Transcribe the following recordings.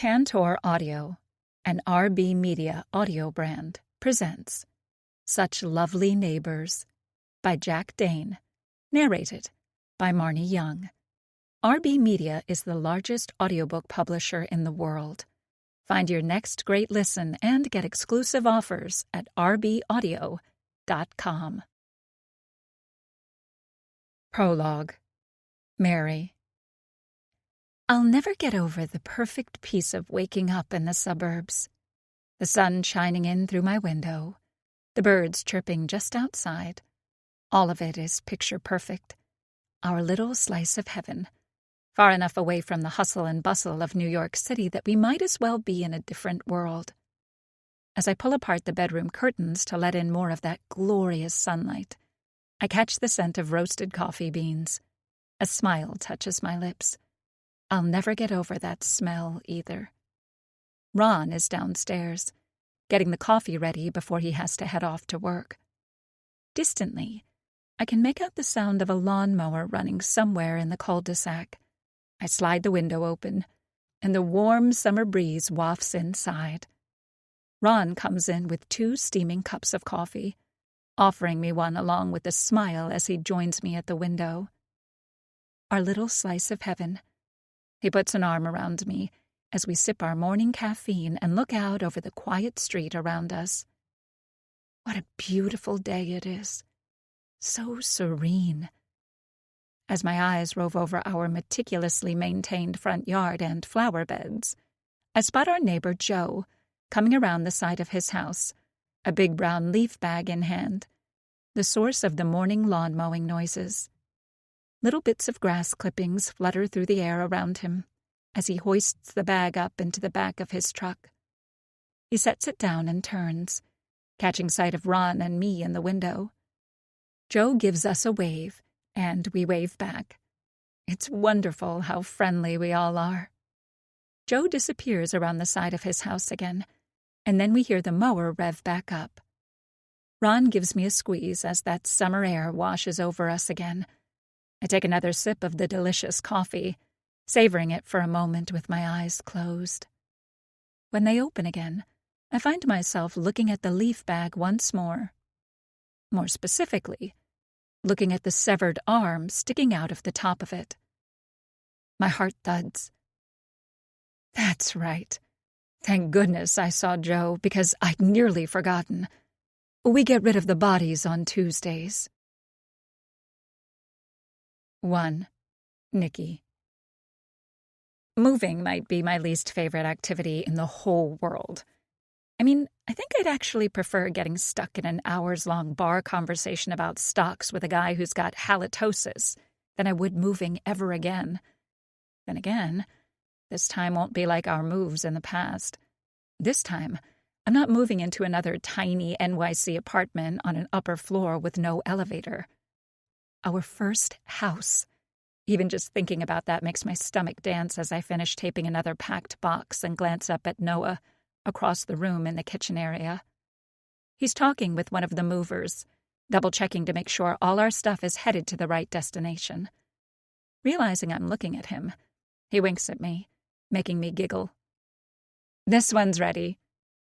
Tantor Audio, an RB Media audio brand, presents Such Lovely Neighbors by Jack Dane, narrated by Marnie Young. RB Media is the largest audiobook publisher in the world. Find your next great listen and get exclusive offers at rbaudio.com. Prologue. Mary. I'll never get over the perfect peace of waking up in the suburbs. The sun shining in through my window, the birds chirping just outside. All of it is picture perfect. Our little slice of heaven, far enough away from the hustle and bustle of New York City that we might as well be in a different world. As I pull apart the bedroom curtains to let in more of that glorious sunlight, I catch the scent of roasted coffee beans. A smile touches my lips. I'll never get over that smell either. Ron is downstairs, getting the coffee ready before he has to head off to work. Distantly, I can make out the sound of a lawnmower running somewhere in the cul-de-sac. I slide the window open, and the warm summer breeze wafts inside. Ron comes in with 2 steaming cups of coffee, offering me one along with a smile as he joins me at the window. Our little slice of heaven. He puts an arm around me as we sip our morning caffeine and look out over the quiet street around us. What a beautiful day it is. So serene. As my eyes rove over our meticulously maintained front yard and flower beds, I spot our neighbor Joe coming around the side of his house, a big brown leaf bag in hand, the source of the morning lawn mowing noises. Little bits of grass clippings flutter through the air around him as he hoists the bag up into the back of his truck. He sets it down and turns, catching sight of Ron and me in the window. Joe gives us a wave, and we wave back. It's wonderful how friendly we all are. Joe disappears around the side of his house again, and then we hear the mower rev back up. Ron gives me a squeeze as that summer air washes over us again. I take another sip of the delicious coffee, savoring it for a moment with my eyes closed. When they open again, I find myself looking at the leaf bag once more. More specifically, looking at the severed arm sticking out of the top of it. My heart thuds. That's right. Thank goodness I saw Joe, because I'd nearly forgotten. We get rid of the bodies on Tuesdays. 1. Nikki. Moving might be my least favorite activity in the whole world. I mean, I think I'd actually prefer getting stuck in an hours-long bar conversation about stocks with a guy who's got halitosis than I would moving ever again. Then again, this time won't be like our moves in the past. This time, I'm not moving into another tiny NYC apartment on an upper floor with no elevator. Our first house. Even just thinking about that makes my stomach dance as I finish taping another packed box and glance up at Noah, across the room in the kitchen area. He's talking with one of the movers, double-checking to make sure all our stuff is headed to the right destination. Realizing I'm looking at him, he winks at me, making me giggle. "This one's ready,"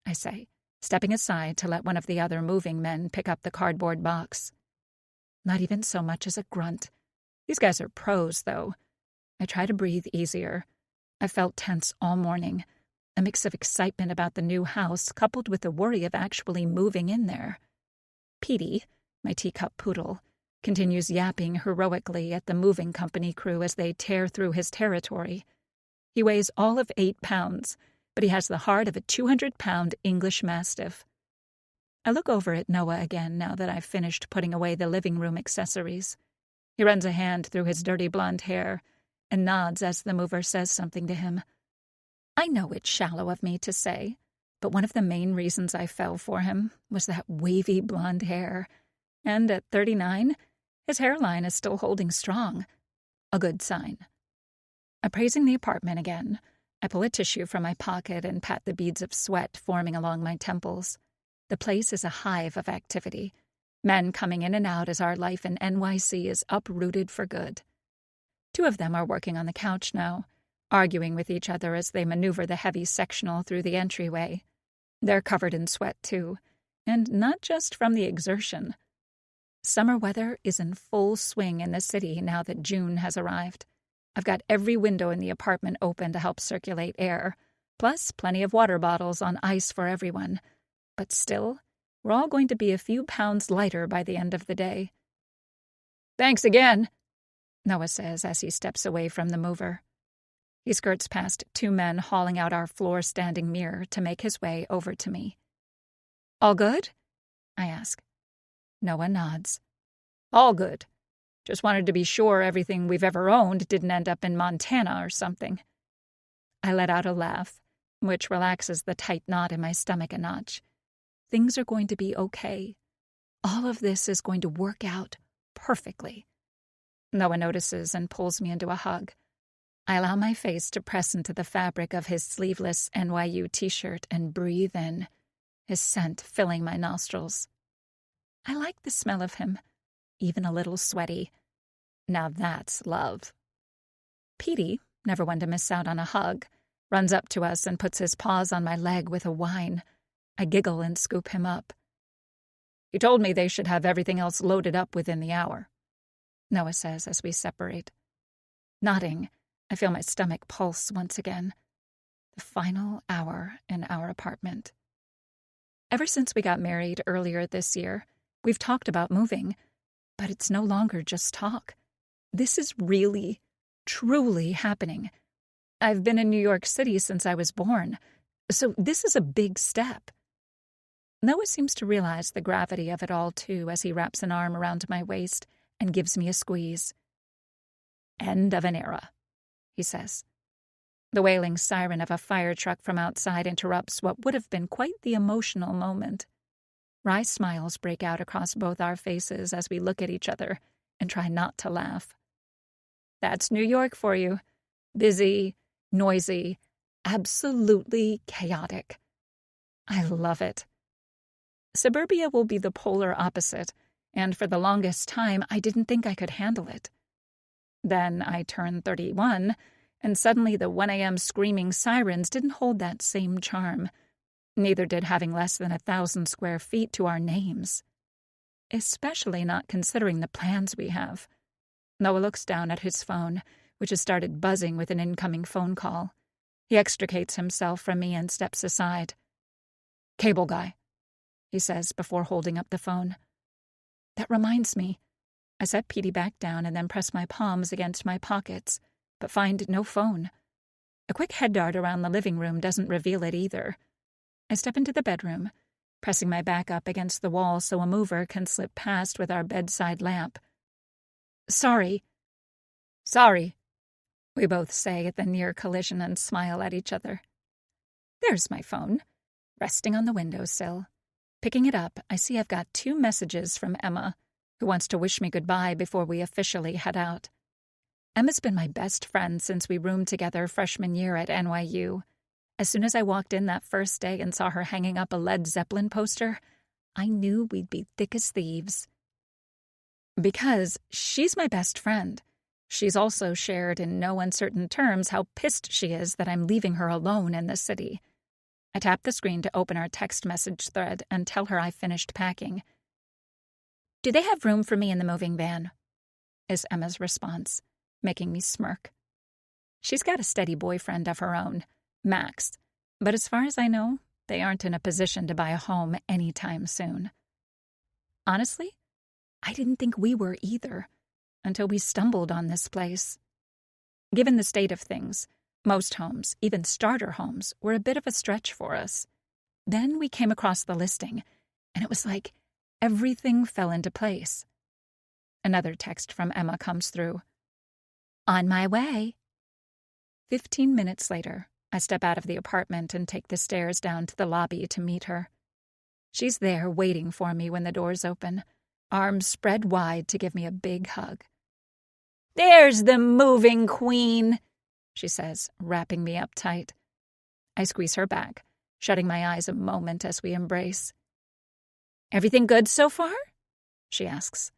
I say, stepping aside to let one of the other moving men pick up the cardboard box. Not even so much as a grunt. These guys are pros, though. I try to breathe easier. I felt tense all morning, a mix of excitement about the new house coupled with the worry of actually moving in there. Petey, my teacup poodle, continues yapping heroically at the moving company crew as they tear through his territory. He weighs all of 8 pounds, but he has the heart of a 200-pound English Mastiff. I look over at Noah again now that I've finished putting away the living room accessories. He runs a hand through his dirty blonde hair and nods as the mover says something to him. I know it's shallow of me to say, but one of the main reasons I fell for him was that wavy blonde hair. And at 39, his hairline is still holding strong. A good sign. Appraising the apartment again, I pull a tissue from my pocket and pat the beads of sweat forming along my temples. The place is a hive of activity, men coming in and out as our life in NYC is uprooted for good. 2 of them are working on the couch now, arguing with each other as they maneuver the heavy sectional through the entryway. They're covered in sweat, too, and not just from the exertion. Summer weather is in full swing in the city now that June has arrived. I've got every window in the apartment open to help circulate air, plus plenty of water bottles on ice for everyone. But still, we're all going to be a few pounds lighter by the end of the day. "Thanks again," Noah says as he steps away from the mover. He skirts past 2 men hauling out our floor-standing mirror to make his way over to me. "All good?" I ask. Noah nods. "All good. Just wanted to be sure everything we've ever owned didn't end up in Montana or something." I let out a laugh, which relaxes the tight knot in my stomach a notch. Things are going to be okay. All of this is going to work out perfectly. Noah notices and pulls me into a hug. I allow my face to press into the fabric of his sleeveless NYU t-shirt and breathe in, his scent filling my nostrils. I like the smell of him, even a little sweaty. Now that's love. Petey, never one to miss out on a hug, runs up to us and puts his paws on my leg with a whine. I giggle and scoop him up. "He told me they should have everything else loaded up within the hour," Noah says as we separate. Nodding, I feel my stomach pulse once again. The final hour in our apartment. Ever since we got married earlier this year, we've talked about moving, but it's no longer just talk. This is really, truly happening. I've been in New York City since I was born, so this is a big step. Noah seems to realize the gravity of it all, too, as he wraps an arm around my waist and gives me a squeeze. "End of an era," he says. The wailing siren of a fire truck from outside interrupts what would have been quite the emotional moment. Wry smiles break out across both our faces as we look at each other and try not to laugh. That's New York for you. Busy, noisy, absolutely chaotic. I love it. Suburbia will be the polar opposite, and for the longest time I didn't think I could handle it. Then I turned 31, and suddenly the 1 a.m. screaming sirens didn't hold that same charm. Neither did having less than 1,000 square feet to our names. Especially not considering the plans we have. Noah looks down at his phone, which has started buzzing with an incoming phone call. He extricates himself from me and steps aside. "Cable guy," he says before holding up the phone. That reminds me. I set Petey back down and then press my palms against my pockets, but find no phone. A quick head dart around the living room doesn't reveal it either. I step into the bedroom, pressing my back up against the wall so a mover can slip past with our bedside lamp. Sorry, we both say at the near collision and smile at each other. There's my phone, resting on the windowsill. Picking it up, I see I've got 2 messages from Emma, who wants to wish me goodbye before we officially head out. Emma's been my best friend since we roomed together freshman year at NYU. As soon as I walked in that first day and saw her hanging up a Led Zeppelin poster, I knew we'd be thick as thieves. Because she's my best friend. She's also shared in no uncertain terms how pissed she is that I'm leaving her alone in the city. I tap the screen to open our text message thread and tell her I've finished packing. "Do they have room for me in the moving van?" is Emma's response, making me smirk. She's got a steady boyfriend of her own, Max, but as far as I know, they aren't in a position to buy a home anytime soon. Honestly, I didn't think we were either, until we stumbled on this place. Given the state of things, most homes, even starter homes, were a bit of a stretch for us. Then we came across the listing, and it was like everything fell into place. Another text from Emma comes through. "On my way." 15 minutes later, I step out of the apartment and take the stairs down to the lobby to meet her. She's there waiting for me when the doors open, arms spread wide to give me a big hug. "There's the moving queen," she says, wrapping me up tight. I squeeze her back, shutting my eyes a moment as we embrace. "Everything good so far?" she asks.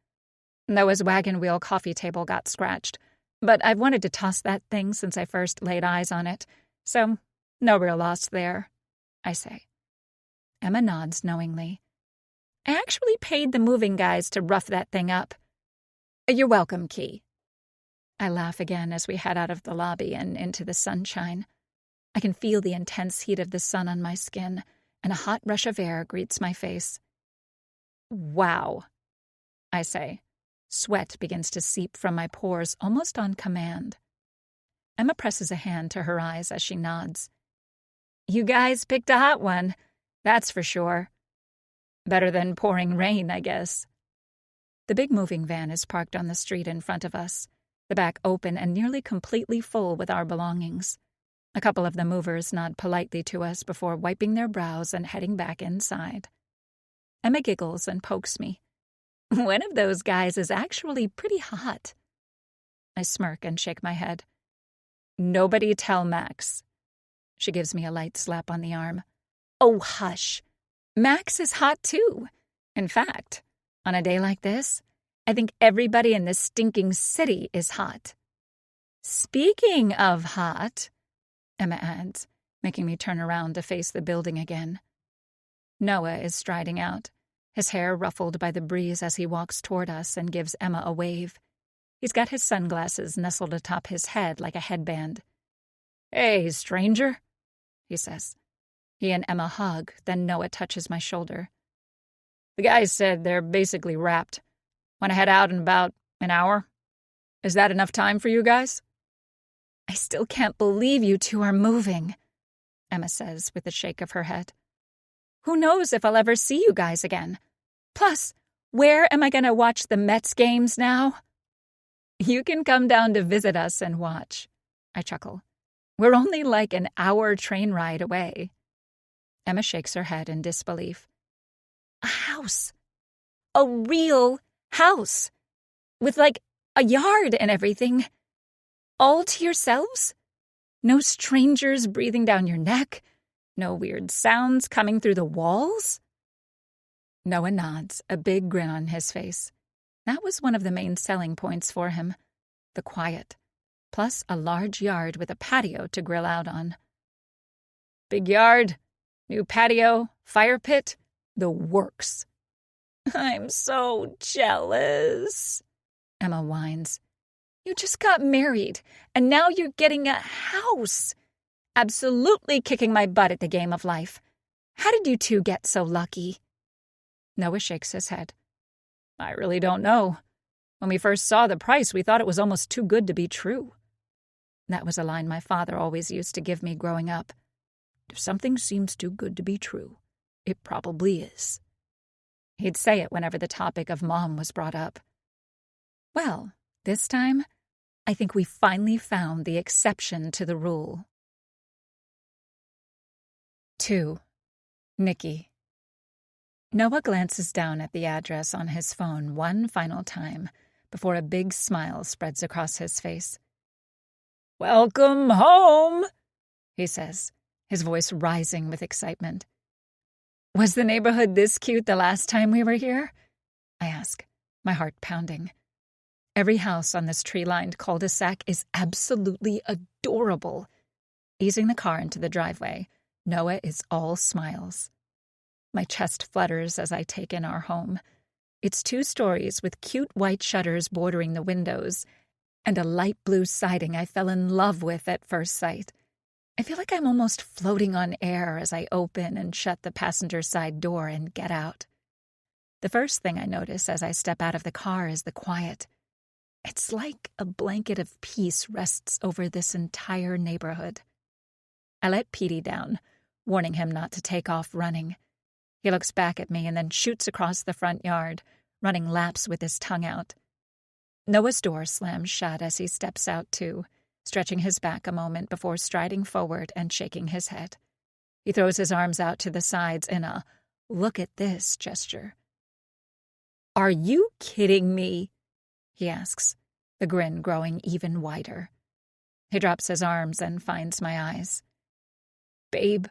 Noah's wagon wheel coffee table got scratched, But I've wanted to toss that thing since I first laid eyes on it, so no real loss there, I say. Emma nods knowingly. I actually paid the moving guys to rough that thing up. You're welcome, Key. I laugh again as we head out of the lobby and into the sunshine. I can feel the intense heat of the sun on my skin, and a hot rush of air greets my face. Wow, I say. Sweat begins to seep from my pores almost on command. Emma presses a hand to her eyes as she nods. You guys picked a hot one, that's for sure. Better than pouring rain, I guess. The big moving van is parked on the street in front of us, the back open and nearly completely full with our belongings. A couple of the movers nod politely to us before wiping their brows and heading back inside. Emma giggles and pokes me. One of those guys is actually pretty hot. I smirk and shake my head. Nobody tell Max. She gives me a light slap on the arm. Oh, hush. Max is hot too. In fact, on a day like this, I think everybody in this stinking city is hot. Speaking of hot, Emma adds, making me turn around to face the building again. Noah is striding out, his hair ruffled by the breeze as he walks toward us and gives Emma a wave. He's got his sunglasses nestled atop his head like a headband. Hey, stranger, he says. He and Emma hug, then Noah touches my shoulder. The guys said they're basically wrapped. Want to head out in about an hour? Is that enough time for you guys? I still can't believe you two are moving, Emma says with a shake of her head. Who knows if I'll ever see you guys again? Plus, where am I going to watch the Mets games now? You can come down to visit us and watch, I chuckle. We're only like an hour train ride away. Emma shakes her head in disbelief. A house. A real house. With like a yard and everything. All to yourselves? No strangers breathing down your neck? No weird sounds coming through the walls? Noah nods, a big grin on his face. That was one of the main selling points for him. The quiet. Plus a large yard with a patio to grill out on. Big yard, new patio, fire pit, the works. I'm so jealous, Emma whines. You just got married, and now you're getting a house. Absolutely kicking my butt at the game of life. How did you two get so lucky? Noah shakes his head. I really don't know. When we first saw the price, we thought it was almost too good to be true. That was a line my father always used to give me growing up. If something seems too good to be true, it probably is. He'd say it whenever the topic of Mom was brought up. Well, this time, I think we finally found the exception to the rule. 2. Nikki. Noah glances down at the address on his phone one final time before a big smile spreads across his face. Welcome home, he says, his voice rising with excitement. Was the neighborhood this cute the last time we were here? I ask, my heart pounding. Every house on this tree-lined cul-de-sac is absolutely adorable. Easing the car into the driveway, Noah is all smiles. My chest flutters as I take in our home. It's 2 stories with cute white shutters bordering the windows and a light blue siding I fell in love with at first sight. I feel like I'm almost floating on air as I open and shut the passenger side door and get out. The first thing I notice as I step out of the car is the quiet. It's like a blanket of peace rests over this entire neighborhood. I let Petey down, warning him not to take off running. He looks back at me and then shoots across the front yard, running laps with his tongue out. Noah's door slams shut as he steps out too, stretching his back a moment before striding forward and shaking his head. He throws his arms out to the sides in a "look at this" gesture. Are you kidding me? He asks, the grin growing even wider. He drops his arms and finds my eyes. Babe,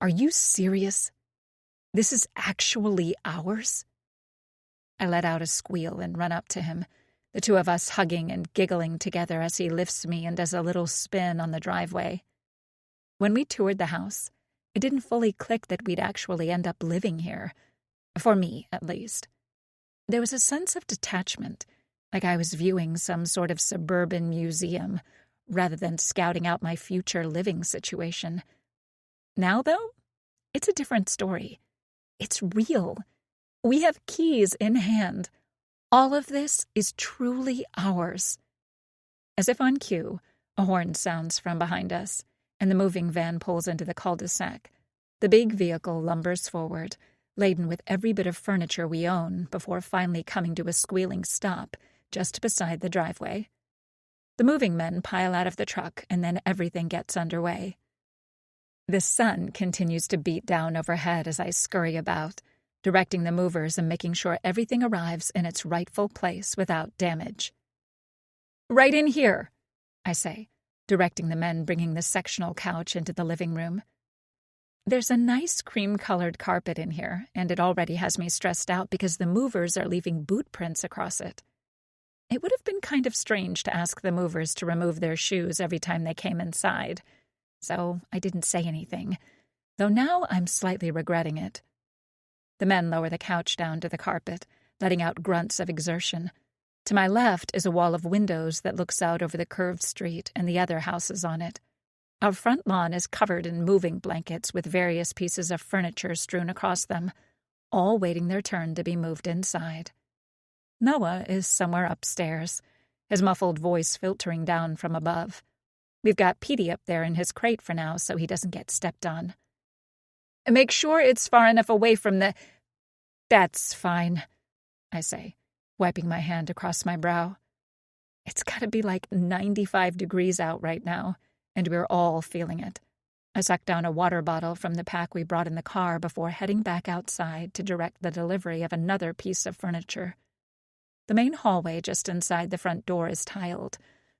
are you serious? This is actually ours? I let out a squeal and run up to him, the two of us hugging and giggling together as he lifts me and does a little spin on the driveway. When we toured the house, it didn't fully click that we'd actually end up living here. For me, at least. There was a sense of detachment, like I was viewing some sort of suburban museum, rather than scouting out my future living situation. Now, though, it's a different story. It's real. We have keys in hand. All of this is truly ours. As if on cue, a horn sounds from behind us, and the moving van pulls into the cul-de-sac. The big vehicle lumbers forward, laden with every bit of furniture we own, before finally coming to a squealing stop just beside the driveway. The moving men pile out of the truck, and then everything gets underway. The sun continues to beat down overhead as I scurry about, directing the movers and making sure everything arrives in its rightful place without damage. "Right in here," I say, directing the men bringing the sectional couch into the living room. There's a nice cream-colored carpet in here, and it already has me stressed out because the movers are leaving boot prints across it. It would have been kind of strange to ask the movers to remove their shoes every time they came inside, so I didn't say anything, though now I'm slightly regretting it. The men lower the couch down to the carpet, letting out grunts of exertion. To my left is a wall of windows that looks out over the curved street and the other houses on it. Our front lawn is covered in moving blankets with various pieces of furniture strewn across them, all waiting their turn to be moved inside. Noah is somewhere upstairs, his muffled voice filtering down from above. We've got Petey up there in his crate for now so he doesn't get stepped on. "Make sure it's far enough away from the—" "That's fine," I say, wiping my hand across my brow. It's gotta be like 95 degrees out right now, and we're all feeling it. I sucked down a water bottle from the pack we brought in the car before heading back outside to direct the delivery of another piece of furniture. The main hallway just inside the front door is tiled,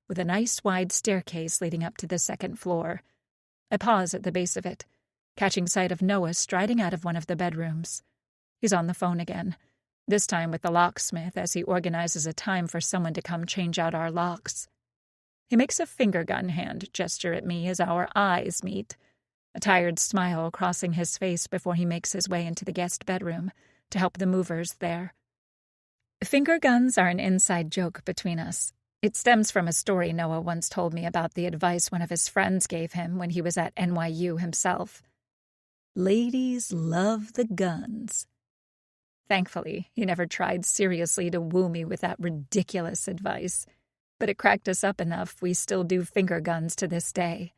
with a nice wide staircase leading up to the second floor. I pause at the base of it, catching sight of Noah striding out of one of the bedrooms. He's on the phone again, this time with the locksmith as he organizes a time for someone to come change out our locks. He makes a finger gun hand gesture at me as our eyes meet, a tired smile crossing his face before he makes his way into the guest bedroom to help the movers there. Finger guns are an inside joke between us. It stems from a story Noah once told me about the advice one of his friends gave him when he was at NYU himself. Ladies love the guns. Thankfully, he never tried seriously to woo me with that ridiculous advice, but it cracked us up enough we still do finger guns to this day.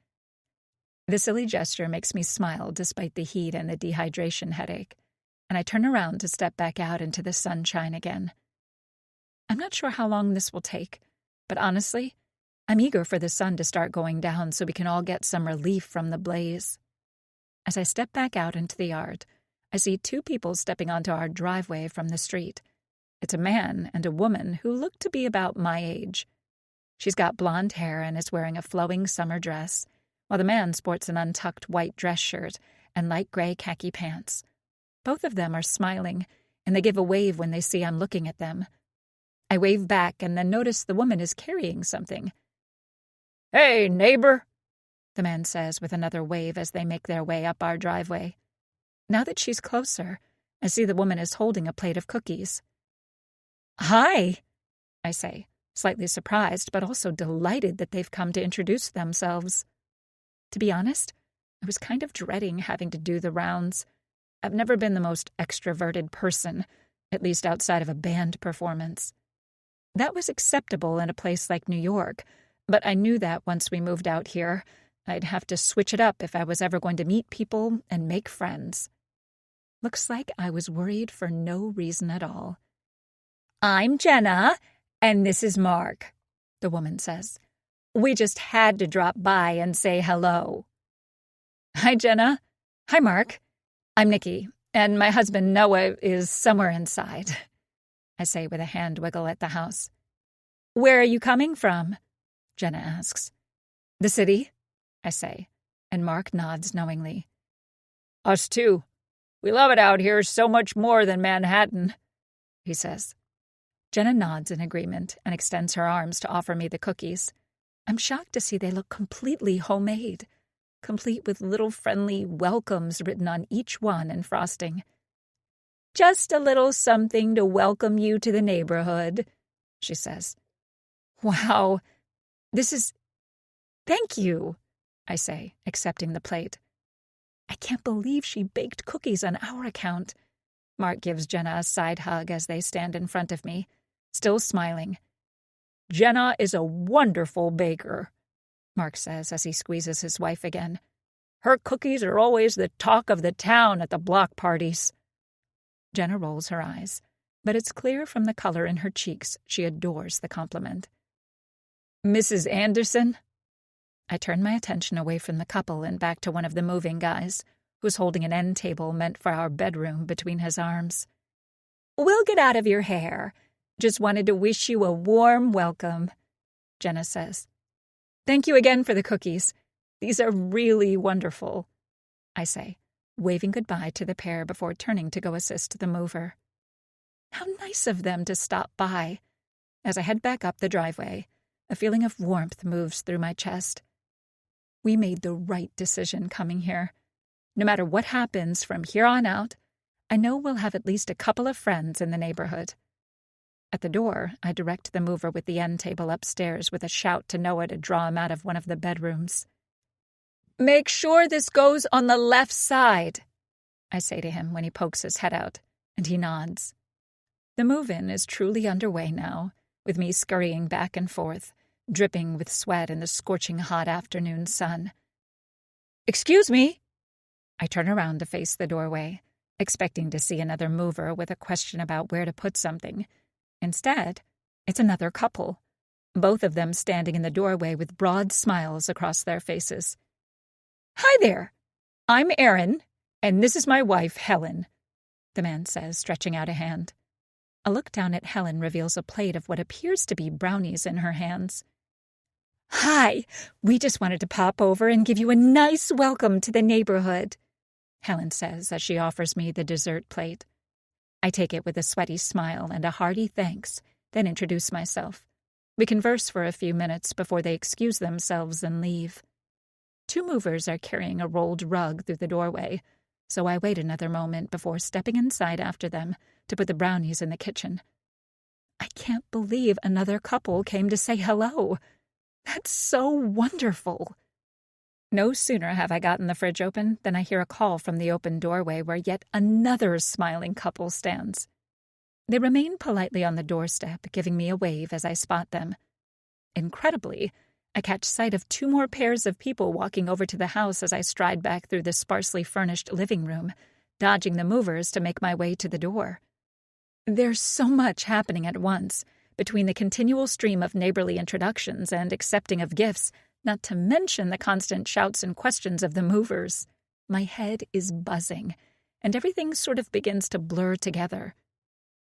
The silly gesture makes me smile despite the heat and the dehydration headache, and I turn around to step back out into the sunshine again. I'm not sure how long this will take, but honestly, I'm eager for the sun to start going down so we can all get some relief from the blaze. As I step back out into the yard, I see two people stepping onto our driveway from the street. It's a man and a woman who look to be about my age. She's got blonde hair and is wearing a flowing summer dress, while the man sports an untucked white dress shirt and light gray khaki pants. Both of them are smiling, and they give a wave when they see I'm looking at them. I wave back and then notice the woman is carrying something. "Hey, neighbor," the man says with another wave as they make their way up our driveway. Now that she's closer, I see the woman is holding a plate of cookies. "Hi," I say, slightly surprised but also delighted that they've come to introduce themselves. To be honest, I was kind of dreading having to do the rounds. I've never been the most extroverted person, at least outside of a band performance. That was acceptable in a place like New York, but I knew that once we moved out here, I'd have to switch it up if I was ever going to meet people and make friends. Looks like I was worried for no reason at all. "I'm Jenna, and this is Mark," the woman says. "We just had to drop by and say hello." "Hi, Jenna. Hi, Mark. I'm Nikki, and my husband Noah is somewhere inside," I say with a hand wiggle at the house. "Where are you coming from?" Jenna asks. "The city," I say, and Mark nods knowingly. "Us too. We love it out here so much more than Manhattan," he says. Jenna nods in agreement and extends her arms to offer me the cookies. I'm shocked to see they look completely homemade, complete with little friendly welcomes written on each one in frosting. "Just a little something to welcome you to the neighborhood," she says. "Wow, this is... Thank you," I say, accepting the plate. "I can't believe she baked cookies on our account." Mark gives Jenna a side hug as they stand in front of me, still smiling. "Jenna is a wonderful baker," Mark says as he squeezes his wife again. "Her cookies are always the talk of the town at the block parties." Jenna rolls her eyes, but it's clear from the color in her cheeks she adores the compliment. "Mrs. Anderson?" I turn my attention away from the couple and back to one of the moving guys, who's holding an end table meant for our bedroom between his arms. "We'll get out of your hair. Just wanted to wish you a warm welcome," Jenna says. "Thank you again for the cookies. These are really wonderful," I say, waving goodbye to the pair before turning to go assist the mover. How nice of them to stop by. As I head back up the driveway, a feeling of warmth moves through my chest. We made the right decision coming here. No matter what happens from here on out, I know we'll have at least a couple of friends in the neighborhood. At the door, I direct the mover with the end table upstairs with a shout to Noah to draw him out of one of the bedrooms. "Make sure this goes on the left side," I say to him when he pokes his head out, and he nods. The move-in is truly underway now, with me scurrying back and forth, dripping with sweat in the scorching hot afternoon sun. "Excuse me!" I turn around to face the doorway, expecting to see another mover with a question about where to put something. Instead, it's another couple, both of them standing in the doorway with broad smiles across their faces. "Hi there! I'm Aaron, and this is my wife, Helen," the man says, stretching out a hand. A look down at Helen reveals a plate of what appears to be brownies in her hands. "Hi, we just wanted to pop over and give you a nice welcome to the neighborhood," Helen says as she offers me the dessert plate. I take it with a sweaty smile and a hearty thanks, then introduce myself. We converse for a few minutes before they excuse themselves and leave. Two movers are carrying a rolled rug through the doorway, so I wait another moment before stepping inside after them to put the brownies in the kitchen. I can't believe another couple came to say hello. That's so wonderful. No sooner have I gotten the fridge open than I hear a call from the open doorway where yet another smiling couple stands. They remain politely on the doorstep, giving me a wave as I spot them. Incredibly, I catch sight of two more pairs of people walking over to the house as I stride back through the sparsely furnished living room, dodging the movers to make my way to the door. There's so much happening at once, between the continual stream of neighborly introductions and accepting of gifts, not to mention the constant shouts and questions of the movers. My head is buzzing, and everything sort of begins to blur together.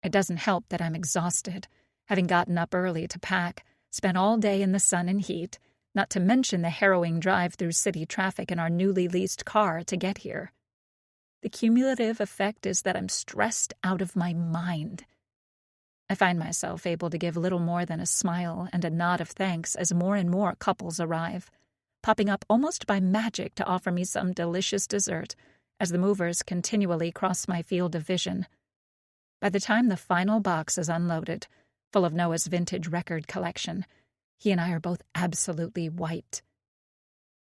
It doesn't help that I'm exhausted, having gotten up early to pack, spent all day in the sun and heat, not to mention the harrowing drive through city traffic in our newly leased car to get here. The cumulative effect is that I'm stressed out of my mind. I find myself able to give little more than a smile and a nod of thanks as more and more couples arrive, popping up almost by magic to offer me some delicious dessert as the movers continually cross my field of vision. By the time the final box is unloaded, full of Noah's vintage record collection, he and I are both absolutely wiped.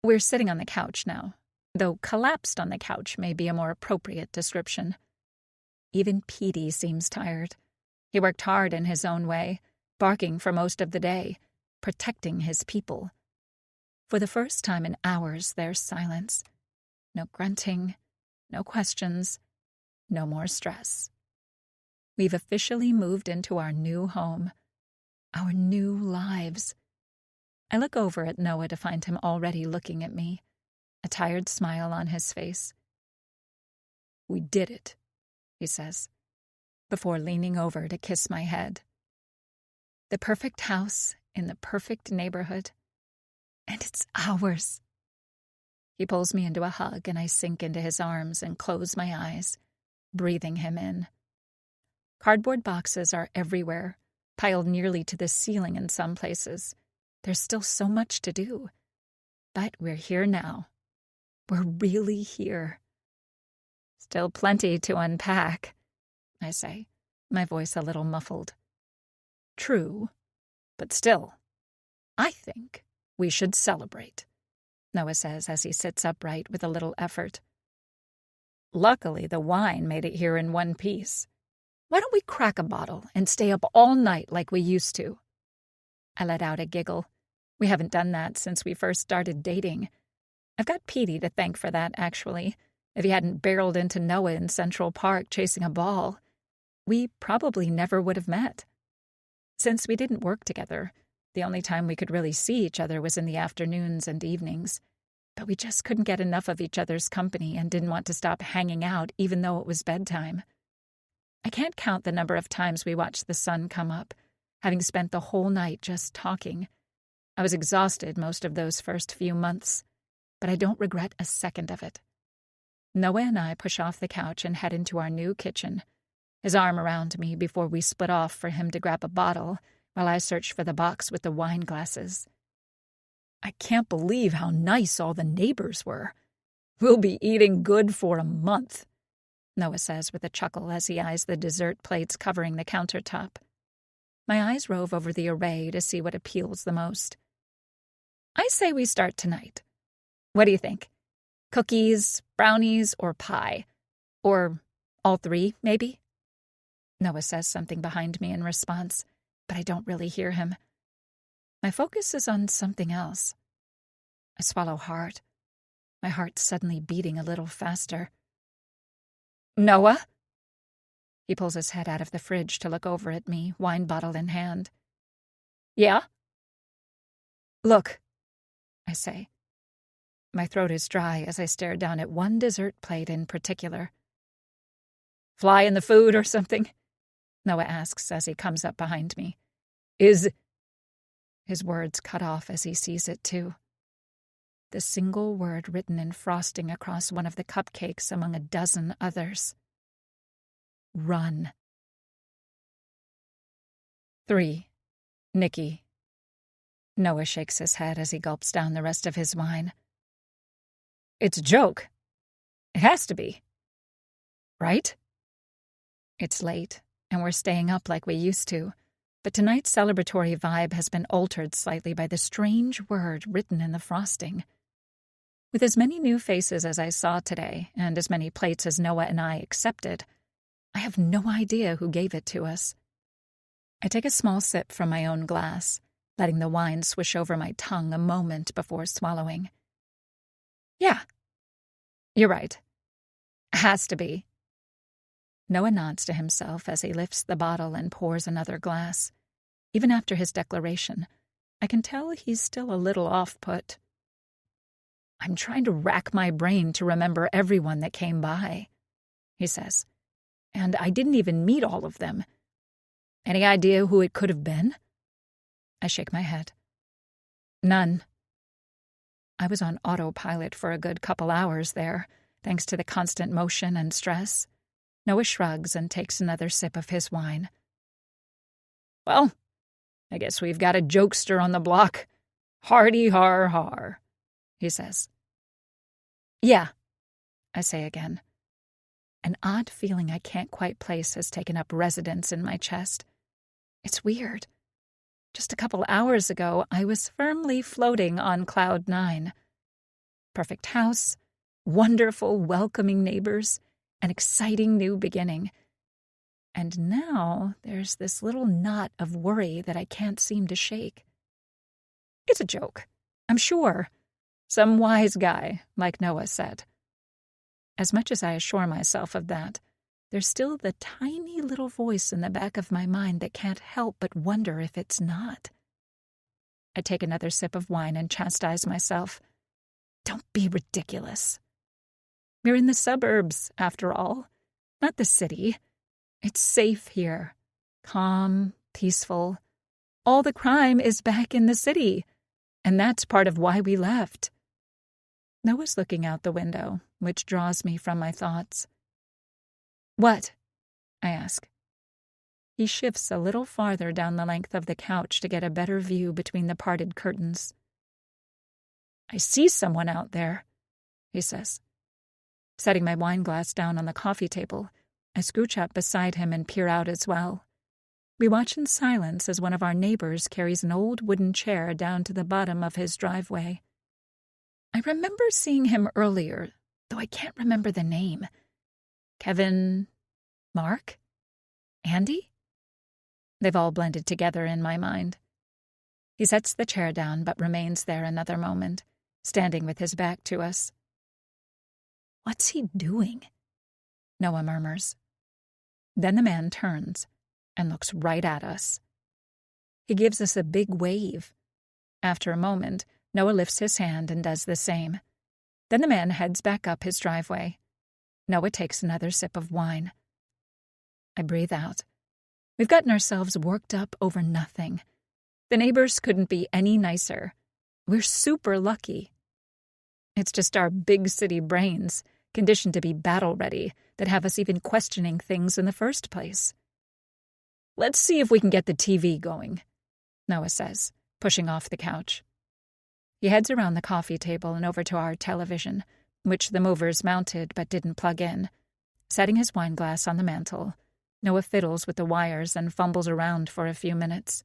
We're sitting on the couch now, though collapsed on the couch may be a more appropriate description. Even Petey seems tired. He worked hard in his own way, barking for most of the day, protecting his people. For the first time in hours, there's silence. No grunting, no questions, no more stress. We've officially moved into our new home, our new lives. I look over at Noah to find him already looking at me, a tired smile on his face. "We did it," he says, before leaning over to kiss my head. The perfect house in the perfect neighborhood, and it's ours. He pulls me into a hug, and I sink into his arms and close my eyes, breathing him in. Cardboard boxes are everywhere, piled nearly to the ceiling in some places. There's still so much to do. But we're here now. We're really here. Still plenty to unpack, I say, my voice a little muffled. True, but still, I think we should celebrate, Noah says as he sits upright with a little effort. Luckily, the wine made it here in one piece. Why don't we crack a bottle and stay up all night like we used to? I let out a giggle. We haven't done that since we first started dating. I've got Petey to thank for that, actually. If he hadn't barreled into Noah in Central Park chasing a ball, we probably never would have met. Since we didn't work together, the only time we could really see each other was in the afternoons and evenings. But we just couldn't get enough of each other's company and didn't want to stop hanging out even though it was bedtime. I can't count the number of times we watched the sun come up, having spent the whole night just talking. I was exhausted most of those first few months, but I don't regret a second of it. Noah and I push off the couch and head into our new kitchen, his arm around me before we split off for him to grab a bottle while I search for the box with the wine glasses. I can't believe how nice all the neighbors were. We'll be eating good for a month, Noah says with a chuckle as he eyes the dessert plates covering the countertop. My eyes rove over the array to see what appeals the most. I say we start tonight. What do you think? Cookies, brownies, or pie? Or all three, maybe? Noah says something behind me in response, but I don't really hear him. My focus is on something else. I swallow hard, my heart suddenly beating a little faster. Noah? He pulls his head out of the fridge to look over at me, wine bottle in hand. Yeah? Look, I say. My throat is dry as I stare down at one dessert plate in particular. Fly in the food or something? Noah asks as he comes up behind me. His words cut off as he sees it too. The single word written in frosting across one of the cupcakes among a dozen others. Run. 3. Nikki. Noah shakes his head as he gulps down the rest of his wine. It's a joke. It has to be. Right? It's late, and we're staying up like we used to, but tonight's celebratory vibe has been altered slightly by the strange word written in the frosting. With as many new faces as I saw today, and as many plates as Noah and I accepted, I have no idea who gave it to us. I take a small sip from my own glass, letting the wine swish over my tongue a moment before swallowing. Yeah, you're right. Has to be. Noah nods to himself as he lifts the bottle and pours another glass. Even after his declaration, I can tell he's still a little off-put. I'm trying to rack my brain to remember everyone that came by, he says. And I didn't even meet all of them. Any idea who it could have been? I shake my head. None. I was on autopilot for a good couple hours there, thanks to the constant motion and stress. Noah shrugs and takes another sip of his wine. Well, I guess we've got a jokester on the block. Hardy har har, he says. Yeah, I say again. An odd feeling I can't quite place has taken up residence in my chest. It's weird. Just a couple hours ago, I was firmly floating on cloud 9. Perfect house, wonderful, welcoming neighbors, an exciting new beginning. And now there's this little knot of worry that I can't seem to shake. It's a joke, I'm sure. Some wise guy, like Noah said. As much as I assure myself of that, there's still the tiny little voice in the back of my mind that can't help but wonder if it's not. I take another sip of wine and chastise myself. Don't be ridiculous. We're in the suburbs, after all, not the city. It's safe here. Calm, peaceful. All the crime is back in the city, and that's part of why we left. Noah's looking out the window, which draws me from my thoughts. What? I ask. He shifts a little farther down the length of the couch to get a better view between the parted curtains. "I see someone out there," he says. Setting my wine glass down on the coffee table, I scooch up beside him and peer out as well. We watch in silence as one of our neighbors carries an old wooden chair down to the bottom of his driveway. I remember seeing him earlier, though I can't remember the name. Kevin? Mark? Andy? They've all blended together in my mind. He sets the chair down but remains there another moment, standing with his back to us. "What's he doing?" Noah murmurs. Then the man turns and looks right at us. He gives us a big wave. After a moment, Noah lifts his hand and does the same. Then the man heads back up his driveway. Noah takes another sip of wine. I breathe out. We've gotten ourselves worked up over nothing. The neighbors couldn't be any nicer. We're super lucky. It's just our big city brains, conditioned to be battle-ready, that have us even questioning things in the first place. "Let's see if we can get the TV going," Noah says, pushing off the couch. He heads around the coffee table and over to our television, which the movers mounted but didn't plug in. Setting his wine glass on the mantel, Noah fiddles with the wires and fumbles around for a few minutes.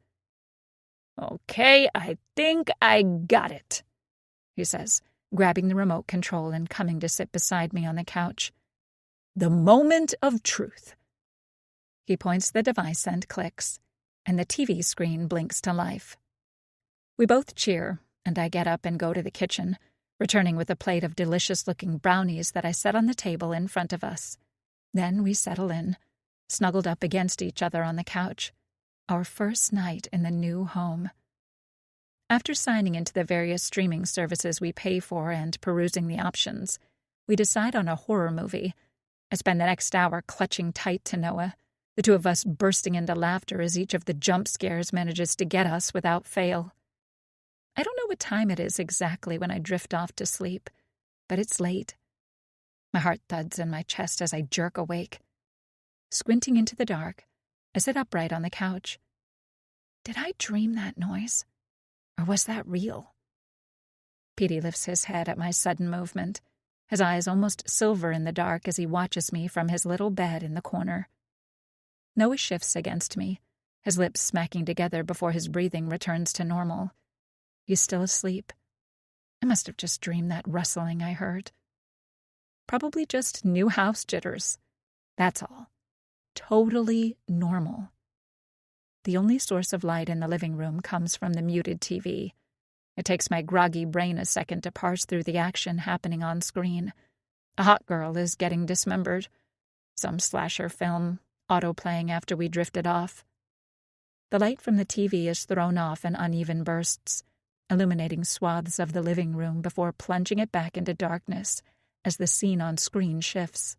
"Okay, I think I got it," he says, grabbing the remote control and coming to sit beside me on the couch. "The moment of truth." He points the device and clicks, and the TV screen blinks to life. We both cheer, and I get up and go to the kitchen, returning with a plate of delicious-looking brownies that I set on the table in front of us. Then we settle in, snuggled up against each other on the couch, our first night in the new home. After signing into the various streaming services we pay for and perusing the options, we decide on a horror movie. I spend the next hour clutching tight to Noah, the two of us bursting into laughter as each of the jump scares manages to get us without fail. I don't know what time it is exactly when I drift off to sleep, but it's late. My heart thuds in my chest as I jerk awake. Squinting into the dark, I sit upright on the couch. Did I dream that noise? Or was that real? Petey lifts his head at my sudden movement, his eyes almost silver in the dark as he watches me from his little bed in the corner. Noah shifts against me, his lips smacking together before his breathing returns to normal. He's still asleep. I must have just dreamed that rustling I heard. Probably just new house jitters. That's all. Totally normal. The only source of light in the living room comes from the muted TV. It takes my groggy brain a second to parse through the action happening on screen. A hot girl is getting dismembered. Some slasher film, auto-playing after we drifted off. The light from the TV is thrown off in uneven bursts, illuminating swaths of the living room before plunging it back into darkness as the scene on screen shifts.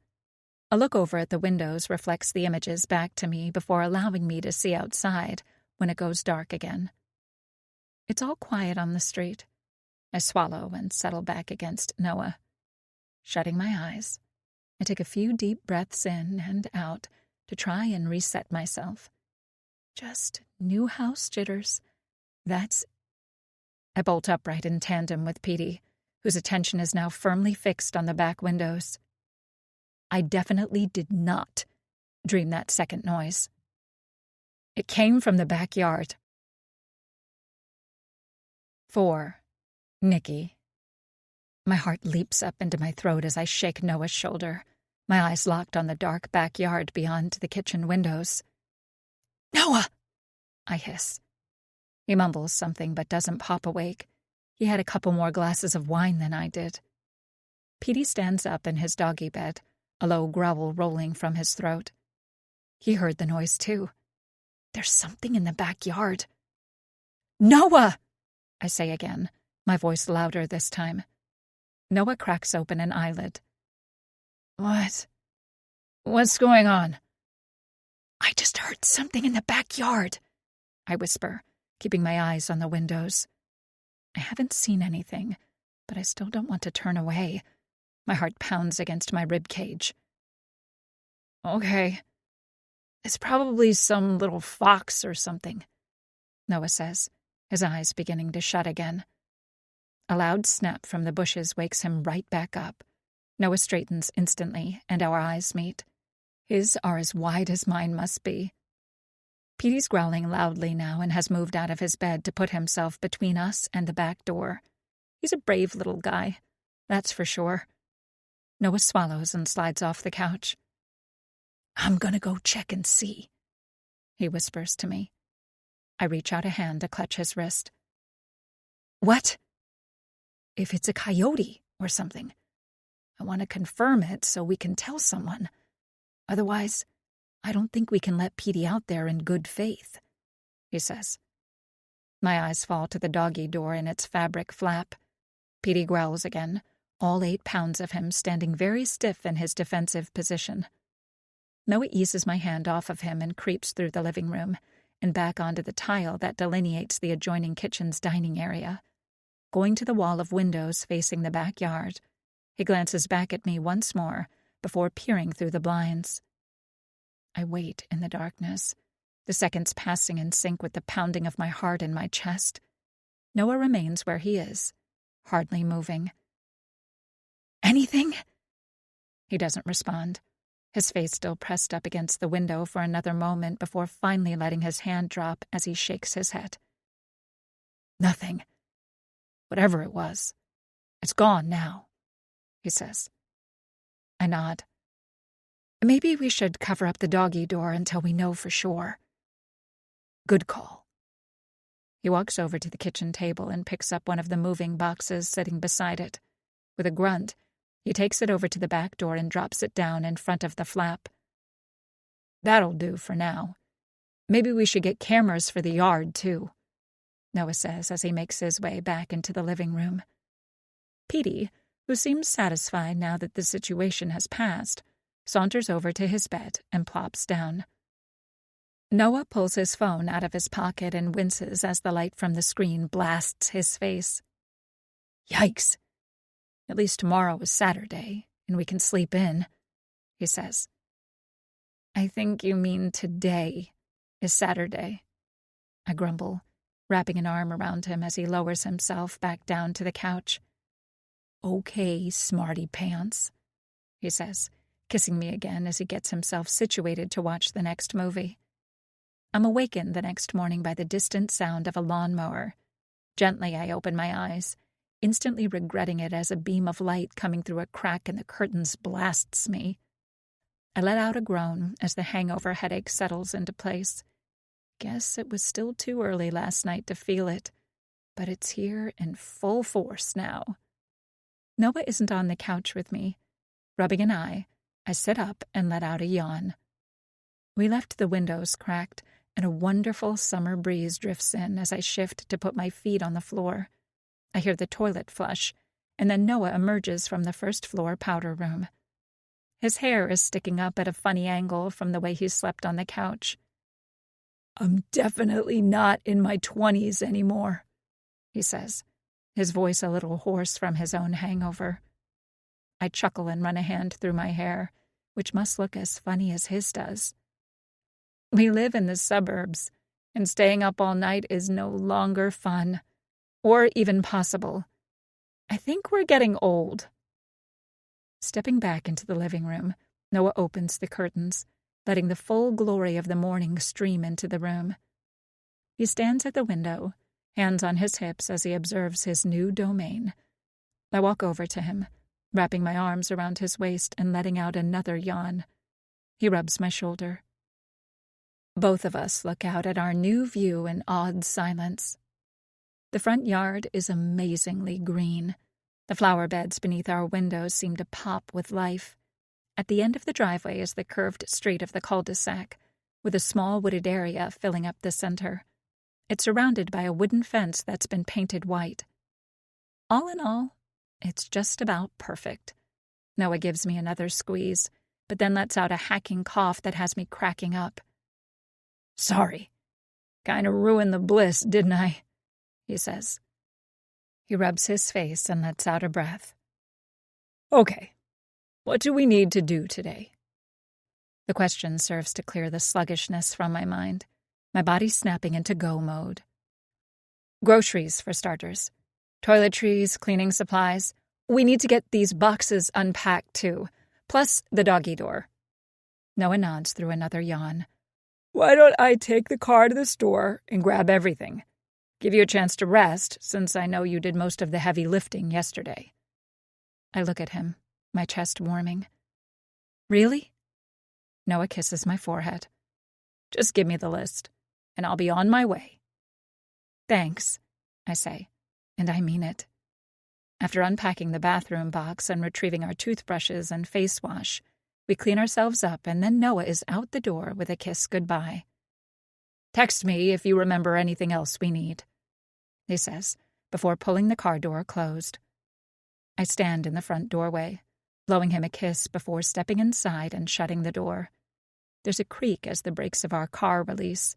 A look over at the windows reflects the images back to me before allowing me to see outside when it goes dark again. It's all quiet on the street. I swallow and settle back against Noah. Shutting my eyes, I take a few deep breaths in and out to try and reset myself. Just new house jitters. That's... I bolt upright in tandem with Petey, whose attention is now firmly fixed on the back windows. I definitely did not dream that second noise. It came from the backyard. 4. Nikki. My heart leaps up into my throat as I shake Noah's shoulder, my eyes locked on the dark backyard beyond the kitchen windows. "Noah!" I hiss. He mumbles something but doesn't pop awake. He had a couple more glasses of wine than I did. Petey stands up in his doggy bed, a low growl rolling from his throat. He heard the noise too. There's something in the backyard. "Noah!" I say again, my voice louder this time. Noah cracks open an eyelid. "What? What's going on?" "I just heard something in the backyard," I whisper, keeping my eyes on the windows. I haven't seen anything, but I still don't want to turn away. My heart pounds against my rib cage. "Okay." It's probably some little fox or something, Noah says, his eyes beginning to shut again. A loud snap from the bushes wakes him right back up. Noah straightens instantly, and our eyes meet. His are as wide as mine must be. Petey's growling loudly now and has moved out of his bed to put himself between us and the back door. He's a brave little guy, that's for sure. Noah swallows and slides off the couch. I'm gonna go check and see, he whispers to me. I reach out a hand to clutch his wrist. What? If it's a coyote or something. I want to confirm it so we can tell someone. Otherwise, I don't think we can let Petey out there in good faith, he says. My eyes fall to the doggy door in its fabric flap. Petey growls again, all 8 pounds of him standing very stiff in his defensive position. Noah eases my hand off of him and creeps through the living room and back onto the tile that delineates the adjoining kitchen's dining area. Going to the wall of windows facing the backyard, he glances back at me once more before peering through the blinds. I wait in the darkness, the seconds passing in sync with the pounding of my heart in my chest. Noah remains where he is, hardly moving. Anything? He doesn't respond, his face still pressed up against the window for another moment before finally letting his hand drop as he shakes his head. Nothing. Whatever it was, it's gone now, he says. I nod. Maybe we should cover up the doggy door until we know for sure. Good call. He walks over to the kitchen table and picks up one of the moving boxes sitting beside it. With a grunt, he takes it over to the back door and drops it down in front of the flap. That'll do for now. Maybe we should get cameras for the yard, too, Noah says as he makes his way back into the living room. Petey, who seems satisfied now that the situation has passed, saunters over to his bed and plops down. Noah pulls his phone out of his pocket and winces as the light from the screen blasts his face. Yikes. At least tomorrow is Saturday, and we can sleep in, he says. I think you mean today is Saturday, I grumble, wrapping an arm around him as he lowers himself back down to the couch. Okay, smarty pants, he says, kissing me again as he gets himself situated to watch the next movie. I'm awakened the next morning by the distant sound of a lawnmower. Gently I open my eyes, instantly regretting it as a beam of light coming through a crack in the curtains blasts me. I let out a groan as the hangover headache settles into place. Guess it was still too early last night to feel it, but it's here in full force now. Noah isn't on the couch with me. Rubbing an eye, I sit up and let out a yawn. We left the windows cracked, and a wonderful summer breeze drifts in as I shift to put my feet on the floor. I hear the toilet flush, and then Noah emerges from the first-floor powder room. His hair is sticking up at a funny angle from the way he slept on the couch. I'm definitely not in my 20s anymore, he says, his voice a little hoarse from his own hangover. I chuckle and run a hand through my hair, which must look as funny as his does. We live in the suburbs, and staying up all night is no longer fun, or even possible. I think we're getting old. Stepping back into the living room, Noah opens the curtains, letting the full glory of the morning stream into the room. He stands at the window, hands on his hips as he observes his new domain. I walk over to him, wrapping my arms around his waist and letting out another yawn. He rubs my shoulder. Both of us look out at our new view in awed silence. The front yard is amazingly green. The flower beds beneath our windows seem to pop with life. At the end of the driveway is the curved street of the cul-de-sac, with a small wooded area filling up the center. It's surrounded by a wooden fence that's been painted white. All in all, it's just about perfect. Noah gives me another squeeze, but then lets out a hacking cough that has me cracking up. Sorry. Kinda ruined the bliss, didn't I? He says. He rubs his face and lets out a breath. Okay. What do we need to do today? The question serves to clear the sluggishness from my mind, my body snapping into go mode. Groceries, for starters. Toiletries, cleaning supplies. We need to get these boxes unpacked, too. Plus the doggy door. Noah nods through another yawn. Why don't I take the car to the store and grab everything? Give you a chance to rest, since I know you did most of the heavy lifting yesterday. I look at him, my chest warming. Really? Noah kisses my forehead. Just give me the list, and I'll be on my way. Thanks, I say, and I mean it. After unpacking the bathroom box and retrieving our toothbrushes and face wash, we clean ourselves up, and then Noah is out the door with a kiss goodbye. Text me if you remember anything else we need, he says, before pulling the car door closed. I stand in the front doorway, blowing him a kiss before stepping inside and shutting the door. There's a creak as the brakes of our car release,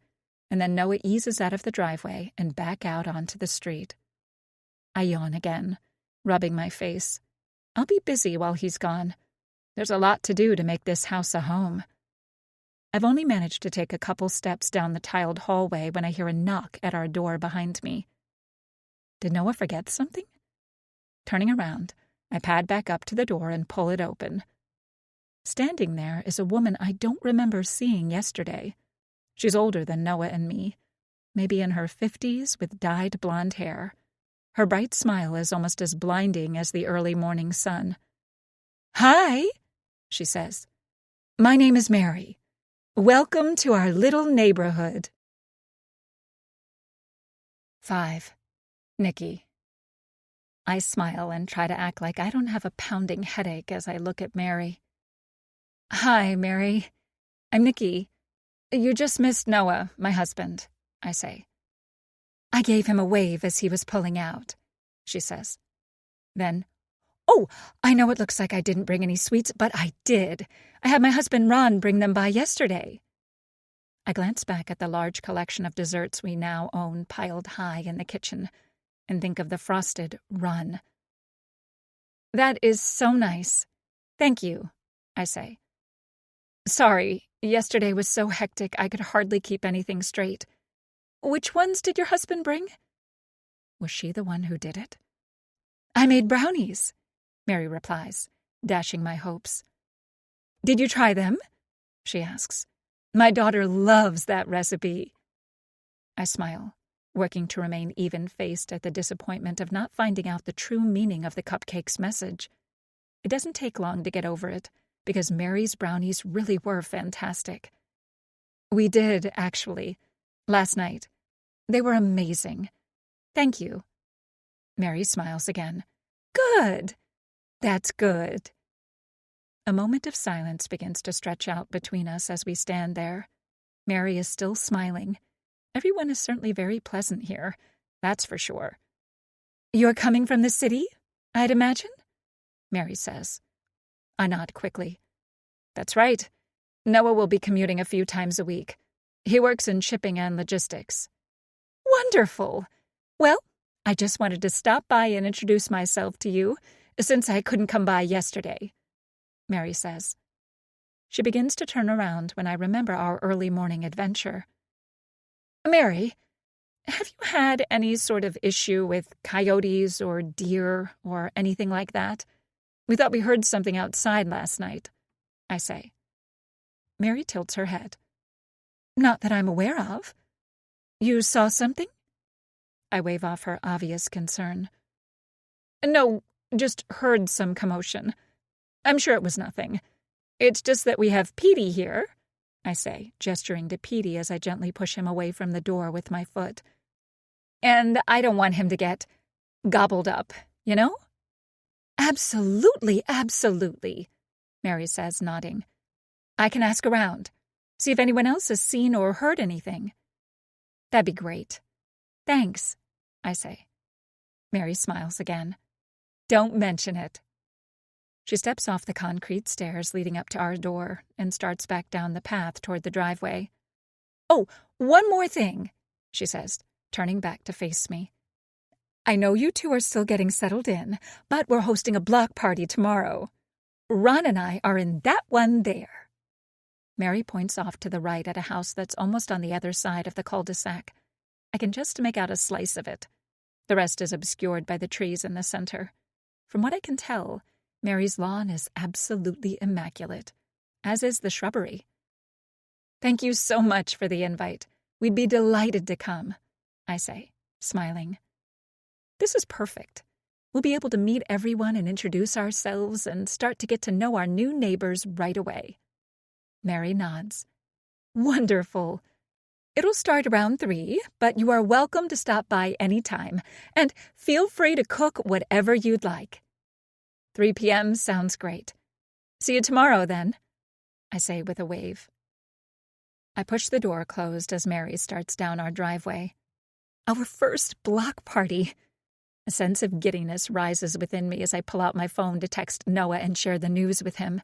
and then Noah eases out of the driveway and back out onto the street. I yawn again, rubbing my face. I'll be busy while he's gone. There's a lot to do to make this house a home. I've only managed to take a couple steps down the tiled hallway when I hear a knock at our door behind me. Did Noah forget something? Turning around, I pad back up to the door and pull it open. Standing there is a woman I don't remember seeing yesterday. She's older than Noah and me, maybe in her 50s with dyed blonde hair. Her bright smile is almost as blinding as the early morning sun. Hi, she says. My name is Mary. Welcome to our little neighborhood. 5. Nikki. I smile and try to act like I don't have a pounding headache as I look at Mary. Hi, Mary. I'm Nikki. You just missed Noah, my husband, I say. I gave him a wave as he was pulling out, she says. Then, oh, I know it looks like I didn't bring any sweets, but I did. I had my husband Ron bring them by yesterday. I glance back at the large collection of desserts we now own piled high in the kitchen and think of the frosted Run. That is so nice. Thank you, I say. Sorry, yesterday was so hectic I could hardly keep anything straight. Which ones did your husband bring? Was she the one who did it? I made brownies, Mary replies, dashing my hopes. Did you try them? She asks. My daughter loves that recipe. I smile, working to remain even-faced at the disappointment of not finding out the true meaning of the cupcake's message. It doesn't take long to get over it, because Mary's brownies really were fantastic. We did, actually, last night. They were amazing. Thank you. Mary smiles again. Good. That's good. A moment of silence begins to stretch out between us as we stand there. Mary is still smiling. Everyone is certainly very pleasant here, that's for sure. You're coming from the city, I'd imagine? Mary says. I nod quickly. That's right. Noah will be commuting a few times a week. He works in shipping and logistics. Wonderful. Well, I just wanted to stop by and introduce myself to you, since I couldn't come by yesterday, Mary says. She begins to turn around when I remember our early morning adventure. Mary, have you had any sort of issue with coyotes or deer or anything like that? We thought we heard something outside last night, I say. Mary tilts her head. Not that I'm aware of. You saw something? I wave off her obvious concern. No, just heard some commotion. I'm sure it was nothing. It's just that we have Petey here, I say, gesturing to Petey as I gently push him away from the door with my foot. And I don't want him to get gobbled up, you know? Absolutely, absolutely, Mary says, nodding. I can ask around, see if anyone else has seen or heard anything. That'd be great. Thanks, I say. Mary smiles again. Don't mention it. She steps off the concrete stairs leading up to our door and starts back down the path toward the driveway. Oh, one more thing, she says, turning back to face me. I know you two are still getting settled in, but we're hosting a block party tomorrow. Ron and I are in that one there. Mary points off to the right at a house that's almost on the other side of the cul-de-sac. I can just make out a slice of it. The rest is obscured by the trees in the center. From what I can tell, Mary's lawn is absolutely immaculate, as is the shrubbery. "Thank you so much for the invite. We'd be delighted to come," I say, smiling. "This is perfect. We'll be able to meet everyone and introduce ourselves and start to get to know our new neighbors right away." Mary nods. "Wonderful. It'll start around 3, but you are welcome to stop by any time, and feel free to cook whatever you'd like." 3 p.m. sounds great. "See you tomorrow, then," I say with a wave. I push the door closed as Mary starts down our driveway. Our first block party. A sense of giddiness rises within me as I pull out my phone to text Noah and share the news with him.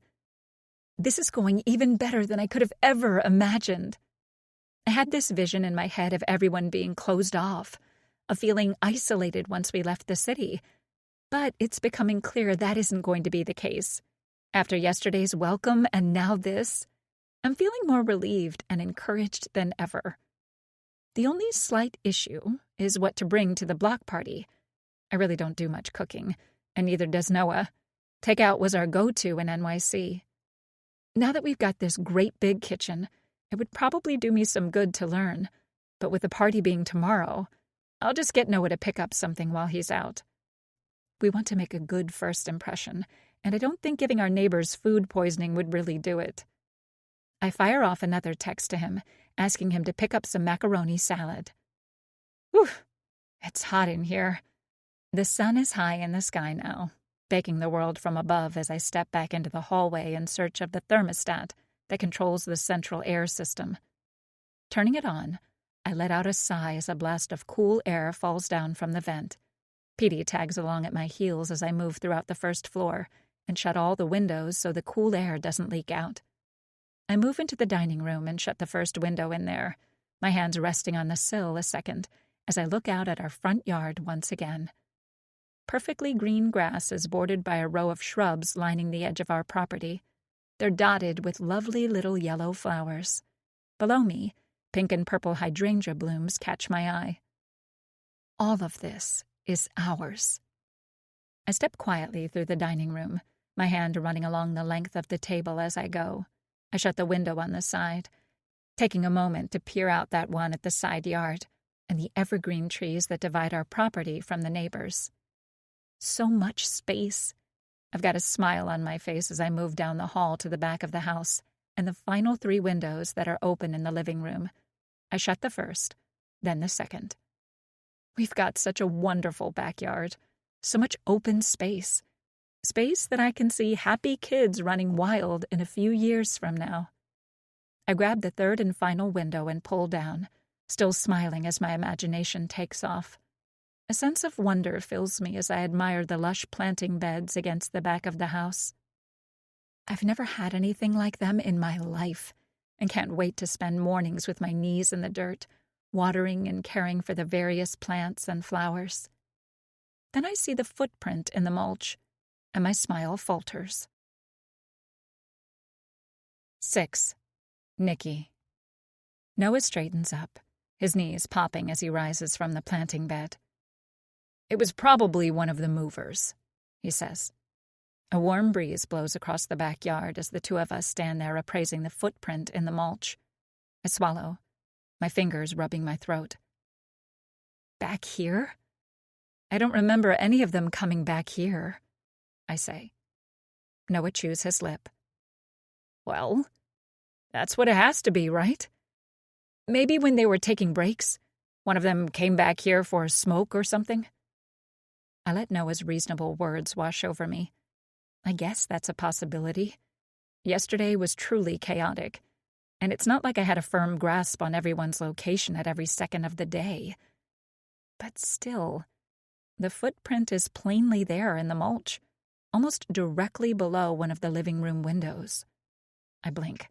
This is going even better than I could have ever imagined. I had this vision in my head of everyone being closed off, of feeling isolated once we left the city. But it's becoming clear that isn't going to be the case. After yesterday's welcome and now this, I'm feeling more relieved and encouraged than ever. The only slight issue is what to bring to the block party. I really don't do much cooking, and neither does Noah. Takeout was our go-to in NYC. Now that we've got this great big kitchen, it would probably do me some good to learn. But with the party being tomorrow, I'll just get Noah to pick up something while he's out. We want to make a good first impression, and I don't think giving our neighbors food poisoning would really do it. I fire off another text to him, asking him to pick up some macaroni salad. Whew, it's hot in here. The sun is high in the sky now, baking the world from above as I step back into the hallway in search of the thermostat that controls the central air system. Turning it on, I let out a sigh as a blast of cool air falls down from the vent. Petey tags along at my heels as I move throughout the first floor and shut all the windows so the cool air doesn't leak out. I move into the dining room and shut the first window in there, my hands resting on the sill a second as I look out at our front yard once again. Perfectly green grass is bordered by a row of shrubs lining the edge of our property. They're dotted with lovely little yellow flowers. Below me, pink and purple hydrangea blooms catch my eye. All of this is ours. I step quietly through the dining room, my hand running along the length of the table as I go. I shut the window on the side, taking a moment to peer out that one at the side yard and the evergreen trees that divide our property from the neighbors. So much space. I've got a smile on my face as I move down the hall to the back of the house and the final 3 windows that are open in the living room. I shut the first, then the second. We've got such a wonderful backyard, so much open space. Space that I can see happy kids running wild in a few years from now. I grab the third and final window and pull down, still smiling as my imagination takes off. A sense of wonder fills me as I admire the lush planting beds against the back of the house. I've never had anything like them in my life, and can't wait to spend mornings with my knees in the dirt, watering and caring for the various plants and flowers. Then I see the footprint in the mulch, and my smile falters. 6. Nikki. Noah straightens up, his knees popping as he rises from the planting bed. "It was probably one of the movers," he says. A warm breeze blows across the backyard as the two of us stand there appraising the footprint in the mulch. I swallow, my fingers rubbing my throat. "Back here? I don't remember any of them coming back here," I say. Noah chews his lip. "Well, that's what it has to be, right? Maybe when they were taking breaks, one of them came back here for a smoke or something." I let Noah's reasonable words wash over me. I guess that's a possibility. Yesterday was truly chaotic, and it's not like I had a firm grasp on everyone's location at every second of the day. But still, the footprint is plainly there in the mulch, almost directly below one of the living room windows. I blink,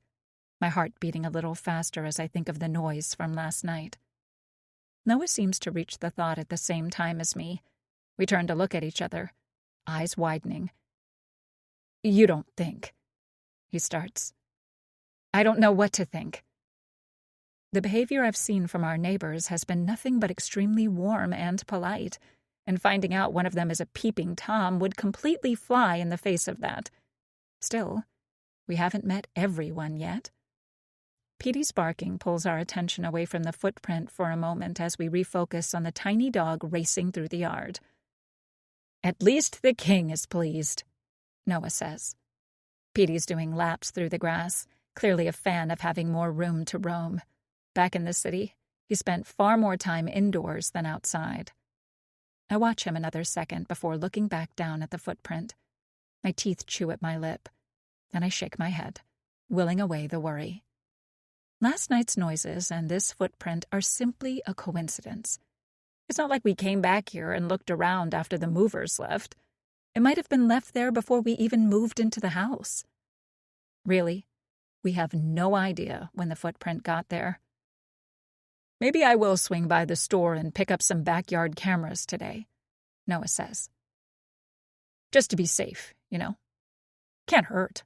my heart beating a little faster as I think of the noise from last night. Noah seems to reach the thought at the same time as me. We turn to look at each other, eyes widening. "You don't think," he starts. I don't know what to think. The behavior I've seen from our neighbors has been nothing but extremely warm and polite, and finding out one of them is a peeping Tom would completely fly in the face of that. Still, we haven't met everyone yet. Petey's barking pulls our attention away from the footprint for a moment as we refocus on the tiny dog racing through the yard. At least the king is pleased, Noah says. Petey's doing laps through the grass, clearly a fan of having more room to roam. Back in the city, he spent far more time indoors than outside. I watch him another second before looking back down at the footprint. My teeth chew at my lip. Then I shake my head, willing away the worry. Last night's noises and this footprint are simply a coincidence. It's not like we came back here and looked around after the movers left. It might have been left there before we even moved into the house. Really, we have no idea when the footprint got there. Maybe I will swing by the store and pick up some backyard cameras today, Noah says. Just to be safe, you know. Can't hurt.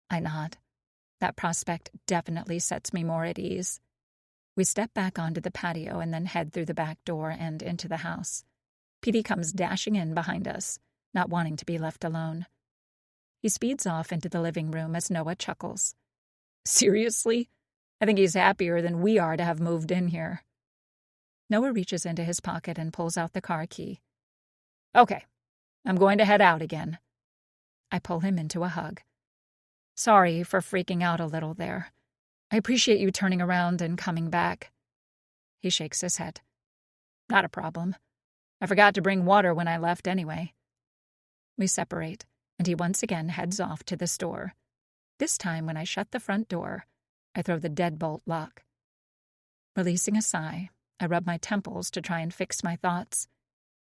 I nod. That prospect definitely sets me more at ease. We step back onto the patio and then head through the back door and into the house. Petey comes dashing in behind us, not wanting to be left alone. He speeds off into the living room as Noah chuckles. Seriously? I think he's happier than we are to have moved in here. Noah reaches into his pocket and pulls out the car key. Okay, I'm going to head out again. I pull him into a hug. Sorry for freaking out a little there. I appreciate you turning around and coming back. He shakes his head. Not a problem. I forgot to bring water when I left anyway. We separate, and he once again heads off to the store. This time, when I shut the front door, I throw the deadbolt lock. Releasing a sigh, I rub my temples to try and fix my thoughts.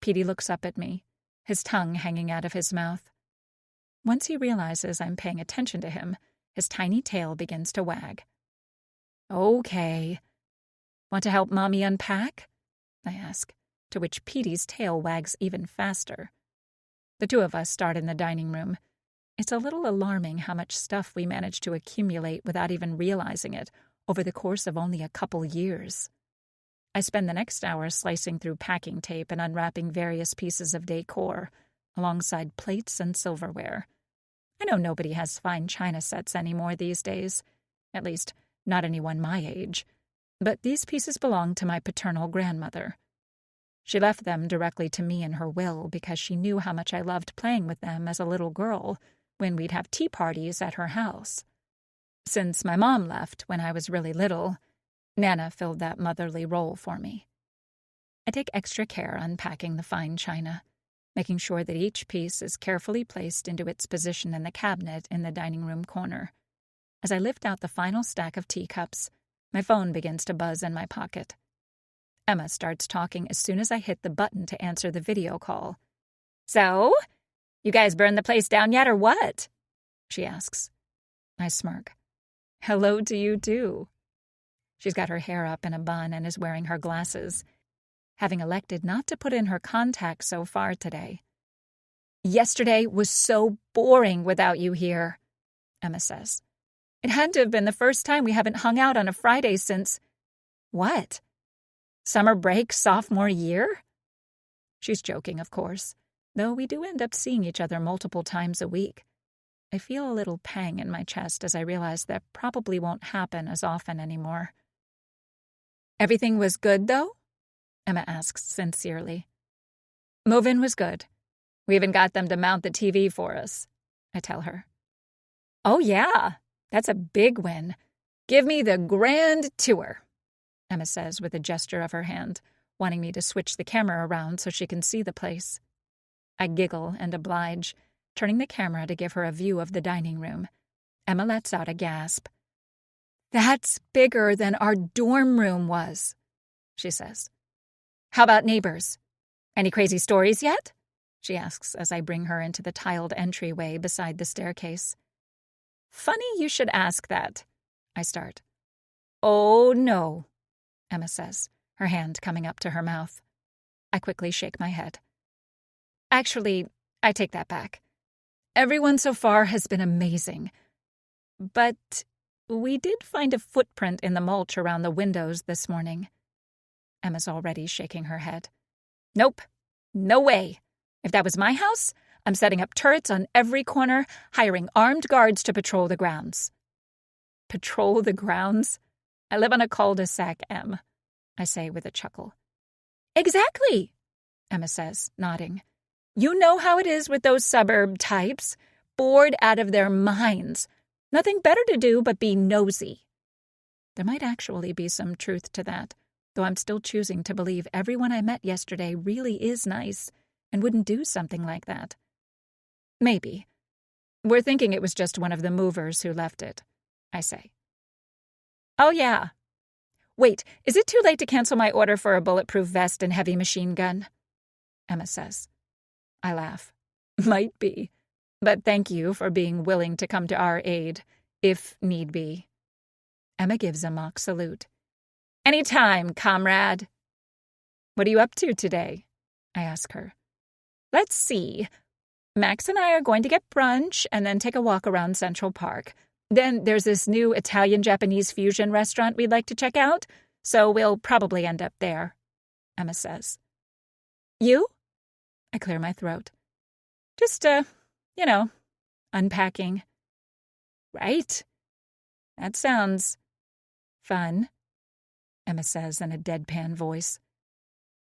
Petey looks up at me, his tongue hanging out of his mouth. Once he realizes I'm paying attention to him, his tiny tail begins to wag. Okay. Want to help Mommy unpack? I ask, to which Petey's tail wags even faster. The two of us start in the dining room. It's a little alarming how much stuff we manage to accumulate without even realizing it over the course of only a couple years. I spend the next hour slicing through packing tape and unwrapping various pieces of decor, alongside plates and silverware. I know nobody has fine china sets anymore these days, at least not anyone my age, but these pieces belong to my paternal grandmother. She left them directly to me in her will because she knew how much I loved playing with them as a little girl when we'd have tea parties at her house. Since my mom left when I was really little, Nana filled that motherly role for me. I take extra care unpacking the fine china, making sure that each piece is carefully placed into its position in the cabinet in the dining room corner. As I lift out the final stack of teacups, my phone begins to buzz in my pocket. Emma starts talking as soon as I hit the button to answer the video call. So, you guys burned the place down yet or what? She asks. I smirk. Hello to you too. She's got her hair up in a bun and is wearing her glasses, having elected not to put in her contacts so far today. Yesterday was so boring without you here, Emma says. It had to have been the first time we haven't hung out on a Friday since... What? Summer break sophomore year? She's joking, of course, though we do end up seeing each other multiple times a week. I feel a little pang in my chest as I realize that probably won't happen as often anymore. Everything was good, though? Emma asks sincerely. Move-in was good. We even got them to mount the TV for us, I tell her. Oh, yeah, that's a big win. Give me the grand tour, Emma says with a gesture of her hand, wanting me to switch the camera around so she can see the place. I giggle and oblige, turning the camera to give her a view of the dining room. Emma lets out a gasp. That's bigger than our dorm room was, she says. How about neighbors? Any crazy stories yet? She asks as I bring her into the tiled entryway beside the staircase. Funny you should ask that, I start. Oh, no, Emma says, her hand coming up to her mouth. I quickly shake my head. Actually, I take that back. Everyone so far has been amazing. But We did find a footprint in the mulch around the windows this morning. Emma's already shaking her head. Nope. No way. If that was my house, I'm setting up turrets on every corner, hiring armed guards to patrol the grounds. Patrol the grounds? I live on a cul-de-sac, Em, I say with a chuckle. Exactly, Emma says, nodding. You know how it is with those suburb types. Bored out of their minds. Nothing better to do but be nosy. There might actually be some truth to that, though I'm still choosing to believe everyone I met yesterday really is nice and wouldn't do something like that. Maybe. We're thinking it was just one of the movers who left it, I say. Oh, yeah. Wait, is it too late to cancel my order for a bulletproof vest and heavy machine gun? Emma says. I laugh. Might be. But thank you for being willing to come to our aid, if need be. Emma gives a mock salute. Anytime, comrade. What are you up to today? I ask her. Let's see. Max and I are going to get brunch and then take a walk around Central Park. Then there's this new Italian-Japanese fusion restaurant we'd like to check out, so we'll probably end up there, Emma says. You? I clear my throat. Just, unpacking. Right. That sounds fun, Emma says in a deadpan voice.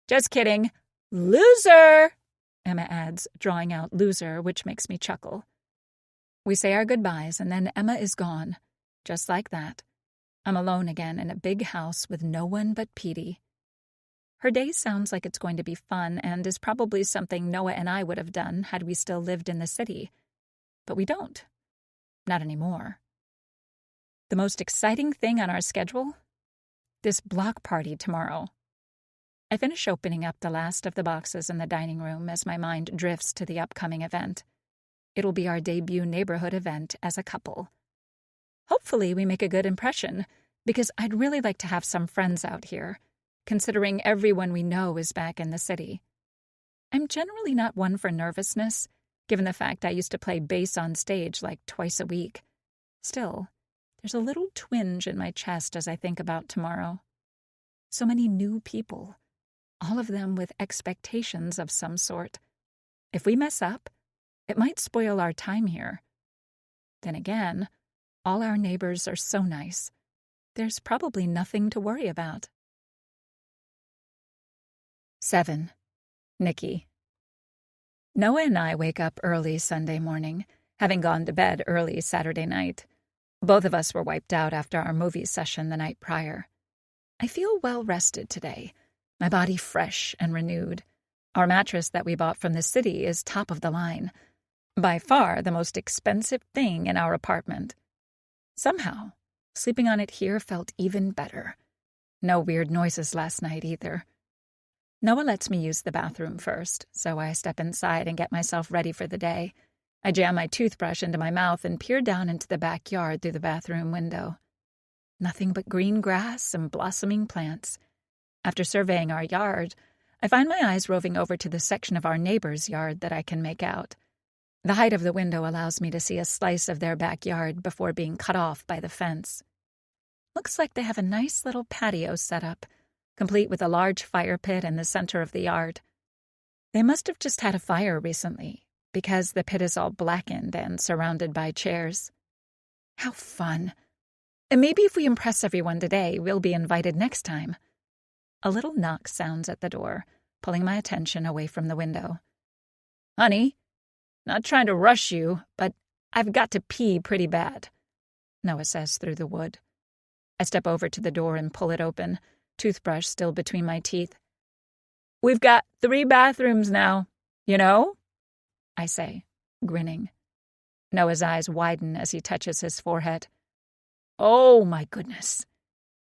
Just kidding. Loser, Emma adds, drawing out loser, which makes me chuckle. We say our goodbyes, and then Emma is gone. Just like that. I'm alone again in a big house with no one but Petey. Her day sounds like it's going to be fun and is probably something Noah and I would have done had we still lived in the city. But we don't. Not anymore. The most exciting thing on our schedule? This block party tomorrow. I finish opening up the last of the boxes in the dining room as my mind drifts to the upcoming event. It'll be our debut neighborhood event as a couple. Hopefully we make a good impression, because I'd really like to have some friends out here, considering everyone we know is back in the city. I'm generally not one for nervousness, given the fact I used to play bass on stage like twice a week. Still, there's a little twinge in my chest as I think about tomorrow. So many new people, all of them with expectations of some sort. If we mess up, it might spoil our time here. Then again, all our neighbors are so nice. There's probably nothing to worry about. 7. Nikki. Noah and I wake up early Sunday morning, having gone to bed early Saturday night. Both of us were wiped out after our movie session the night prior. I feel well rested today, my body fresh and renewed. Our mattress that we bought from the city is top of the line. By far the most expensive thing in our apartment. Somehow, sleeping on it here felt even better. No weird noises last night either. Noah lets me use the bathroom first, so I step inside and get myself ready for the day. I jam my toothbrush into my mouth and peer down into the backyard through the bathroom window. Nothing but green grass and blossoming plants. After surveying our yard, I find my eyes roving over to the section of our neighbor's yard that I can make out. The height of the window allows me to see a slice of their backyard before being cut off by the fence. Looks like they have a nice little patio set up, complete with a large fire pit in the center of the yard. They must have just had a fire recently, because the pit is all blackened and surrounded by chairs. How fun. And maybe if we impress everyone today, we'll be invited next time. A little knock sounds at the door, pulling my attention away from the window. Honey? Not trying to rush you, but I've got to pee pretty bad, Noah says through the wood. I step over to the door and pull it open, toothbrush still between my teeth. We've got 3 bathrooms now, you know? I say, grinning. Noah's eyes widen as he touches his forehead. Oh, my goodness.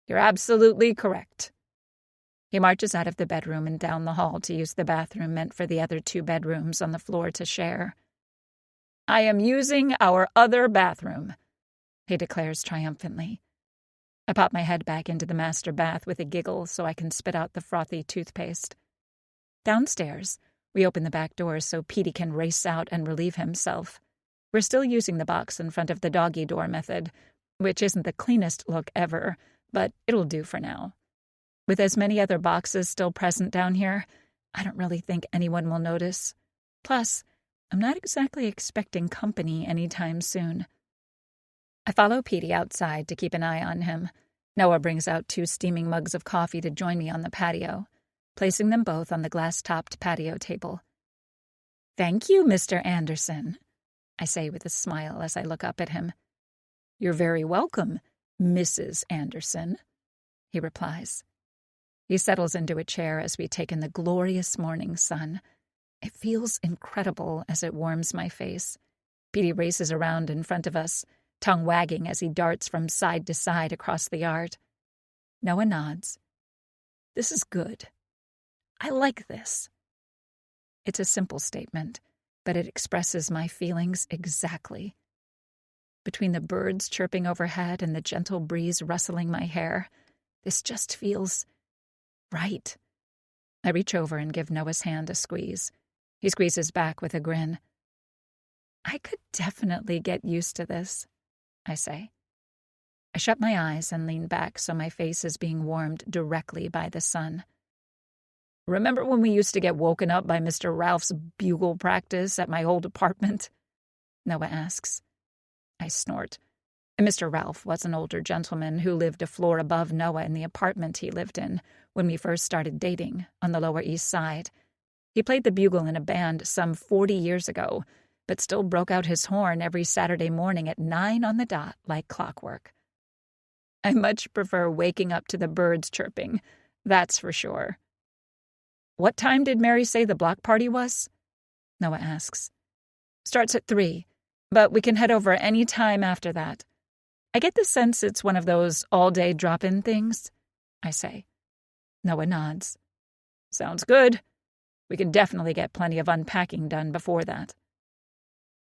You're absolutely correct. He marches out of the bedroom and down the hall to use the bathroom meant for the other 2 bedrooms on the floor to share. I am using our other bathroom, he declares triumphantly. I pop my head back into the master bath with a giggle so I can spit out the frothy toothpaste. Downstairs, we open the back door so Petey can race out and relieve himself. We're still using the box in front of the doggy door method, which isn't the cleanest look ever, but it'll do for now. With as many other boxes still present down here, I don't really think anyone will notice. Plus, I'm not exactly expecting company anytime soon. I follow Petey outside to keep an eye on him. Noah brings out 2 steaming mugs of coffee to join me on the patio, placing them both on the glass-topped patio table. "Thank you, Mr. Anderson," I say with a smile as I look up at him. "You're very welcome, Mrs. Anderson," he replies. He settles into a chair as we take in the glorious morning sun. It feels incredible as it warms my face. Petey races around in front of us, tongue wagging as he darts from side to side across the yard. Noah nods. This is good. I like this. It's a simple statement, but it expresses my feelings exactly. Between the birds chirping overhead and the gentle breeze rustling my hair, this just feels right. I reach over and give Noah's hand a squeeze. He squeezes back with a grin. I could definitely get used to this, I say. I shut my eyes and lean back so my face is being warmed directly by the sun. Remember when we used to get woken up by Mr. Ralph's bugle practice at my old apartment? Noah asks. I snort. And Mr. Ralph was an older gentleman who lived a floor above Noah in the apartment he lived in when we first started dating on the Lower East Side. He played the bugle in a band some 40 years ago, but still broke out his horn every Saturday morning at 9 on the dot like clockwork. I much prefer waking up to the birds chirping, that's for sure. What time did Mary say the block party was? Noah asks. Starts at 3, but we can head over any time after that. I get the sense it's one of those all-day drop-in things, I say. Noah nods. Sounds good. We can definitely get plenty of unpacking done before that.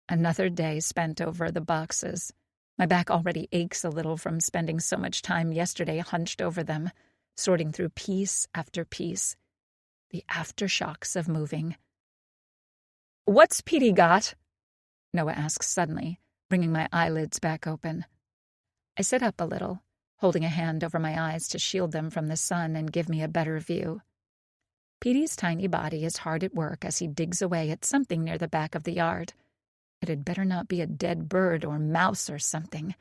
Another day spent over the boxes. My back already aches a little from spending so much time yesterday hunched over them, sorting through piece after piece. The aftershocks of moving. What's Petey got? Noah asks suddenly, bringing my eyelids back open. I sit up a little, holding a hand over my eyes to shield them from the sun and give me a better view. Petey's tiny body is hard at work as he digs away at something near the back of the yard. It had better not be a dead bird or mouse or something.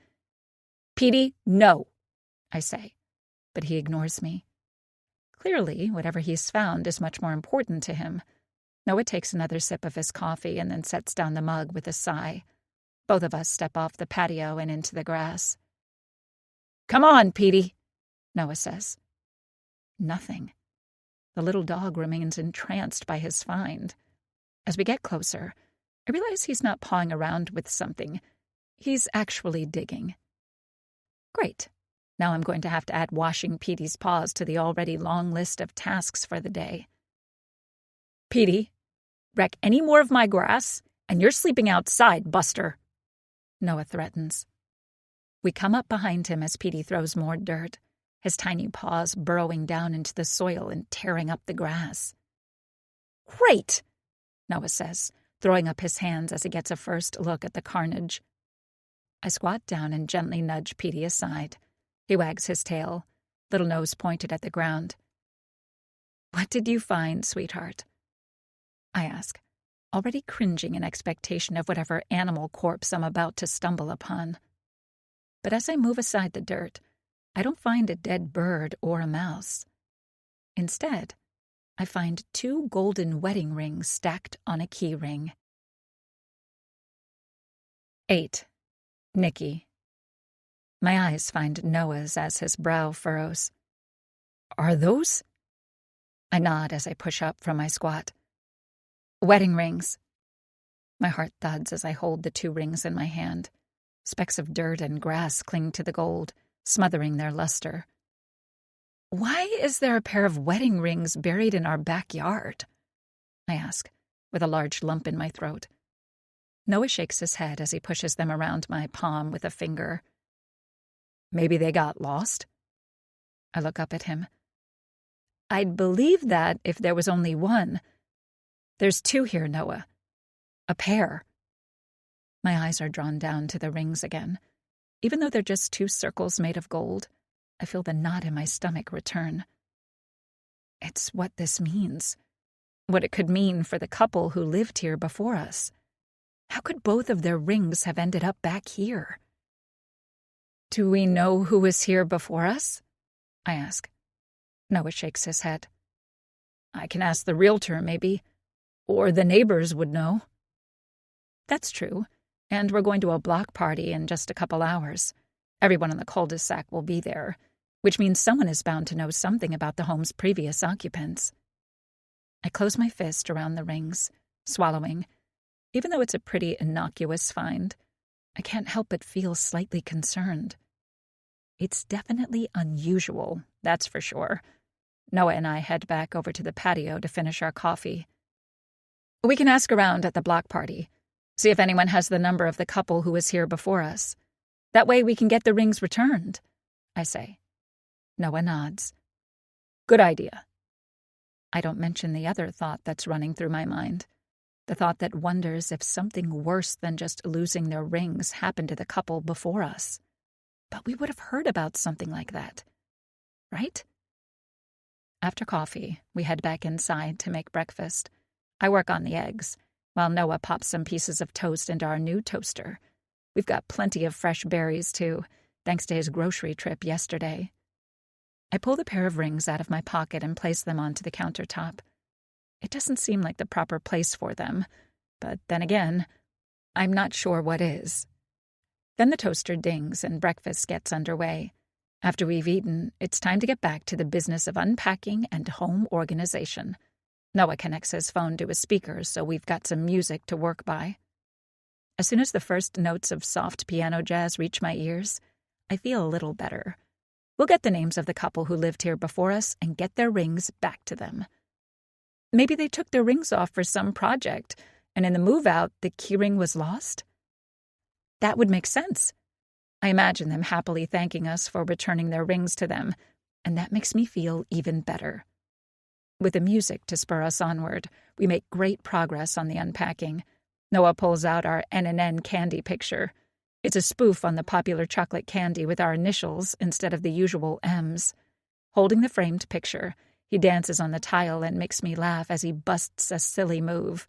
Petey, no, I say, but he ignores me. Clearly, whatever he's found is much more important to him. Noah takes another sip of his coffee and then sets down the mug with a sigh. Both of us step off the patio and into the grass. Come on, Petey, Noah says. Nothing. The little dog remains entranced by his find. As we get closer, I realize he's not pawing around with something. He's actually digging. Great. Now I'm going to have to add washing Petey's paws to the already long list of tasks for the day. Petey, wreck any more of my grass, and you're sleeping outside, Buster, Noah threatens. We come up behind him as Petey throws more dirt, his tiny paws burrowing down into the soil and tearing up the grass. Great, Noah says, throwing up his hands as he gets a first look at the carnage. I squat down and gently nudge Petey aside. He wags his tail, little nose pointed at the ground. What did you find, sweetheart? I ask, already cringing in expectation of whatever animal corpse I'm about to stumble upon. But as I move aside the dirt, I don't find a dead bird or a mouse. Instead, I find 2 golden wedding rings stacked on a key ring. 8. Nikki. My eyes find Noah's as his brow furrows. Are those? I nod as I push up from my squat. Wedding rings. My heart thuds as I hold the 2 rings in my hand. Specks of dirt and grass cling to the gold, smothering their luster. Why is there a pair of wedding rings buried in our backyard? I ask, with a large lump in my throat. Noah shakes his head as he pushes them around my palm with a finger. Maybe they got lost? I look up at him. I'd believe that if there was only one. There's 2 here, Noah. A pair. My eyes are drawn down to the rings again. Even though they're just 2 circles made of gold, I feel the knot in my stomach return. It's what this means. What it could mean for the couple who lived here before us. How could both of their rings have ended up back here? Do we know who was here before us? I ask. Noah shakes his head. I can ask the realtor, maybe. Or the neighbors would know. That's true, and we're going to a block party in just a couple hours. Everyone in the cul-de-sac will be there, which means someone is bound to know something about the home's previous occupants. I close my fist around the rings, swallowing. Even though it's a pretty innocuous find, I can't help but feel slightly concerned. It's definitely unusual, that's for sure. Noah and I head back over to the patio to finish our coffee. We can ask around at the block party, see if anyone has the number of the couple who was here before us. That way we can get the rings returned, I say. Noah nods. Good idea. I don't mention the other thought that's running through my mind. The thought that wonders if something worse than just losing their rings happened to the couple before us. But we would have heard about something like that, right? After coffee, we head back inside to make breakfast. I work on the eggs, while Noah pops some pieces of toast into our new toaster. We've got plenty of fresh berries, too, thanks to his grocery trip yesterday. I pull the pair of rings out of my pocket and place them onto the countertop. It doesn't seem like the proper place for them, but then again, I'm not sure what is. Then the toaster dings and breakfast gets underway. After we've eaten, it's time to get back to the business of unpacking and home organization. Noah connects his phone to his speakers, so we've got some music to work by. As soon as the first notes of soft piano jazz reach my ears, I feel a little better. We'll get the names of the couple who lived here before us and get their rings back to them. Maybe they took their rings off for some project, and in the move-out, the keyring was lost? That would make sense. I imagine them happily thanking us for returning their rings to them, and that makes me feel even better. With the music to spur us onward, we make great progress on the unpacking. Noah pulls out our N&N candy picture. It's a spoof on the popular chocolate candy with our initials instead of the usual M's. Holding the framed picture, he dances on the tile and makes me laugh as he busts a silly move.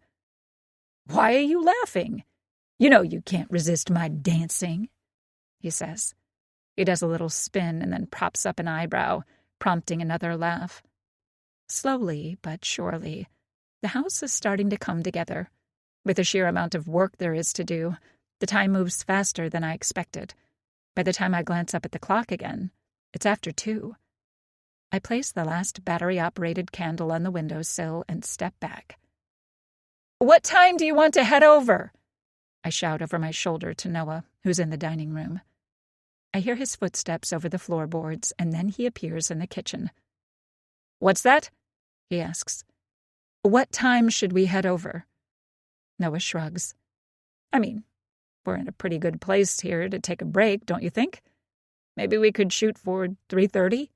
Why are you laughing? You know you can't resist my dancing, he says. He does a little spin and then props up an eyebrow, prompting another laugh. Slowly but surely, the house is starting to come together. With the sheer amount of work there is to do, the time moves faster than I expected. By the time I glance up at the clock again, it's after 2. I place the last battery-operated candle on the windowsill and step back. What time do you want to head over? I shout over my shoulder to Noah, who's in the dining room. I hear his footsteps over the floorboards, and then he appears in the kitchen. What's that? He asks. What time should we head over? Noah shrugs. I mean, we're in a pretty good place here to take a break, don't you think? Maybe we could shoot for 3:30?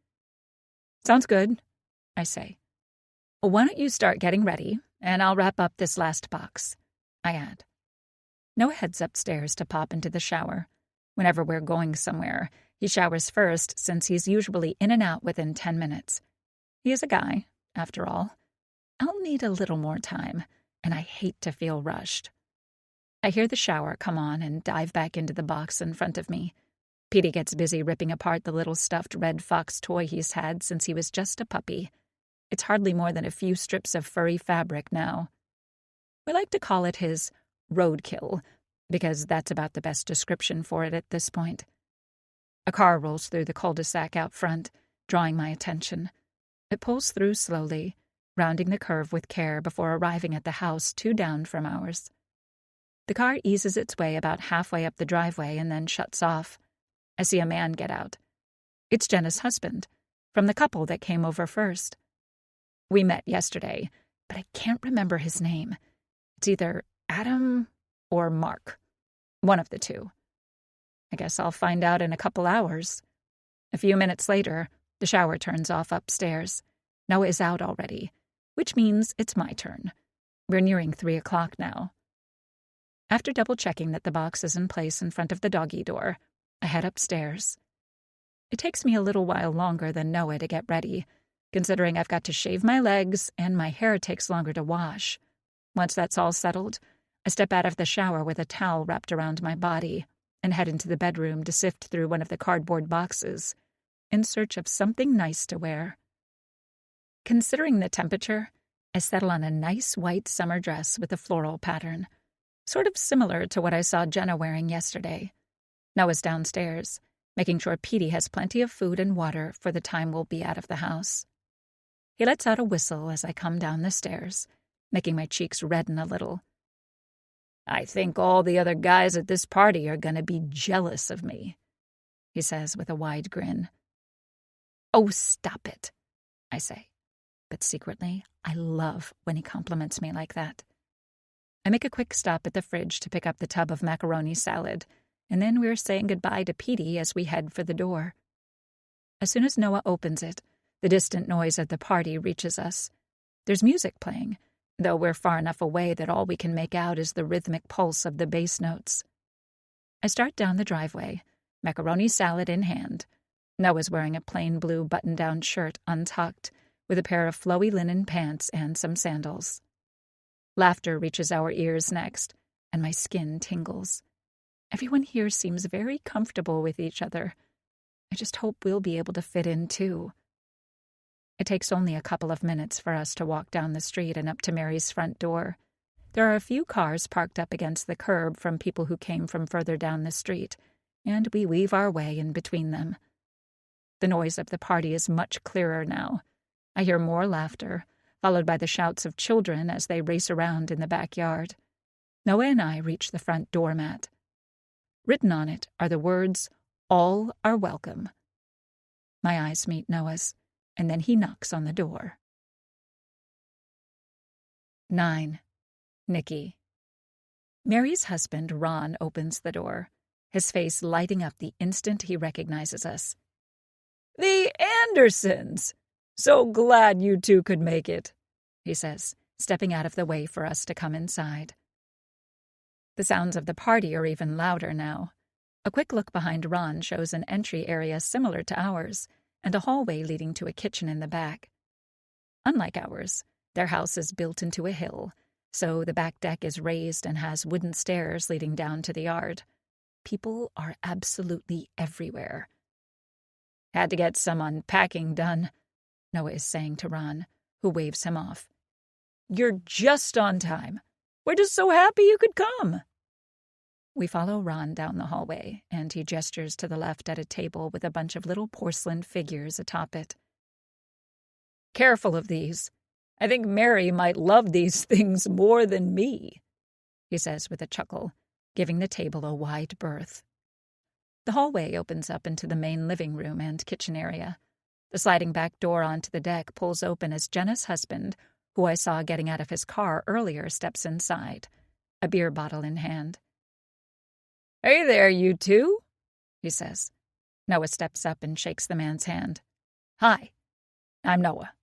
Sounds good, I say. Why don't you start getting ready, and I'll wrap up this last box, I add. Noah heads upstairs to pop into the shower. Whenever we're going somewhere, he showers first since he's usually in and out within 10 minutes. He is a guy, after all. I'll need a little more time, and I hate to feel rushed. I hear the shower come on and dive back into the box in front of me. Petey gets busy ripping apart the little stuffed red fox toy he's had since he was just a puppy. It's hardly more than a few strips of furry fabric now. We like to call it his roadkill, because that's about the best description for it at this point. A car rolls through the cul-de-sac out front, drawing my attention. It pulls through slowly, rounding the curve with care before arriving at the house 2 down from ours. The car eases its way about halfway up the driveway and then shuts off. I see a man get out. It's Jenna's husband, from the couple that came over first. We met yesterday, but I can't remember his name. It's either Adam or Mark. One of the two. I guess I'll find out in a couple hours. A few minutes later, the shower turns off upstairs. Noah is out already, which means it's my turn. We're nearing 3 o'clock now. After double-checking that the box is in place in front of the doggy door, I head upstairs. It takes me a little while longer than Noah to get ready, considering I've got to shave my legs and my hair takes longer to wash. Once that's all settled, I step out of the shower with a towel wrapped around my body and head into the bedroom to sift through one of the cardboard boxes in search of something nice to wear. Considering the temperature, I settle on a nice white summer dress with a floral pattern, sort of similar to what I saw Jenna wearing yesterday. Noah's downstairs, making sure Petey has plenty of food and water for the time we'll be out of the house. He lets out a whistle as I come down the stairs, making my cheeks redden a little. "I think all the other guys at this party are going to be jealous of me," he says with a wide grin. "Oh, stop it," I say. But secretly, I love when he compliments me like that. I make a quick stop at the fridge to pick up the tub of macaroni salad, and then we're saying goodbye to Petey as we head for the door. As soon as Noah opens it, the distant noise of the party reaches us. There's music playing, though we're far enough away that all we can make out is the rhythmic pulse of the bass notes. I start down the driveway, macaroni salad in hand. Noah's wearing a plain blue button-down shirt untucked, with a pair of flowy linen pants and some sandals. Laughter reaches our ears next, and my skin tingles. Everyone here seems very comfortable with each other. I just hope we'll be able to fit in, too. It takes only a couple of minutes for us to walk down the street and up to Mary's front door. There are a few cars parked up against the curb from people who came from further down the street, and we weave our way in between them. The noise of the party is much clearer now. I hear more laughter, followed by the shouts of children as they race around in the backyard. Noah and I reach the front doormat. Written on it are the words, "All are welcome." My eyes meet Noah's, and then he knocks on the door. 9. Nikki. Mary's husband, Ron, opens the door, his face lighting up the instant he recognizes us. "The Andersons! So glad you two could make it," he says, stepping out of the way for us to come inside. The sounds of the party are even louder now. A quick look behind Ron shows an entry area similar to ours, and a hallway leading to a kitchen in the back. Unlike ours, their house is built into a hill, so the back deck is raised and has wooden stairs leading down to the yard. People are absolutely everywhere. "Had to get some unpacking done," Noah is saying to Ron, who waves him off. "You're just on time. We're just so happy you could come." We follow Ron down the hallway, and he gestures to the left at a table with a bunch of little porcelain figures atop it. "Careful of these. I think Mary might love these things more than me," he says with a chuckle, giving the table a wide berth. The hallway opens up into the main living room and kitchen area. The sliding back door onto the deck pulls open as Jenna's husband, who I saw getting out of his car earlier, steps inside, a beer bottle in hand. "Hey there, you two," he says. Noah steps up and shakes the man's hand. "Hi, I'm Noah."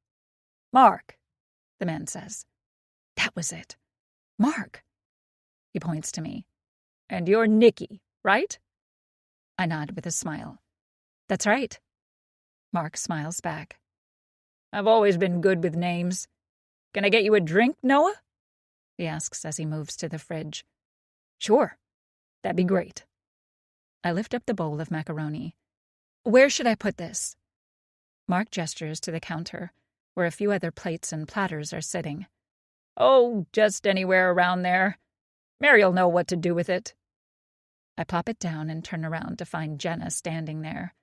"Mark," the man says. That was it. Mark. He points to me. "And you're Nikki, right?" I nod with a smile. "That's right." Mark smiles back. "I've always been good with names. Can I get you a drink, Noah?" he asks as he moves to the fridge. "Sure. That'd be great." I lift up the bowl of macaroni. "Where should I put this?" Mark gestures to the counter, where a few other plates and platters are sitting. "Oh, just anywhere around there. Mary'll know what to do with it." I plop it down and turn around to find Jenna standing there,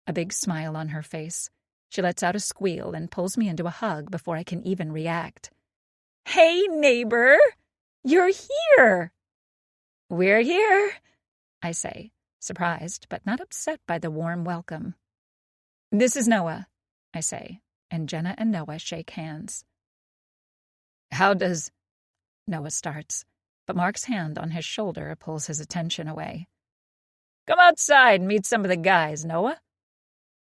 a big smile on her face. She lets out a squeal and pulls me into a hug before I can even react. "Hey, neighbor! You're here!" "We're here," I say, surprised but not upset by the warm welcome. "This is Noah," I say, and Jenna and Noah shake hands. "How does—" Noah starts, but Mark's hand on his shoulder pulls his attention away. "Come outside and meet some of the guys, Noah,"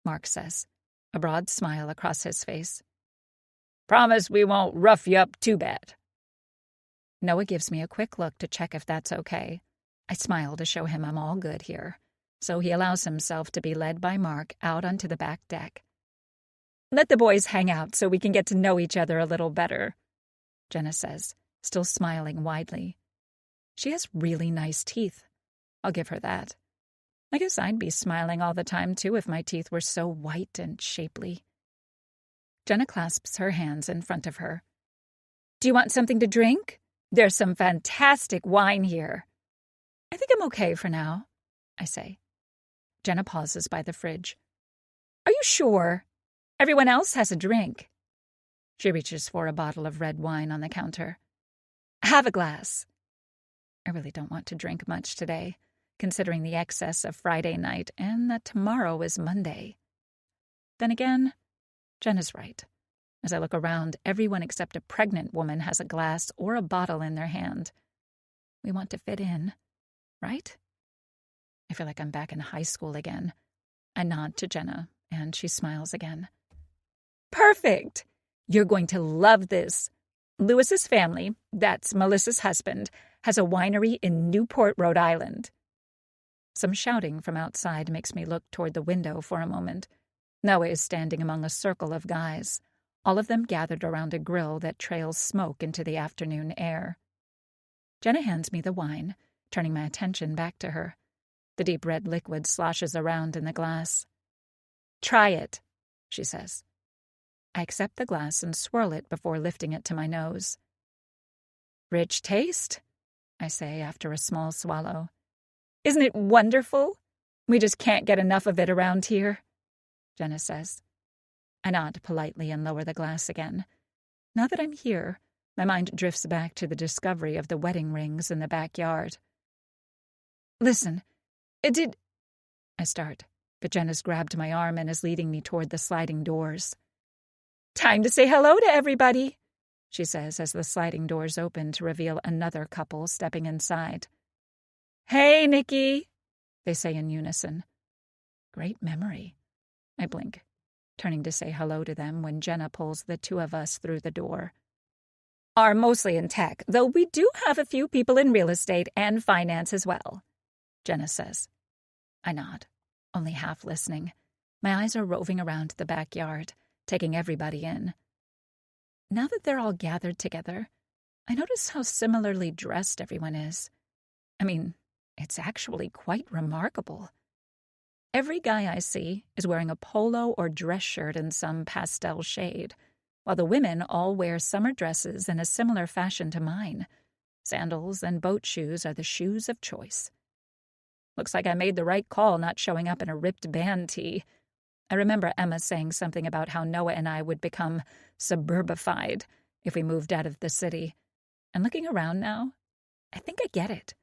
Mark says, a broad smile across his face. "Promise we won't rough you up too bad." Noah gives me a quick look to check if that's okay. I smile to show him I'm all good here. so he allows himself to be led by Mark out onto the back deck. "Let the boys hang out so we can get to know each other a little better," Jenna says, still smiling widely. She has really nice teeth. I'll give her that. I guess I'd be smiling all the time, too, if my teeth were so white and shapely. Jenna clasps her hands in front of her. "Do you want something to drink? There's some fantastic wine here." "I think I'm okay for now," I say. Jenna pauses by the fridge. "Are you sure? Everyone else has a drink." She reaches for a bottle of red wine on the counter. "Have a glass." I really don't want to drink much today, considering the excess of Friday night and that tomorrow is Monday. Then again, Jenna's right. As I look around, everyone except a pregnant woman has a glass or a bottle in their hand. We want to fit in, right? I feel like I'm back in high school again. I nod to Jenna, and she smiles again. "Perfect! You're going to love this. Lewis's family, that's Melissa's husband, has a winery in Newport, Rhode Island." Some shouting from outside makes me look toward the window for a moment. Noah is standing among a circle of guys, all of them gathered around a grill that trails smoke into the afternoon air. Jenna hands me the wine, turning my attention back to her. The deep red liquid sloshes around in the glass. "Try it," she says. I accept the glass and swirl it before lifting it to my nose. "Rich taste," I say after a small swallow. "Isn't it wonderful? We just can't get enough of it around here," Jenna says. I nod politely and lower the glass again. Now that I'm here, my mind drifts back to the discovery of the wedding rings in the backyard. "Listen, did—" I start, but Jenna's grabbed my arm and is leading me toward the sliding doors. "Time to say hello to everybody," she says as the sliding doors open to reveal another couple stepping inside. "Hey, Nikki," they say in unison. Great memory. I blink, turning to say hello to them when Jenna pulls the two of us through the door. "Are mostly in tech, though we do have a few people in real estate and finance as well," Jenna says. I nod, only half listening. My eyes are roving around the backyard, taking everybody in. Now that they're all gathered together, I notice how similarly dressed everyone is. I mean, it's actually quite remarkable. Every guy I see is wearing a polo or dress shirt in some pastel shade, while the women all wear summer dresses in a similar fashion to mine. Sandals and boat shoes are the shoes of choice. Looks like I made the right call not showing up in a ripped band tee. I remember Emma saying something about how Noah and I would become suburbified if we moved out of the city. And looking around now, I think I get it.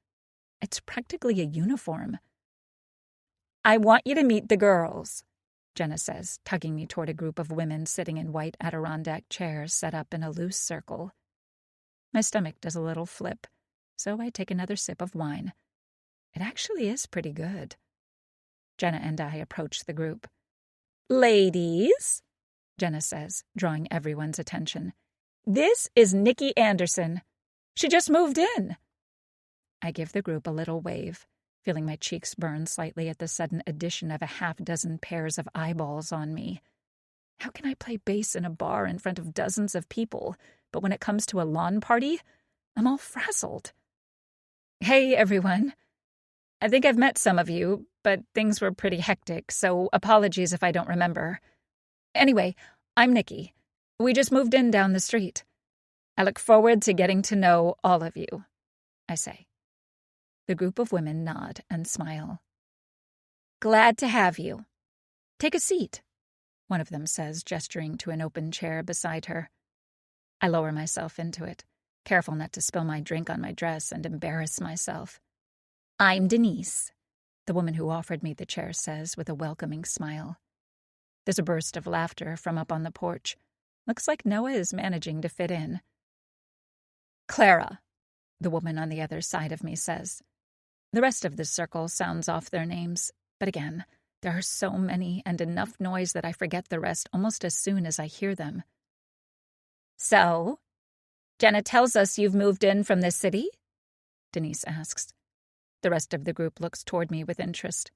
It's practically a uniform. "I want you to meet the girls," Jenna says, tugging me toward a group of women sitting in white Adirondack chairs set up in a loose circle. My stomach does a little flip, so I take another sip of wine. It actually is pretty good. Jenna and I approach the group. "Ladies," Jenna says, drawing everyone's attention, "this is Nikki Anderson. She just moved in." I give the group a little wave, feeling my cheeks burn slightly at the sudden addition of a half-dozen pairs of eyeballs on me. How can I play bass in a bar in front of dozens of people, but when it comes to a lawn party, I'm all frazzled? "Hey, everyone. I think I've met some of you, but things were pretty hectic, so apologies if I don't remember. Anyway, I'm Nikki. We just moved in down the street. I look forward to getting to know all of you," I say. The group of women nod and smile. "Glad to have you. Take a seat," one of them says, gesturing to an open chair beside her. I lower myself into it, careful not to spill my drink on my dress and embarrass myself. "I'm Denise," the woman who offered me the chair says with a welcoming smile. There's a burst of laughter from up on the porch. Looks like Noah is managing to fit in. "Clara," the woman on the other side of me says. The rest of the circle sounds off their names, but again, there are so many and enough noise that I forget the rest almost as soon as I hear them. "So, Jenna tells us you've moved in from the city?" Denise asks. The rest of the group looks toward me with interest.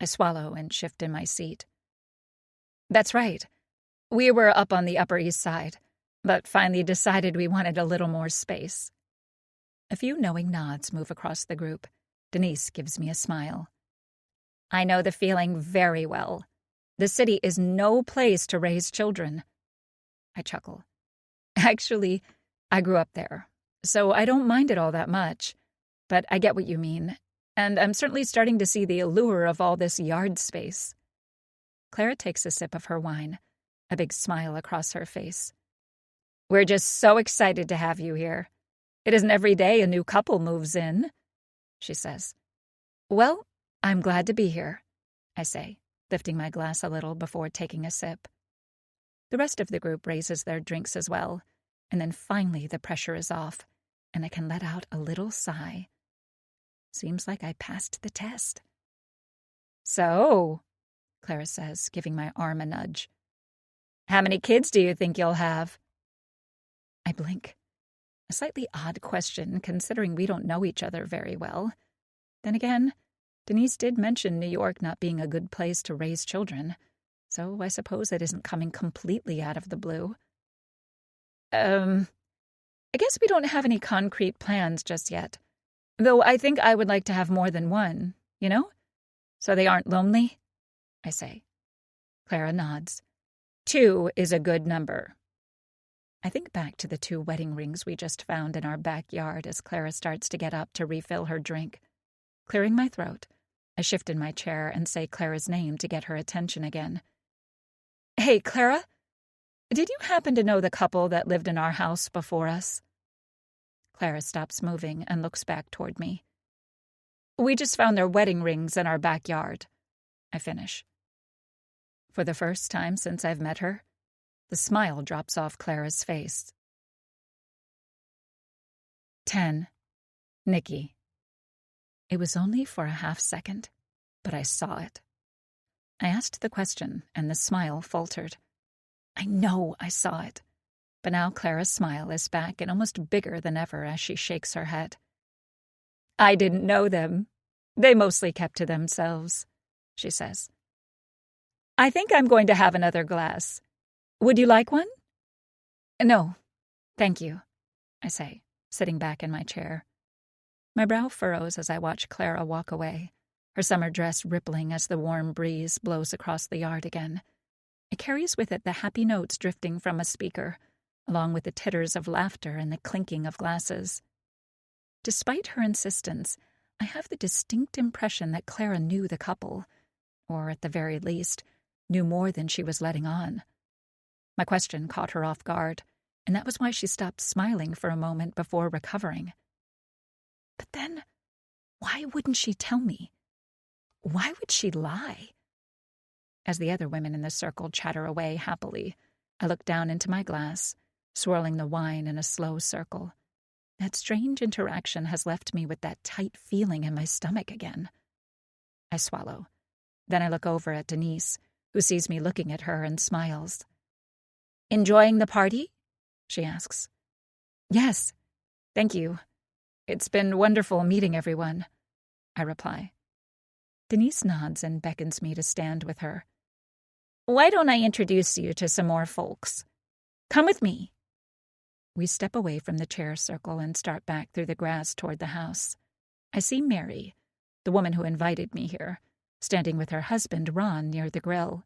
I swallow and shift in my seat. That's right. We were up on the Upper East Side, but finally decided we wanted a little more space. A few knowing nods move across the group. Denise gives me a smile. I know the feeling very well. The city is no place to raise children. I chuckle. Actually, I grew up there, so I don't mind it all that much. But I get what you mean, and I'm certainly starting to see the allure of all this yard space. Clara takes a sip of her wine, a big smile across her face. We're just so excited to have you here. It isn't every day a new couple moves in, she says. Well, I'm glad to be here, I say, lifting my glass a little before taking a sip. The rest of the group raises their drinks as well, and then finally the pressure is off, and I can let out a little sigh. Seems like I passed the test. So, Clara says, giving my arm a nudge. How many kids do you think you'll have? I blink. A slightly odd question, considering we don't know each other very well. Then again, Denise did mention New York not being a good place to raise children, so I suppose it isn't coming completely out of the blue. I guess we don't have any concrete plans just yet. Though I think I would like to have more than one, you know? So they aren't lonely, I say. Clara nods. 2 is a good number. I think back to the 2 wedding rings we just found in our backyard as Clara starts to get up to refill her drink. Clearing my throat, I shift in my chair and say Clara's name to get her attention again. Hey, Clara, did you happen to know the couple that lived in our house before us? Clara stops moving and looks back toward me. We just found their wedding rings in our backyard, I finish. For the first time since I've met her, the smile drops off Clara's face. 10. Nikki. It was only for a half second, but I saw it. I asked the question, and the smile faltered. I know I saw it. But now Clara's smile is back and almost bigger than ever as she shakes her head. I didn't know them. They mostly kept to themselves, she says. I think I'm going to have another glass. Would you like one? No, thank you, I say, sitting back in my chair. My brow furrows as I watch Clara walk away, her summer dress rippling as the warm breeze blows across the yard again. It carries with it the happy notes drifting from a speaker, along with the titters of laughter and the clinking of glasses. Despite her insistence, I have the distinct impression that Clara knew the couple, or at the very least, knew more than she was letting on. My question caught her off guard, and that was why she stopped smiling for a moment before recovering. But then, why wouldn't she tell me? Why would she lie? As the other women in the circle chatter away happily, I look down into my glass, swirling the wine in a slow circle. That strange interaction has left me with that tight feeling in my stomach again. I swallow. Then I look over at Denise, who sees me looking at her and smiles. Enjoying the party? She asks. Yes, thank you. It's been wonderful meeting everyone, I reply. Denise nods and beckons me to stand with her. Why don't I introduce you to some more folks? Come with me. We step away from the chair circle and start back through the grass toward the house. I see Mary, the woman who invited me here, standing with her husband, Ron, near the grill.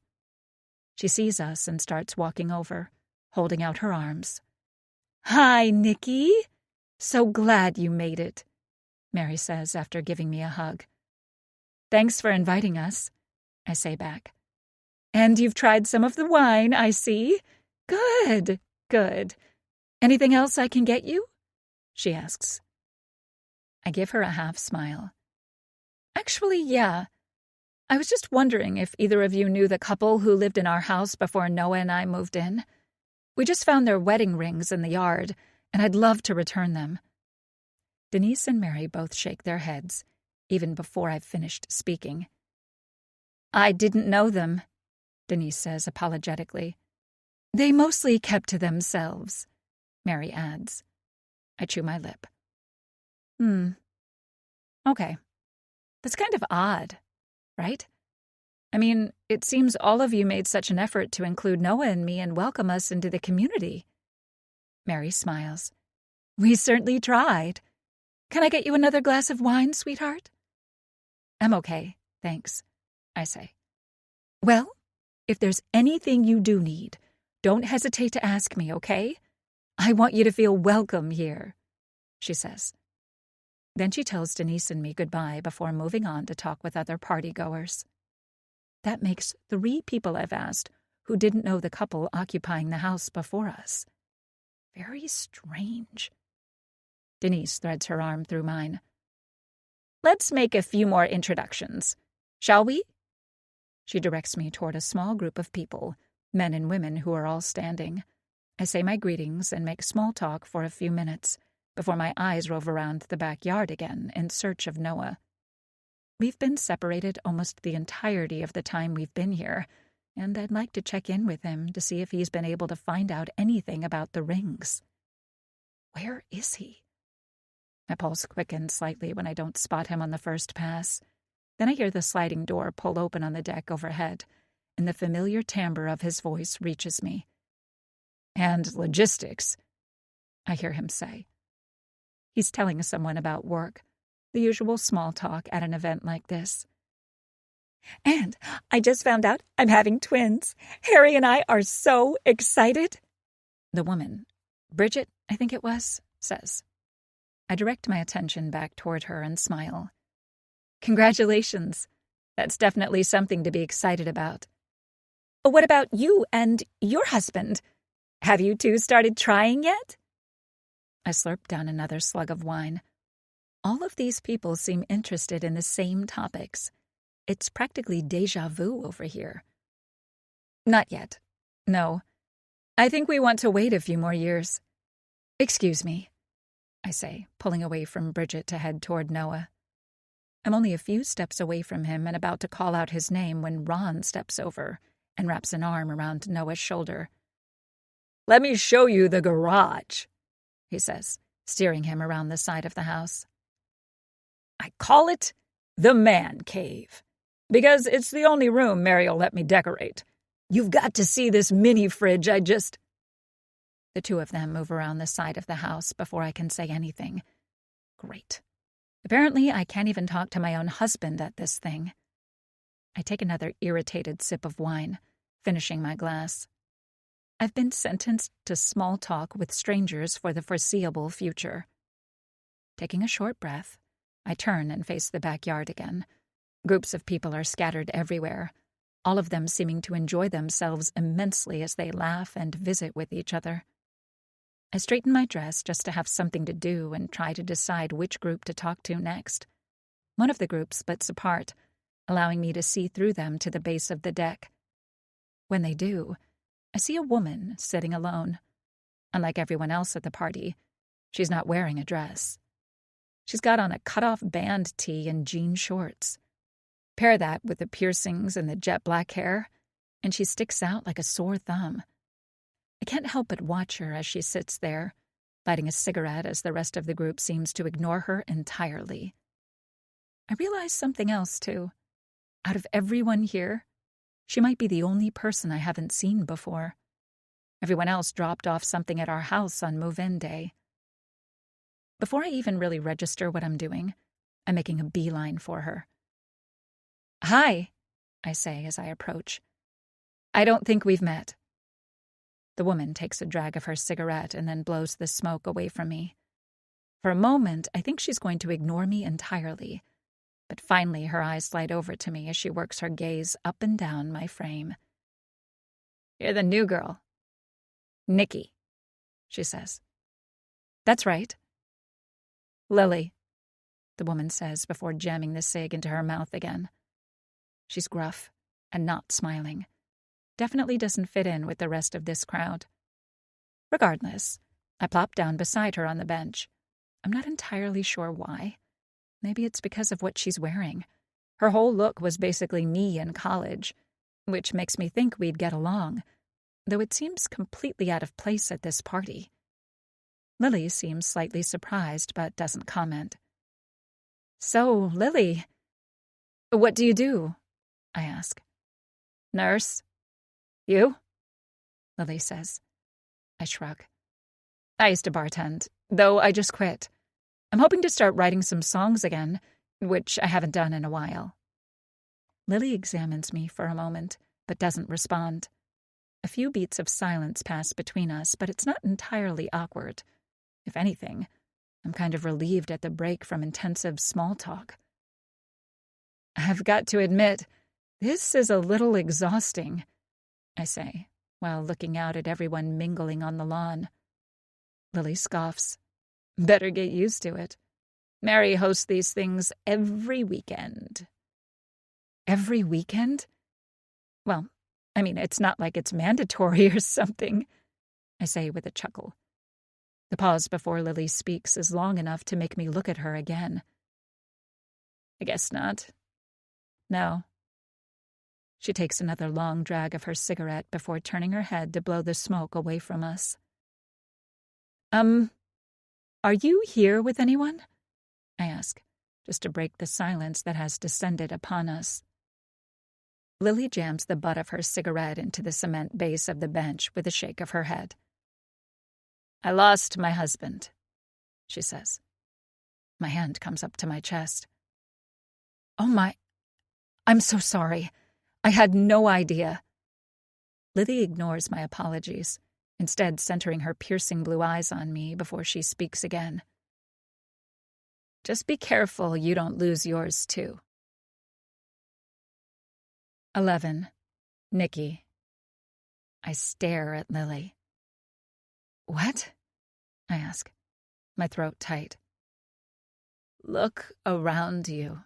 She sees us and starts walking over, holding out her arms. Hi, Nikki. So glad you made it, Mary says after giving me a hug. Thanks for inviting us, I say back. And you've tried some of the wine, I see. Good, good. Anything else I can get you? She asks. I give her a half smile. Actually, yeah. I was just wondering if either of you knew the couple who lived in our house before Noah and I moved in. We just found their wedding rings in the yard, and I'd love to return them. Denise and Mary both shake their heads, even before I've finished speaking. I didn't know them, Denise says apologetically. They mostly kept to themselves, Mary adds. I chew my lip. Okay. That's kind of odd, right? I mean, it seems all of you made such an effort to include Noah and me and welcome us into the community. Mary smiles. We certainly tried. Can I get you another glass of wine, sweetheart? I'm okay, thanks, I say. Well, if there's anything you do need, don't hesitate to ask me, okay? I want you to feel welcome here, she says. Then she tells Denise and me goodbye before moving on to talk with other partygoers. That makes 3 people I've asked who didn't know the couple occupying the house before us. Very strange. Denise threads her arm through mine. Let's make a few more introductions, shall we? She directs me toward a small group of people, men and women who are all standing. I say my greetings and make small talk for a few minutes before my eyes rove around the backyard again in search of Noah. We've been separated almost the entirety of the time we've been here, and I'd like to check in with him to see if he's been able to find out anything about the rings. Where is he? My pulse quickens slightly when I don't spot him on the first pass. Then I hear the sliding door pull open on the deck overhead, and the familiar timbre of his voice reaches me. And logistics, I hear him say. He's telling someone about work, the usual small talk at an event like this. And I just found out I'm having twins. Harry and I are so excited. The woman, Bridget, I think it was, says. I direct my attention back toward her and smile. Congratulations. That's definitely something to be excited about. What about you and your husband? Have you two started trying yet? I slurp down another slug of wine. All of these people seem interested in the same topics. It's practically déjà vu over here. Not yet. No. I think we want to wait a few more years. Excuse me, I say, pulling away from Bridget to head toward Noah. I'm only a few steps away from him and about to call out his name when Ron steps over and wraps an arm around Noah's shoulder. Let me show you the garage, he says, steering him around the side of the house. I call it the man cave, because it's the only room Mary'll let me decorate. You've got to see this mini fridge The 2 of them move around the side of the house before I can say anything. Great. Apparently, I can't even talk to my own husband at this thing. I take another irritated sip of wine, finishing my glass. I've been sentenced to small talk with strangers for the foreseeable future. Taking a short breath, I turn and face the backyard again. Groups of people are scattered everywhere, all of them seeming to enjoy themselves immensely as they laugh and visit with each other. I straighten my dress just to have something to do and try to decide which group to talk to next. One of the groups splits apart, allowing me to see through them to the base of the deck. When they do, I see a woman sitting alone. Unlike everyone else at the party, she's not wearing a dress. She's got on a cut-off band tee and jean shorts. Pair that with the piercings and the jet black hair, and she sticks out like a sore thumb. I can't help but watch her as she sits there, lighting a cigarette as the rest of the group seems to ignore her entirely. I realize something else, too. Out of everyone here, she might be the only person I haven't seen before. Everyone else dropped off something at our house on move-in day. Before I even really register what I'm doing, I'm making a beeline for her. Hi, I say as I approach. I don't think we've met. The woman takes a drag of her cigarette and then blows the smoke away from me. For a moment, I think she's going to ignore me entirely, but finally her eyes slide over to me as she works her gaze up and down my frame. You're the new girl. Nikki, she says. That's right. Lily, the woman says before jamming the cig into her mouth again. She's gruff and not smiling. Definitely doesn't fit in with the rest of this crowd. Regardless, I plop down beside her on the bench. I'm not entirely sure why. Maybe it's because of what she's wearing. Her whole look was basically me in college, which makes me think we'd get along, though it seems completely out of place at this party. Lily seems slightly surprised but doesn't comment. So, Lily, what do you do? I ask. Nurse? You? Lily says. I shrug. I used to bartend, though I just quit. I'm hoping to start writing some songs again, which I haven't done in a while. Lily examines me for a moment, but doesn't respond. A few beats of silence pass between us, but it's not entirely awkward. If anything, I'm kind of relieved at the break from intensive small talk. I've got to admit, this is a little exhausting, I say, while looking out at everyone mingling on the lawn. Lily scoffs. Better get used to it. Mary hosts these things every weekend. Every weekend? Well, I mean, it's not like it's mandatory or something, I say with a chuckle. The pause before Lily speaks is long enough to make me look at her again. I guess not. No. She takes another long drag of her cigarette before turning her head to blow the smoke away from us. Are you here with anyone? I ask, just to break the silence that has descended upon us. Lily jams the butt of her cigarette into the cement base of the bench with a shake of her head. I lost my husband, she says. My hand comes up to my chest. I'm so sorry. I had no idea. Lily ignores my apologies, instead centering her piercing blue eyes on me before she speaks again. Just be careful you don't lose yours, too. 11. Nikki. I stare at Lily. What? I ask, my throat tight. Look around you,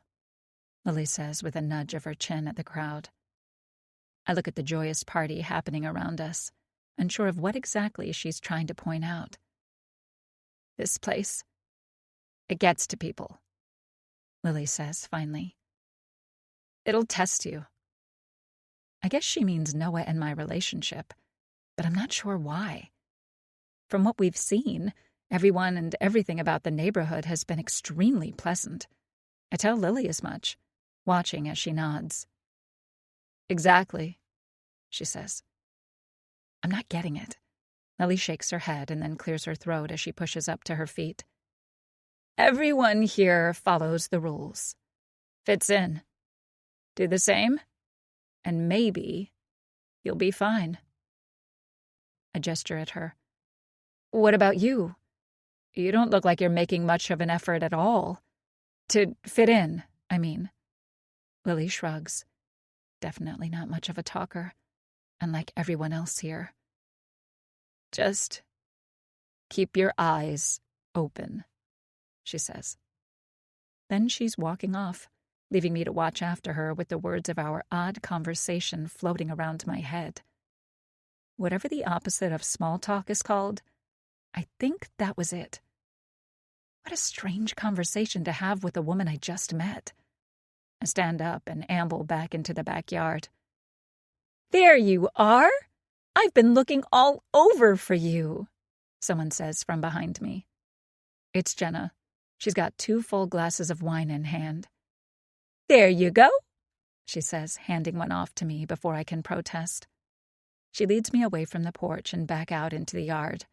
Lily says with a nudge of her chin at the crowd. I look at the joyous party happening around us, unsure of what exactly she's trying to point out. This place, it gets to people, Lily says finally. It'll test you. I guess she means Noah and my relationship, but I'm not sure why. From what we've seen, everyone and everything about the neighborhood has been extremely pleasant. I tell Lily as much, watching as she nods. Exactly, she says. I'm not getting it. Lily shakes her head and then clears her throat as she pushes up to her feet. Everyone here follows the rules. Fits in. Do the same, and maybe you'll be fine. I gesture at her. What about you? You don't look like you're making much of an effort at all. To fit in, I mean. Lily shrugs. Definitely not much of a talker, unlike everyone else here. Just keep your eyes open, she says. Then she's walking off, leaving me to watch after her with the words of our odd conversation floating around my head. Whatever the opposite of small talk is called, I think that was it. What a strange conversation to have with a woman I just met. I stand up and amble back into the backyard. There you are! I've been looking all over for you, someone says from behind me. It's Jenna. She's got 2 full glasses of wine in hand. There you go, she says, handing one off to me before I can protest. She leads me away from the porch and back out into the yard.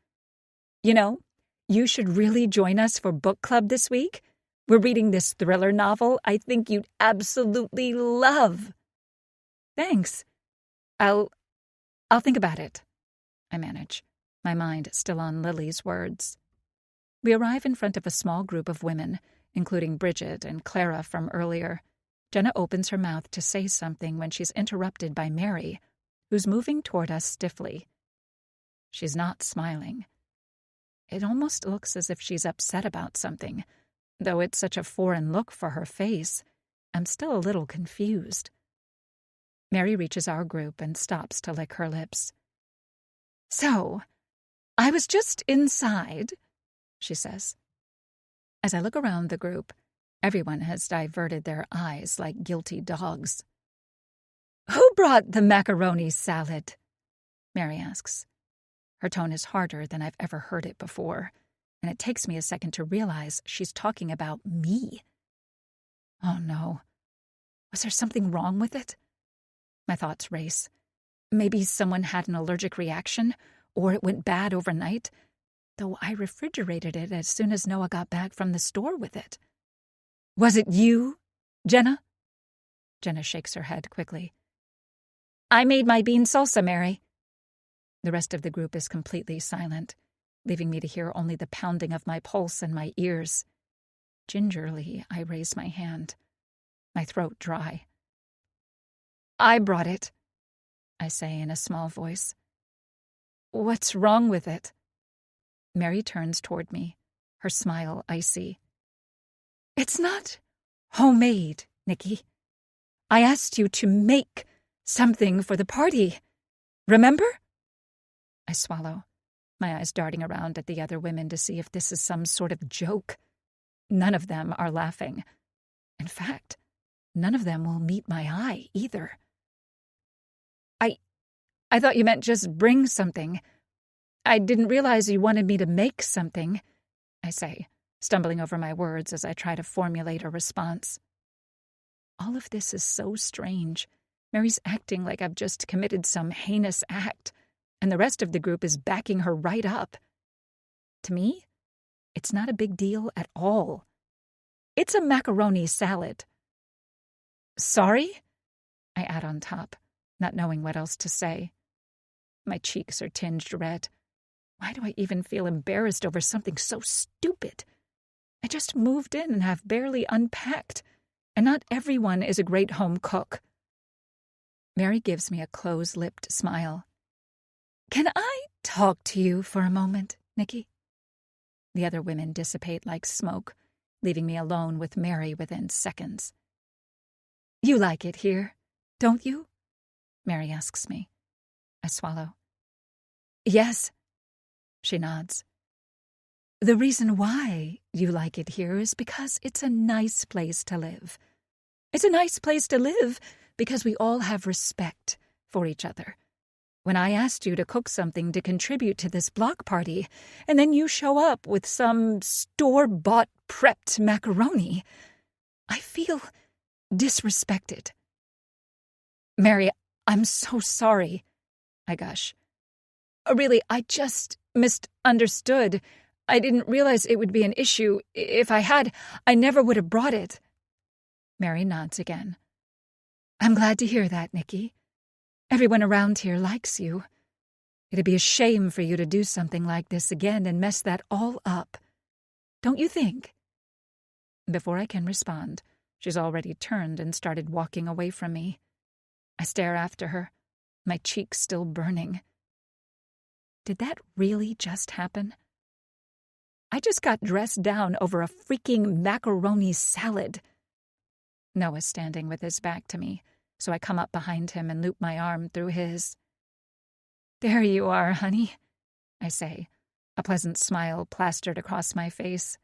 You know, you should really join us for book club this week. We're reading this thriller novel I think you'd absolutely love. Thanks. I'll think about it, I manage, my mind still on Lily's words. We arrive in front of a small group of women, including Bridget and Clara from earlier. Jenna opens her mouth to say something when she's interrupted by Mary, who's moving toward us stiffly. She's not smiling. It almost looks as if she's upset about something. Though it's such a foreign look for her face, I'm still a little confused. Mary reaches our group and stops to lick her lips. So, I was just inside, she says. As I look around the group, everyone has diverted their eyes like guilty dogs. Who brought the macaroni salad? Mary asks. Her tone is harder than I've ever heard it before, and it takes me a second to realize she's talking about me. Oh no. Was there something wrong with it? My thoughts race. Maybe someone had an allergic reaction, or it went bad overnight, though I refrigerated it as soon as Noah got back from the store with it. Was it you, Jenna? Jenna shakes her head quickly. I made my bean salsa, Mary. The rest of the group is completely silent, leaving me to hear only the pounding of my pulse in my ears. Gingerly, I raise my hand, my throat dry. I brought it, I say in a small voice. What's wrong with it? Mary turns toward me, her smile icy. It's not homemade, Nikki. I asked you to make something for the party. Remember? I swallow, my eyes darting around at the other women to see if this is some sort of joke. None of them are laughing. In fact, none of them will meet my eye either. I thought you meant just bring something. I didn't realize you wanted me to make something, I say, stumbling over my words as I try to formulate a response. All of this is so strange. Mary's acting like I've just committed some heinous act, and the rest of the group is backing her right up. To me, it's not a big deal at all. It's a macaroni salad. Sorry? I add on top, not knowing what else to say. My cheeks are tinged red. Why do I even feel embarrassed over something so stupid? I just moved in and have barely unpacked, and not everyone is a great home cook. Mary gives me a close-lipped smile. Can I talk to you for a moment, Nikki? The other women dissipate like smoke, leaving me alone with Mary within seconds. You like it here, don't you? Mary asks me. I swallow. Yes, she nods. The reason why you like it here is because it's a nice place to live. It's a nice place to live because we all have respect for each other. When I asked you to cook something to contribute to this block party, and then you show up with some store-bought prepped macaroni, I feel disrespected. Mary, I'm so sorry, I gush. Really, I just misunderstood. I didn't realize it would be an issue. If I had, I never would have brought it. Mary nods again. I'm glad to hear that, Nikki. Everyone around here likes you. It'd be a shame for you to do something like this again and mess that all up. Don't you think? Before I can respond, she's already turned and started walking away from me. I stare after her, my cheeks still burning. Did that really just happen? I just got dressed down over a freaking macaroni salad. Noah's standing with his back to me, so I come up behind him and loop my arm through his. There you are, honey, I say, a pleasant smile plastered across my face.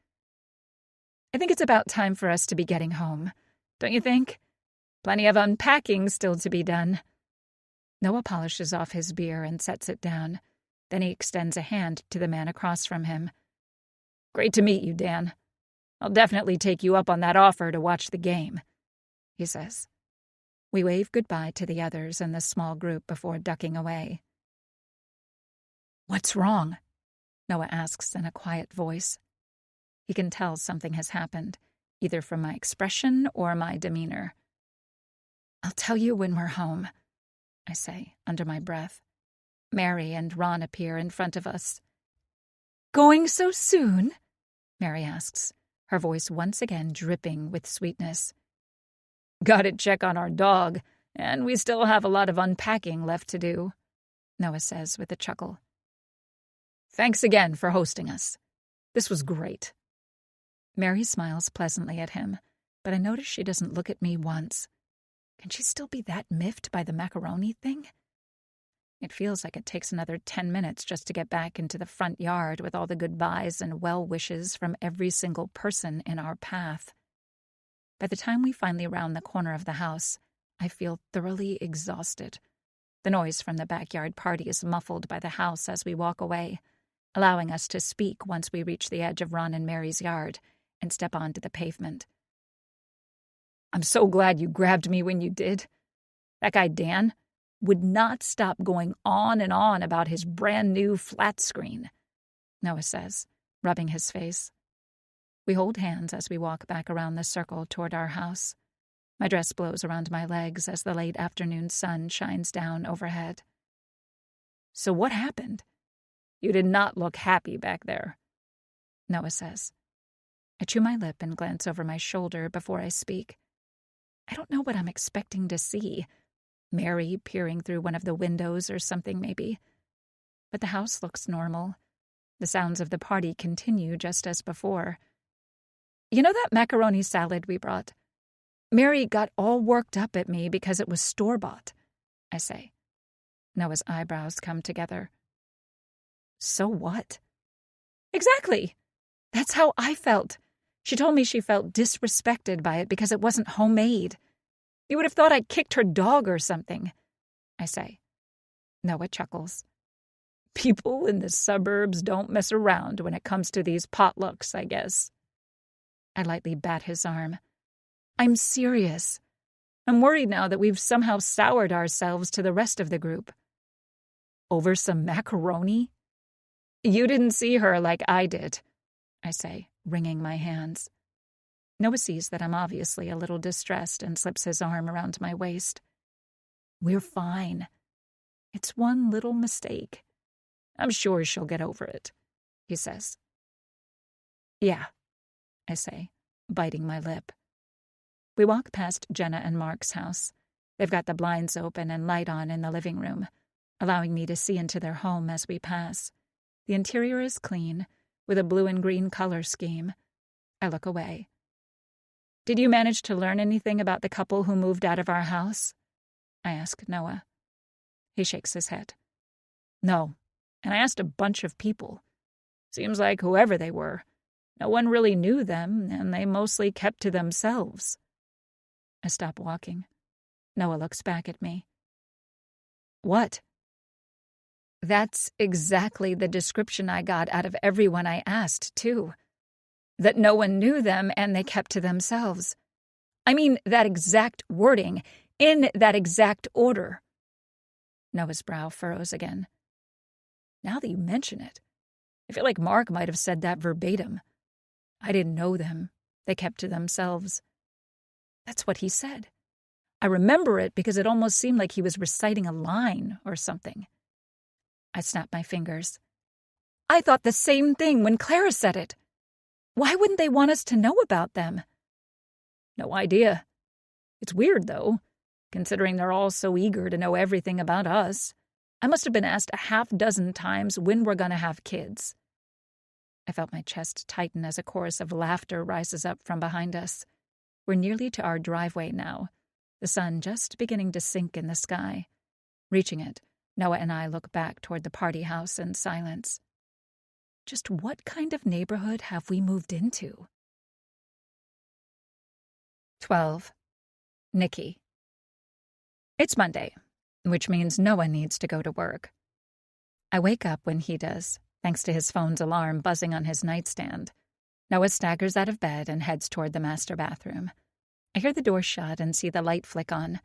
I think it's about time for us to be getting home, don't you think? Plenty of unpacking still to be done. Noah polishes off his beer and sets it down. Then he extends a hand to the man across from him. Great to meet you, Dan. I'll definitely take you up on that offer to watch the game, he says. We wave goodbye to the others in the small group before ducking away. What's wrong? Noah asks in a quiet voice. He can tell something has happened, either from my expression or my demeanor. I'll tell you when we're home, I say under my breath. Mary and Ron appear in front of us. Going so soon? Mary asks, her voice once again dripping with sweetness. Gotta check on our dog, and we still have a lot of unpacking left to do, Noah says with a chuckle. Thanks again for hosting us. This was great. Mary smiles pleasantly at him, but I notice she doesn't look at me once. Can she still be that miffed by the macaroni thing? It feels like it takes another 10 minutes just to get back into the front yard with all the goodbyes and well wishes from every single person in our path. By the time we finally round the corner of the house, I feel thoroughly exhausted. The noise from the backyard party is muffled by the house as we walk away, allowing us to speak once we reach the edge of Ron and Mary's yard and step onto the pavement. I'm so glad you grabbed me when you did. That guy Dan would not stop going on and on about his brand new flat screen, Noah says, rubbing his face. We hold hands as we walk back around the circle toward our house. My dress blows around my legs as the late afternoon sun shines down overhead. So what happened? You did not look happy back there, Noah says. I chew my lip and glance over my shoulder before I speak. I don't know what I'm expecting to see. Mary peering through one of the windows or something, maybe. But the house looks normal. The sounds of the party continue just as before. You know that macaroni salad we brought? Mary got all worked up at me because it was store-bought, I say. Noah's eyebrows come together. So what? Exactly. That's how I felt. She told me she felt disrespected by it because it wasn't homemade. You would have thought I'd kicked her dog or something, I say. Noah chuckles. People in the suburbs don't mess around when it comes to these potlucks, I guess. I lightly bat his arm. I'm serious. I'm worried now that we've somehow soured ourselves to the rest of the group. Over some macaroni? You didn't see her like I did, I say, wringing my hands. Noah sees that I'm obviously a little distressed and slips his arm around my waist. We're fine. It's one little mistake. I'm sure she'll get over it, he says. Yeah, I say, biting my lip. We walk past Jenna and Mark's house. They've got the blinds open and light on in the living room, allowing me to see into their home as we pass. The interior is clean, with a blue and green color scheme. I look away. Did you manage to learn anything about the couple who moved out of our house? I ask Noah. He shakes his head. No, and I asked a bunch of people. Seems like whoever they were, no one really knew them, and they mostly kept to themselves. I stop walking. Noah looks back at me. What? That's exactly the description I got out of everyone I asked, too. That no one knew them and they kept to themselves. I mean, that exact wording, in that exact order. Noah's brow furrows again. Now that you mention it, I feel like Mark might have said that verbatim. I didn't know them. They kept to themselves. That's what he said. I remember it because it almost seemed like he was reciting a line or something. I snap my fingers. I thought the same thing when Clara said it. Why wouldn't they want us to know about them? No idea. It's weird, though, considering they're all so eager to know everything about us. I must have been asked a half dozen times when we're going to have kids. I felt my chest tighten as a chorus of laughter rises up from behind us. We're nearly to our driveway now, the sun just beginning to sink in the sky. Reaching it, Noah and I look back toward the party house in silence. Just what kind of neighborhood have we moved into? 12. Nikki. It's Monday, which means Noah needs to go to work. I wake up when he does, thanks to his phone's alarm buzzing on his nightstand. Noah staggers out of bed and heads toward the master bathroom. I hear the door shut and see the light flick on,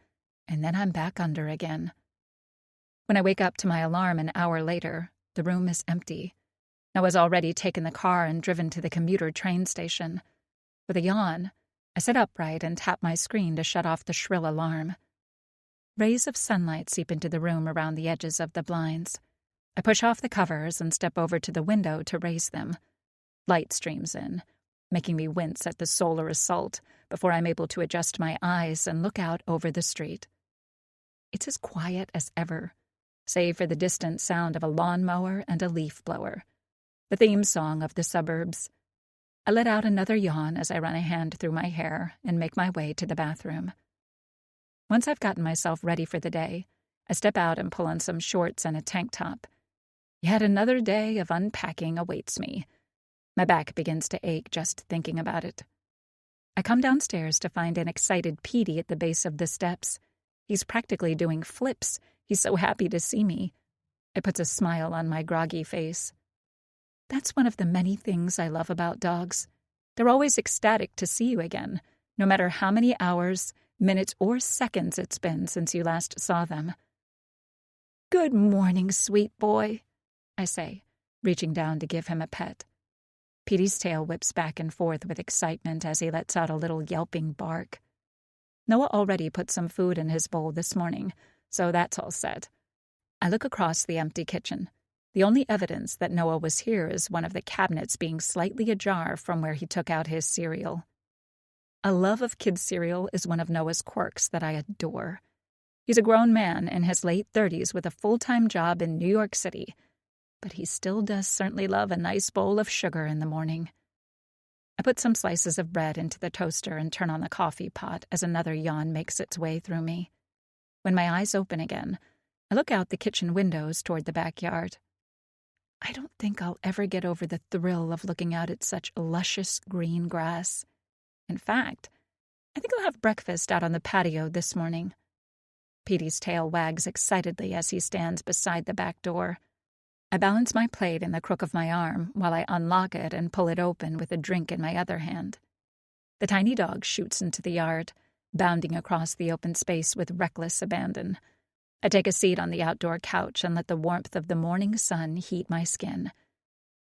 and then I'm back under again. When I wake up to my alarm an hour later, the room is empty. Noah's already taken the car and driven to the commuter train station. With a yawn, I sit upright and tap my screen to shut off the shrill alarm. Rays of sunlight seep into the room around the edges of the blinds. I push off the covers and step over to the window to raise them. Light streams in, making me wince at the solar assault before I'm able to adjust my eyes and look out over the street. It's as quiet as ever, save for the distant sound of a lawnmower and a leaf blower. The theme song of the suburbs. I let out another yawn as I run a hand through my hair and make my way to the bathroom. Once I've gotten myself ready for the day, I step out and pull on some shorts and a tank top. Yet another day of unpacking awaits me. My back begins to ache just thinking about it. I come downstairs to find an excited Petey at the base of the steps. He's practically doing flips. He's so happy to see me. It puts a smile on my groggy face. That's one of the many things I love about dogs. They're always ecstatic to see you again, no matter how many hours minutes or seconds it's been since you last saw them. "Good morning, sweet boy," I say, reaching down to give him a pet. Petey's tail whips back and forth with excitement as he lets out a little yelping bark. Noah already put some food in his bowl this morning, so that's all set. I look across the empty kitchen. The only evidence that Noah was here is one of the cabinets being slightly ajar from where he took out his cereal. A love of kids' cereal is one of Noah's quirks that I adore. He's a grown man in his late 30s with a full-time job in New York City, but he still does certainly love a nice bowl of sugar in the morning. I put some slices of bread into the toaster and turn on the coffee pot as another yawn makes its way through me. When my eyes open again, I look out the kitchen windows toward the backyard. I don't think I'll ever get over the thrill of looking out at such luscious green grass. In fact, I think I'll have breakfast out on the patio this morning. Petey's tail wags excitedly as he stands beside the back door. I balance my plate in the crook of my arm while I unlock it and pull it open with a drink in my other hand. The tiny dog shoots into the yard, bounding across the open space with reckless abandon. I take a seat on the outdoor couch and let the warmth of the morning sun heat my skin.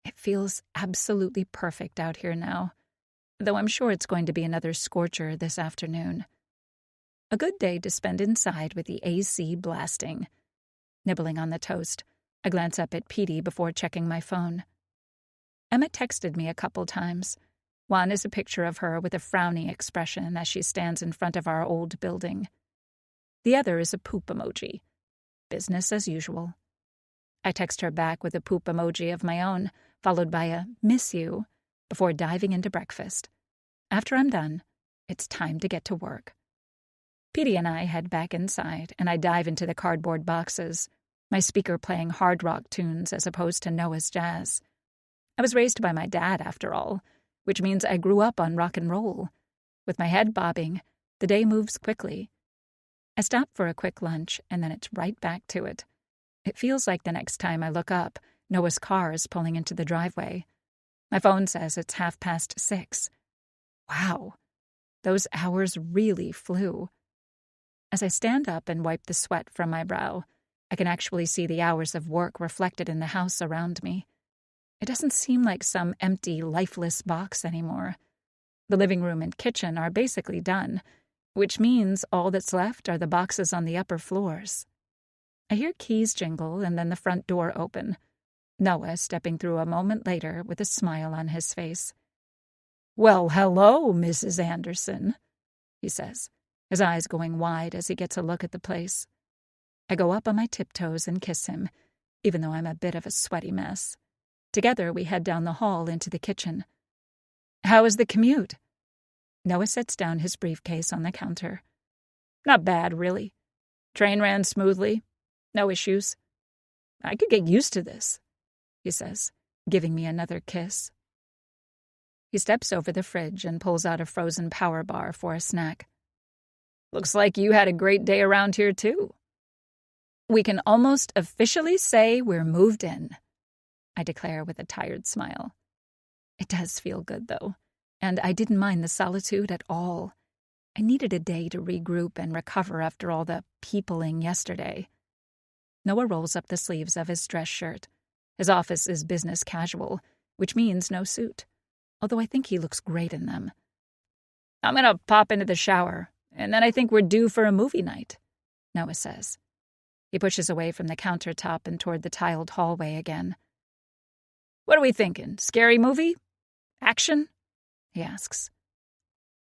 It feels absolutely perfect out here now, though I'm sure it's going to be another scorcher this afternoon. A good day to spend inside with the AC blasting. Nibbling on the toast, I glance up at Petey before checking my phone. Emma texted me a couple times. One is a picture of her with a frowny expression as she stands in front of our old building. The other is a poop emoji. Business as usual. I text her back with a poop emoji of my own, followed by a "miss you," before diving into breakfast. After I'm done, it's time to get to work. Petey and I head back inside, and I dive into the cardboard boxes, my speaker playing hard rock tunes as opposed to Noah's jazz. I was raised by my dad, after all, which means I grew up on rock and roll. With my head bobbing, the day moves quickly. I stop for a quick lunch, and then it's right back to it. It feels like the next time I look up, Noah's car is pulling into the driveway. My phone says it's 6:30. Wow, those hours really flew. As I stand up and wipe the sweat from my brow, I can actually see the hours of work reflected in the house around me. It doesn't seem like some empty, lifeless box anymore. The living room and kitchen are basically done, which means all that's left are the boxes on the upper floors. I hear keys jingle and then the front door open. Noah stepping through a moment later with a smile on his face. "Well, hello, Mrs. Anderson," he says, his eyes going wide as he gets a look at the place. I go up on my tiptoes and kiss him, even though I'm a bit of a sweaty mess. Together, we head down the hall into the kitchen. "How is the commute?" Noah sets down his briefcase on the counter. "Not bad, really. Train ran smoothly. No issues. I could get used to this," he says, giving me another kiss. He steps over the fridge and pulls out a frozen power bar for a snack. "Looks like you had a great day around here, too." "We can almost officially say we're moved in," I declare with a tired smile. It does feel good, though, and I didn't mind the solitude at all. I needed a day to regroup and recover after all the peopling yesterday. Noah rolls up the sleeves of his dress shirt. His office is business casual, which means no suit, although I think he looks great in them. "I'm gonna pop into the shower, and then I think we're due for a movie night," Noah says. He pushes away from the countertop and toward the tiled hallway again. "What are we thinking? Scary movie? Action?" he asks.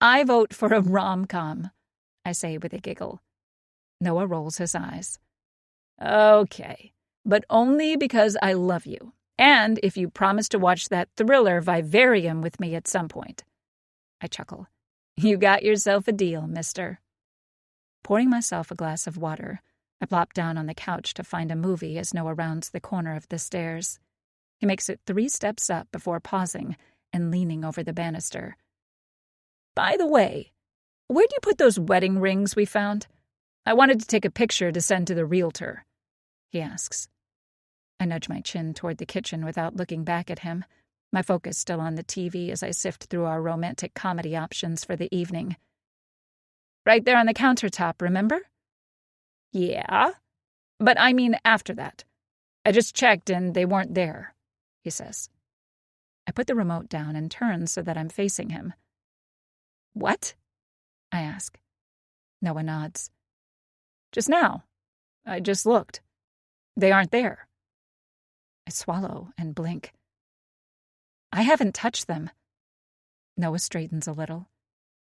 "I vote for a rom-com," I say with a giggle. Noah rolls his eyes. "Okay, but only because I love you, and if you promise to watch that thriller Vivarium with me at some point." I chuckle. "You got yourself a deal, mister." Pouring myself a glass of water, I plop down on the couch to find a movie as Noah rounds the corner of the stairs. He makes it 3 steps up before pausing and leaning over the banister. "By the way, where'd you put those wedding rings we found? I wanted to take a picture to send to the realtor," he asks. I nudge my chin toward the kitchen without looking back at him, my focus still on the TV as I sift through our romantic comedy options for the evening. Right there on the countertop, remember? Yeah, but I mean after that. I just checked and they weren't there, he says. I put the remote down and turn so that I'm facing him. What? I ask. Noah nods. Just now. I just looked. They aren't there. I swallow and blink. I haven't touched them. Noah straightens a little.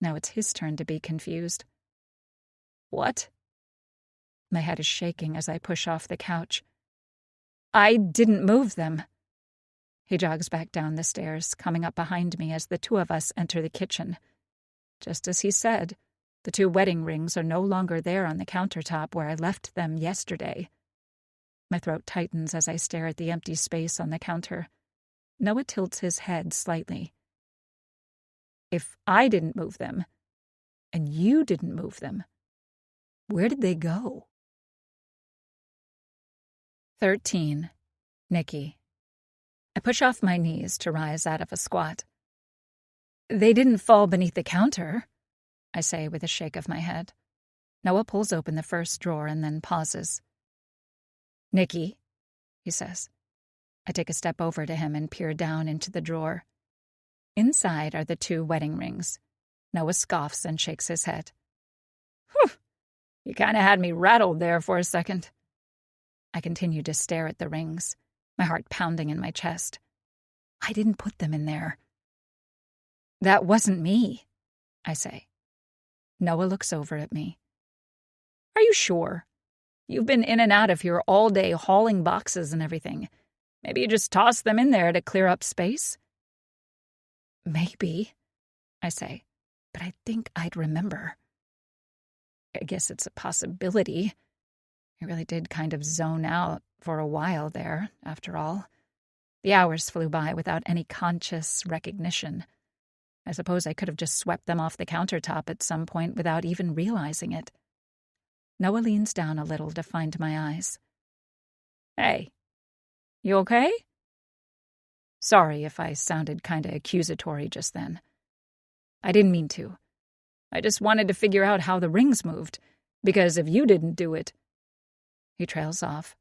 Now it's his turn to be confused. What? My head is shaking as I push off the couch. I didn't move them. He jogs back down the stairs, coming up behind me as the two of us enter the kitchen. Just as he said, the 2 wedding rings are no longer there on the countertop where I left them yesterday. My throat tightens as I stare at the empty space on the counter. Noah tilts his head slightly. If I didn't move them, and you didn't move them, where did they go? 13. Nikki. I push off my knees to rise out of a squat. They didn't fall beneath the counter, I say with a shake of my head. Noah pulls open the first drawer and then pauses. Nikki, he says. I take a step over to him and peer down into the drawer. Inside are the 2 wedding rings. Noah scoffs and shakes his head. Whew, you kind of had me rattled there for a second. I continue to stare at the rings, my heart pounding in my chest. I didn't put them in there. That wasn't me, I say. Noah looks over at me. Are you sure? You've been in and out of here all day hauling boxes and everything. Maybe you just tossed them in there to clear up space? Maybe, I say, but I think I'd remember. I guess it's a possibility. I really did kind of zone out for a while there, after all. The hours flew by without any conscious recognition. I suppose I could have just swept them off the countertop at some point without even realizing it. Noah leans down a little to find my eyes. Hey, you okay? Sorry if I sounded kinda accusatory just then. I didn't mean to. I just wanted to figure out how the rings moved, because if you didn't do it... He trails off.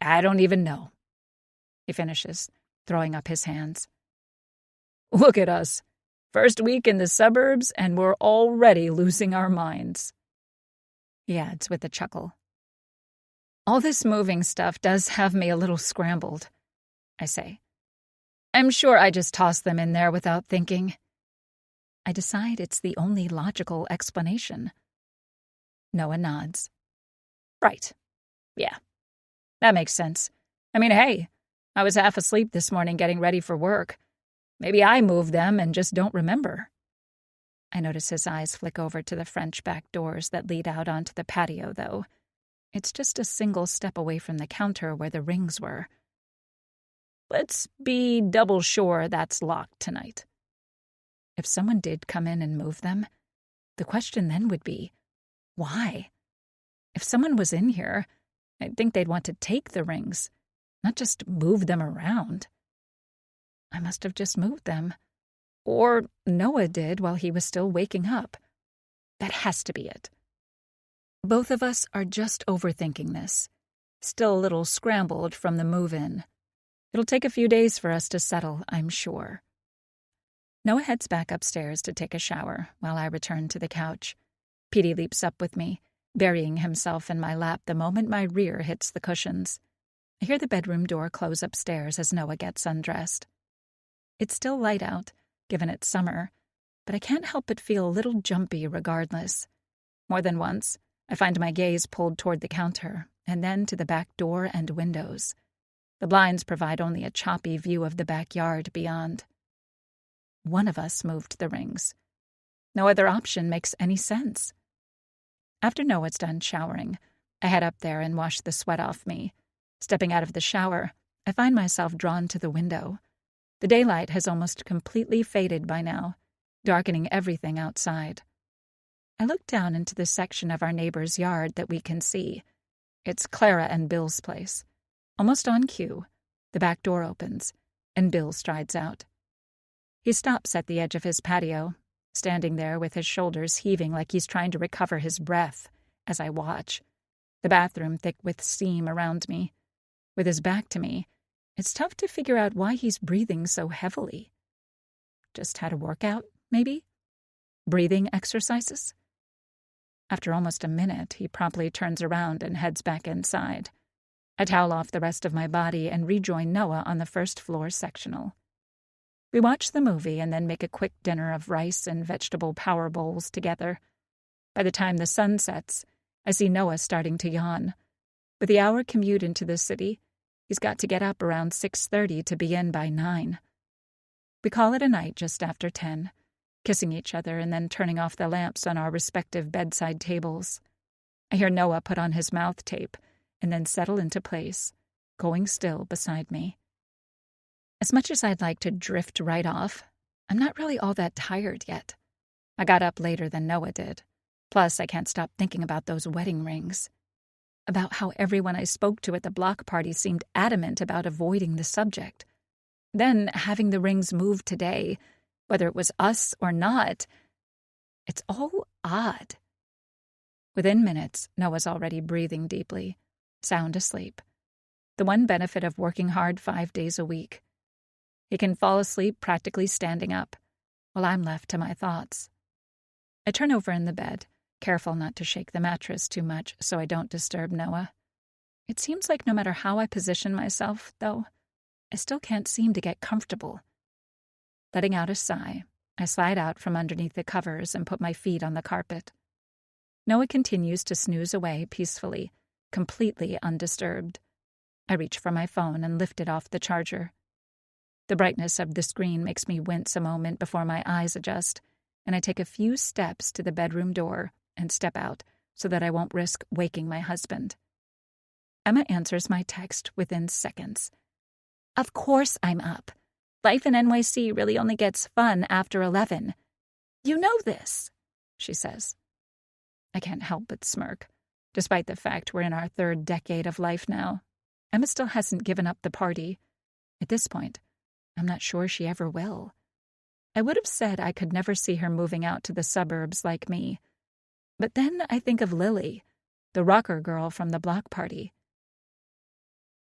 I don't even know, he finishes, throwing up his hands. Look at us. First week in the suburbs, and we're already losing our minds. He adds with a chuckle. All this moving stuff does have me a little scrambled, I say. I'm sure I just tossed them in there without thinking. I decide it's the only logical explanation. Noah nods. Right. Yeah. That makes sense. I mean, hey, I was half asleep this morning getting ready for work. Maybe I moved them and just don't remember. I notice his eyes flick over to the French back doors that lead out onto the patio, though. It's just a single step away from the counter where the rings were. Let's be double sure that's locked tonight. If someone did come in and move them, the question then would be, why? If someone was in here, I'd think they'd want to take the rings, not just move them around. I must have just moved them. Or Noah did while he was still waking up. That has to be it. Both of us are just overthinking this, still a little scrambled from the move-in. It'll take a few days for us to settle, I'm sure. Noah heads back upstairs to take a shower while I return to the couch. Petey leaps up with me, burying himself in my lap the moment my rear hits the cushions. I hear the bedroom door close upstairs as Noah gets undressed. It's still light out, given it's summer, but I can't help but feel a little jumpy regardless. More than once, I find my gaze pulled toward the counter, and then to the back door and windows. The blinds provide only a choppy view of the backyard beyond. One of us moved the rings. No other option makes any sense. After Noah's done showering, I head up there and wash the sweat off me. Stepping out of the shower, I find myself drawn to the window. The daylight has almost completely faded by now, darkening everything outside. I look down into the section of our neighbor's yard that we can see. It's Clara and Bill's place. Almost on cue, the back door opens, and Bill strides out. He stops at the edge of his patio, standing there with his shoulders heaving like he's trying to recover his breath as I watch, the bathroom thick with steam around me. With his back to me, it's tough to figure out why he's breathing so heavily. Just had a workout, maybe? Breathing exercises? After almost a minute, he promptly turns around and heads back inside. I towel off the rest of my body and rejoin Noah on the first floor sectional. We watch the movie and then make a quick dinner of rice and vegetable power bowls together. By the time the sun sets, I see Noah starting to yawn. With the hour commute into the city, he's got to get up around 6:30 to be in by 9. We call it a night just after 10, kissing each other and then turning off the lamps on our respective bedside tables. I hear Noah put on his mouth tape and then settle into place, going still beside me. As much as I'd like to drift right off, I'm not really all that tired yet. I got up later than Noah did. Plus, I can't stop thinking about those wedding rings. About how everyone I spoke to at the block party seemed adamant about avoiding the subject. Then, having the rings moved today, whether it was us or not, it's all odd. Within minutes, Noah's already breathing deeply, sound asleep. The one benefit of working hard 5 days a week. He can fall asleep practically standing up, while I'm left to my thoughts. I turn over in the bed, careful not to shake the mattress too much so I don't disturb Noah. It seems like no matter how I position myself, though, I still can't seem to get comfortable. Letting out a sigh, I slide out from underneath the covers and put my feet on the carpet. Noah continues to snooze away peacefully, completely undisturbed. I reach for my phone and lift it off the charger. The brightness of the screen makes me wince a moment before my eyes adjust, and I take a few steps to the bedroom door and step out so that I won't risk waking my husband. Emma answers my text within seconds. Of course I'm up. Life in NYC really only gets fun after 11. You know this, she says. I can't help but smirk. Despite the fact we're in our 3rd decade of life now, Emma still hasn't given up the party. At this point, I'm not sure she ever will. I would have said I could never see her moving out to the suburbs like me. But then I think of Lily, the rocker girl from the block party.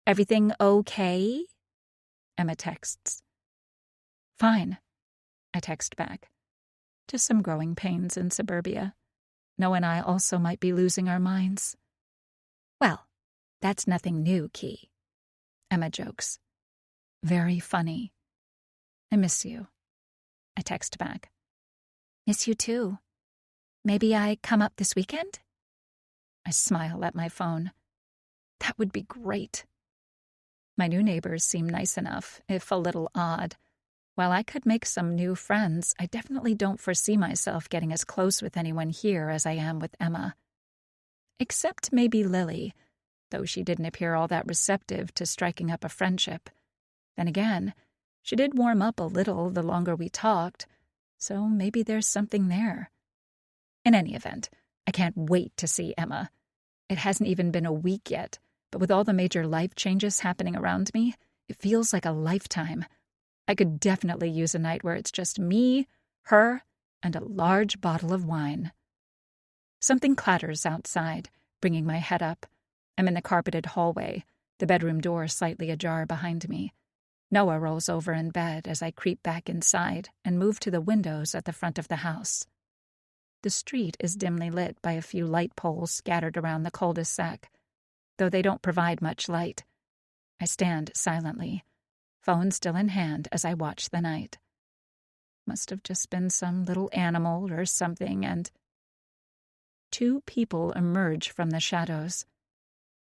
Everything okay? Emma texts. Fine, I text back. Just some growing pains in suburbia. Noah and I also might be losing our minds. Well, that's nothing new, Key. Emma jokes. Very funny. I miss you. I text back. Miss you too. Maybe I come up this weekend? I smile at my phone. That would be great. My new neighbors seem nice enough, if a little odd. While I could make some new friends, I definitely don't foresee myself getting as close with anyone here as I am with Emma. Except maybe Lily, though she didn't appear all that receptive to striking up a friendship. Then again, she did warm up a little the longer we talked, so maybe there's something there. In any event, I can't wait to see Emma. It hasn't even been a week yet, but with all the major life changes happening around me, it feels like a lifetime. I could definitely use a night where it's just me, her, and a large bottle of wine. Something clatters outside, bringing my head up. I'm in the carpeted hallway, the bedroom door slightly ajar behind me. Noah rolls over in bed as I creep back inside and move to the windows at the front of the house. The street is dimly lit by a few light poles scattered around the cul-de-sac, though they don't provide much light. I stand silently, phone still in hand as I watch the night. Must have just been some little animal or something, and 2 people emerge from the shadows.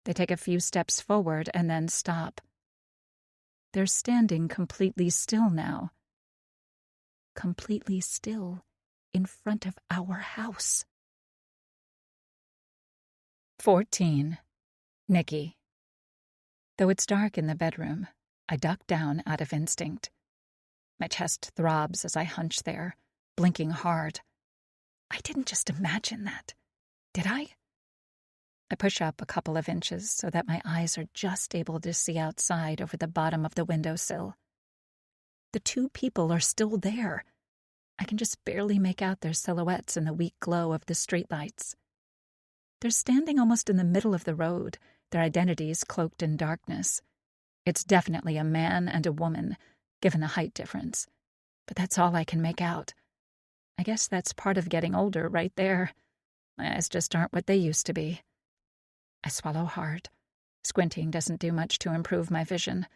They take a few steps forward and then stop. They're standing completely still now. Completely still in front of our house. 14. Nikki. Though it's dark in the bedroom, I duck down out of instinct. My chest throbs as I hunch there, blinking hard. I didn't just imagine that, did I? I push up a couple of inches so that my eyes are just able to see outside over the bottom of the windowsill. The 2 people are still there. I can just barely make out their silhouettes in the weak glow of the streetlights. They're standing almost in the middle of the road, their identities cloaked in darkness. It's definitely a man and a woman, given the height difference. But that's all I can make out. I guess that's part of getting older right there. My eyes just aren't what they used to be. I swallow hard. Squinting doesn't do much to improve my vision.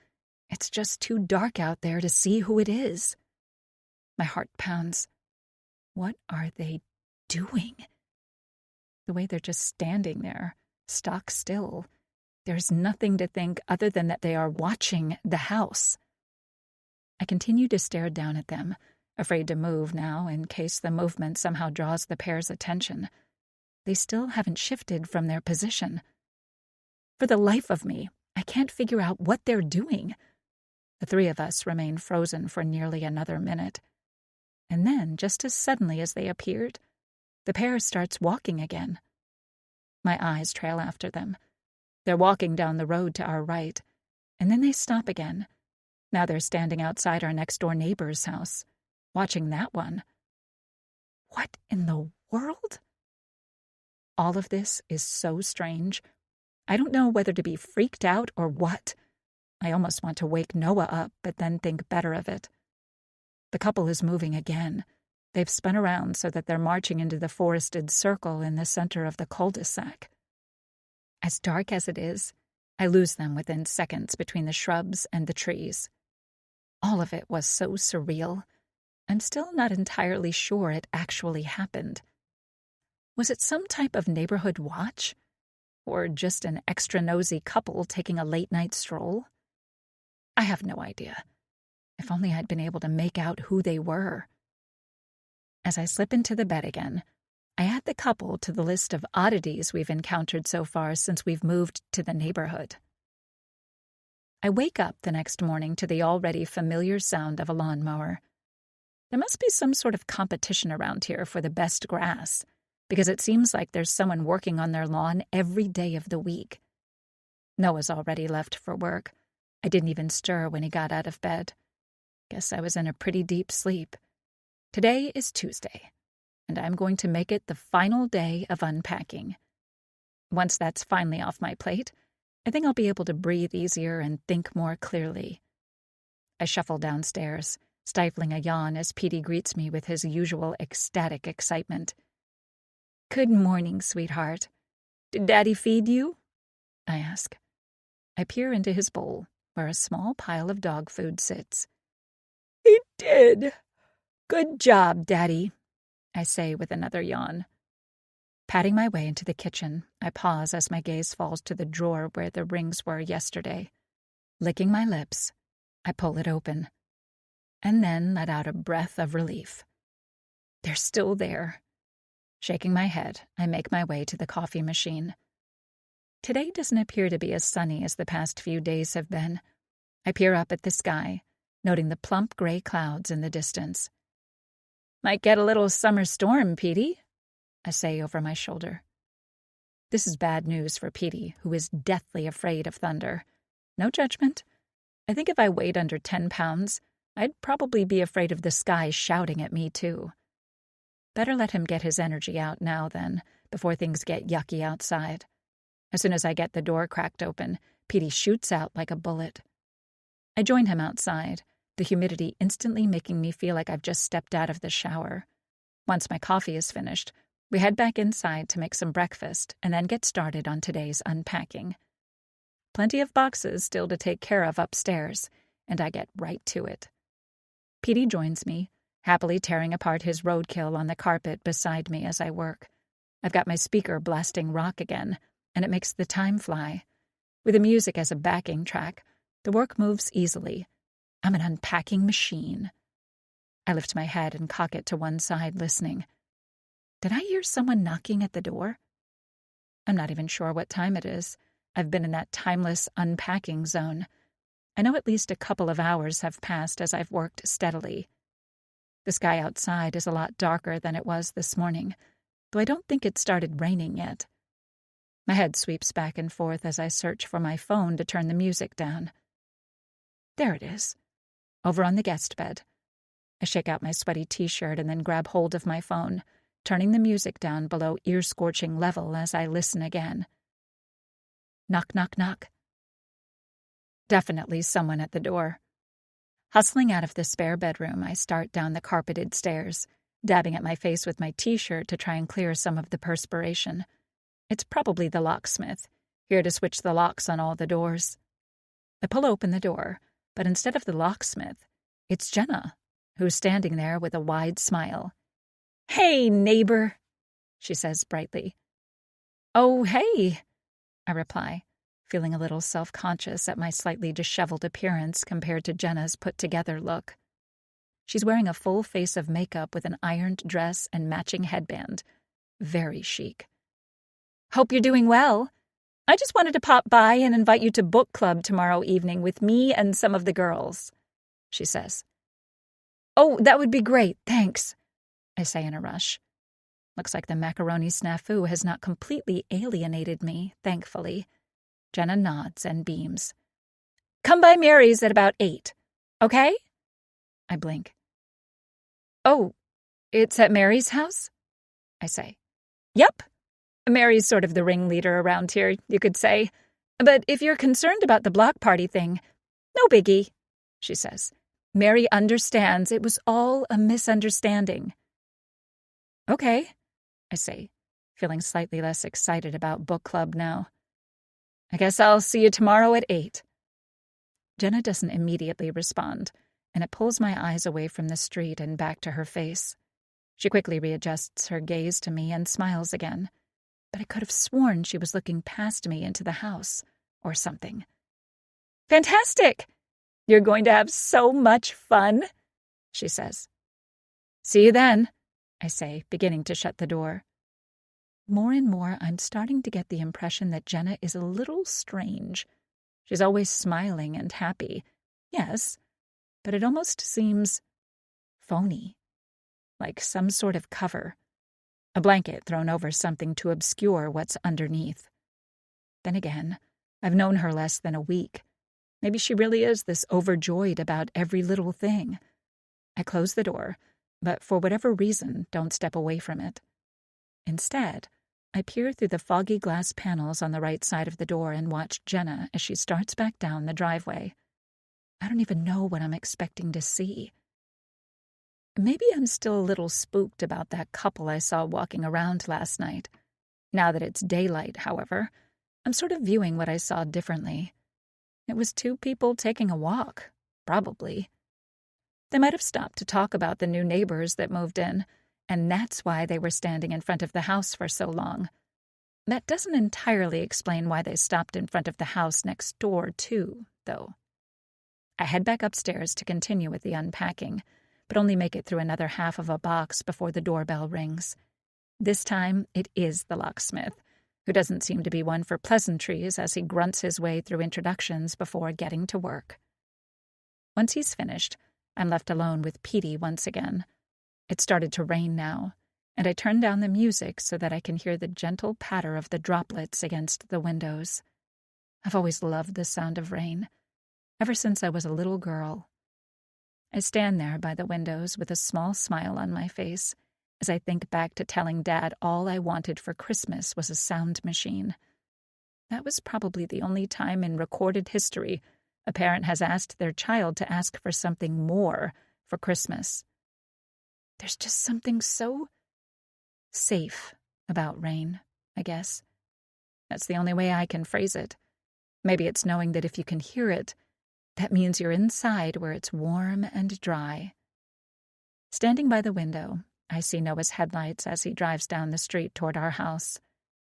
It's just too dark out there to see who it is. My heart pounds. What are they doing? The way they're just standing there, stock still. There's nothing to think other than that they are watching the house. I continue to stare down at them, afraid to move now in case the movement somehow draws the pair's attention. They still haven't shifted from their position. For the life of me, I can't figure out what they're doing. The three of us remain frozen for nearly another minute. And then, just as suddenly as they appeared, the pair starts walking again. My eyes trail after them. They're walking down the road to our right, and then they stop again. Now they're standing outside our next-door neighbor's house, watching that one. What in the world? All of this is so strange. I don't know whether to be freaked out or what. I almost want to wake Noah up, but then think better of it. The couple is moving again. They've spun around so that they're marching into the forested circle in the center of the cul-de-sac. As dark as it is, I lose them within seconds between the shrubs and the trees. All of it was so surreal. I'm still not entirely sure it actually happened. Was it some type of neighborhood watch? Or just an extra nosy couple taking a late-night stroll? I have no idea. If only I'd been able to make out who they were. As I slip into the bed again, I add the couple to the list of oddities we've encountered so far since we've moved to the neighborhood. I wake up the next morning to the already familiar sound of a lawnmower. There must be some sort of competition around here for the best grass, because it seems like there's someone working on their lawn every day of the week. Noah's already left for work. I didn't even stir when he got out of bed. Guess I was in a pretty deep sleep. Today is Tuesday, and I'm going to make it the final day of unpacking. Once that's finally off my plate, I think I'll be able to breathe easier and think more clearly. I shuffle downstairs, stifling a yawn as Petey greets me with his usual ecstatic excitement. "Good morning, sweetheart. Did Daddy feed you?" I ask. I peer into his bowl, where a small pile of dog food sits. "He did. Good job, Daddy," I say with another yawn. Patting my way into the kitchen, I pause as my gaze falls to the drawer where the rings were yesterday. Licking my lips, I pull it open, and then let out a breath of relief. They're still there. Shaking my head, I make my way to the coffee machine. Today doesn't appear to be as sunny as the past few days have been. I peer up at the sky, noting the plump gray clouds in the distance. "Might get a little summer storm, Petey," I say over my shoulder. This is bad news for Petey, who is deathly afraid of thunder. No judgment. I think if I weighed under 10 pounds, I'd probably be afraid of the sky shouting at me, too. Better let him get his energy out now, then, before things get yucky outside. As soon as I get the door cracked open, Petey shoots out like a bullet. I join him outside, the humidity instantly making me feel like I've just stepped out of the shower. Once my coffee is finished, we head back inside to make some breakfast and then get started on today's unpacking. Plenty of boxes still to take care of upstairs, and I get right to it. Petey joins me, happily tearing apart his roadkill on the carpet beside me as I work. I've got my speaker blasting rock again, and it makes the time fly. With the music as a backing track, the work moves easily. I'm an unpacking machine. I lift my head and cock it to one side, listening. Did I hear someone knocking at the door? I'm not even sure what time it is. I've been in that timeless unpacking zone. I know at least a couple of hours have passed as I've worked steadily. The sky outside is a lot darker than it was this morning, though I don't think it started raining yet. My head sweeps back and forth as I search for my phone to turn the music down. There it is, over on the guest bed. I shake out my sweaty t-shirt and then grab hold of my phone, turning the music down below ear-scorching level as I listen again. Knock, knock, knock. Definitely someone at the door. Hustling out of the spare bedroom, I start down the carpeted stairs, dabbing at my face with my t-shirt to try and clear some of the perspiration. It's probably the locksmith, here to switch the locks on all the doors. I pull open the door, but instead of the locksmith, it's Jenna, who's standing there with a wide smile. "Hey, neighbor," she says brightly. "Oh, hey," I reply, feeling a little self-conscious at my slightly disheveled appearance compared to Jenna's put-together look. She's wearing a full face of makeup with an ironed dress and matching headband. Very chic. "Hope you're doing well. I just wanted to pop by and invite you to book club tomorrow evening with me and some of the girls," she says. "Oh, that would be great, thanks," I say in a rush. Looks like the macaroni snafu has not completely alienated me, thankfully. Jenna nods and beams. "Come by Mary's at about 8, okay?" I blink. "Oh, it's at Mary's house?" I say. "Yep. Mary's sort of the ringleader around here, you could say. But if you're concerned about the block party thing, no biggie," she says. "Mary understands it was all a misunderstanding." "Okay," I say, feeling slightly less excited about book club now. "I guess I'll see you tomorrow at 8. Jenna doesn't immediately respond, and it pulls my eyes away from the street and back to her face. She quickly readjusts her gaze to me and smiles again, but I could have sworn she was looking past me into the house, or something. "Fantastic! You're going to have so much fun," she says. "See you then," I say, beginning to shut the door. More and more, I'm starting to get the impression that Jenna is a little strange. She's always smiling and happy, yes, but it almost seems phony, like some sort of cover. A blanket thrown over something to obscure what's underneath. Then again, I've known her less than a week. Maybe she really is this overjoyed about every little thing. I close the door, but for whatever reason, don't step away from it. Instead, I peer through the foggy glass panels on the right side of the door and watch Jenna as she starts back down the driveway. I don't even know what I'm expecting to see. Maybe I'm still a little spooked about that couple I saw walking around last night. Now that it's daylight, however, I'm sort of viewing what I saw differently. It was 2 people taking a walk, probably. They might have stopped to talk about the new neighbors that moved in, and that's why they were standing in front of the house for so long. That doesn't entirely explain why they stopped in front of the house next door, too, though. I head back upstairs to continue with the unpacking, but only make it through another half of a box before the doorbell rings. This time, it is the locksmith, who doesn't seem to be one for pleasantries as he grunts his way through introductions before getting to work. Once he's finished, I'm left alone with Petey once again. It started to rain now, and I turn down the music so that I can hear the gentle patter of the droplets against the windows. I've always loved the sound of rain, ever since I was a little girl. I stand there by the windows with a small smile on my face as I think back to telling Dad all I wanted for Christmas was a sound machine. That was probably the only time in recorded history a parent has asked their child to ask for something more for Christmas. There's just something so safe about rain, I guess. That's the only way I can phrase it. Maybe it's knowing that if you can hear it, that means you're inside where it's warm and dry. Standing by the window, I see Noah's headlights as he drives down the street toward our house.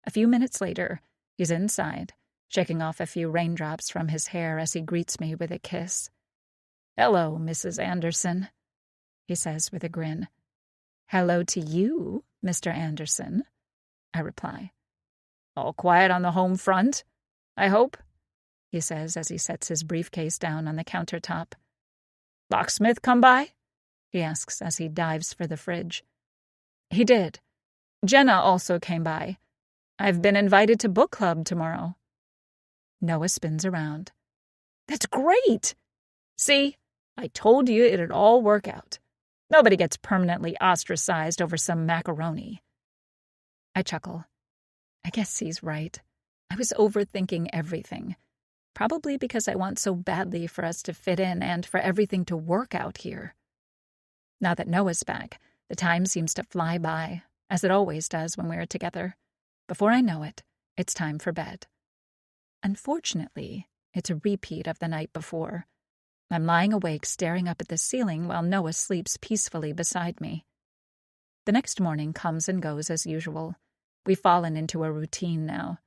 A few minutes later, he's inside, shaking off a few raindrops from his hair as he greets me with a kiss. "Hello, Mrs. Anderson," he says with a grin. "Hello to you, Mr. Anderson," I reply. "All quiet on the home front, I hope?" he says as he sets his briefcase down on the countertop. "Locksmith come by?" he asks as he dives for the fridge. "He did. Jenna also came by. I've been invited to book club tomorrow." Noah spins around. "That's great! See, I told you it'd all work out. Nobody gets permanently ostracized over some macaroni. I chuckle. I guess he's right. I was overthinking everything. Probably because I want so badly for us to fit in and for everything to work out here. Now that Noah's back, the time seems to fly by, as it always does when we're together. Before I know it, it's time for bed. Unfortunately, it's a repeat of the night before. I'm lying awake staring up at the ceiling while Noah sleeps peacefully beside me. The next morning comes and goes as usual. We've fallen into a routine now.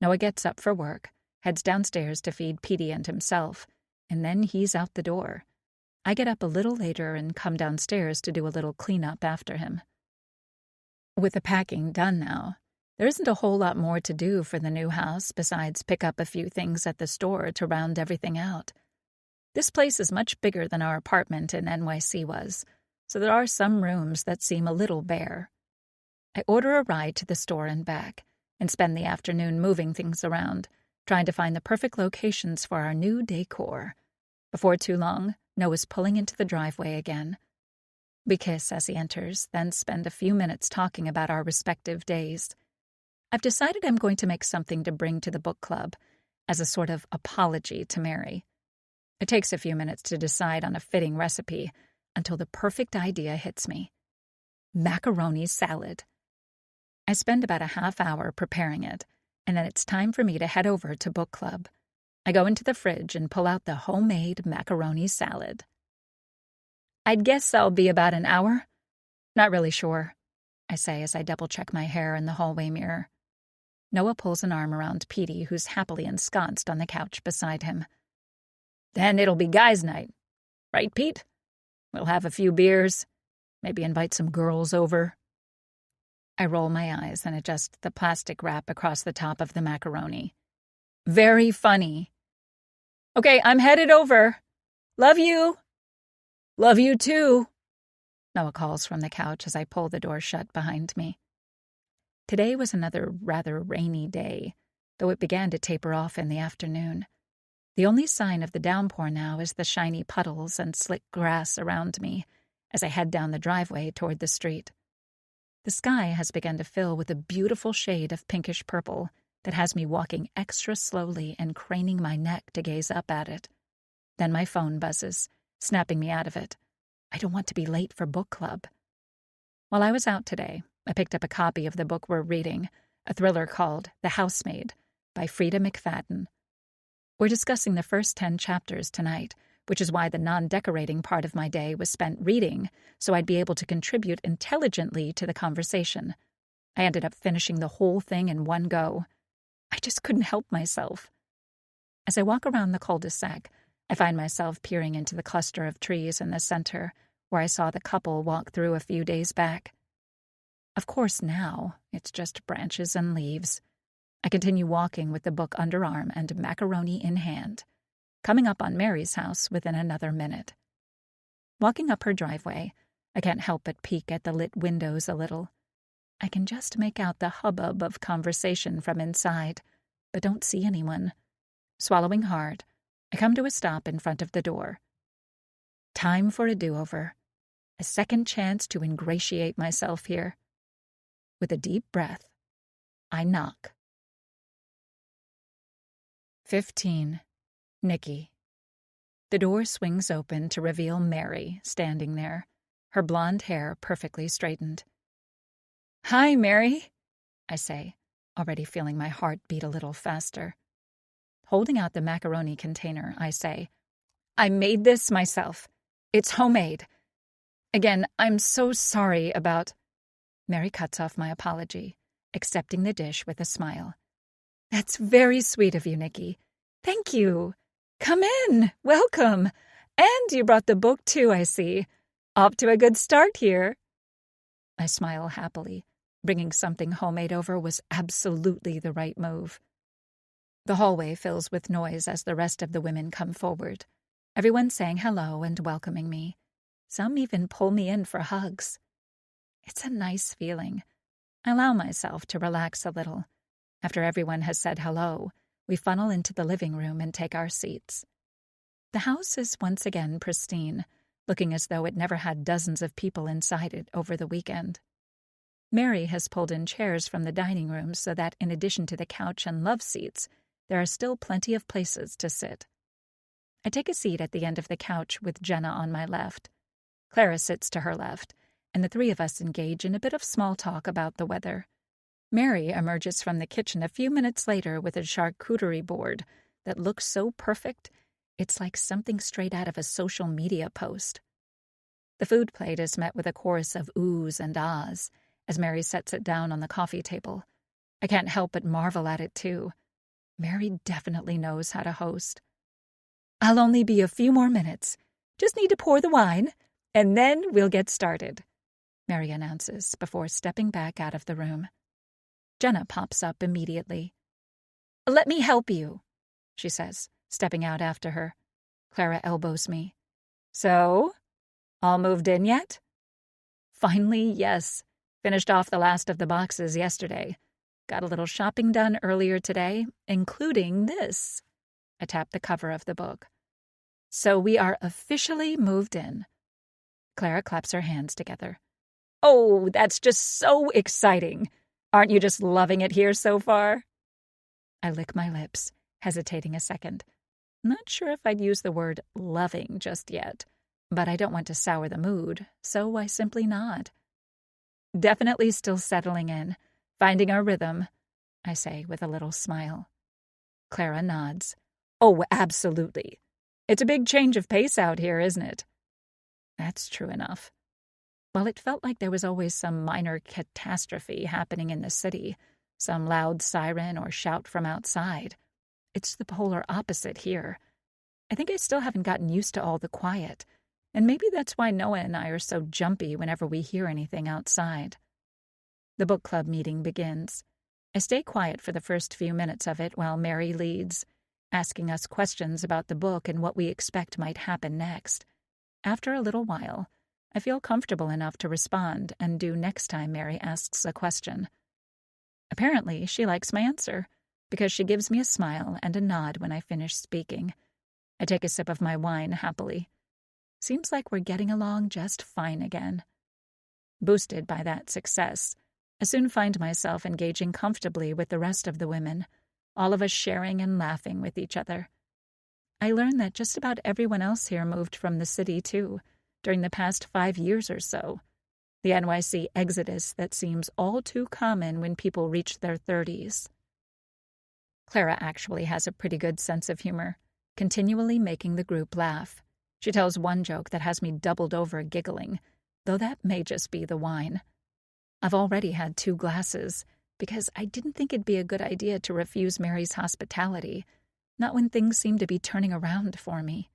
Noah gets up for work, heads downstairs to feed Petey and himself, and then he's out the door. I get up a little later and come downstairs to do a little cleanup after him. With the packing done now, there isn't a whole lot more to do for the new house besides pick up a few things at the store to round everything out. This place is much bigger than our apartment in NYC was, so there are some rooms that seem a little bare. I order a ride to the store and back, and spend the afternoon moving things around, trying to find the perfect locations for our new decor. Before too long, Noah's pulling into the driveway again. We kiss as he enters, then spend a few minutes talking about our respective days. I've decided I'm going to make something to bring to the book club, as a sort of apology to Mary. It takes a few minutes to decide on a fitting recipe, until the perfect idea hits me. Macaroni salad. I spend about a half hour preparing it, and then it's time for me to head over to book club. I go into the fridge and pull out the homemade macaroni salad. I'd guess I'll be about an hour. Not really sure, I say as I double-check my hair in the hallway mirror. Noah pulls an arm around Petey, who's happily ensconced on the couch beside him. Then it'll be guys' night. Right, Pete? We'll have a few beers, maybe invite some girls over. I roll my eyes and adjust the plastic wrap across the top of the macaroni. Very funny. Okay, I'm headed over. Love you. Love you too, Noah calls from the couch as I pull the door shut behind me. Today was another rather rainy day, though it began to taper off in the afternoon. The only sign of the downpour now is the shiny puddles and slick grass around me as I head down the driveway toward the street. The sky has begun to fill with a beautiful shade of pinkish purple that has me walking extra slowly and craning my neck to gaze up at it. Then my phone buzzes, snapping me out of it. I don't want to be late for book club. While I was out today, I picked up a copy of the book we're reading, a thriller called The Housemaid by Frida McFadden. We're discussing the first 10 chapters tonight, which is why the non-decorating part of my day was spent reading, so I'd be able to contribute intelligently to the conversation. I ended up finishing the whole thing in one go. I just couldn't help myself. As I walk around the cul-de-sac, I find myself peering into the cluster of trees in the center, where I saw the couple walk through a few days back. Of course now, it's just branches and leaves. I continue walking with the book underarm and macaroni in hand, coming up on Mary's house within another minute. Walking up her driveway, I can't help but peek at the lit windows a little. I can just make out the hubbub of conversation from inside, but don't see anyone. Swallowing hard, I come to a stop in front of the door. Time for a do-over. A second chance to ingratiate myself here. With a deep breath, I knock. 15. Nikki. The door swings open to reveal Mary standing there, her blonde hair perfectly straightened. Hi, Mary, I say, already feeling my heart beat a little faster. Holding out the macaroni container, I say, I made this myself. It's homemade. Again, I'm so sorry about... Mary cuts off my apology, accepting the dish with a smile. That's very sweet of you, Nikki. Thank you. Come in. Welcome. And you brought the book too, I see. Off to a good start here. I smile happily. Bringing something homemade over was absolutely the right move. The hallway fills with noise as the rest of the women come forward, everyone saying hello and welcoming me. Some even pull me in for hugs. It's a nice feeling. I allow myself to relax a little. After everyone has said hello, we funnel into the living room and take our seats. The house is once again pristine, looking as though it never had dozens of people inside it over the weekend. Mary has pulled in chairs from the dining room so that in addition to the couch and love seats, there are still plenty of places to sit. I take a seat at the end of the couch with Jenna on my left. Clara sits to her left, and the three of us engage in a bit of small talk about the weather. Mary emerges from the kitchen a few minutes later with a charcuterie board that looks so perfect, it's like something straight out of a social media post. The food plate is met with a chorus of oohs and ahs as Mary sets it down on the coffee table. I can't help but marvel at it, too. Mary definitely knows how to host. "I'll only be a few more minutes. Just need to pour the wine, and then we'll get started," Mary announces before stepping back out of the room. Jenna pops up immediately. "Let me help you," she says, stepping out after her. Clara elbows me. "So, all moved in yet?" "Finally, yes. Finished off the last of the boxes yesterday. Got a little shopping done earlier today, including this." I tap the cover of the book. "So we are officially moved in." Clara claps her hands together. "Oh, that's just so exciting. Aren't you just loving it here so far?" I lick my lips, hesitating a second. Not sure if I'd use the word loving just yet, but I don't want to sour the mood, so I simply nod. "Definitely still settling in, finding our rhythm," I say with a little smile. Clara nods. "Oh, absolutely. It's a big change of pace out here, isn't it?" That's true enough. While it felt like there was always some minor catastrophe happening in the city, some loud siren or shout from outside, it's the polar opposite here. I think I still haven't gotten used to all the quiet, and maybe that's why Noah and I are so jumpy whenever we hear anything outside. The book club meeting begins. I stay quiet for the first few minutes of it while Mary leads, asking us questions about the book and what we expect might happen next. After a little while, I feel comfortable enough to respond and do next time Mary asks a question. Apparently, she likes my answer, because she gives me a smile and a nod when I finish speaking. I take a sip of my wine happily. Seems like we're getting along just fine again. Boosted by that success, I soon find myself engaging comfortably with the rest of the women, all of us sharing and laughing with each other. I learn that just about everyone else here moved from the city, too, during the past 5 years or so. The NYC exodus that seems all too common when people reach their 30s. Clara actually has a pretty good sense of humor, continually making the group laugh. She tells one joke that has me doubled over giggling, though that may just be the wine. I've already had 2 glasses, because I didn't think it'd be a good idea to refuse Mary's hospitality, not when things seem to be turning around for me.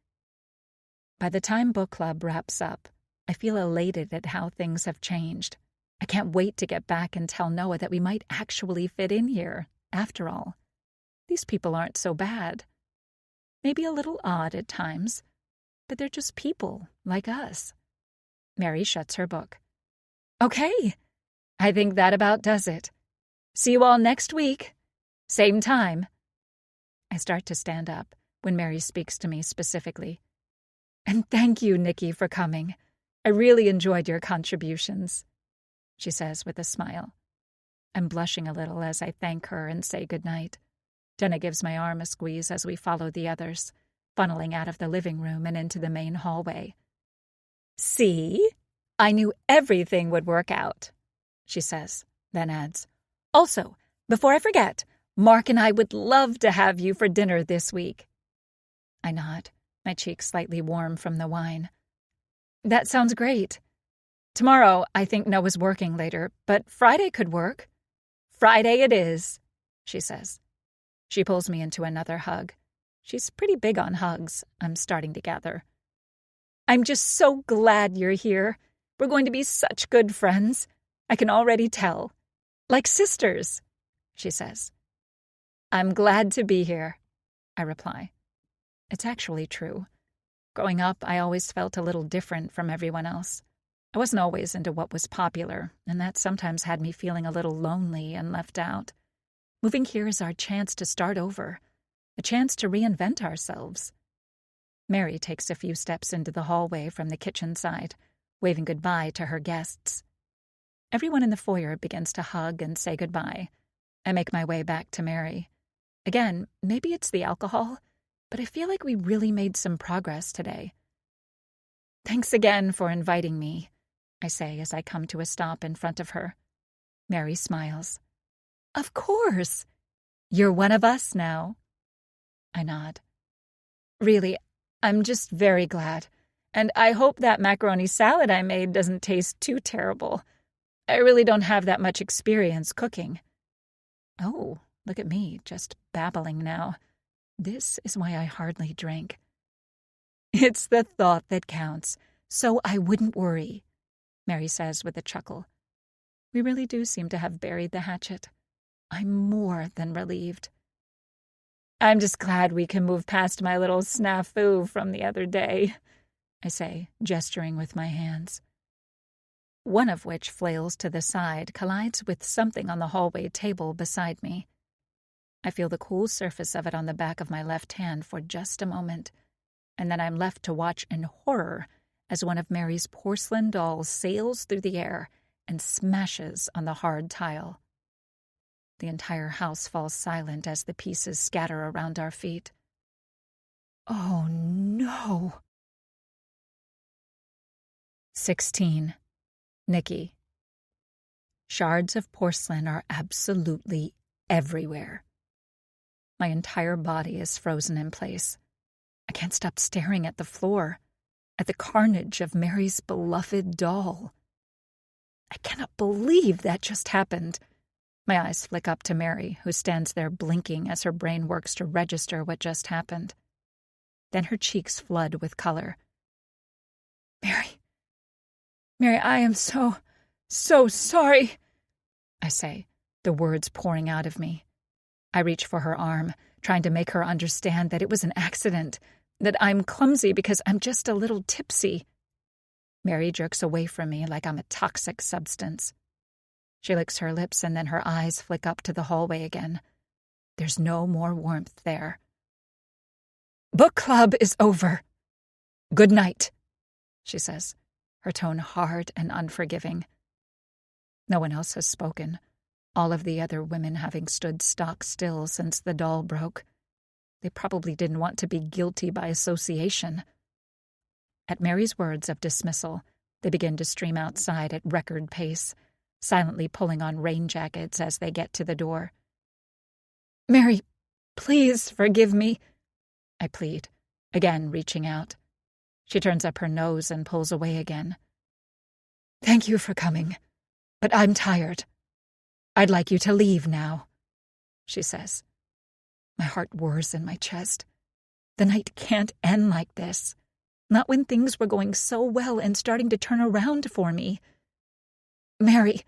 By the time book club wraps up, I feel elated at how things have changed. I can't wait to get back and tell Noah that we might actually fit in here, after all. These people aren't so bad. Maybe a little odd at times, but they're just people like us. Mary shuts her book. "Okay, I think that about does it. See you all next week. Same time." I start to stand up when Mary speaks to me specifically. "And thank you, Nikki, for coming. I really enjoyed your contributions," she says with a smile. I'm blushing a little as I thank her and say goodnight. Jenna gives my arm a squeeze as we follow the others, funneling out of the living room and into the main hallway. "See? I knew everything would work out," she says, then adds, "Also, before I forget, Mark and I would love to have you for dinner this week." I nod, my cheeks slightly warm from the wine. "That sounds great. Tomorrow, I think Noah's working later, but Friday could work." "Friday it is," she says. She pulls me into another hug. She's pretty big on hugs, I'm starting to gather. "I'm just so glad you're here. We're going to be such good friends. I can already tell. Like sisters," she says. "I'm glad to be here," I reply. It's actually true. Growing up, I always felt a little different from everyone else. I wasn't always into what was popular, and that sometimes had me feeling a little lonely and left out. Moving here is our chance to start over, a chance to reinvent ourselves. Mary takes a few steps into the hallway from the kitchen side, waving goodbye to her guests. Everyone in the foyer begins to hug and say goodbye. I make my way back to Mary. Again, maybe it's the alcohol, but I feel like we really made some progress today. "Thanks again for inviting me," I say as I come to a stop in front of her. Mary smiles. "Of course. You're one of us now." I nod. "Really, I'm just very glad, and I hope that macaroni salad I made doesn't taste too terrible. I really don't have that much experience cooking." Oh, look at me, just babbling now. This is why I hardly drink. "It's the thought that counts, so I wouldn't worry," Mary says with a chuckle. We really do seem to have buried the hatchet. I'm more than relieved. "I'm just glad we can move past my little snafu from the other day," I say, gesturing with my hands. One of which flails to the side collides with something on the hallway table beside me. I feel the cool surface of it on the back of my left hand for just a moment, and then I'm left to watch in horror as one of Mary's porcelain dolls sails through the air and smashes on the hard tile. The entire house falls silent as the pieces scatter around our feet. Oh no! 16. Nikki. Shards of porcelain are absolutely everywhere. My entire body is frozen in place. I can't stop staring at the floor, at the carnage of Mary's beloved doll. I cannot believe that just happened. My eyes flick up to Mary, who stands there blinking as her brain works to register what just happened. Then her cheeks flood with color. Mary, I am so sorry," I say, the words pouring out of me. I reach for her arm, trying to make her understand that it was an accident, that I'm clumsy because I'm just a little tipsy. Mary jerks away from me like I'm a toxic substance. She licks her lips and then her eyes flick up to the hallway again. There's no more warmth there. "Book club is over. Good night," she says, her tone hard and unforgiving. No one else has spoken, all of the other women having stood stock still since the doll broke. They probably didn't want to be guilty by association. At Mary's words of dismissal, they begin to stream outside at record pace, silently pulling on rain jackets as they get to the door. "Mary, please forgive me," I plead, again reaching out. She turns up her nose and pulls away again. "Thank you for coming, but I'm tired. I'd like you to leave now," she says. My heart whirs in my chest. The night can't end like this. Not when things were going so well and starting to turn around for me. "Mary,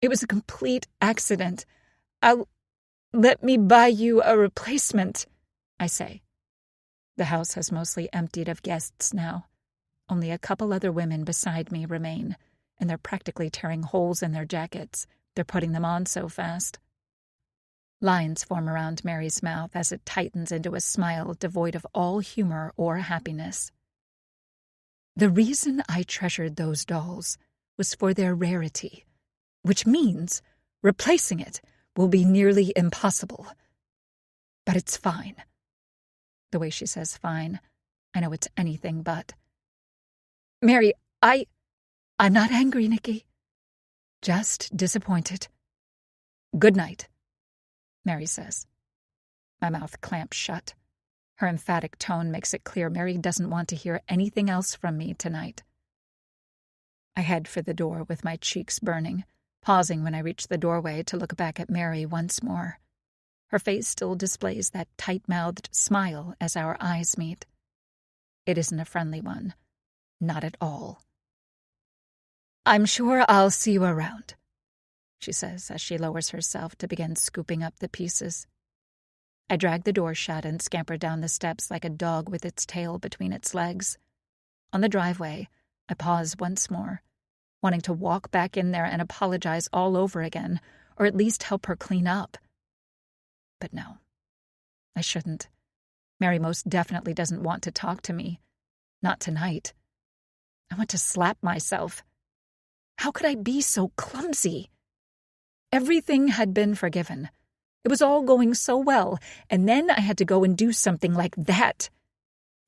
it was a complete accident. Let me buy you a replacement," I say. The house has mostly emptied of guests now. Only a couple other women beside me remain, and they're practically tearing holes in their jackets. They're putting them on so fast. Lines form around Mary's mouth as it tightens into a smile devoid of all humor or happiness. "The reason I treasured those dolls was for their rarity, which means replacing it will be nearly impossible. But it's fine." The way she says fine, I know it's anything but. "Mary, I'm not angry, Nikki. Just disappointed. Good night," Mary says. My mouth clamps shut. Her emphatic tone makes it clear Mary doesn't want to hear anything else from me tonight. I head for the door with my cheeks burning, pausing when I reach the doorway to look back at Mary once more. Her face still displays that tight-mouthed smile as our eyes meet. It isn't a friendly one. Not at all. "I'm sure I'll see you around," she says as she lowers herself to begin scooping up the pieces. I drag the door shut and scamper down the steps like a dog with its tail between its legs. On the driveway, I pause once more, wanting to walk back in there and apologize all over again, or at least help her clean up. But no, I shouldn't. Mary most definitely doesn't want to talk to me. Not tonight. I want to slap myself. How could I be so clumsy? Everything had been forgiven. It was all going so well, and then I had to go and do something like that.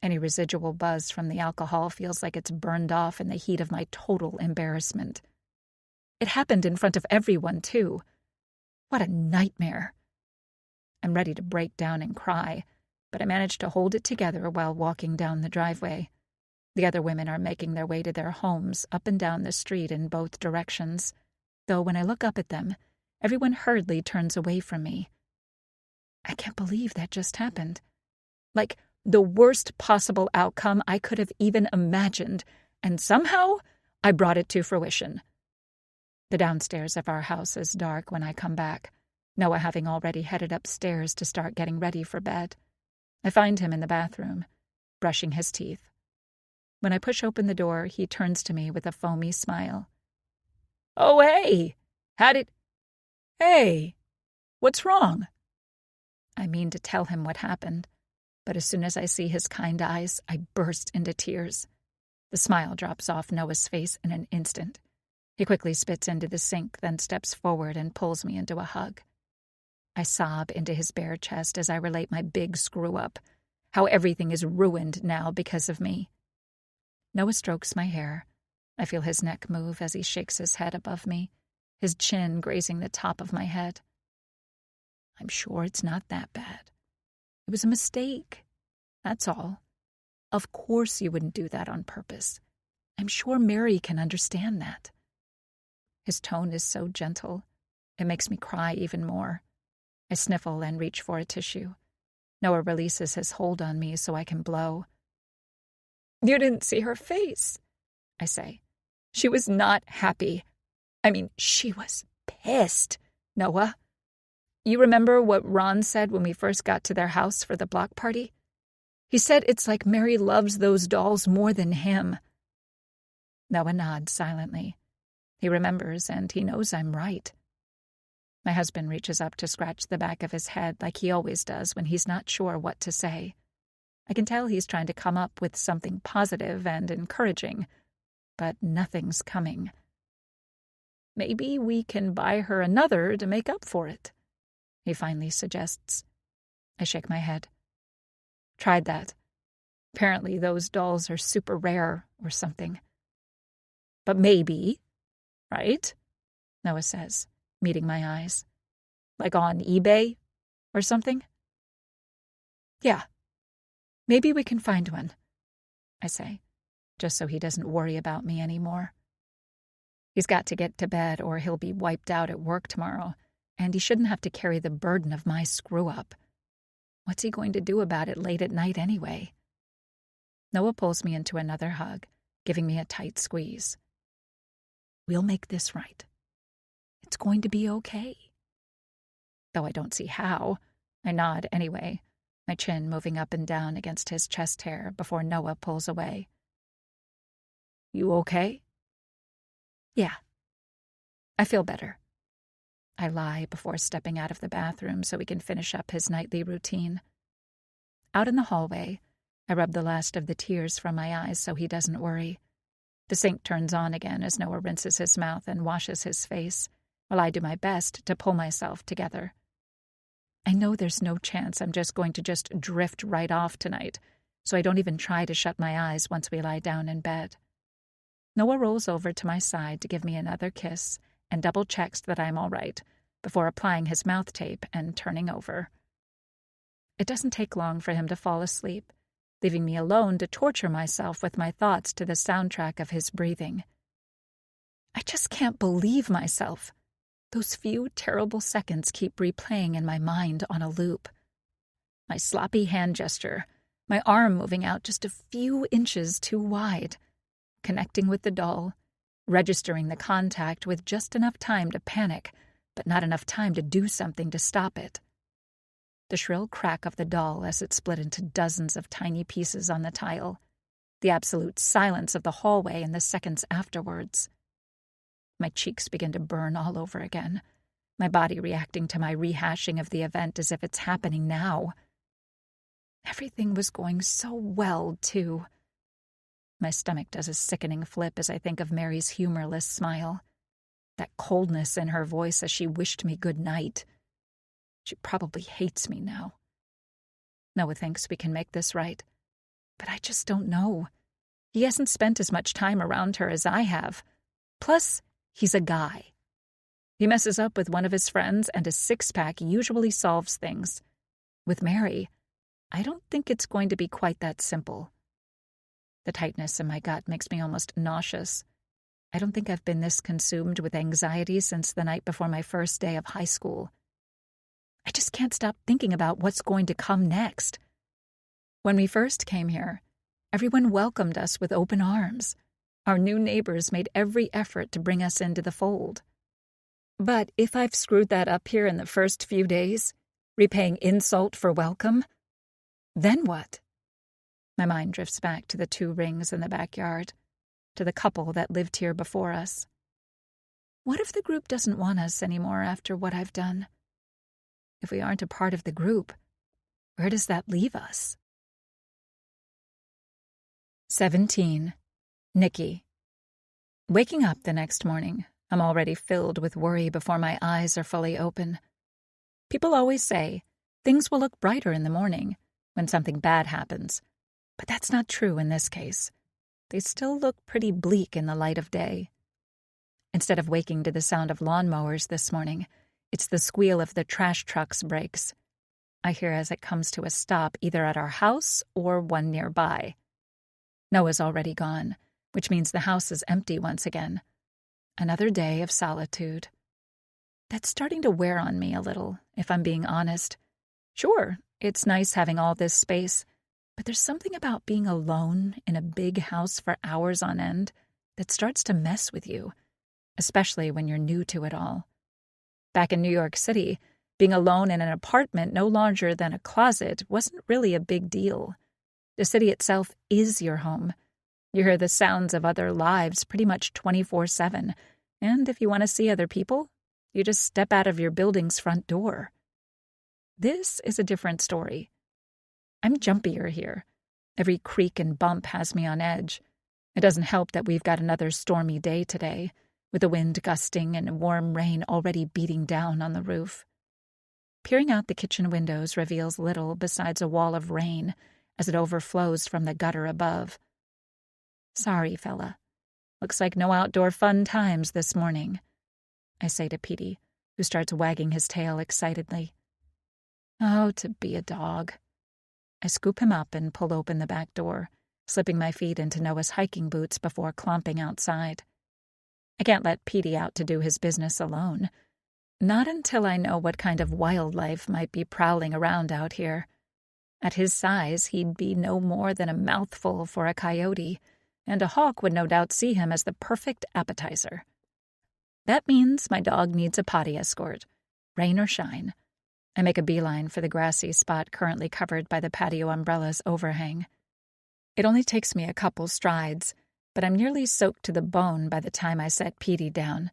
Any residual buzz from the alcohol feels like it's burned off in the heat of my total embarrassment. It happened in front of everyone, too. What a nightmare. I'm ready to break down and cry, but I manage to hold it together while walking down the driveway. The other women are making their way to their homes up and down the street in both directions, though when I look up at them, everyone hurriedly turns away from me. I can't believe that just happened. Like the worst possible outcome I could have even imagined, and somehow I brought it to fruition. The downstairs of our house is dark when I come back, Noah having already headed upstairs to start getting ready for bed. I find him in the bathroom, brushing his teeth. When I push open the door, he turns to me with a foamy smile. "Oh, hey! Hey! What's wrong?" I mean to tell him what happened, but as soon as I see his kind eyes, I burst into tears. The smile drops off Noah's face in an instant. He quickly spits into the sink, then steps forward and pulls me into a hug. I sob into his bare chest as I relate my big screw-up, how everything is ruined now because of me. Noah strokes my hair. I feel his neck move as he shakes his head above me, his chin grazing the top of my head. "I'm sure it's not that bad. It was a mistake. That's all. Of course you wouldn't do that on purpose. I'm sure Mary can understand that." His tone is so gentle. It makes me cry even more. I sniffle and reach for a tissue. Noah releases his hold on me so I can blow. "You didn't see her face," I say. "She was not happy. I mean, she was pissed, Noah. You remember what Ron said when we first got to their house for the block party? He said it's like Mary loves those dolls more than him." Noah nods silently. He remembers, and he knows I'm right. My husband reaches up to scratch the back of his head like he always does when he's not sure what to say. I can tell he's trying to come up with something positive and encouraging, but nothing's coming. "Maybe we can buy her another to make up for it," he finally suggests. I shake my head. "Tried that. Apparently those dolls are super rare or something." "But maybe, right?" Noah says, meeting my eyes. "Like on eBay or something?" "Yeah. Maybe we can find one," I say, just so he doesn't worry about me anymore. He's got to get to bed or he'll be wiped out at work tomorrow, and he shouldn't have to carry the burden of my screw-up. What's he going to do about it late at night anyway? Noah pulls me into another hug, giving me a tight squeeze. "We'll make this right. It's going to be okay." Though I don't see how, I nod anyway, my chin moving up and down against his chest hair before Noah pulls away. "You okay?" "Yeah. I feel better." I lie before stepping out of the bathroom so he can finish up his nightly routine. Out in the hallway, I rub the last of the tears from my eyes so he doesn't worry. The sink turns on again as Noah rinses his mouth and washes his face, while I do my best to pull myself together. I know there's no chance I'm just going to drift right off tonight, so I don't even try to shut my eyes once we lie down in bed. Noah rolls over to my side to give me another kiss and double-checks that I'm all right before applying his mouth tape and turning over. It doesn't take long for him to fall asleep, leaving me alone to torture myself with my thoughts to the soundtrack of his breathing. I just can't believe myself. Those few terrible seconds keep replaying in my mind on a loop. My sloppy hand gesture, my arm moving out just a few inches too wide, connecting with the doll, registering the contact with just enough time to panic, but not enough time to do something to stop it. The shrill crack of the doll as it split into dozens of tiny pieces on the tile, the absolute silence of the hallway in the seconds afterwards. My cheeks begin to burn all over again, my body reacting to my rehashing of the event as if it's happening now. Everything was going so well, too. My stomach does a sickening flip as I think of Mary's humorless smile, that coldness in her voice as she wished me good night. She probably hates me now. Noah thinks we can make this right, but I just don't know. He hasn't spent as much time around her as I have. Plus, he's a guy. He messes up with one of his friends, and a six-pack usually solves things. With Mary, I don't think it's going to be quite that simple. The tightness in my gut makes me almost nauseous. I don't think I've been this consumed with anxiety since the night before my first day of high school. I just can't stop thinking about what's going to come next. When we first came here, everyone welcomed us with open arms. Our new neighbors made every effort to bring us into the fold. But if I've screwed that up here in the first few days, repaying insult for welcome, then what? My mind drifts back to the 2 rings in the backyard, to the couple that lived here before us. What if the group doesn't want us anymore after what I've done? If we aren't a part of the group, where does that leave us? 17. Nikki. Waking up the next morning, I'm already filled with worry before my eyes are fully open. People always say things will look brighter in the morning when something bad happens, but that's not true in this case. They still look pretty bleak in the light of day. Instead of waking to the sound of lawnmowers this morning, it's the squeal of the trash truck's brakes. I hear as it comes to a stop either at our house or one nearby. Noah's already gone, which means the house is empty once again. Another day of solitude. That's starting to wear on me a little, if I'm being honest. Sure, it's nice having all this space, but there's something about being alone in a big house for hours on end that starts to mess with you, especially when you're new to it all. Back in New York City, being alone in an apartment no larger than a closet wasn't really a big deal. The city itself is your home. You hear the sounds of other lives pretty much 24/7, and if you want to see other people, you just step out of your building's front door. This is a different story. I'm jumpier here. Every creak and bump has me on edge. It doesn't help that we've got another stormy day today, with the wind gusting and warm rain already beating down on the roof. Peering out the kitchen windows reveals little besides a wall of rain as it overflows from the gutter above. Sorry, fella. Looks like no outdoor fun times this morning, I say to Petey, who starts wagging his tail excitedly. Oh, to be a dog. I scoop him up and pull open the back door, slipping my feet into Noah's hiking boots before clomping outside. I can't let Petey out to do his business alone. Not until I know what kind of wildlife might be prowling around out here. At his size, he'd be no more than a mouthful for a coyote, and a hawk would no doubt see him as the perfect appetizer. That means my dog needs a potty escort, rain or shine. I make a beeline for the grassy spot currently covered by the patio umbrella's overhang. It only takes me a couple strides, but I'm nearly soaked to the bone by the time I set Petey down.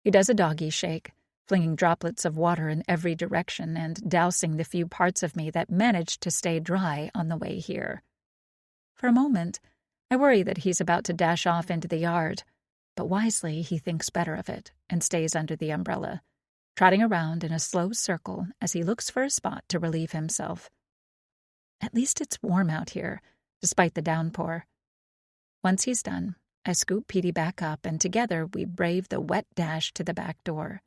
He does a doggy shake, flinging droplets of water in every direction and dousing the few parts of me that managed to stay dry on the way here. For a moment, I worry that he's about to dash off into the yard, but wisely he thinks better of it and stays under the umbrella, trotting around in a slow circle as he looks for a spot to relieve himself. At least it's warm out here, despite the downpour. Once he's done, I scoop Petey back up, and together we brave the wet dash to the back door.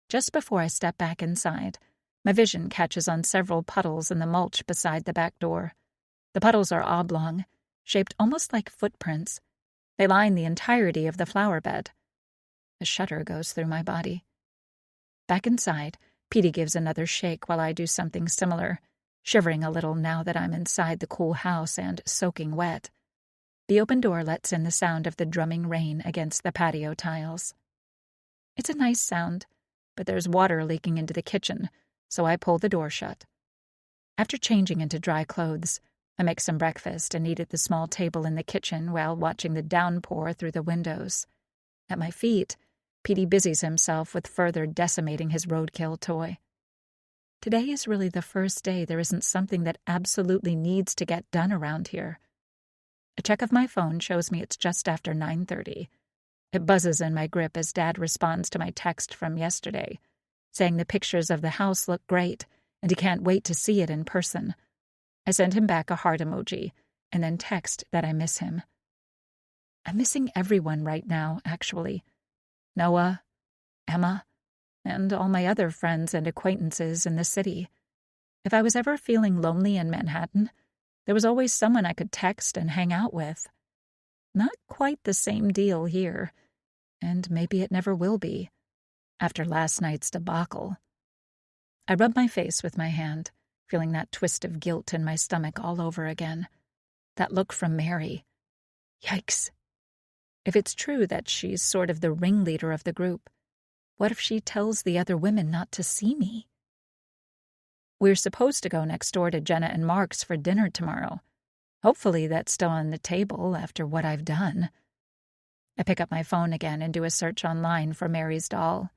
Just before I step back inside, my vision catches on several puddles in the mulch beside the back door. The puddles are oblong, shaped almost like footprints. They line the entirety of the flower bed. A shudder goes through my body. Back inside, Petey gives another shake while I do something similar, shivering a little now that I'm inside the cool house and soaking wet. The open door lets in the sound of the drumming rain against the patio tiles. It's a nice sound, but there's water leaking into the kitchen, so I pull the door shut. After changing into dry clothes, I make some breakfast and eat at the small table in the kitchen while watching the downpour through the windows. At my feet, Petey busies himself with further decimating his roadkill toy. Today is really the first day there isn't something that absolutely needs to get done around here. A check of my phone shows me it's just after 9:30. It buzzes in my grip as Dad responds to my text from yesterday, saying the pictures of the house look great and he can't wait to see it in person. I send him back a heart emoji and then text that I miss him. I'm missing everyone right now, actually. Noah, Emma, and all my other friends and acquaintances in the city. If I was ever feeling lonely in Manhattan, there was always someone I could text and hang out with. Not quite the same deal here, and maybe it never will be, after last night's debacle. I rub my face with my hand, feeling that twist of guilt in my stomach all over again. That look from Mary. Yikes. If it's true that she's sort of the ringleader of the group, what if she tells the other women not to see me? We're supposed to go next door to Jenna and Mark's for dinner tomorrow. Hopefully that's still on the table after what I've done. I pick up my phone again and do a search online for Mary's doll.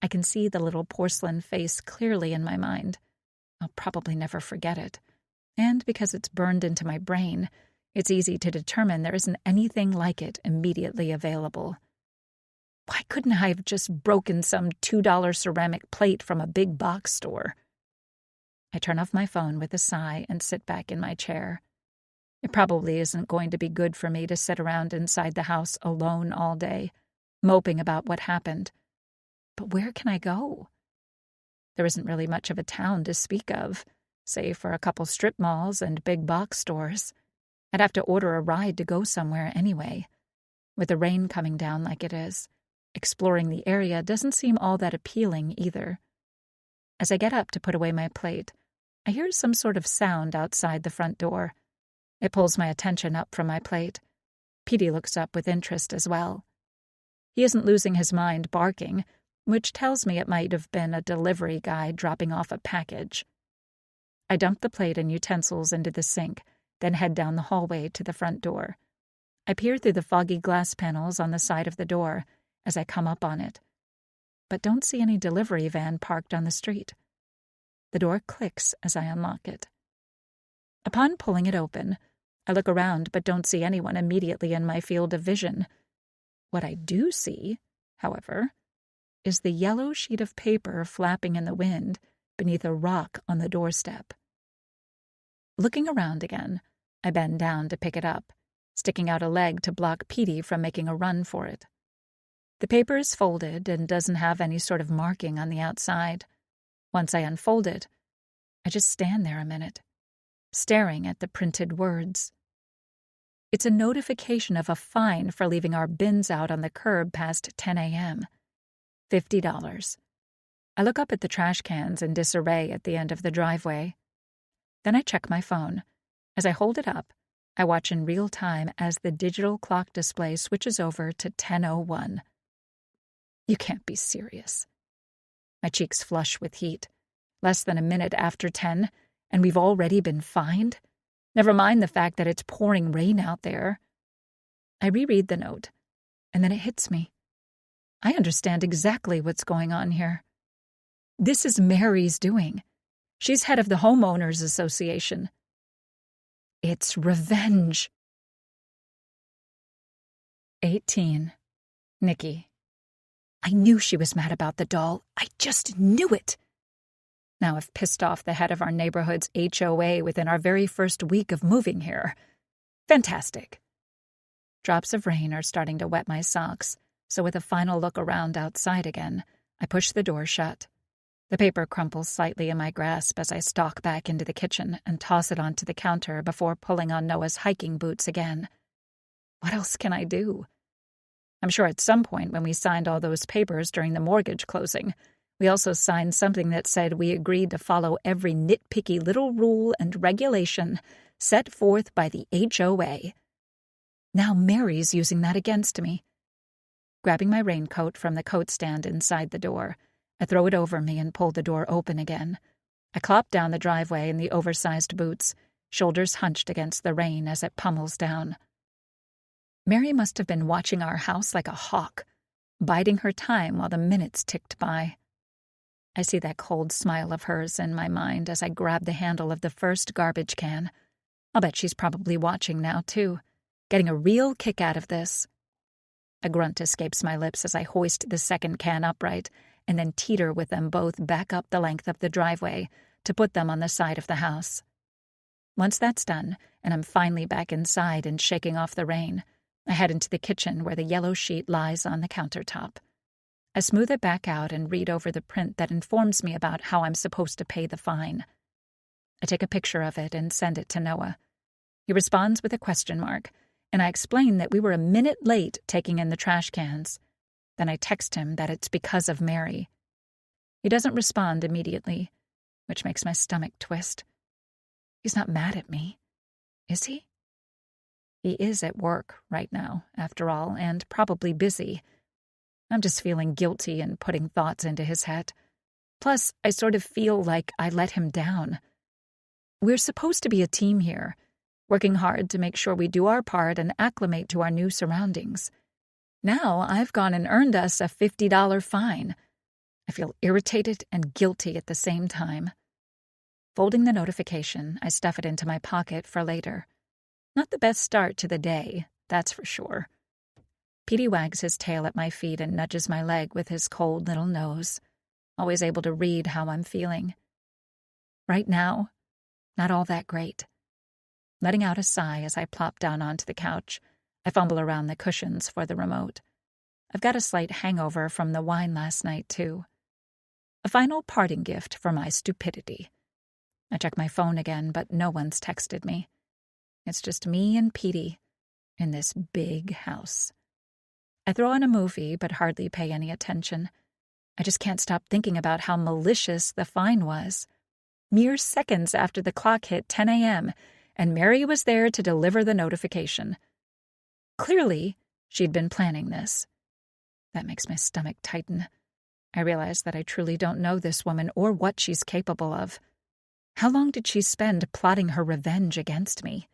I can see the little porcelain face clearly in my mind. I'll probably never forget it. And because it's burned into my brain, it's easy to determine there isn't anything like it immediately available. Why couldn't I have just broken some $2 ceramic plate from a big box store? I turn off my phone with a sigh and sit back in my chair. It probably isn't going to be good for me to sit around inside the house alone all day, moping about what happened. But where can I go? There isn't really much of a town to speak of, save for a couple strip malls and big box stores. I'd have to order a ride to go somewhere anyway. With the rain coming down like it is, exploring the area doesn't seem all that appealing either. As I get up to put away my plate, I hear some sort of sound outside the front door. It pulls my attention up from my plate. Petey looks up with interest as well. He isn't losing his mind barking, which tells me it might have been a delivery guy dropping off a package. I dump the plate and utensils into the sink, then head down the hallway to the front door. I peer through the foggy glass panels on the side of the door as I come up on it, but don't see any delivery van parked on the street. The door clicks as I unlock it. Upon pulling it open, I look around but don't see anyone immediately in my field of vision. What I do see, however, is the yellow sheet of paper flapping in the wind beneath a rock on the doorstep. Looking around again, I bend down to pick it up, sticking out a leg to block Petey from making a run for it. The paper is folded and doesn't have any sort of marking on the outside. Once I unfold it, I just stand there a minute, staring at the printed words. It's a notification of a fine for leaving our bins out on the curb past 10 a.m. $50. I look up at the trash cans in disarray at the end of the driveway. Then I check my phone. As I hold it up, I watch in real time as the digital clock display switches over to 10:01. You can't be serious. My cheeks flush with heat. Less than a minute after 10, and we've already been fined? Never mind the fact that it's pouring rain out there. I reread the note, and then it hits me. I understand exactly what's going on here. This is Mary's doing. She's head of the Homeowners Association. It's revenge. 18. Nikki. I knew she was mad about the doll. I just knew it. Now I've pissed off the head of our neighborhood's HOA within our very first week of moving here. Fantastic. Drops of rain are starting to wet my socks, so with a final look around outside again, I push the door shut. The paper crumples slightly in my grasp as I stalk back into the kitchen and toss it onto the counter before pulling on Noah's hiking boots again. What else can I do? I'm sure at some point when we signed all those papers during the mortgage closing, we also signed something that said we agreed to follow every nitpicky little rule and regulation set forth by the HOA. Now Mary's using that against me. Grabbing my raincoat from the coat stand inside the door, I throw it over me and pull the door open again. I clop down the driveway in the oversized boots, shoulders hunched against the rain as it pummels down. Mary must have been watching our house like a hawk, biding her time while the minutes ticked by. I see that cold smile of hers in my mind as I grab the handle of the first garbage can. I'll bet she's probably watching now, too, getting a real kick out of this. A grunt escapes my lips as I hoist the second can upright and then teeter with them both back up the length of the driveway to put them on the side of the house. Once that's done, and I'm finally back inside and shaking off the rain, I head into the kitchen where the yellow sheet lies on the countertop. I smooth it back out and read over the print that informs me about how I'm supposed to pay the fine. I take a picture of it and send it to Noah. He responds with a question mark, and I explain that we were a minute late taking in the trash cans. Then I text him that it's because of Mary. He doesn't respond immediately, which makes my stomach twist. He's not mad at me, is he? He is at work right now, after all, and probably busy. I'm just feeling guilty and putting thoughts into his head. Plus, I sort of feel like I let him down. We're supposed to be a team here, working hard to make sure we do our part and acclimate to our new surroundings. Now I've gone and earned us a $50 fine. I feel irritated and guilty at the same time. Folding the notification, I stuff it into my pocket for later. Not the best start to the day, that's for sure. Petey wags his tail at my feet and nudges my leg with his cold little nose, always able to read how I'm feeling. Right now, not all that great. Letting out a sigh as I plop down onto the couch, I fumble around the cushions for the remote. I've got a slight hangover from the wine last night, too. A final parting gift for my stupidity. I check my phone again, but no one's texted me. It's just me and Petey in this big house. I throw on a movie, but hardly pay any attention. I just can't stop thinking about how malicious the fine was. Mere seconds after the clock hit 10 a.m., and Mary was there to deliver the notification. Clearly, she'd been planning this. That makes my stomach tighten. I realize that I truly don't know this woman or what she's capable of. How long did she spend plotting her revenge against me?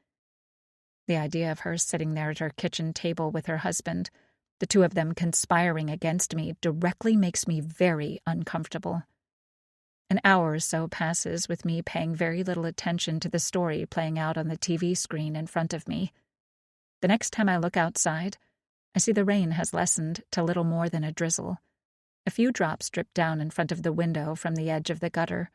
The idea of her sitting there at her kitchen table with her husband, the two of them conspiring against me, directly makes me very uncomfortable. An hour or so passes with me paying very little attention to the story playing out on the TV screen in front of me. The next time I look outside, I see the rain has lessened to little more than a drizzle. A few drops drip down in front of the window from the edge of the gutter.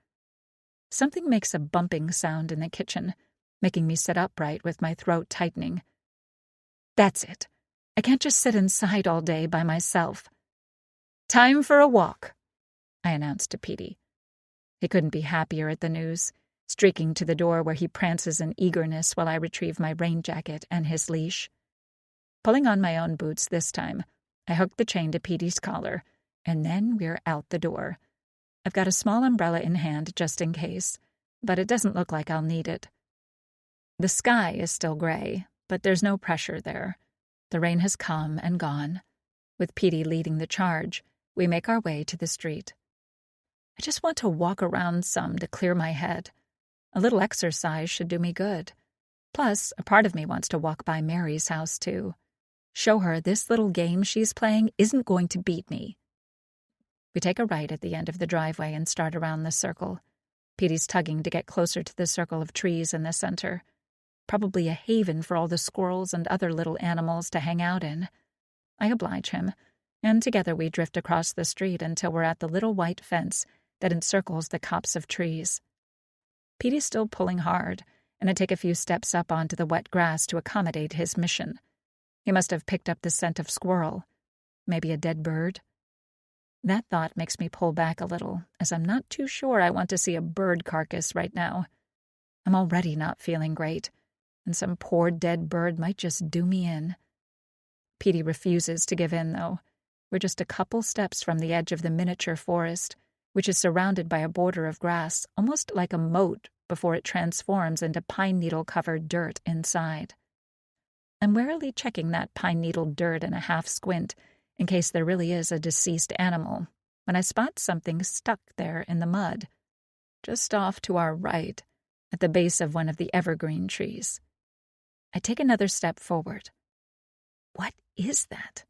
Something makes a bumping sound in the kitchen, making me sit upright with my throat tightening. That's it. I can't just sit inside all day by myself. "Time for a walk," I announced to Petey. He couldn't be happier at the news, streaking to the door where he prances in eagerness while I retrieve my rain jacket and his leash. Pulling on my own boots this time, I hook the chain to Petey's collar, and then we're out the door. I've got a small umbrella in hand just in case, but it doesn't look like I'll need it. The sky is still gray, but there's no pressure there. The rain has come and gone. With Petey leading the charge, we make our way to the street. I just want to walk around some to clear my head. A little exercise should do me good. Plus, a part of me wants to walk by Mary's house, too. Show her this little game she's playing isn't going to beat me. We take a right at the end of the driveway and start around the circle. Petey's tugging to get closer to the circle of trees in the center. Probably a haven for all the squirrels and other little animals to hang out in. I oblige him, and together we drift across the street until we're at the little white fence that encircles the copse of trees. Petey's still pulling hard, and I take a few steps up onto the wet grass to accommodate his mission. He must have picked up the scent of squirrel. Maybe a dead bird? That thought makes me pull back a little, as I'm not too sure I want to see a bird carcass right now. I'm already not feeling great, and some poor dead bird might just do me in. Petey refuses to give in, though. We're just a couple steps from the edge of the miniature forest, which is surrounded by a border of grass, almost like a moat before it transforms into pine needle-covered dirt inside. I'm warily checking that pine needle dirt in a half squint, in case there really is a deceased animal, when I spot something stuck there in the mud, just off to our right, at the base of one of the evergreen trees. I take another step forward. What is that?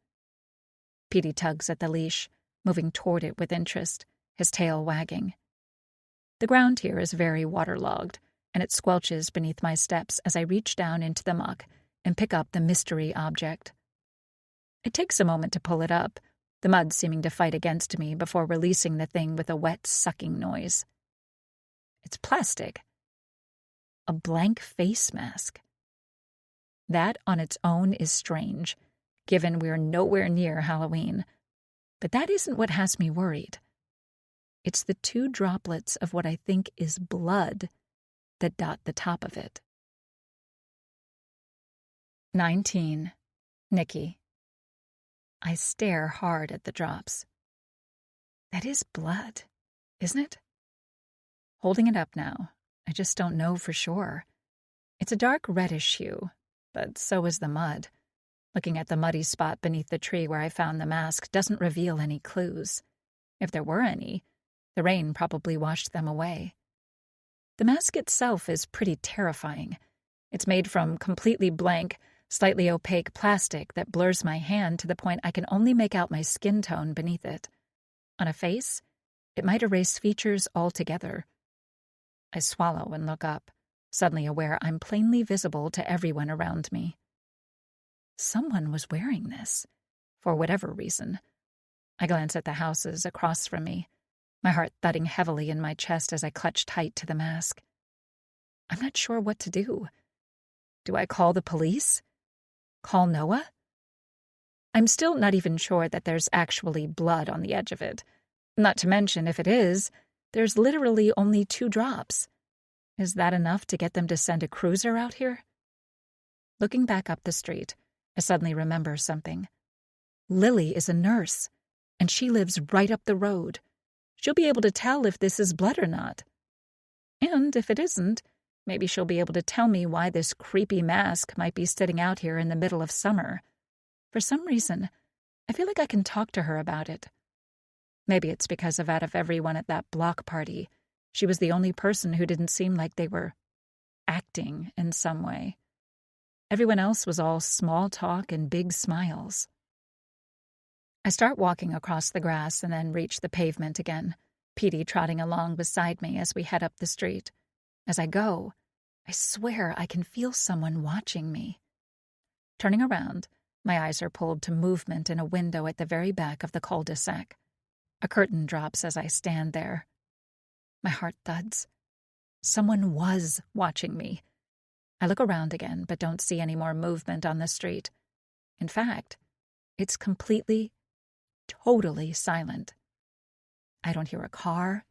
Petey tugs at the leash, moving toward it with interest, his tail wagging. The ground here is very waterlogged, and it squelches beneath my steps as I reach down into the muck and pick up the mystery object. It takes a moment to pull it up, the mud seeming to fight against me before releasing the thing with a wet, sucking noise. It's plastic. A blank face mask. That on its own is strange, given we're nowhere near Halloween. But that isn't what has me worried. It's the 2 droplets of what I think is blood that dot the top of it. 19. Nikki. I stare hard at the drops. That is blood, isn't it? Holding it up now, I just don't know for sure. It's a dark reddish hue, but so is the mud. Looking at the muddy spot beneath the tree where I found the mask doesn't reveal any clues. If there were any, the rain probably washed them away. The mask itself is pretty terrifying. It's made from completely blank, slightly opaque plastic that blurs my hand to the point I can only make out my skin tone beneath it. On a face, it might erase features altogether. I swallow and look up, suddenly aware I'm plainly visible to everyone around me. Someone was wearing this, for whatever reason. I glance at the houses across from me, my heart thudding heavily in my chest as I clutch tight to the mask. I'm not sure what to do. Do I call the police? Call Noah? I'm still not even sure that there's actually blood on the edge of it. Not to mention, if it is, there's literally only 2 drops. Is that enough to get them to send a cruiser out here? Looking back up the street, I suddenly remember something. Lily is a nurse, and she lives right up the road. She'll be able to tell if this is blood or not. And if it isn't, maybe she'll be able to tell me why this creepy mask might be sitting out here in the middle of summer. For some reason, I feel like I can talk to her about it. Maybe it's because out of everyone at that block party, she was the only person who didn't seem like they were acting in some way. Everyone else was all small talk and big smiles. I start walking across the grass and then reach the pavement again, Petey trotting along beside me as we head up the street. As I go, I swear I can feel someone watching me. Turning around, my eyes are pulled to movement in a window at the very back of the cul-de-sac. A curtain drops as I stand there. My heart thuds. Someone was watching me. I look around again, but don't see any more movement on the street. In fact, it's completely, totally silent. I don't hear a car,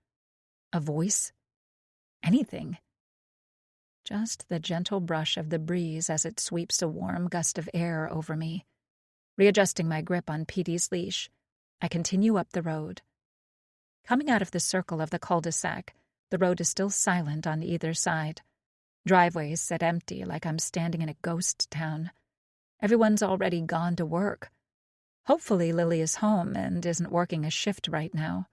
a voice, anything. Just the gentle brush of the breeze as it sweeps a warm gust of air over me. Readjusting my grip on Petey's leash, I continue up the road. Coming out of the circle of the cul-de-sac, the road is still silent on either side. Driveways sit empty like I'm standing in a ghost town. Everyone's already gone to work. Hopefully Lily is home and isn't working a shift right now.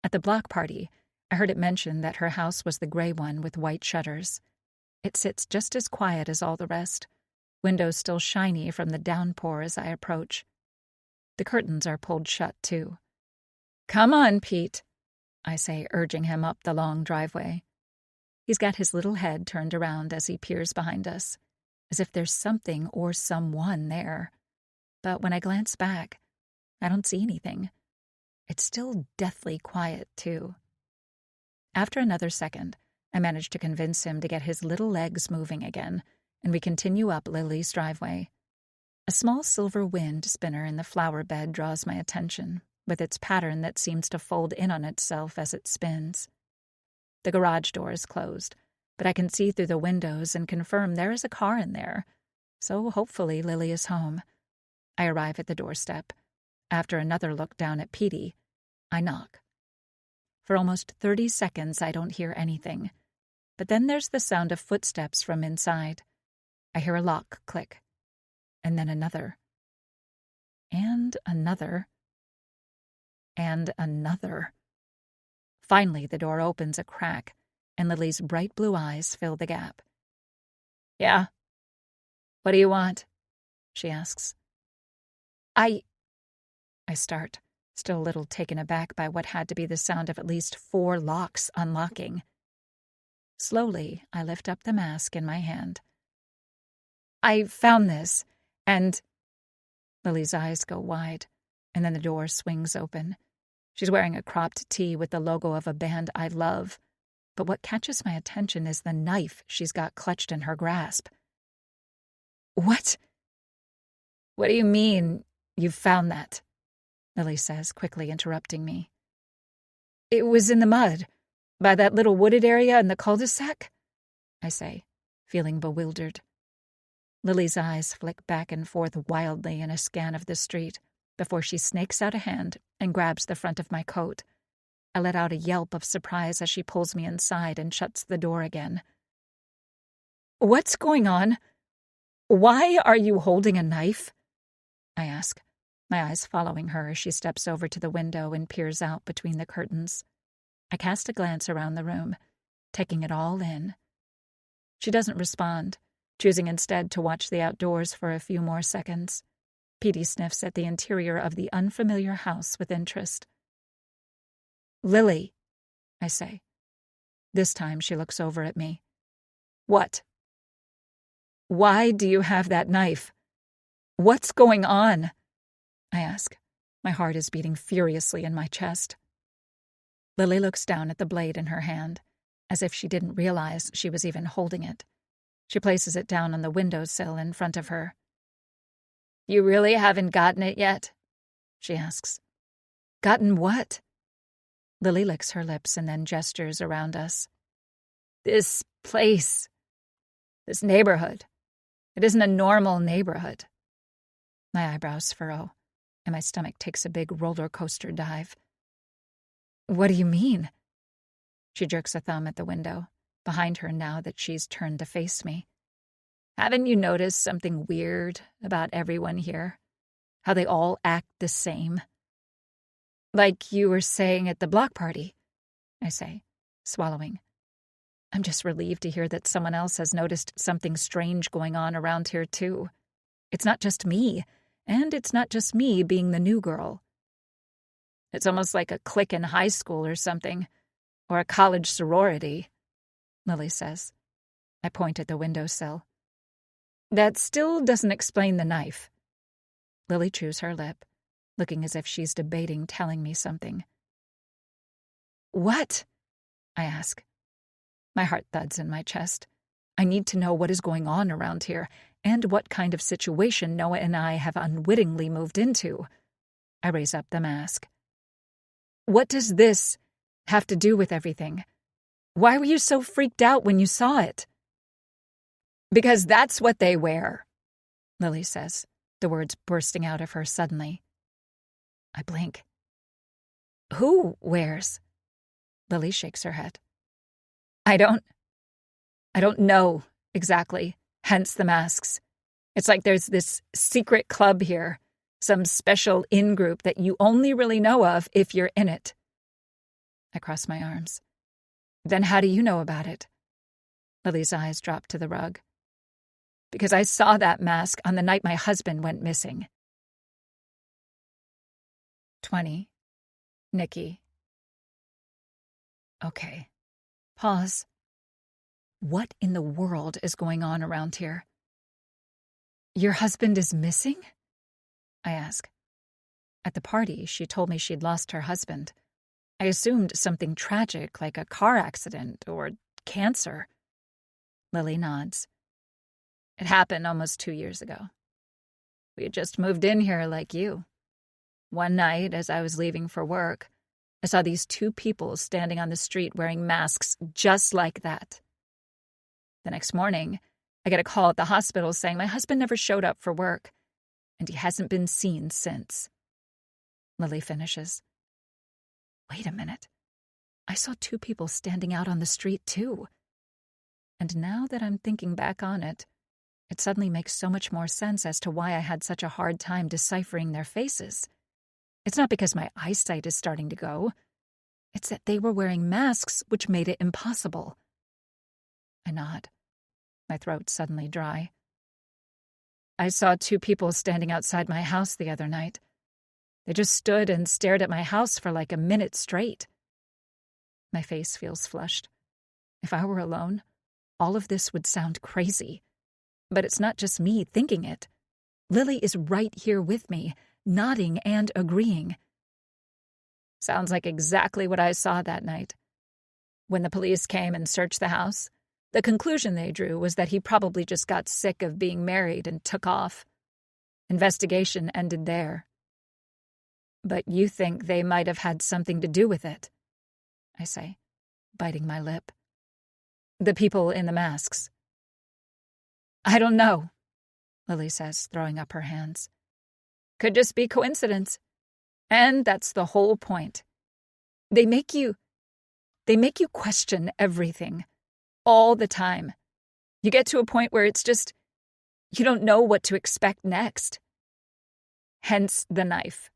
At the block party, I heard it mentioned that her house was the gray one with white shutters. It sits just as quiet as all the rest, windows still shiny from the downpour as I approach. The curtains are pulled shut, too. "Come on, Pete," I say, urging him up the long driveway. He's got his little head turned around as he peers behind us, as if there's something or someone there. But when I glance back, I don't see anything. It's still deathly quiet, too. After another second, I manage to convince him to get his little legs moving again, and we continue up Lily's driveway. A small silver wind spinner in the flower bed draws my attention, with its pattern that seems to fold in on itself as it spins. The garage door is closed, but I can see through the windows and confirm there is a car in there, so hopefully Lily is home. I arrive at the doorstep. After another look down at Petey, I knock. For almost 30 seconds I don't hear anything, but then there's the sound of footsteps from inside. I hear a lock click, and then another, and another, and another. Finally, the door opens a crack, and Lily's bright blue eyes fill the gap. "Yeah? What do you want?" she asks. I start, still a little taken aback by what had to be the sound of at least 4 locks unlocking. Slowly, I lift up the mask in my hand. "I found this, and—" Lily's eyes go wide, and then the door swings open. She's wearing a cropped tee with the logo of a band I love, but what catches my attention is the knife she's got clutched in her grasp. "What?" "What do you mean, you found that?" Lily says, quickly interrupting me. "It was in the mud, by that little wooded area in the cul-de-sac," I say, feeling bewildered. Lily's eyes flick back and forth wildly in a scan of the street before she snakes out a hand and grabs the front of my coat. I let out a yelp of surprise as she pulls me inside and shuts the door again. "What's going on? Why are you holding a knife?" I ask, my eyes following her as she steps over to the window and peers out between the curtains. I cast a glance around the room, taking it all in. She doesn't respond, choosing instead to watch the outdoors for a few more seconds. Petey sniffs at the interior of the unfamiliar house with interest. "Lily," I say. This time she looks over at me. "What?" "Why do you have that knife? What's going on?" I ask. My heart is beating furiously in my chest. Lily looks down at the blade in her hand, as if she didn't realize she was even holding it. She places it down on the windowsill in front of her. "You really haven't gotten it yet?" she asks. "Gotten what?" Lily licks her lips and then gestures around us. "This place. This neighborhood. It isn't a normal neighborhood." My eyebrows furrow, and my stomach takes a big roller coaster dive. "What do you mean?" She jerks a thumb at the window, behind her now that she's turned to face me. "Haven't you noticed something weird about everyone here? How they all act the same?" "Like you were saying at the block party," I say, swallowing. I'm just relieved to hear that someone else has noticed something strange going on around here, too. It's not just me, and it's not just me being the new girl. It's almost like a clique in high school or something, or a college sorority, Lily says. I point at the windowsill. That still doesn't explain the knife. Lily chews her lip, looking as if she's debating telling me something. What? I ask. My heart thuds in my chest. I need to know what is going on around here, and what kind of situation Noah and I have unwittingly moved into. I raise up the mask. What does this have to do with everything? Why were you so freaked out when you saw it? Because that's what they wear, Lily says, the words bursting out of her suddenly. I blink. Who wears? Lily shakes her head. I don't know exactly, hence the masks. It's like there's this secret club here, some special in-group that you only really know of if you're in it. I cross my arms. Then how do you know about it? Lily's eyes drop to the rug. Because I saw that mask on the night my husband went missing. 20. Nikki. Okay. Pause. What in the world is going on around here? Your husband is missing? I ask. At the party, she told me she'd lost her husband. I assumed something tragic like a car accident or cancer. Lily nods. It happened almost 2 years ago. We had just moved in here like you. One night, as I was leaving for work, I saw these 2 people standing on the street wearing masks just like that. The next morning, I get a call at the hospital saying my husband never showed up for work, and he hasn't been seen since. Lily finishes. Wait a minute. I saw 2 people standing out on the street, too. And now that I'm thinking back on it, it suddenly makes so much more sense as to why I had such a hard time deciphering their faces. It's not because my eyesight is starting to go. It's that they were wearing masks, which made it impossible. I nod, my throat suddenly dry. I saw 2 people standing outside my house the other night. They just stood and stared at my house for like a minute straight. My face feels flushed. If I were alone, all of this would sound crazy. But it's not just me thinking it. Lily is right here with me, nodding and agreeing. Sounds like exactly what I saw that night. When the police came and searched the house, the conclusion they drew was that he probably just got sick of being married and took off. Investigation ended there. But you think they might have had something to do with it, I say, biting my lip. The people in the masks. I don't know, Lily says, throwing up her hands. Could just be coincidence. And that's the whole point. They make you question everything, all the time. You get to a point where it's just, you don't know what to expect next. Hence the knife,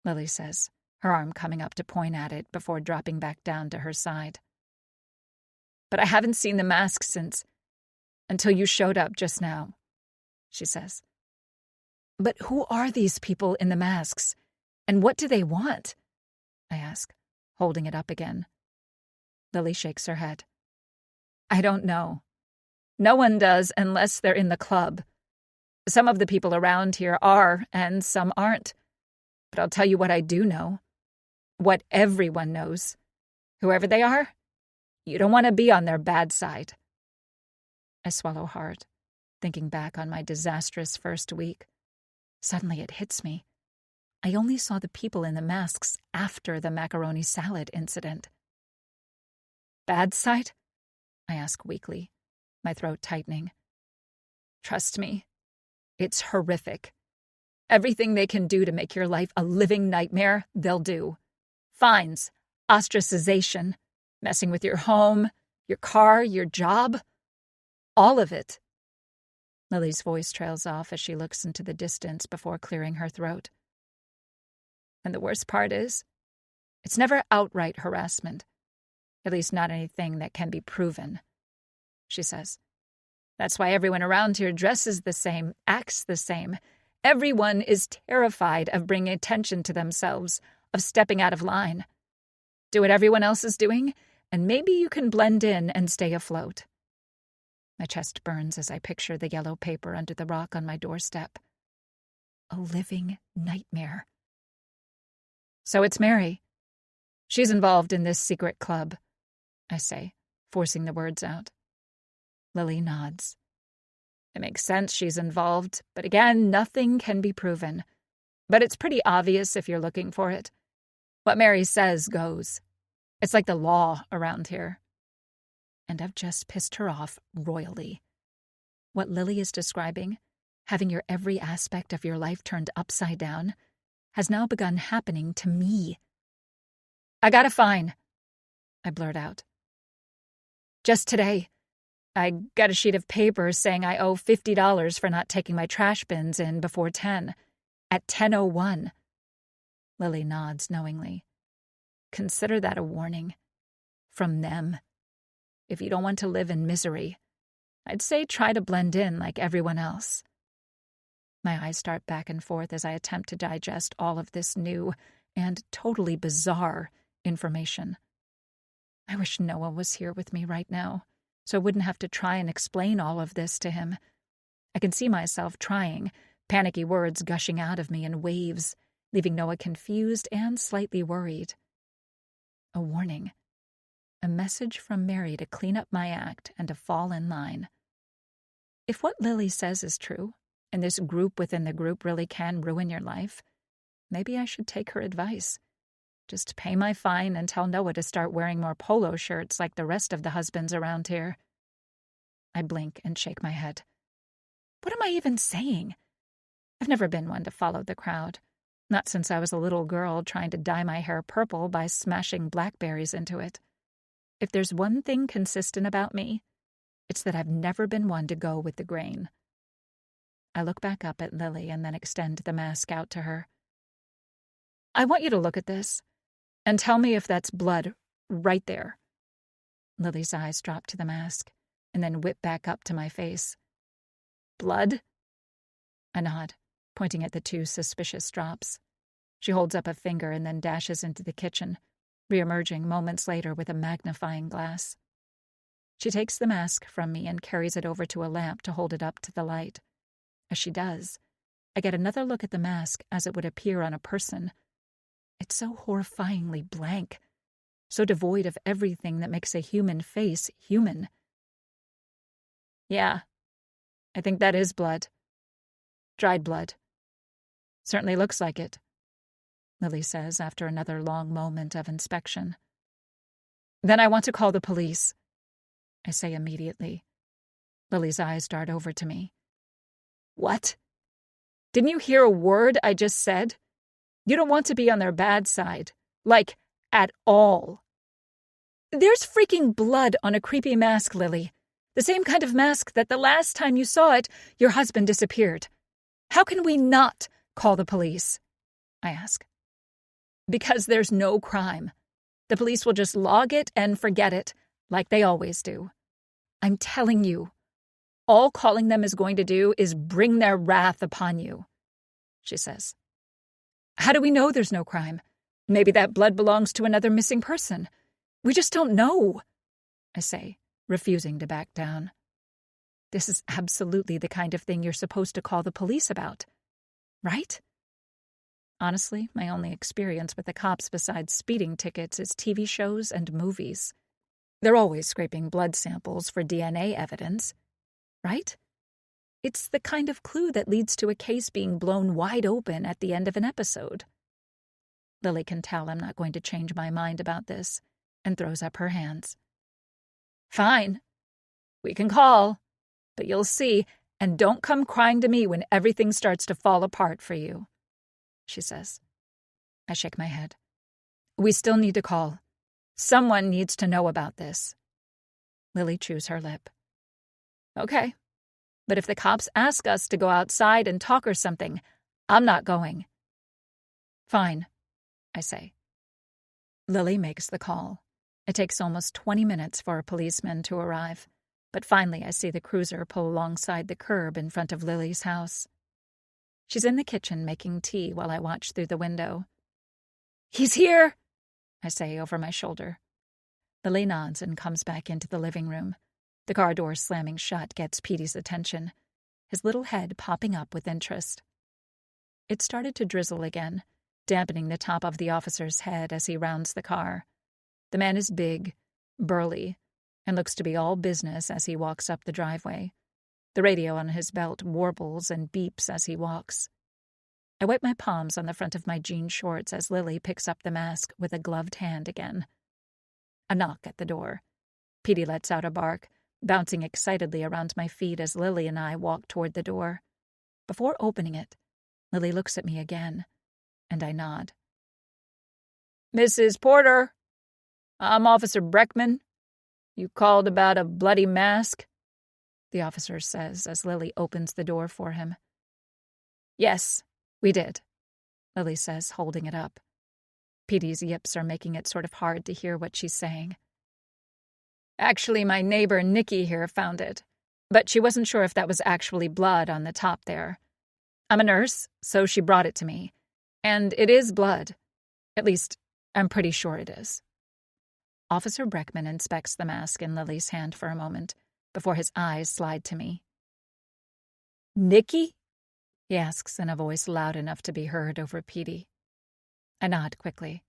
Lily says, her arm coming up to point at it before dropping back down to her side. But I haven't seen the mask until you showed up just now, she says. But who are these people in the masks, and what do they want? I ask, holding it up again. Lily shakes her head. I don't know. No one does unless they're in the club. Some of the people around here are, and some aren't. But I'll tell you what I do know. What everyone knows. Whoever they are, you don't want to be on their bad side. I swallow hard, thinking back on my disastrous first week. Suddenly it hits me. I only saw the people in the masks after the macaroni salad incident. Bad side? I ask weakly, my throat tightening. Trust me, it's horrific. Everything they can do to make your life a living nightmare, they'll do. Fines, ostracization, messing with your home, your car, your job. All of it. Lily's voice trails off as she looks into the distance before clearing her throat. And the worst part is, it's never outright harassment. At least not anything that can be proven, she says. That's why everyone around here dresses the same, acts the same. Everyone is terrified of bringing attention to themselves, of stepping out of line. Do what everyone else is doing, and maybe you can blend in and stay afloat. My chest burns as I picture the yellow paper under the rock on my doorstep. A living nightmare. So it's Mary. She's involved in this secret club, I say, forcing the words out. Lily nods. It makes sense she's involved, but again, nothing can be proven. But it's pretty obvious if you're looking for it. What Mary says goes. It's like the law around here. And I've just pissed her off royally. What Lily is describing, having your every aspect of your life turned upside down, has now begun happening to me. I got a fine, I blurt out. Just today, I got a sheet of paper saying I owe $50 for not taking my trash bins in before 10, at 10:01. Lily nods knowingly. Consider that a warning. From them. If you don't want to live in misery, I'd say try to blend in like everyone else. My eyes start back and forth as I attempt to digest all of this new and totally bizarre information. I wish Noah was here with me right now, so I wouldn't have to try and explain all of this to him. I can see myself trying, panicky words gushing out of me in waves, leaving Noah confused and slightly worried. A warning. A message from Mary to clean up my act and to fall in line. If what Lily says is true, and this group within the group really can ruin your life, maybe I should take her advice. Just pay my fine and tell Noah to start wearing more polo shirts like the rest of the husbands around here. I blink and shake my head. What am I even saying? I've never been one to follow the crowd. Not since I was a little girl trying to dye my hair purple by smashing blackberries into it. If there's one thing consistent about me, it's that I've never been one to go with the grain. I look back up at Lily and then extend the mask out to her. I want you to look at this and tell me if that's blood right there. Lily's eyes drop to the mask and then whip back up to my face. Blood? I nod, pointing at the two suspicious drops. She holds up a finger and then dashes into the kitchen, reemerging moments later with a magnifying glass. She takes the mask from me and carries it over to a lamp to hold it up to the light. As she does, I get another look at the mask as it would appear on a person. It's so horrifyingly blank, so devoid of everything that makes a human face human. Yeah, I think that is blood. Dried blood. Certainly looks like it, Lily says after another long moment of inspection. Then I want to call the police, I say immediately. Lily's eyes dart over to me. What? Didn't you hear a word I just said? You don't want to be on their bad side. Like, at all. There's freaking blood on a creepy mask, Lily. The same kind of mask that the last time you saw it, your husband disappeared. How can we not call the police? I ask. Because there's no crime. The police will just log it and forget it, like they always do. I'm telling you, all calling them is going to do is bring their wrath upon you, she says. How do we know there's no crime? Maybe that blood belongs to another missing person. We just don't know, I say, refusing to back down. This is absolutely the kind of thing you're supposed to call the police about, right? Honestly, my only experience with the cops besides speeding tickets is TV shows and movies. They're always scraping blood samples for DNA evidence, right? It's the kind of clue that leads to a case being blown wide open at the end of an episode. Lily can tell I'm not going to change my mind about this, and throws up her hands. Fine. We can call, but you'll see, and don't come crying to me when everything starts to fall apart for you, she says. I shake my head. We still need to call. Someone needs to know about this. Lily chews her lip. Okay, but if the cops ask us to go outside and talk or something, I'm not going. Fine, I say. Lily makes the call. It takes almost 20 minutes for a policeman to arrive, but finally I see the cruiser pull alongside the curb in front of Lily's house. She's in the kitchen making tea while I watch through the window. He's here, I say over my shoulder. Lily nods and comes back into the living room. The car door slamming shut gets Petey's attention, his little head popping up with interest. It started to drizzle again, dampening the top of the officer's head as he rounds the car. The man is big, burly, and looks to be all business as he walks up the driveway. The radio on his belt warbles and beeps as he walks. I wipe my palms on the front of my jean shorts as Lily picks up the mask with a gloved hand again. A knock at the door. Petey lets out a bark, bouncing excitedly around my feet as Lily and I walk toward the door. Before opening it, Lily looks at me again, and I nod. Mrs. Porter, I'm Officer Breckman. You called about a bloody mask? The officer says as Lily opens the door for him. Yes, we did, Lily says, holding it up. Petey's yips are making it sort of hard to hear what she's saying. Actually, my neighbor Nikki here found it, but she wasn't sure if that was actually blood on the top there. I'm a nurse, so she brought it to me. And it is blood. At least, I'm pretty sure it is. Officer Breckman inspects the mask in Lily's hand for a moment, before his eyes slide to me. Nikki? He asks in a voice loud enough to be heard over Petey. I nod quickly.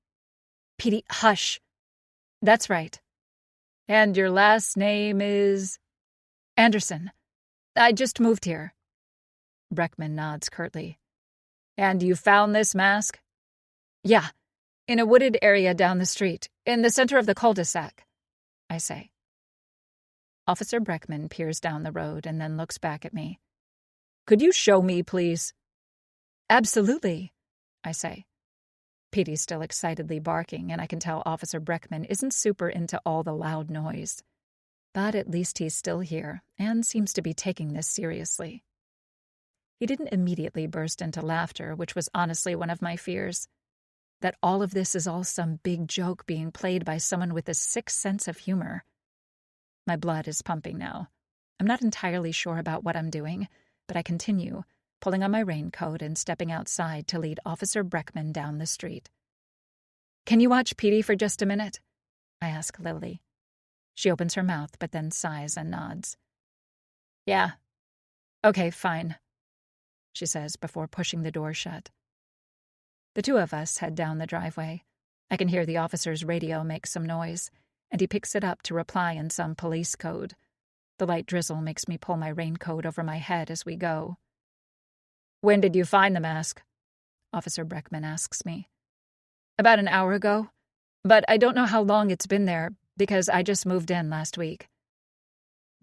Petey, hush. That's right. And your last name is? Anderson. I just moved here. Breckman nods curtly. And you found this mask? Yeah, in a wooded area down the street, in the center of the cul-de-sac, I say. Officer Breckman peers down the road and then looks back at me. Could you show me, please? Absolutely, I say. Petey's still excitedly barking, and I can tell Officer Breckman isn't super into all the loud noise. But at least he's still here, and seems to be taking this seriously. He didn't immediately burst into laughter, which was honestly one of my fears. That all of this is all some big joke being played by someone with a sick sense of humor. My blood is pumping now. I'm not entirely sure about what I'm doing, but I continue, pulling on my raincoat and stepping outside to lead Officer Breckman down the street. "Can you watch Petey for just a minute?" I ask Lily. She opens her mouth but then sighs and nods. "Yeah. Okay, fine," she says before pushing the door shut. The two of us head down the driveway. I can hear the officer's radio make some noise, and he picks it up to reply in some police code. The light drizzle makes me pull my raincoat over my head as we go. "When did you find the mask?" Officer Breckman asks me. "About an hour ago, but I don't know how long it's been there because I just moved in last week."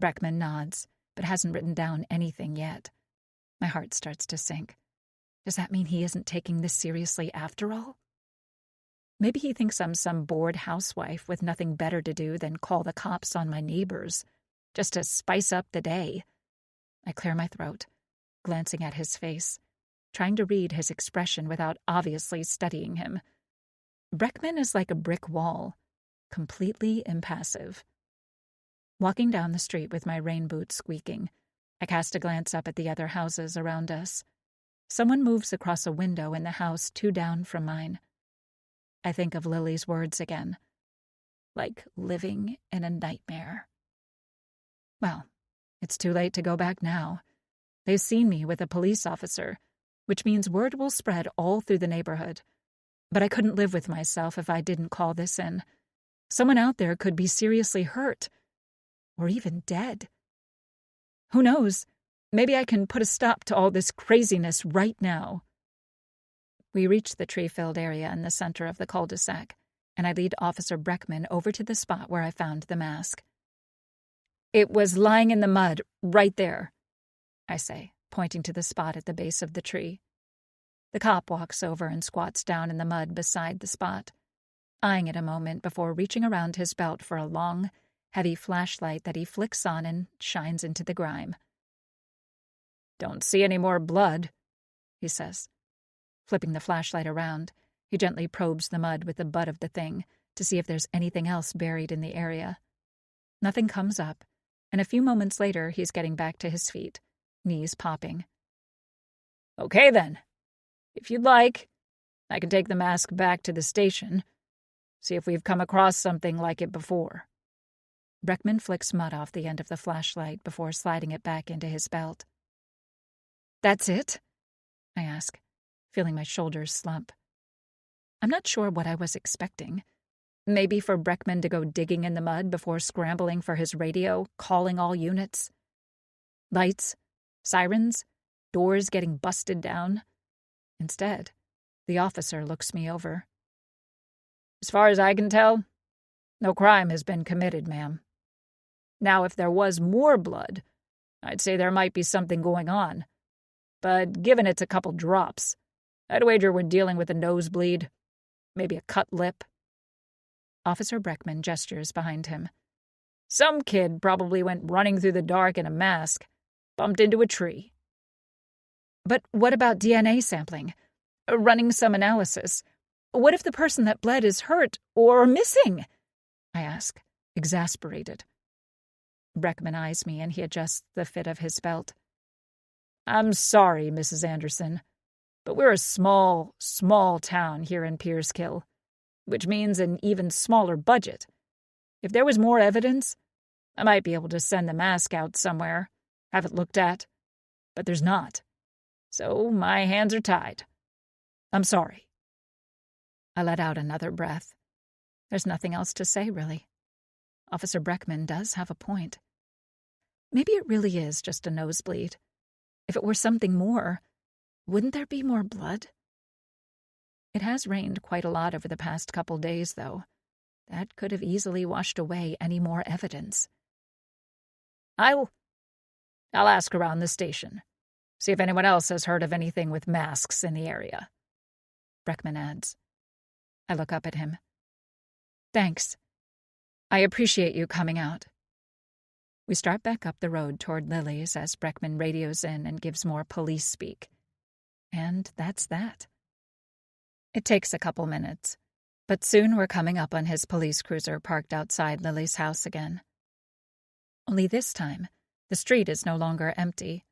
Breckman nods, but hasn't written down anything yet. My heart starts to sink. Does that mean he isn't taking this seriously after all? Maybe he thinks I'm some bored housewife with nothing better to do than call the cops on my neighbors, just to spice up the day. I clear my throat, glancing at his face, trying to read his expression without obviously studying him. Breckman is like a brick wall, completely impassive. Walking down the street with my rain boots squeaking, I cast a glance up at the other houses around us. Someone moves across a window in the house 2 down from mine. I think of Lily's words again, like living in a nightmare. Well, it's too late to go back now. They've seen me with a police officer, which means word will spread all through the neighborhood. But I couldn't live with myself if I didn't call this in. Someone out there could be seriously hurt, or even dead. Who knows? Maybe I can put a stop to all this craziness right now. We reach the tree-filled area in the center of the cul-de-sac, and I lead Officer Breckman over to the spot where I found the mask. "It was lying in the mud, right there," I say, pointing to the spot at the base of the tree. The cop walks over and squats down in the mud beside the spot, eyeing it a moment before reaching around his belt for a long, heavy flashlight that he flicks on and shines into the grime. "Don't see any more blood," he says. Flipping the flashlight around, he gently probes the mud with the butt of the thing to see if there's anything else buried in the area. Nothing comes up, and a few moments later he's getting back to his feet, knees popping. "Okay then. If you'd like, I can take the mask back to the station, see if we've come across something like it before." Breckman flicks mud off the end of the flashlight before sliding it back into his belt. "That's it?" I ask, feeling my shoulders slump. I'm not sure what I was expecting. Maybe for Breckman to go digging in the mud before scrambling for his radio, calling all units. Lights, sirens, doors getting busted down. Instead, the officer looks me over. "As far as I can tell, no crime has been committed, ma'am. Now, if there was more blood, I'd say there might be something going on. But given it's a couple drops, I'd wager we're dealing with a nosebleed, maybe a cut lip." Officer Breckman gestures behind him. "Some kid probably went running through the dark in a mask, bumped into a tree." "But what about DNA sampling? Running some analysis? What if the person that bled is hurt or missing?" I ask, exasperated. Breckman eyes me and he adjusts the fit of his belt. "I'm sorry, Mrs. Anderson, but we're a small, small town here in Pearskill, which means an even smaller budget. If there was more evidence, I might be able to send the mask out somewhere, have it looked at, but there's not. So my hands are tied. I'm sorry." I let out another breath. There's nothing else to say, really. Officer Breckman does have a point. Maybe it really is just a nosebleed. If it were something more, wouldn't there be more blood? It has rained quite a lot over the past couple days, though. That could have easily washed away any more evidence. I'll ask around the station, see if anyone else has heard of anything with masks in the area," Breckman adds. I look up at him. "Thanks. I appreciate you coming out." We start back up the road toward Lily's as Breckman radios in and gives more police speak. And that's that. It takes a couple minutes, but soon we're coming up on his police cruiser parked outside Lily's house again. Only this time, the street is no longer empty.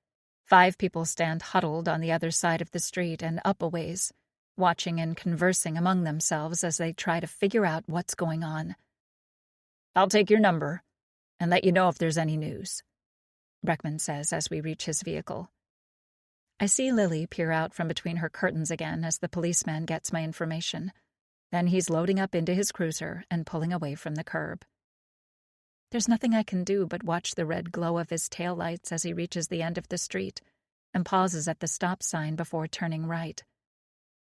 5 people stand huddled on the other side of the street and up a ways, watching and conversing among themselves as they try to figure out what's going on. "I'll take your number and let you know if there's any news," Breckman says as we reach his vehicle. I see Lily peer out from between her curtains again as the policeman gets my information. Then he's loading up into his cruiser and pulling away from the curb. There's nothing I can do but watch the red glow of his taillights as he reaches the end of the street and pauses at the stop sign before turning right.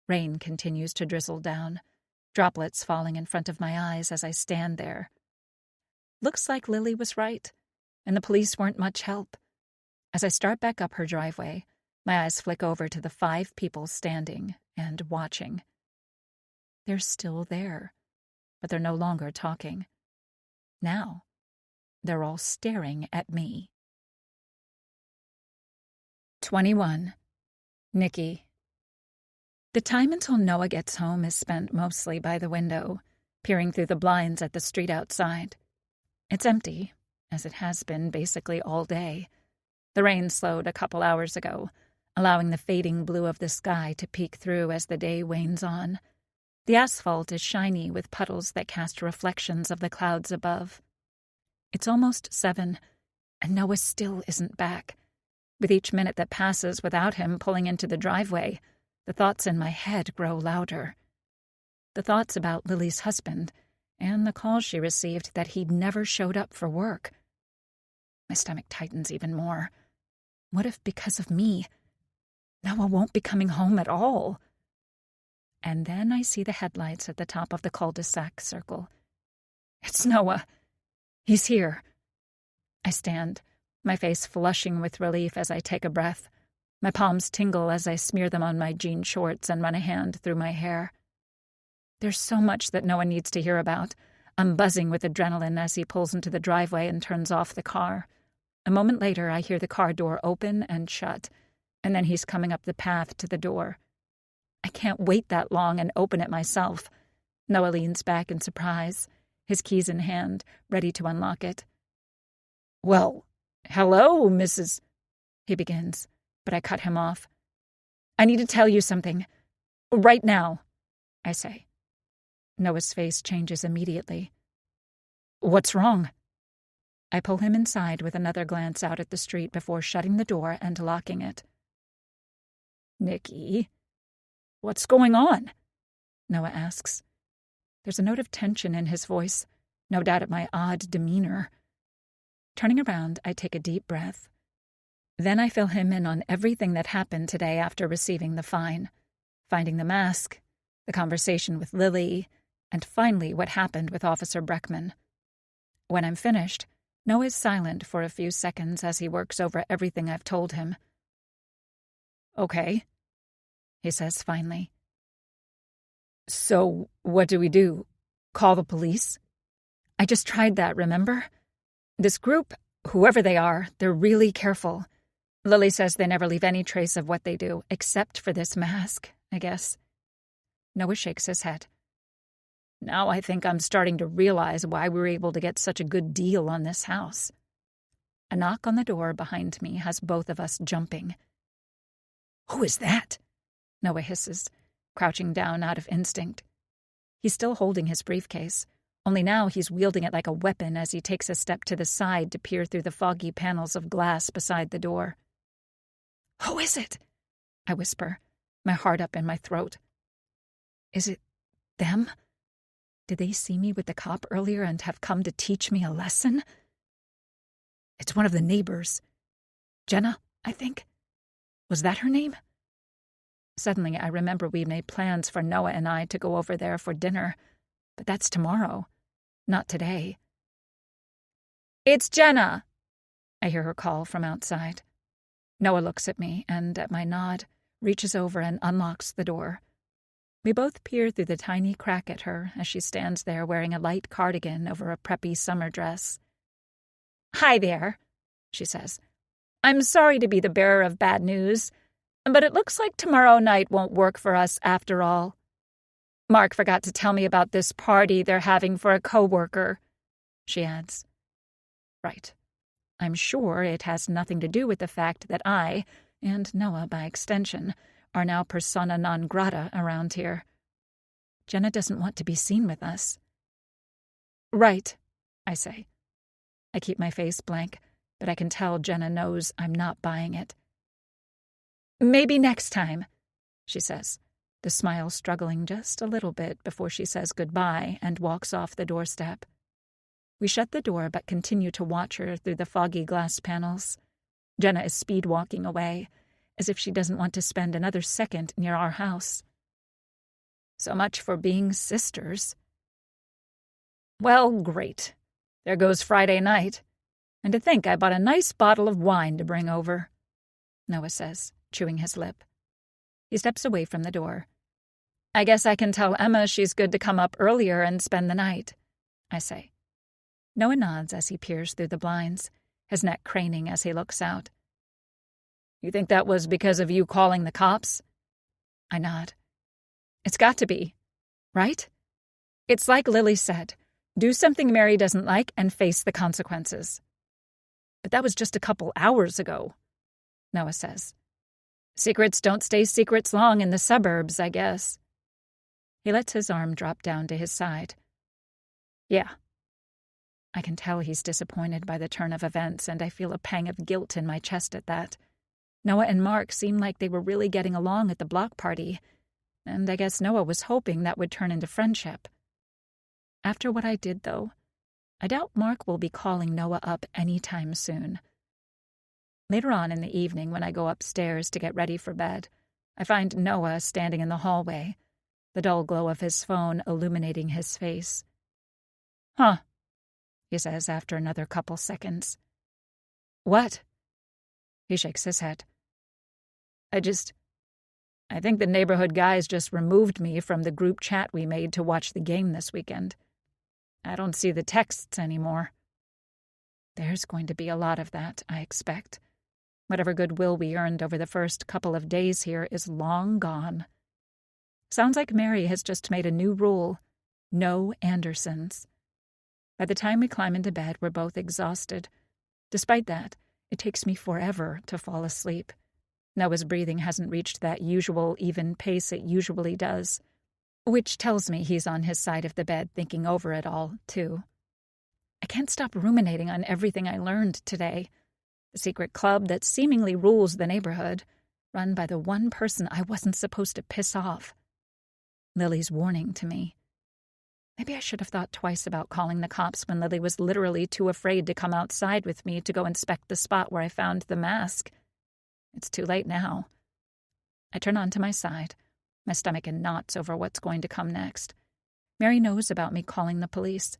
Rain continues to drizzle down, droplets falling in front of my eyes as I stand there. Looks like Lily was right, and the police weren't much help. As I start back up her driveway, my eyes flick over to the 5 people standing and watching. They're still there, but they're no longer talking. Now, they're all staring at me. 21. Nikki. The time until Noah gets home is spent mostly by the window, peering through the blinds at the street outside. It's empty, as it has been basically all day. The rain slowed a couple hours ago, allowing the fading blue of the sky to peek through as the day wanes on. The asphalt is shiny with puddles that cast reflections of the clouds above. It's almost 7, and Noah still isn't back. With each minute that passes without him pulling into the driveway, the thoughts in my head grow louder. The thoughts about Lily's husband, and the call she received that he'd never showed up for work. My stomach tightens even more. What if, because of me, Noah won't be coming home at all? And then I see the headlights at the top of the cul-de-sac circle. It's Noah. He's here. I stand, my face flushing with relief as I take a breath. My palms tingle as I smear them on my jean shorts and run a hand through my hair. There's so much that Noah needs to hear about. I'm buzzing with adrenaline as he pulls into the driveway and turns off the car. A moment later, I hear the car door open and shut, and then he's coming up the path to the door. I can't wait that long and open it myself. Noah leans back in surprise, his keys in hand, ready to unlock it. "Well, hello, Mrs. he begins, but I cut him off. "I need to tell you something. Right now," I say. Noah's face changes immediately. "What's wrong?" I pull him inside with another glance out at the street before shutting the door and locking it. "Nikki, what's going on?" Noah asks. There's a note of tension in his voice, no doubt at my odd demeanor. Turning around, I take a deep breath. Then I fill him in on everything that happened today after receiving the fine. Finding the mask, the conversation with Lily, and finally what happened with Officer Breckman. When I'm finished, Noah is silent for a few seconds as he works over everything I've told him. "Okay," he says finally. "So, what do we do? Call the police?" "I just tried that, remember? This group, whoever they are, they're really careful. Lily says they never leave any trace of what they do, except for this mask, I guess." Noah shakes his head. "Now I think I'm starting to realize why we were able to get such a good deal on this house." A knock on the door behind me has both of us jumping. "Who is that?" Noah hisses, crouching down out of instinct. He's still holding his briefcase, only now he's wielding it like a weapon as he takes a step to the side to peer through the foggy panels of glass beside the door. "Who is it?" I whisper, my heart up in my throat. Is it them? Did they see me with the cop earlier and have come to teach me a lesson? It's one of the neighbors. Jenna, I think. Was that her name? Suddenly, I remember we made plans for Noah and I to go over there for dinner, but that's tomorrow, not today. "It's Jenna!" I hear her call from outside. Noah looks at me and, at my nod, reaches over and unlocks the door. We both peer through the tiny crack at her as she stands there wearing a light cardigan over a preppy summer dress. "Hi there," she says. "I'm sorry to be the bearer of bad news, but it looks like tomorrow night won't work for us after all. Mark forgot to tell me about this party they're having for a coworker," she adds. Right. I'm sure it has nothing to do with the fact that I, and Noah by extension, are now persona non grata around here. Jenna doesn't want to be seen with us. Right, I say. I keep my face blank, but I can tell Jenna knows I'm not buying it. Maybe next time, she says, the smile struggling just a little bit before she says goodbye and walks off the doorstep. We shut the door but continue to watch her through the foggy glass panels. Jenna is speed-walking away, as if she doesn't want to spend another second near our house. So much for being sisters. Well, great. There goes Friday night. And to think I bought a nice bottle of wine to bring over, Noah says, chewing his lip. He steps away from the door. I guess I can tell Emma she's good to come up earlier and spend the night, I say. Noah nods as he peers through the blinds, his neck craning as he looks out. You think that was because of you calling the cops? I nod. It's got to be, right? It's like Lily said, do something Mary doesn't like and face the consequences. But that was just a couple hours ago, Noah says. Secrets don't stay secrets long in the suburbs, I guess. He lets his arm drop down to his side. Yeah. I can tell he's disappointed by the turn of events, and I feel a pang of guilt in my chest at that. Noah and Mark seemed like they were really getting along at the block party, and I guess Noah was hoping that would turn into friendship. After what I did, though, I doubt Mark will be calling Noah up anytime soon. Later on in the evening, when I go upstairs to get ready for bed, I find Noah standing in the hallway, the dull glow of his phone illuminating his face. Huh, he says after another couple seconds. What? He shakes his head. I think the neighborhood guys just removed me from the group chat we made to watch the game this weekend. I don't see the texts anymore. There's going to be a lot of that, I expect. Whatever goodwill we earned over the first couple of days here is long gone. Sounds like Mary has just made a new rule. No Andersons. By the time we climb into bed, we're both exhausted. Despite that, it takes me forever to fall asleep. Noah's breathing hasn't reached that usual even pace it usually does, which tells me he's on his side of the bed thinking over it all, too. I can't stop ruminating on everything I learned today. The secret club that seemingly rules the neighborhood, run by the one person I wasn't supposed to piss off. Lily's warning to me. Maybe I should have thought twice about calling the cops when Lily was literally too afraid to come outside with me to go inspect the spot where I found the mask. It's too late now. I turn onto my side, my stomach in knots over what's going to come next. Mary knows about me calling the police.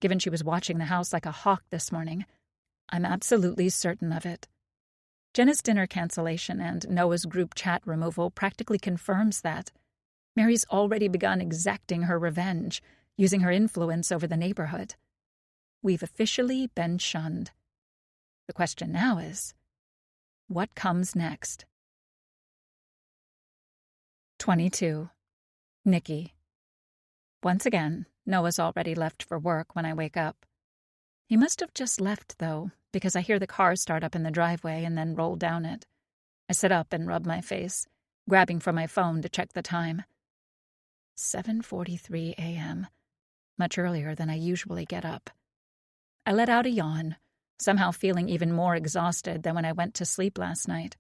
Given she was watching the house like a hawk this morning, I'm absolutely certain of it. Jenna's dinner cancellation and Noah's group chat removal practically confirms that. Mary's already begun exacting her revenge, using her influence over the neighborhood. We've officially been shunned. The question now is, what comes next? 22. Nikki. Once again, Noah's already left for work when I wake up. He must have just left, though, because I hear the car start up in the driveway and then roll down it. I sit up and rub my face, grabbing for my phone to check the time. 7:43 a.m., much earlier than I usually get up. I let out a yawn, somehow feeling even more exhausted than when I went to sleep last night.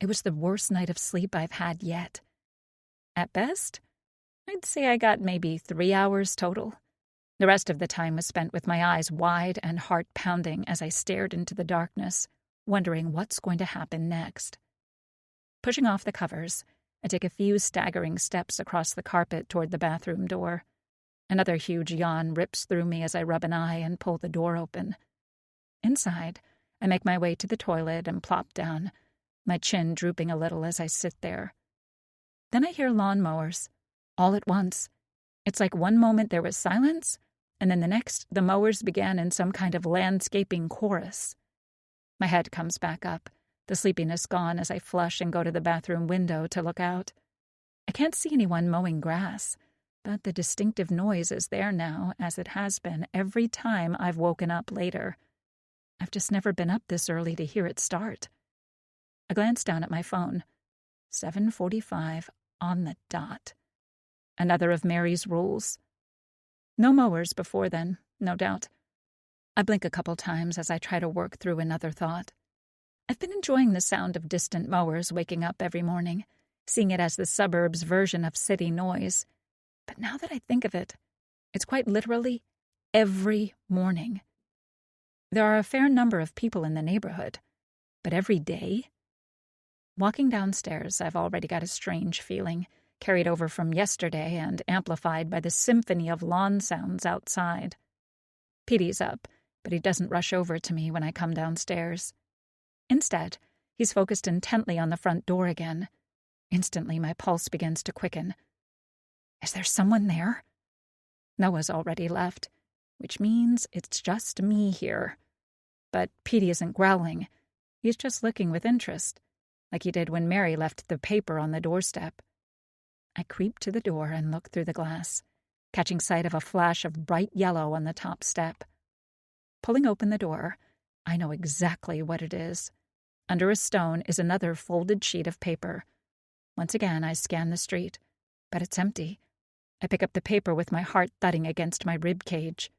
It was the worst night of sleep I've had yet. At best, I'd say I got maybe 3 hours total. The rest of the time was spent with my eyes wide and heart pounding as I stared into the darkness, wondering what's going to happen next. Pushing off the covers, I take a few staggering steps across the carpet toward the bathroom door. Another huge yawn rips through me as I rub an eye and pull the door open. Inside, I make my way to the toilet and plop down, my chin drooping a little as I sit there. Then I hear lawnmowers, all at once. It's like one moment there was silence, and then the next, the mowers began in some kind of landscaping chorus. My head comes back up, the sleepiness gone as I flush and go to the bathroom window to look out. I can't see anyone mowing grass, but the distinctive noise is there now, as it has been every time I've woken up later. I've just never been up this early to hear it start. I glanced down at my phone. 7:45 on the dot. Another of Mary's rules. No mowers before then, no doubt. I blink a couple times as I try to work through another thought. I've been enjoying the sound of distant mowers waking up every morning, seeing it as the suburbs' version of city noise. But now that I think of it, it's quite literally every morning. There are a fair number of people in the neighborhood, but every day? Walking downstairs, I've already got a strange feeling, carried over from yesterday and amplified by the symphony of lawn sounds outside. Petey's up, but he doesn't rush over to me when I come downstairs. Instead, he's focused intently on the front door again. Instantly, my pulse begins to quicken. Is there someone there? Noah's already left, which means it's just me here. But Petey isn't growling. He's just looking with interest, like he did when Mary left the paper on the doorstep. I creep to the door and look through the glass, catching sight of a flash of bright yellow on the top step. Pulling open the door, I know exactly what it is. Under a stone is another folded sheet of paper. Once again, I scan the street, but it's empty. I pick up the paper with my heart thudding against my rib cage.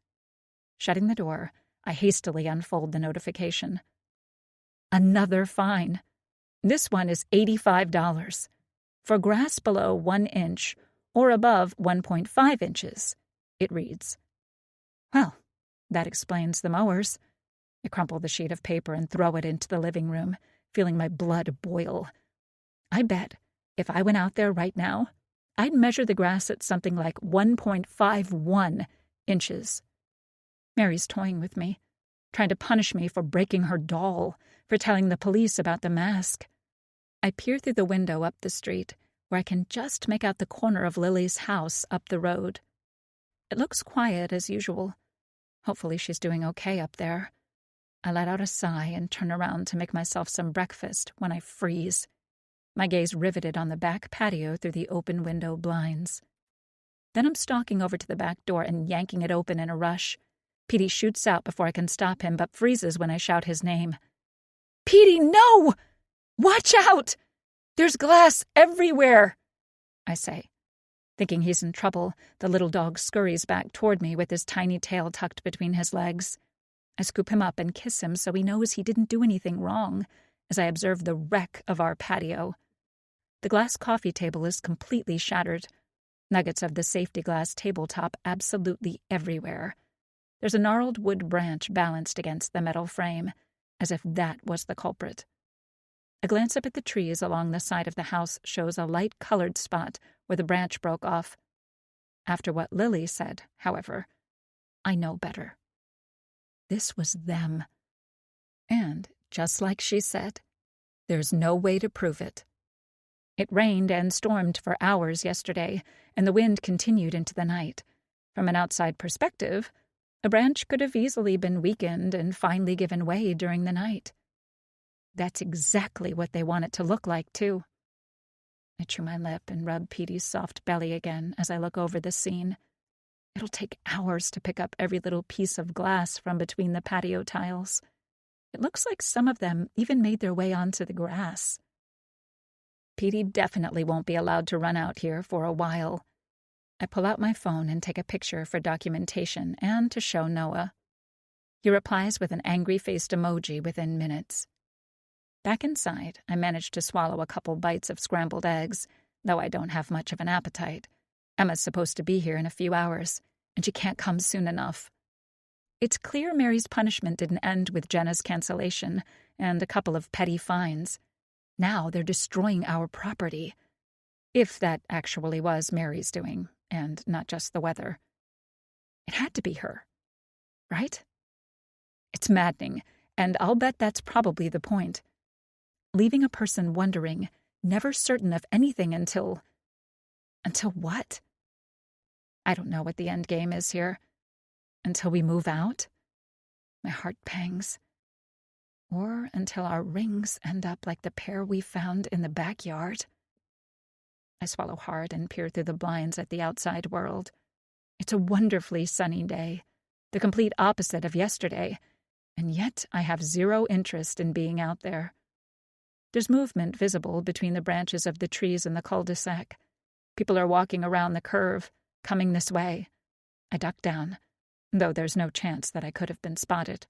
Shutting the door, I hastily unfold the notification. Another fine. This one is $85. For grass below 1 inch or above 1.5 inches, it reads. Well, that explains the mowers. I crumple the sheet of paper and throw it into the living room, feeling my blood boil. I bet if I went out there right now, I'd measure the grass at something like 1.51 inches. Mary's toying with me, trying to punish me for breaking her doll, for telling the police about the mask. I peer through the window up the street, where I can just make out the corner of Lily's house up the road. It looks quiet as usual. Hopefully she's doing okay up there. I let out a sigh and turn around to make myself some breakfast when I freeze, my gaze riveted on the back patio through the open window blinds. Then I'm stalking over to the back door and yanking it open in a rush. Petey shoots out before I can stop him, but freezes when I shout his name. Petey, no! Watch out! There's glass everywhere, I say. Thinking he's in trouble, the little dog scurries back toward me with his tiny tail tucked between his legs. I scoop him up and kiss him so he knows he didn't do anything wrong, as I observe the wreck of our patio. The glass coffee table is completely shattered. Nuggets of the safety glass tabletop absolutely everywhere. There's a gnarled wood branch balanced against the metal frame, as if that was the culprit. A glance up at the trees along the side of the house shows a light-colored spot where the branch broke off. After what Lily said, however, I know better. This was them. And, just like she said, there's no way to prove it. It rained and stormed for hours yesterday, and the wind continued into the night. From an outside perspective, a branch could have easily been weakened and finally given way during the night. That's exactly what they want it to look like, too. I chew my lip and rub Petey's soft belly again as I look over the scene. It'll take hours to pick up every little piece of glass from between the patio tiles. It looks like some of them even made their way onto the grass. Petey definitely won't be allowed to run out here for a while. I pull out my phone and take a picture for documentation and to show Noah. He replies with an angry-faced emoji within minutes. Back inside, I manage to swallow a couple bites of scrambled eggs, though I don't have much of an appetite. Emma's supposed to be here in a few hours, and she can't come soon enough. It's clear Mary's punishment didn't end with Jenna's cancellation and a couple of petty fines. Now they're destroying our property. If that actually was Mary's doing, and not just the weather. It had to be her, right? It's maddening, and I'll bet that's probably the point. Leaving a person wondering, never certain of anything until what? I don't know what the end game is here. Until we move out? My heart pangs. Or until our rings end up like the pair we found in the backyard. I swallow hard and peer through the blinds at the outside world. It's a wonderfully sunny day, the complete opposite of yesterday, and yet I have zero interest in being out there. There's movement visible between the branches of the trees in the cul-de-sac. People are walking around the curve, coming this way. I duck down, though there's no chance that I could have been spotted.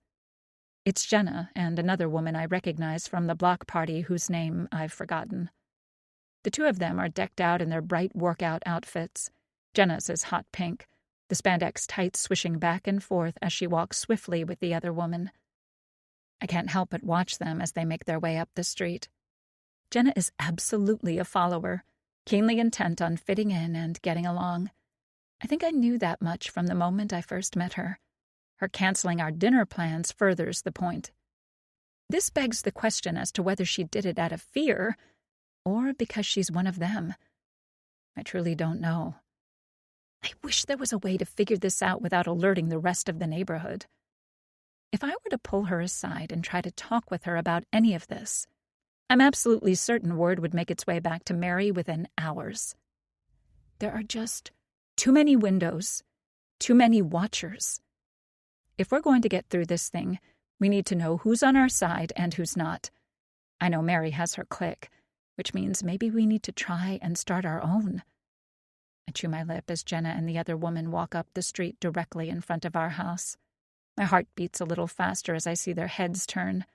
It's Jenna and another woman I recognize from the block party whose name I've forgotten. The two of them are decked out in their bright workout outfits. Jenna's is hot pink, the spandex tights swishing back and forth as she walks swiftly with the other woman. I can't help but watch them as they make their way up the street. Jenna is absolutely a follower, keenly intent on fitting in and getting along. I think I knew that much from the moment I first met her. Her canceling our dinner plans furthers the point. This begs the question as to whether she did it out of fear or because she's one of them. I truly don't know. I wish there was a way to figure this out without alerting the rest of the neighborhood. If I were to pull her aside and try to talk with her about any of this, I'm absolutely certain word would make its way back to Mary within hours. There are just too many windows, too many watchers. If we're going to get through this thing, we need to know who's on our side and who's not. I know Mary has her clique, which means maybe we need to try and start our own. I chew my lip as Jenna and the other woman walk up the street directly in front of our house. My heart beats a little faster as I see their heads turn,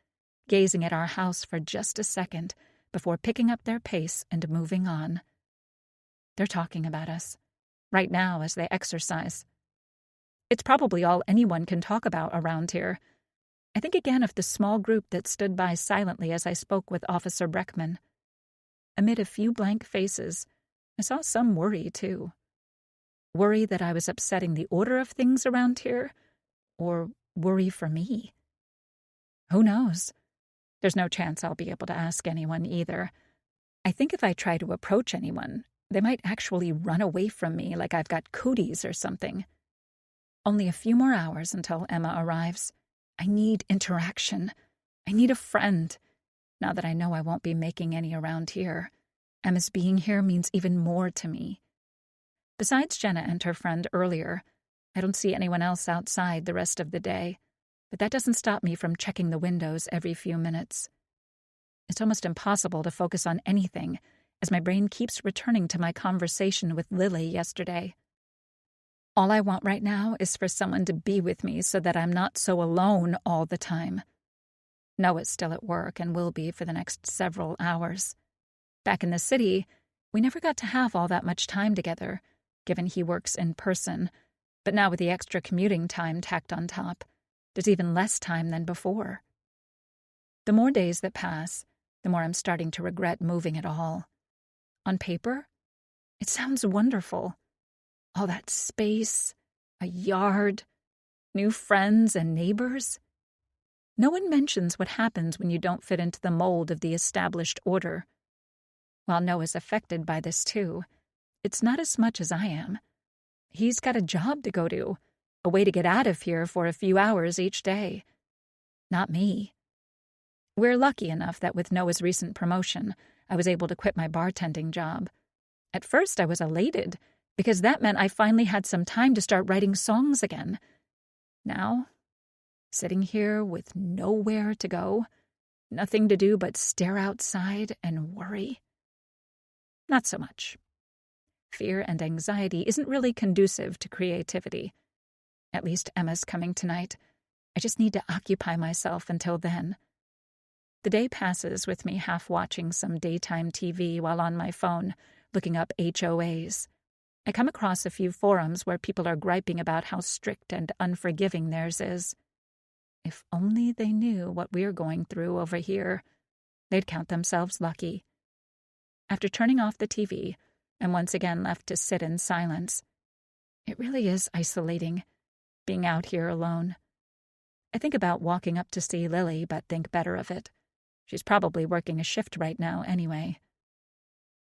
gazing at our house for just a second before picking up their pace and moving on. They're talking about us, right now as they exercise. It's probably all anyone can talk about around here. I think again of the small group that stood by silently as I spoke with Officer Breckman. Amid a few blank faces, I saw some worry, too. Worry that I was upsetting the order of things around here, or worry for me. Who knows? There's no chance I'll be able to ask anyone either. I think if I try to approach anyone, they might actually run away from me like I've got cooties or something. Only a few more hours until Emma arrives. I need interaction. I need a friend. Now that I know I won't be making any around here, Emma's being here means even more to me. Besides Jenna and her friend earlier, I don't see anyone else outside the rest of the day, but that doesn't stop me from checking the windows every few minutes. It's almost impossible to focus on anything, as my brain keeps returning to my conversation with Lily yesterday. All I want right now is for someone to be with me so that I'm not so alone all the time. Noah's still at work and will be for the next several hours. Back in the city, we never got to have all that much time together, given he works in person, but now with the extra commuting time tacked on top, there's even less time than before. The more days that pass, the more I'm starting to regret moving at all. On paper, it sounds wonderful. All that space, a yard, new friends and neighbors. No one mentions what happens when you don't fit into the mold of the established order. While Noah's affected by this too, it's not as much as I am. He's got a job to go to, a way to get out of here for a few hours each day. Not me. We're lucky enough that with Noah's recent promotion, I was able to quit my bartending job. At first I was elated, because that meant I finally had some time to start writing songs again. Now, sitting here with nowhere to go, nothing to do but stare outside and worry. Not so much. Fear and anxiety isn't really conducive to creativity. At least Emma's coming tonight. I just need to occupy myself until then. The day passes with me half watching some daytime TV while on my phone, looking up HOAs. I come across a few forums where people are griping about how strict and unforgiving theirs is. If only they knew what we're going through over here, they'd count themselves lucky. After turning off the TV, I'm once again left to sit in silence. It really is isolating, being out here alone. I think about walking up to see Lily, but think better of it. She's probably working a shift right now anyway.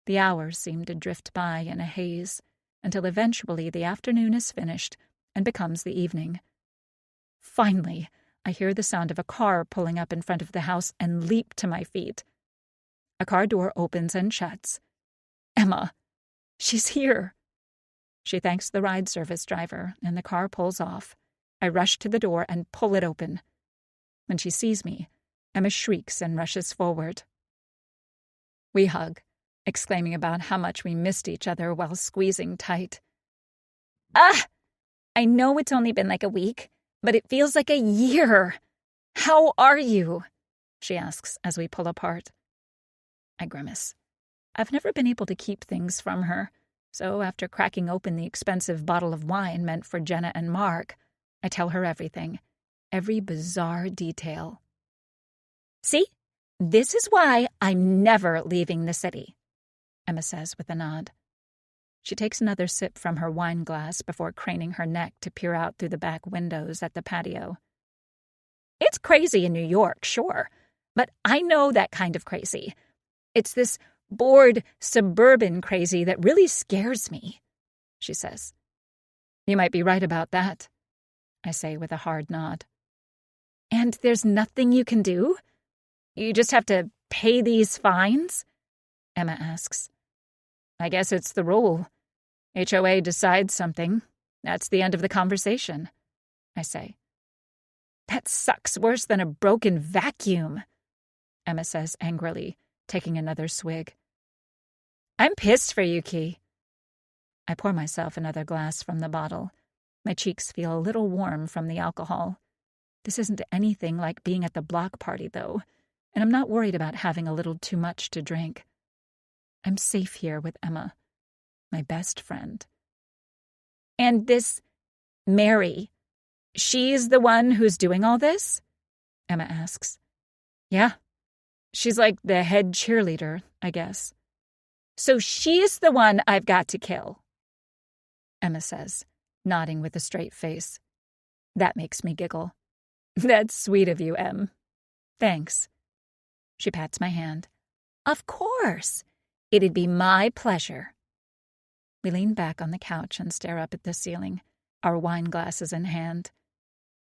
The hours seem to drift by in a haze, until eventually the afternoon is finished and becomes the evening. Finally, I hear the sound of a car pulling up in front of the house and leap to my feet. A car door opens and shuts. Emma! She's here! She thanks the ride service driver, and the car pulls off. I rush to the door and pull it open. When she sees me, Emma shrieks and rushes forward. We hug, exclaiming about how much we missed each other while squeezing tight. Ah! I know it's only been like a week, but it feels like a year. How are you? She asks as we pull apart. I grimace. I've never been able to keep things from her, so after cracking open the expensive bottle of wine meant for Jenna and Mark, I tell her everything, every bizarre detail. See? This is why I'm never leaving the city, Emma says with a nod. She takes another sip from her wine glass before craning her neck to peer out through the back windows at the patio. It's crazy in New York, sure, but I know that kind of crazy. It's this bored, suburban crazy that really scares me, she says. You might be right about that, I say with a hard nod. And there's nothing you can do? You just have to pay these fines? Emma asks. I guess it's the rule. HOA decides something. That's the end of the conversation, I say. That sucks worse than a broken vacuum, Emma says angrily, taking another swig. I'm pissed for you, Key. I pour myself another glass from the bottle. My cheeks feel a little warm from the alcohol. This isn't anything like being at the block party, though, and I'm not worried about having a little too much to drink. I'm safe here with Emma, my best friend. And this Mary, she's the one who's doing all this? Emma asks. Yeah. She's like the head cheerleader, I guess. So she's the one I've got to kill, Emma says, nodding with a straight face. That makes me giggle. That's sweet of you, Em. Thanks. She pats my hand. Of course. It'd be my pleasure. We lean back on the couch and stare up at the ceiling, our wine glasses in hand.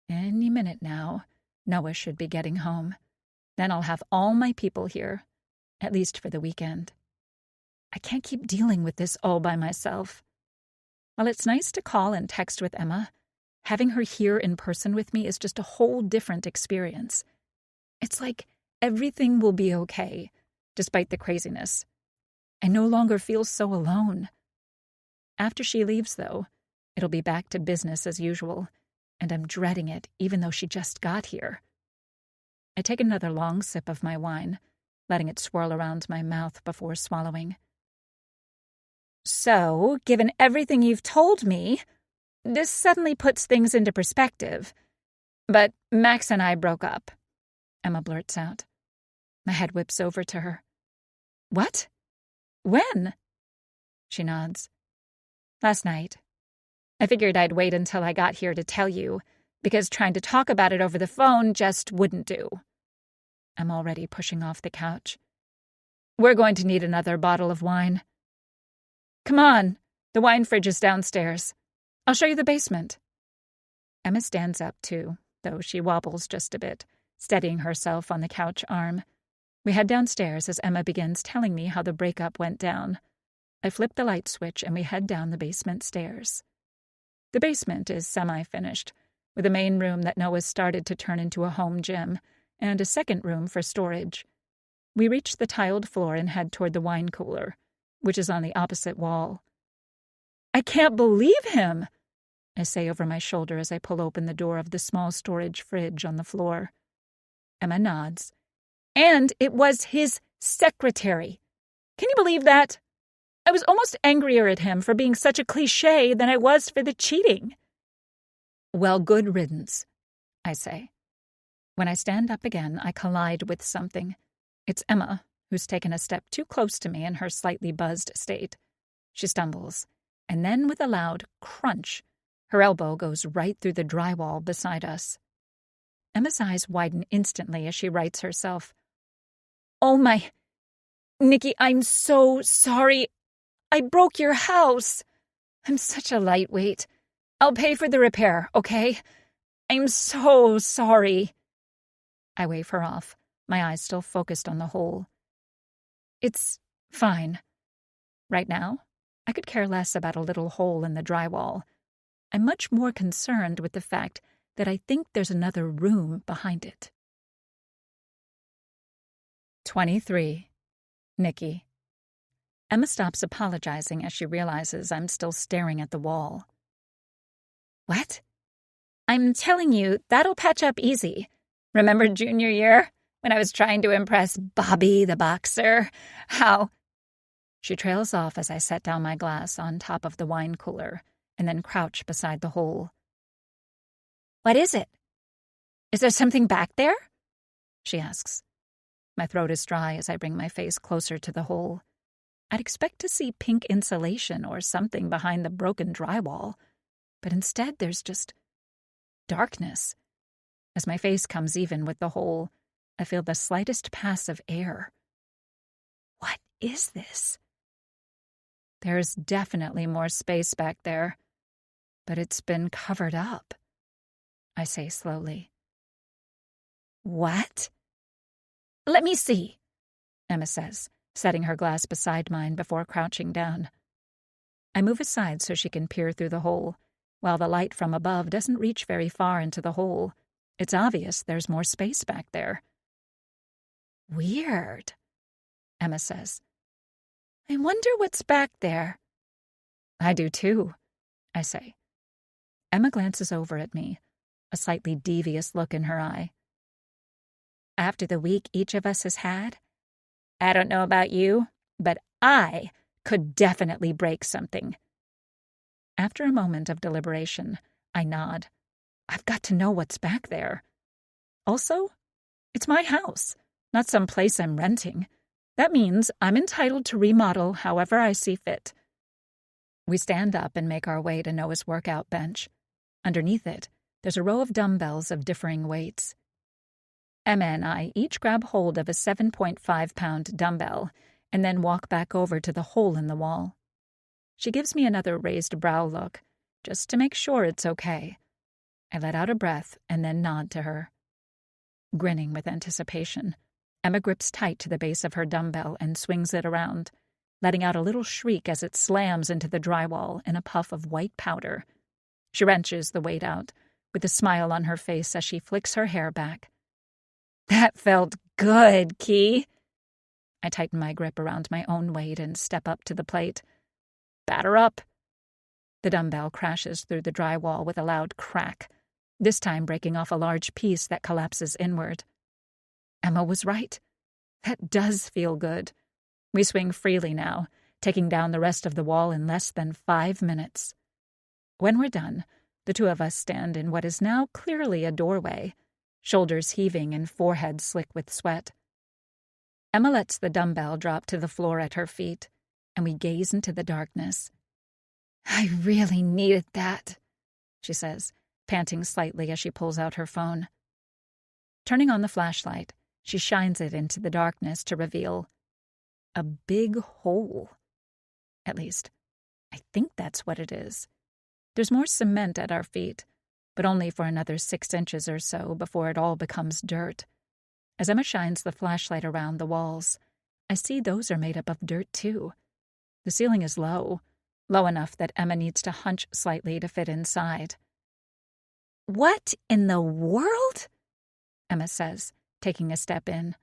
Any minute now, Noah should be getting home. Then I'll have all my people here, at least for the weekend. I can't keep dealing with this all by myself. While it's nice to call and text with Emma, having her here in person with me is just a whole different experience. It's like everything will be okay, despite the craziness. I no longer feel so alone. After she leaves, though, it'll be back to business as usual, and I'm dreading it even though she just got here. I take another long sip of my wine, letting it swirl around my mouth before swallowing. So, given everything you've told me, this suddenly puts things into perspective. But Max and I broke up, Emma blurts out. My head whips over to her. What? When? She nods. Last night. I figured I'd wait until I got here to tell you, because trying to talk about it over the phone just wouldn't do. I'm already pushing off the couch. We're going to need another bottle of wine. Come on, the wine fridge is downstairs. I'll show you the basement. Emma stands up too, though she wobbles just a bit, steadying herself on the couch arm. We head downstairs as Emma begins telling me how the breakup went down. I flip the light switch and we head down the basement stairs. The basement is semi-finished, with a main room that Noah's started to turn into a home gym, and a second room for storage. We reach the tiled floor and head toward the wine cooler, which is on the opposite wall. I can't believe him, I say over my shoulder as I pull open the door of the small storage fridge on the floor. Emma nods. And it was his secretary. Can you believe that? I was almost angrier at him for being such a cliché than I was for the cheating. Well, good riddance, I say. When I stand up again, I collide with something. It's Emma, who's taken a step too close to me in her slightly buzzed state. She stumbles, and then with a loud crunch, her elbow goes right through the drywall beside us. Emma's eyes widen instantly as she rights herself. Oh my... Nikki, I'm so sorry. I broke your house. I'm such a lightweight. I'll pay for the repair, okay? I'm so sorry. I wave her off, my eyes still focused on the hole. It's fine. Right now, I could care less about a little hole in the drywall. I'm much more concerned with the fact that I think there's another room behind it. 23. Nikki. Emma stops apologizing as she realizes I'm still staring at the wall. What? I'm telling you, that'll patch up easy. Remember junior year, when I was trying to impress Bobby the boxer? How? She trails off as I set down my glass on top of the wine cooler and then crouch beside the hole. What is it? Is there something back there? She asks. My throat is dry as I bring my face closer to the hole. I'd expect to see pink insulation or something behind the broken drywall, but instead there's just darkness. As my face comes even with the hole, I feel the slightest pass of air. What is this? There's definitely more space back there, but it's been covered up, I say slowly. What? Let me see, Emma says, setting her glass beside mine before crouching down. I move aside so she can peer through the hole. While the light from above doesn't reach very far into the hole, it's obvious there's more space back there. Weird, Emma says. I wonder what's back there. I do too, I say. Emma glances over at me, a slightly devious look in her eye. After the week each of us has had, I don't know about you, but I could definitely break something. After a moment of deliberation, I nod. I've got to know what's back there. Also, it's my house, not some place I'm renting. That means I'm entitled to remodel however I see fit. We stand up and make our way to Noah's workout bench. Underneath it, there's a row of dumbbells of differing weights. Emma and I each grab hold of a 7.5-pound dumbbell and then walk back over to the hole in the wall. She gives me another raised brow look, just to make sure it's okay. I let out a breath and then nod to her. Grinning with anticipation, Emma grips tight to the base of her dumbbell and swings it around, letting out a little shriek as it slams into the drywall in a puff of white powder. She wrenches the weight out, with a smile on her face as she flicks her hair back. That felt good, Key. I tighten my grip around my own weight and step up to the plate. Batter up. The dumbbell crashes through the drywall with a loud crack, this time breaking off a large piece that collapses inward. Emma was right. That does feel good. We swing freely now, taking down the rest of the wall in less than 5 minutes. When we're done, the two of us stand in what is now clearly a doorway, shoulders heaving and forehead slick with sweat. Emma lets the dumbbell drop to the floor at her feet, and we gaze into the darkness. I really needed that, she says, panting slightly as she pulls out her phone. Turning on the flashlight, she shines it into the darkness to reveal a big hole. At least, I think that's what it is. There's more cement at our feet, but only for another 6 inches or so before it all becomes dirt. As Emma shines the flashlight around the walls, I see those are made up of dirt too. The ceiling is low enough that Emma needs to hunch slightly to fit inside. What in the world? Emma says, taking a step in.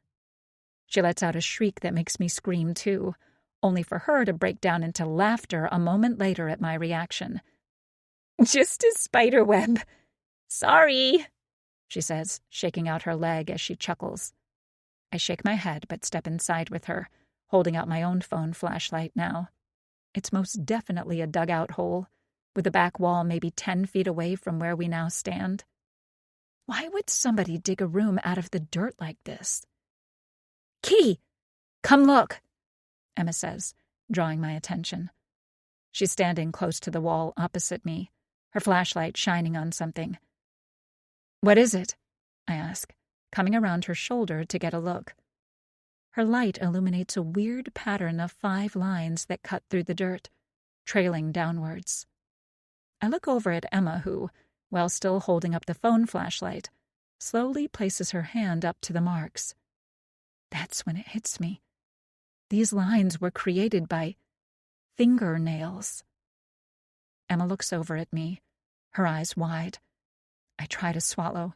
She lets out a shriek that makes me scream too, only for her to break down into laughter a moment later at my reaction. Just a spider web. Sorry, she says, shaking out her leg as she chuckles. I shake my head but step inside with her, holding out my own phone flashlight now. It's most definitely a dugout hole, with the back wall maybe 10 feet away from where we now stand. Why would somebody dig a room out of the dirt like this? Key, come look, Emma says, drawing my attention. She's standing close to the wall opposite me, her flashlight shining on something. What is it? I ask, coming around her shoulder to get a look. Her light illuminates a weird pattern of 5 lines that cut through the dirt, trailing downwards. I look over at Emma who, while still holding up the phone flashlight, slowly places her hand up to the marks. That's when it hits me. These lines were created by fingernails. Emma looks over at me, her eyes wide. I try to swallow,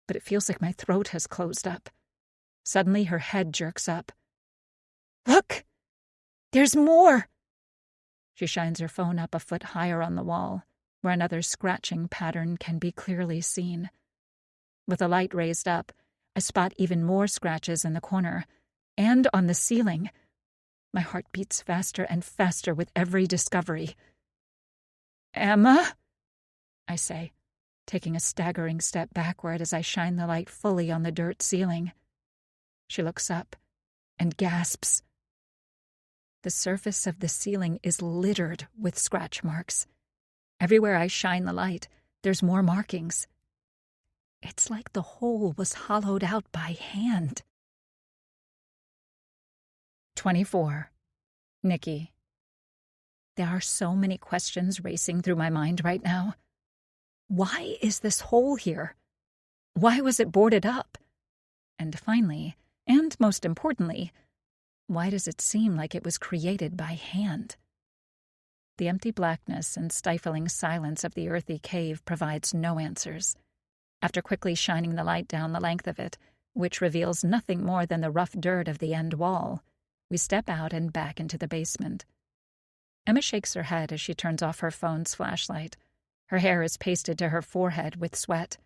but it feels like my throat has closed up. Suddenly her head jerks up. Look, There's more! She shines her phone up a foot higher on the wall, where another scratching pattern can be clearly seen. With the light raised up, I spot even more scratches in the corner, and on the ceiling. My heart beats faster and faster with every discovery. "Emma?" I say, taking a staggering step backward as I shine the light fully on the dirt ceiling. She looks up and gasps. The surface of the ceiling is littered with scratch marks. Everywhere I shine the light, there's more markings. It's like the hole was hollowed out by hand. 24. Nikki. There are so many questions racing through my mind right now. Why is this hole here? Why was it boarded up? And finally, and most importantly, why does it seem like it was created by hand? The empty blackness and stifling silence of the earthy cave provides no answers. After quickly shining the light down the length of it, which reveals nothing more than the rough dirt of the end wall, we step out and back into the basement. Emma shakes her head as she turns off her phone's flashlight. Her hair is pasted to her forehead with sweat.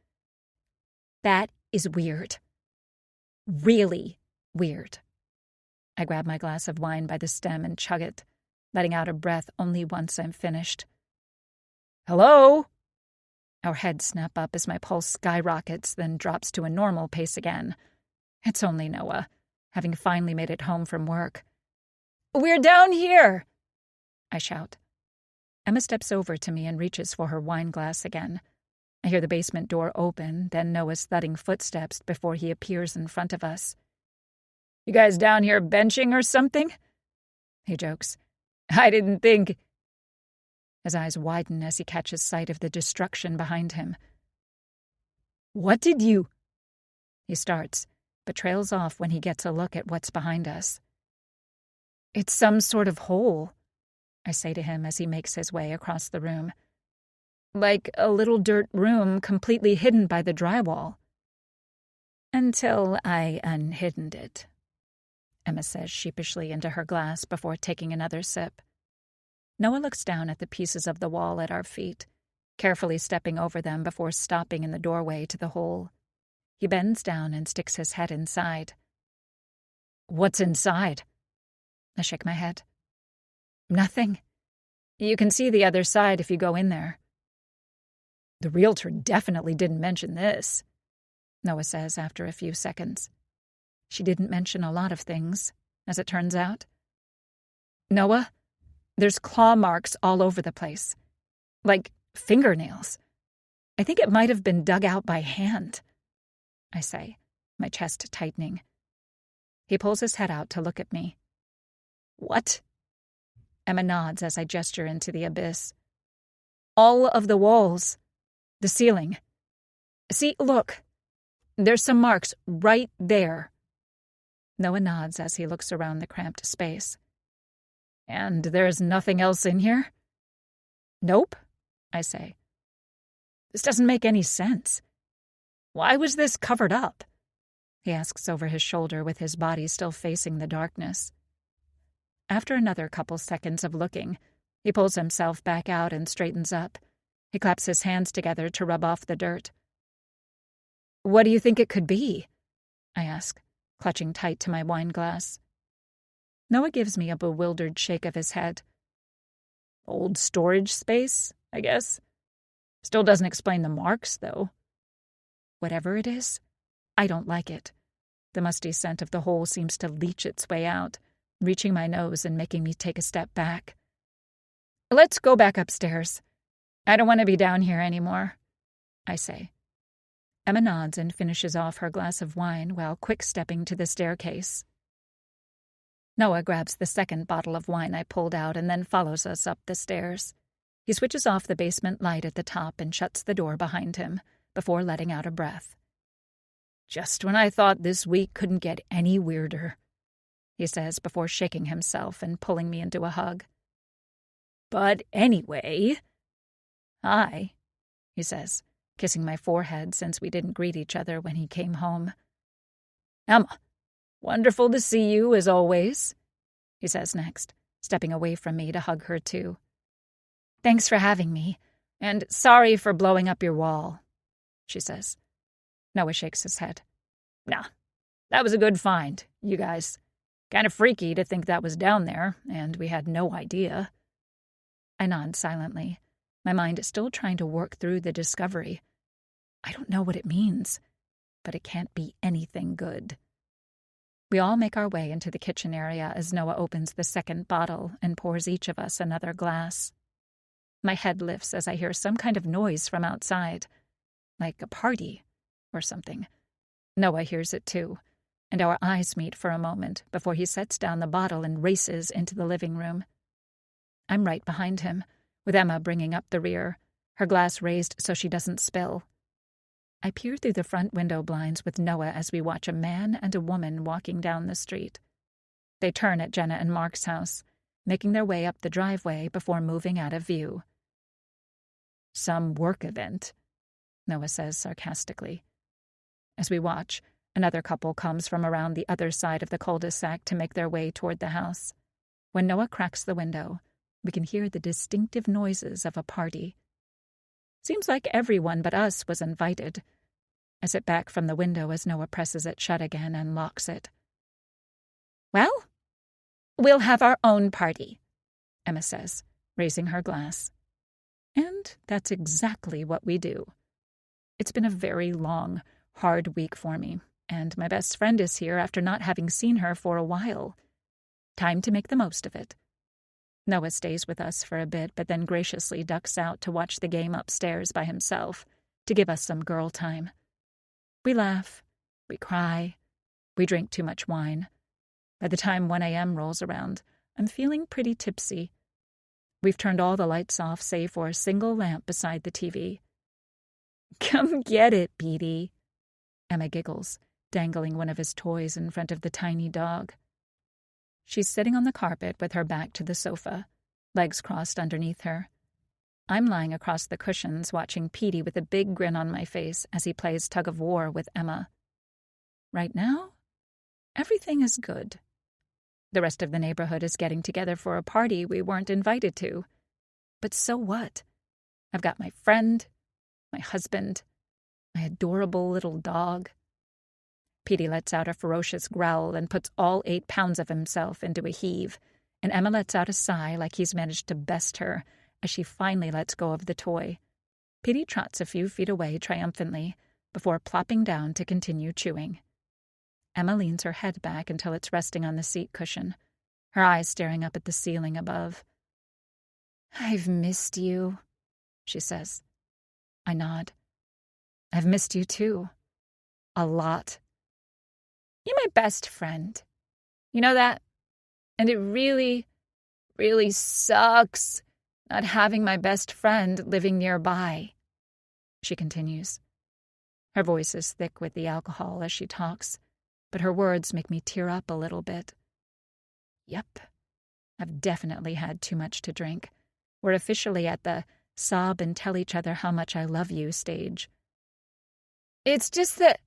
That is weird. Really weird. I grab my glass of wine by the stem and chug it, letting out a breath only once I'm finished. "Hello?" Our heads snap up as my pulse skyrockets, then drops to a normal pace again. It's only Noah, having finally made it home from work. "We're down here!" I shout. Emma steps over to me and reaches for her wine glass again. I hear the basement door open, then Noah's thudding footsteps before he appears in front of us. "You guys down here benching or something?" He jokes. "I didn't think—" His eyes widen as he catches sight of the destruction behind him. "What did you—" He starts, but trails off when he gets a look at what's behind us. "It's some sort of hole," I say to him as he makes his way across the room. "Like a little dirt room completely hidden by the drywall." "Until I unhidden it," Emma says sheepishly into her glass before taking another sip. Noah looks down at the pieces of the wall at our feet, carefully stepping over them before stopping in the doorway to the hole. He bends down and sticks his head inside. "What's inside?" I shake my head. "Nothing. You can see the other side if you go in there." "The realtor definitely didn't mention this," Noah says after a few seconds. She didn't mention a lot of things, as it turns out. "Noah, there's claw marks all over the place. Like fingernails. I think it might have been dug out by hand," I say, my chest tightening. He pulls his head out to look at me. "What?" Emma nods as I gesture into the abyss. "All of the walls. The ceiling. See, look. There's some marks right there." Noah nods as he looks around the cramped space. "And there's nothing else in here?" "Nope," I say. "This doesn't make any sense. Why was this covered up?" he asks over his shoulder with his body still facing the darkness. After another couple seconds of looking, he pulls himself back out and straightens up. He claps his hands together to rub off the dirt. "What do you think it could be?" I ask, clutching tight to my wine glass. Noah gives me a bewildered shake of his head. "Old storage space, I guess. Still doesn't explain the marks, though." Whatever it is, I don't like it. The musty scent of the hole seems to leach its way out, reaching my nose and making me take a step back. "Let's go back upstairs. I don't want to be down here anymore," I say. Emma nods and finishes off her glass of wine while quick-stepping to the staircase. Noah grabs the second bottle of wine I pulled out and then follows us up the stairs. He switches off the basement light at the top and shuts the door behind him before letting out a breath. "Just when I thought this week couldn't get any weirder," he says before shaking himself and pulling me into a hug. "But anyway—" "Hi," he says, kissing my forehead since we didn't greet each other when he came home. "Emma, wonderful to see you as always," he says next, stepping away from me to hug her too. "Thanks for having me, and sorry for blowing up your wall," she says. Noah shakes his head. "Nah, that was a good find, you guys. Kind of freaky to think that was down there, and we had no idea." I nod silently, my mind still trying to work through the discovery. I don't know what it means, but it can't be anything good. We all make our way into the kitchen area as Noah opens the second bottle and pours each of us another glass. My head lifts as I hear some kind of noise from outside, like a party or something. Noah hears it too, and our eyes meet for a moment before he sets down the bottle and races into the living room. I'm right behind him, with Emma bringing up the rear, her glass raised so she doesn't spill. I peer through the front window blinds with Noah as we watch a man and a woman walking down the street. They turn at Jenna and Mark's house, making their way up the driveway before moving out of view. "Some work event," Noah says sarcastically. As we watch, another couple comes from around the other side of the cul-de-sac to make their way toward the house. When Noah cracks the window, we can hear the distinctive noises of a party. Seems like everyone but us was invited. I sit back from the window as Noah presses it shut again and locks it. "Well, we'll have our own party," Emma says, raising her glass. And that's exactly what we do. It's been a very long, hard week for me, and my best friend is here after not having seen her for a while. Time to make the most of it. Noah stays with us for a bit, but then graciously ducks out to watch the game upstairs by himself, to give us some girl time. We laugh, we cry, we drink too much wine. By the time 1 a.m. rolls around, I'm feeling pretty tipsy. We've turned all the lights off save for a single lamp beside the TV. "Come get it, Petey," Emma giggles, dangling one of his toys in front of the tiny dog. She's sitting on the carpet with her back to the sofa, legs crossed underneath her. I'm lying across the cushions watching Petey with a big grin on my face as he plays tug-of-war with Emma. Right now, everything is good. The rest of the neighborhood is getting together for a party we weren't invited to. But so what? I've got my friend, my husband, my adorable little dog. Petey lets out a ferocious growl and puts all 8 pounds of himself into a heave, and Emma lets out a sigh like he's managed to best her as she finally lets go of the toy. Petey trots a few feet away triumphantly before plopping down to continue chewing. Emma leans her head back until it's resting on the seat cushion, her eyes staring up at the ceiling above. "I've missed you," she says. I nod. "I've missed you too. A lot. You're my best friend. You know that? And it really, really sucks not having my best friend living nearby," she continues. Her voice is thick with the alcohol as she talks, but her words make me tear up a little bit. Yep, I've definitely had too much to drink. We're officially at the sob and tell each other how much I love you stage. "It's just that..."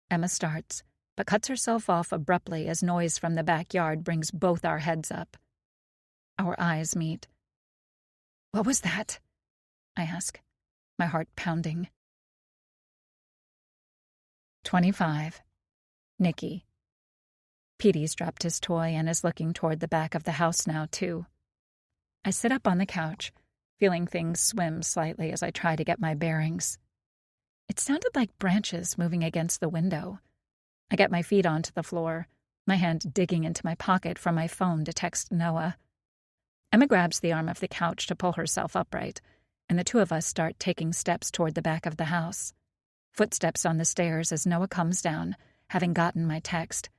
Emma starts, but cuts herself off abruptly as noise from the backyard brings both our heads up. Our eyes meet. "What was that?" I ask, my heart pounding. 25. Nikki. Petey's dropped his toy and is looking toward the back of the house now, too. I sit up on the couch, feeling things swim slightly as I try to get my bearings. It sounded like branches moving against the window. I get my feet onto the floor, my hand digging into my pocket for my phone to text Noah. Emma grabs the arm of the couch to pull herself upright, and the two of us start taking steps toward the back of the house. Footsteps on the stairs as Noah comes down, having gotten my text.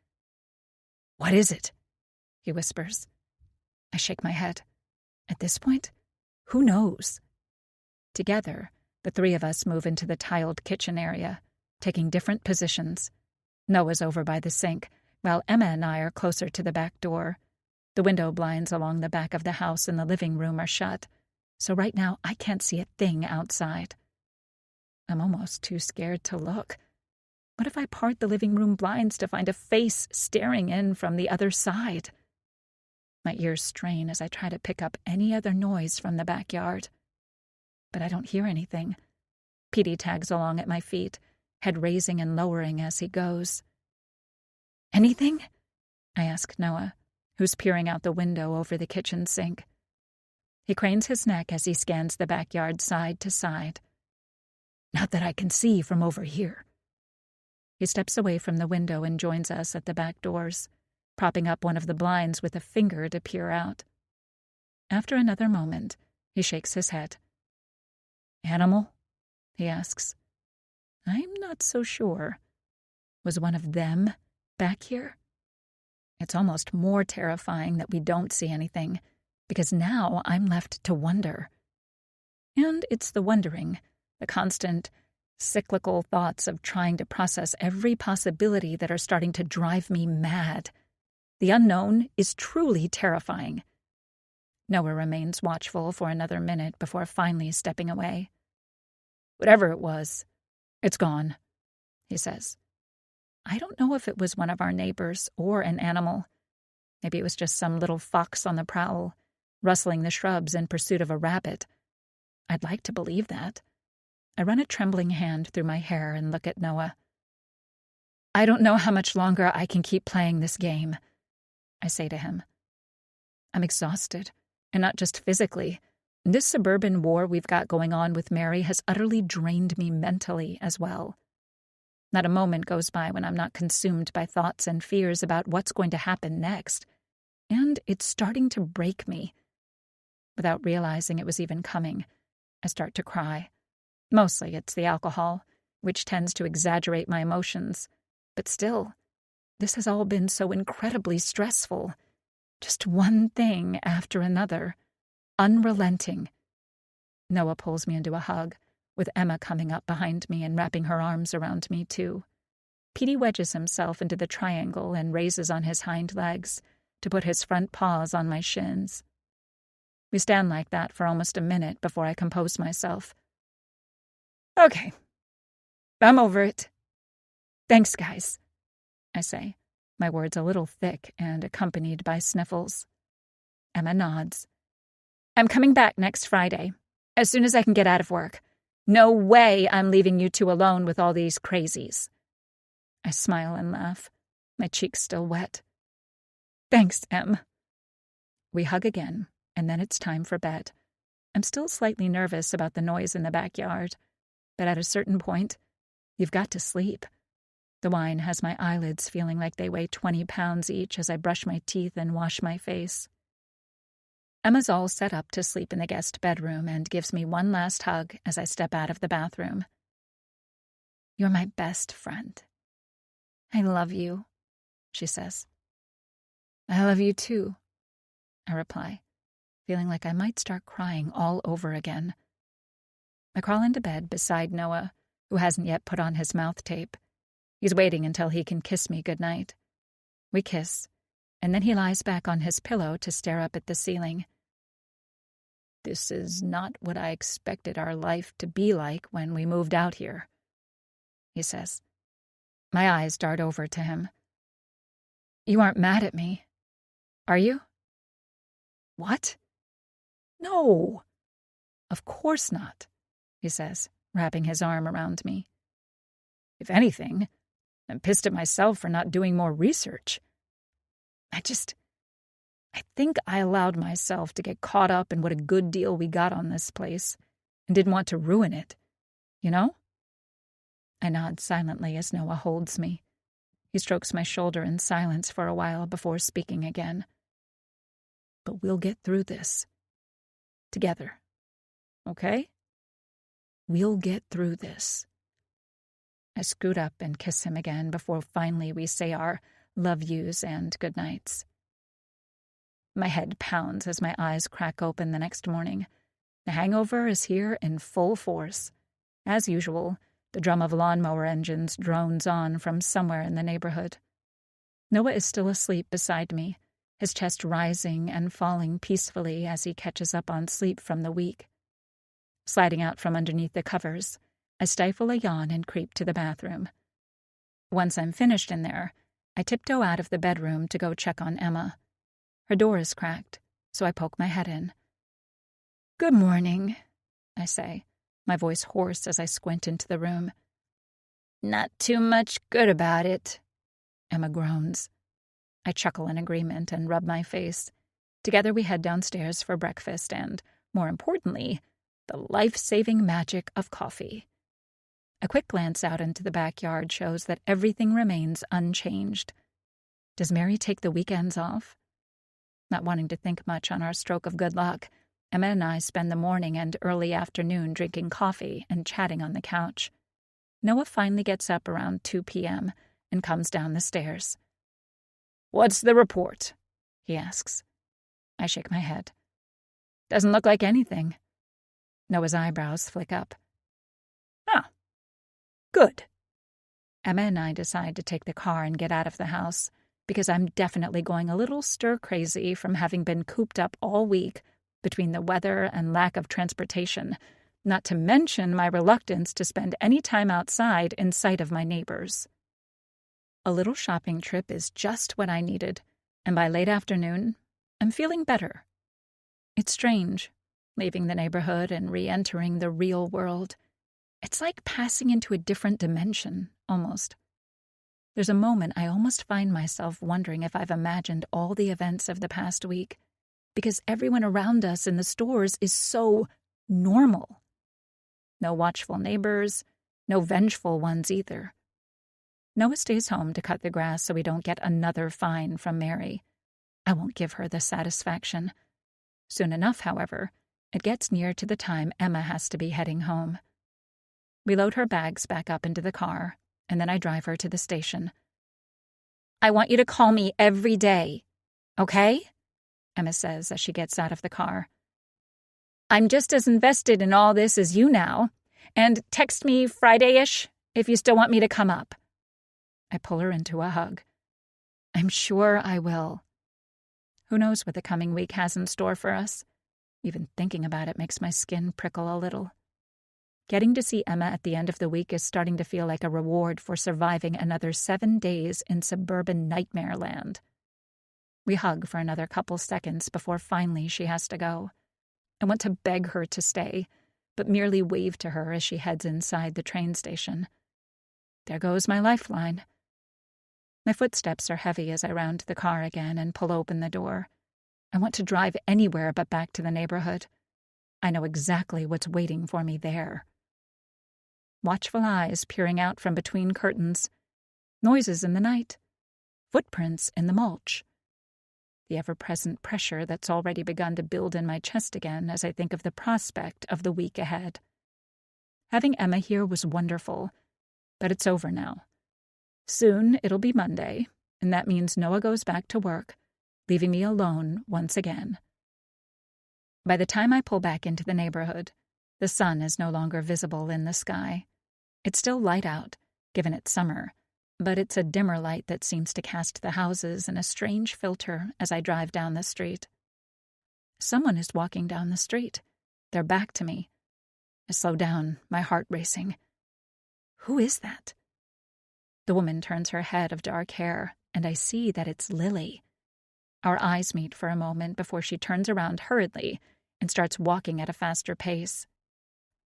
"What is it?" he whispers. I shake my head. At this point, who knows? Together, the 3 of us move into the tiled kitchen area, taking different positions. Noah's over by the sink, while Emma and I are closer to the back door. The window blinds along the back of the house in the living room are shut, so right now I can't see a thing outside. I'm almost too scared to look. What if I part the living room blinds to find a face staring in from the other side? My ears strain as I try to pick up any other noise from the backyard. But I don't hear anything. Petey tags along at my feet, head raising and lowering as he goes. "Anything?" I ask Noah, who's peering out the window over the kitchen sink. He cranes his neck as he scans the backyard side to side. "Not that I can see from over here." He steps away from the window and joins us at the back doors, propping up one of the blinds with a finger to peer out. After another moment, he shakes his head. "Animal?" he asks. I'm not so sure. Was one of them back here? It's almost more terrifying that we don't see anything, because now I'm left to wonder. And it's the wondering, the constant, cyclical thoughts of trying to process every possibility that are starting to drive me mad. The unknown is truly terrifying. Noah remains watchful for another minute before finally stepping away. "Whatever it was, it's gone," he says. I don't know if it was one of our neighbors or an animal. Maybe it was just some little fox on the prowl, rustling the shrubs in pursuit of a rabbit. I'd like to believe that. I run a trembling hand through my hair and look at Noah. "I don't know how much longer I can keep playing this game," I say to him. I'm exhausted, and not just physically. This suburban war we've got going on with Mary has utterly drained me mentally as well. Not a moment goes by when I'm not consumed by thoughts and fears about what's going to happen next, and it's starting to break me. Without realizing it was even coming, I start to cry. Mostly it's the alcohol, which tends to exaggerate my emotions, but still, this has all been so incredibly stressful. Just one thing after another. Unrelenting. Noah pulls me into a hug, with Emma coming up behind me and wrapping her arms around me, too. Petey wedges himself into the triangle and raises on his hind legs to put his front paws on my shins. We stand like that for almost a minute before I compose myself. "Okay, I'm over it. Thanks, guys," I say, my words a little thick and accompanied by sniffles. Emma nods. "I'm coming back next Friday, as soon as I can get out of work. No way I'm leaving you two alone with all these crazies." I smile and laugh, my cheeks still wet. "Thanks, Em." We hug again, and then it's time for bed. I'm still slightly nervous about the noise in the backyard, but at a certain point, you've got to sleep. The wine has my eyelids feeling like they weigh 20 pounds each as I brush my teeth and wash my face. Emma's all set up to sleep in the guest bedroom and gives me one last hug as I step out of the bathroom. "You're my best friend. I love you," she says. "I love you too," I reply, feeling like I might start crying all over again. I crawl into bed beside Noah, who hasn't yet put on his mouth tape. He's waiting until he can kiss me goodnight. We kiss, and then he lies back on his pillow to stare up at the ceiling. "This is not what I expected our life to be like when we moved out here," he says. My eyes dart over to him. "You aren't mad at me, are you?" "What? No. Of course not," he says, wrapping his arm around me. "If anything, I'm pissed at myself for not doing more research. I think I allowed myself to get caught up in what a good deal we got on this place and didn't want to ruin it, you know?" I nod silently as Noah holds me. He strokes my shoulder in silence for a while before speaking again. "But we'll get through this. Together. Okay? We'll get through this." I scoot up and kiss him again before finally we say our love yous and good nights. My head pounds as my eyes crack open the next morning. The hangover is here in full force. As usual, the drum of lawnmower engines drones on from somewhere in the neighborhood. Noah is still asleep beside me, his chest rising and falling peacefully as he catches up on sleep from the week. Sliding out from underneath the covers, I stifle a yawn and creep to the bathroom. Once I'm finished in there, I tiptoe out of the bedroom to go check on Emma. Her door is cracked, so I poke my head in. "Good morning," I say, my voice hoarse as I squint into the room. "Not too much good about it," Emma groans. I chuckle in agreement and rub my face. Together we head downstairs for breakfast and, more importantly, the life-saving magic of coffee. A quick glance out into the backyard shows that everything remains unchanged. Does Mary take the weekends off? Not wanting to think much on our stroke of good luck, Emma and I spend the morning and early afternoon drinking coffee and chatting on the couch. Noah finally gets up around 2 p.m. and comes down the stairs. "What's the report?" he asks. I shake my head. "Doesn't look like anything." Noah's eyebrows flick up. "Ah, good." Emma and I decide to take the car and get out of the house, because I'm definitely going a little stir-crazy from having been cooped up all week between the weather and lack of transportation, not to mention my reluctance to spend any time outside in sight of my neighbors. A little shopping trip is just what I needed, and by late afternoon, I'm feeling better. It's strange, leaving the neighborhood and re-entering the real world. It's like passing into a different dimension, almost. There's a moment I almost find myself wondering if I've imagined all the events of the past week, because everyone around us in the stores is so normal. No watchful neighbors, no vengeful ones either. Noah stays home to cut the grass so we don't get another fine from Mary. I won't give her the satisfaction. Soon enough, however, it gets near to the time Emma has to be heading home. We load her bags back up into the car, and then I drive her to the station. "I want you to call me every day, okay?" Emma says as she gets out of the car. "I'm just as invested in all this as you now, and text me Friday-ish if you still want me to come up." I pull her into a hug. I'm sure I will. Who knows what the coming week has in store for us? Even thinking about it makes my skin prickle a little. Getting to see Emma at the end of the week is starting to feel like a reward for surviving another 7 days in suburban nightmare land. We hug for another couple seconds before finally she has to go. I want to beg her to stay, but merely wave to her as she heads inside the train station. There goes my lifeline. My footsteps are heavy as I round the car again and pull open the door. I want to drive anywhere but back to the neighborhood. I know exactly what's waiting for me there. Watchful eyes peering out from between curtains. Noises in the night. Footprints in the mulch. The ever-present pressure that's already begun to build in my chest again as I think of the prospect of the week ahead. Having Emma here was wonderful, but it's over now. Soon it'll be Monday, and that means Noah goes back to work, leaving me alone once again. By the time I pull back into the neighborhood, the sun is no longer visible in the sky. It's still light out, given it's summer, but it's a dimmer light that seems to cast the houses in a strange filter as I drive down the street. Someone is walking down the street. They're back to me. I slow down, my heart racing. Who is that? The woman turns her head of dark hair, and I see that it's Lily. Our eyes meet for a moment before she turns around hurriedly and starts walking at a faster pace.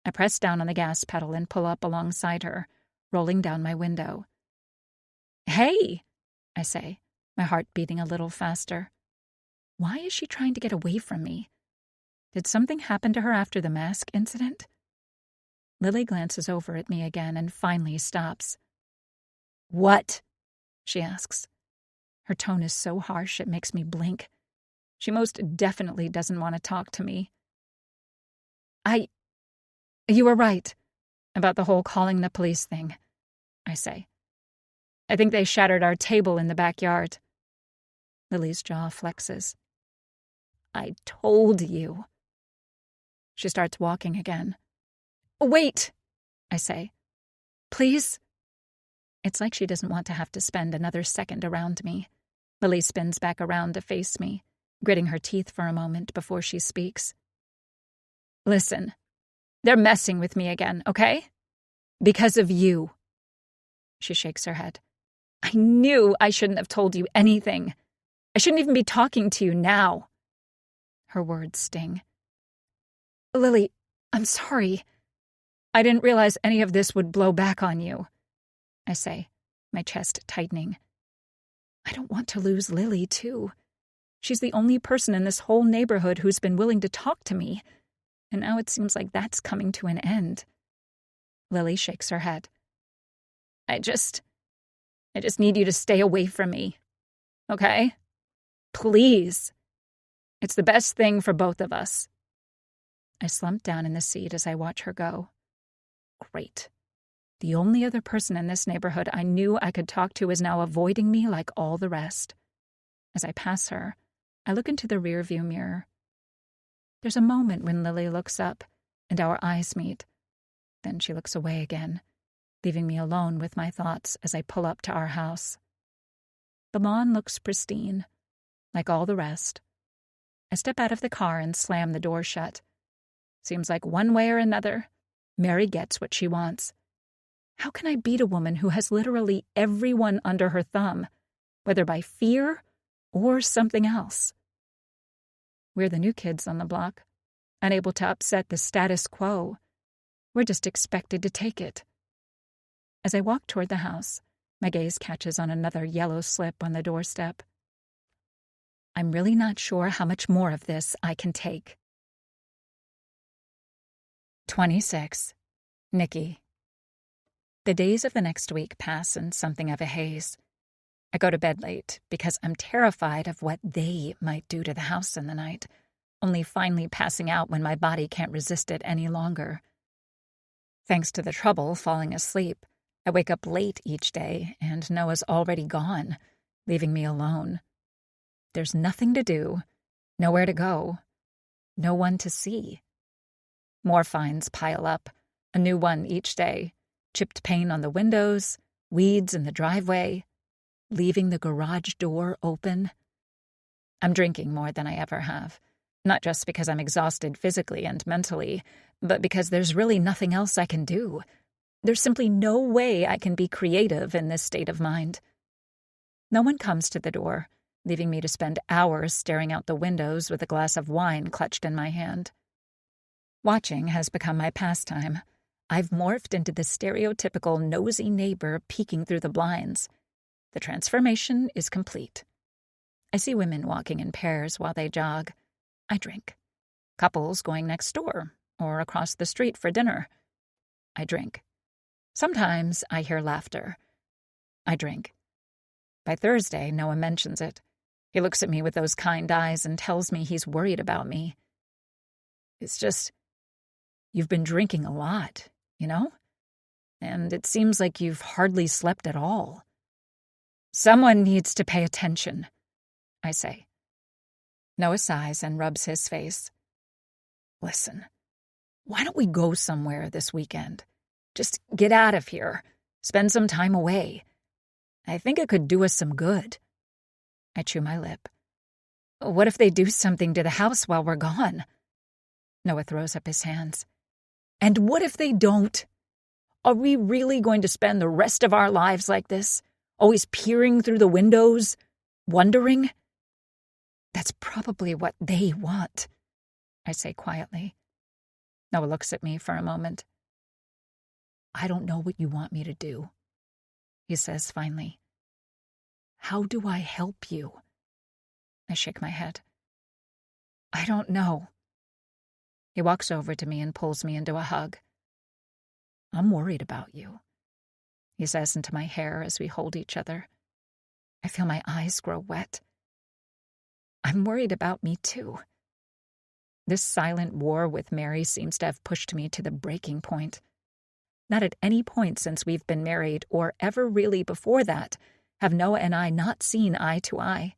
I press down on the gas pedal and pull up alongside her, rolling down my window. "Hey," I say, my heart beating a little faster. Why is she trying to get away from me? Did something happen to her after the mask incident? Lily glances over at me again and finally stops. "What?" she asks. Her tone is so harsh it makes me blink. She most definitely doesn't want to talk to me. You were right about the whole calling the police thing," I say. "I think they shattered our table in the backyard." Lily's jaw flexes. "I told you." She starts walking again. "Wait," I say. "Please?" It's like she doesn't want to have to spend another second around me. Lily spins back around to face me, gritting her teeth for a moment before she speaks. "Listen, they're messing with me again, okay? Because of you." She shakes her head. "I knew I shouldn't have told you anything. I shouldn't even be talking to you now. Her words sting. Lily, I'm sorry. I didn't realize any of this would blow back on you, I say, my chest tightening. I don't want to lose Lily, too. She's the only person in this whole neighborhood who's been willing to talk to me, and now it seems like that's coming to an end. Lily shakes her head. I just need you to stay away from me, okay? Please. It's the best thing for both of us. I slump down in the seat as I watch her go. Great. The only other person in this neighborhood I knew I could talk to is now avoiding me like all the rest. As I pass her, I look into the rearview mirror. There's a moment when Lily looks up, and our eyes meet. Then she looks away again, leaving me alone with my thoughts as I pull up to our house. The lawn looks pristine, like all the rest. I step out of the car and slam the door shut. Seems like one way or another, Mary gets what she wants. How can I beat a woman who has literally everyone under her thumb, whether by fear or something else? We're the new kids on the block, unable to upset the status quo. We're just expected to take it. As I walk toward the house, my gaze catches on another yellow slip on the doorstep. I'm really not sure how much more of this I can take. 26. Nikki. The days of the next week pass in something of a haze. I go to bed late because I'm terrified of what they might do to the house in the night, only finally passing out when my body can't resist it any longer. Thanks to the trouble falling asleep, I wake up late each day and Noah's already gone, leaving me alone. There's nothing to do, nowhere to go, no one to see. More fines pile up, a new one each day. Chipped paint on the windows, weeds in the driveway, leaving the garage door open. I'm drinking more than I ever have, not just because I'm exhausted physically and mentally, but because there's really nothing else I can do. There's simply no way I can be creative in this state of mind. No one comes to the door, leaving me to spend hours staring out the windows with a glass of wine clutched in my hand. Watching has become my pastime. I've morphed into the stereotypical nosy neighbor peeking through the blinds. The transformation is complete. I see women walking in pairs while they jog. I drink. Couples going next door or across the street for dinner. I drink. Sometimes I hear laughter. I drink. By Thursday, Noah mentions it. He looks at me with those kind eyes and tells me he's worried about me. It's just, you've been drinking a lot, you know? And it seems like you've hardly slept at all. Someone needs to pay attention, I say. Noah sighs and rubs his face. Listen, why don't we go somewhere this weekend? Just get out of here. Spend some time away. I think it could do us some good. I chew my lip. What if they do something to the house while we're gone? Noah throws up his hands. And what if they don't? Are we really going to spend the rest of our lives like this? Always peering through the windows? Wondering? That's probably what they want, I say quietly. Noah looks at me for a moment. I don't know what you want me to do, he says finally. How do I help you? I shake my head. I don't know. He walks over to me and pulls me into a hug. I'm worried about you, he says into my hair as we hold each other. I feel my eyes grow wet. I'm worried about me too. This silent war with Mary seems to have pushed me to the breaking point. Not at any point since we've been married, or ever really before that, have Noah and I not seen eye to eye.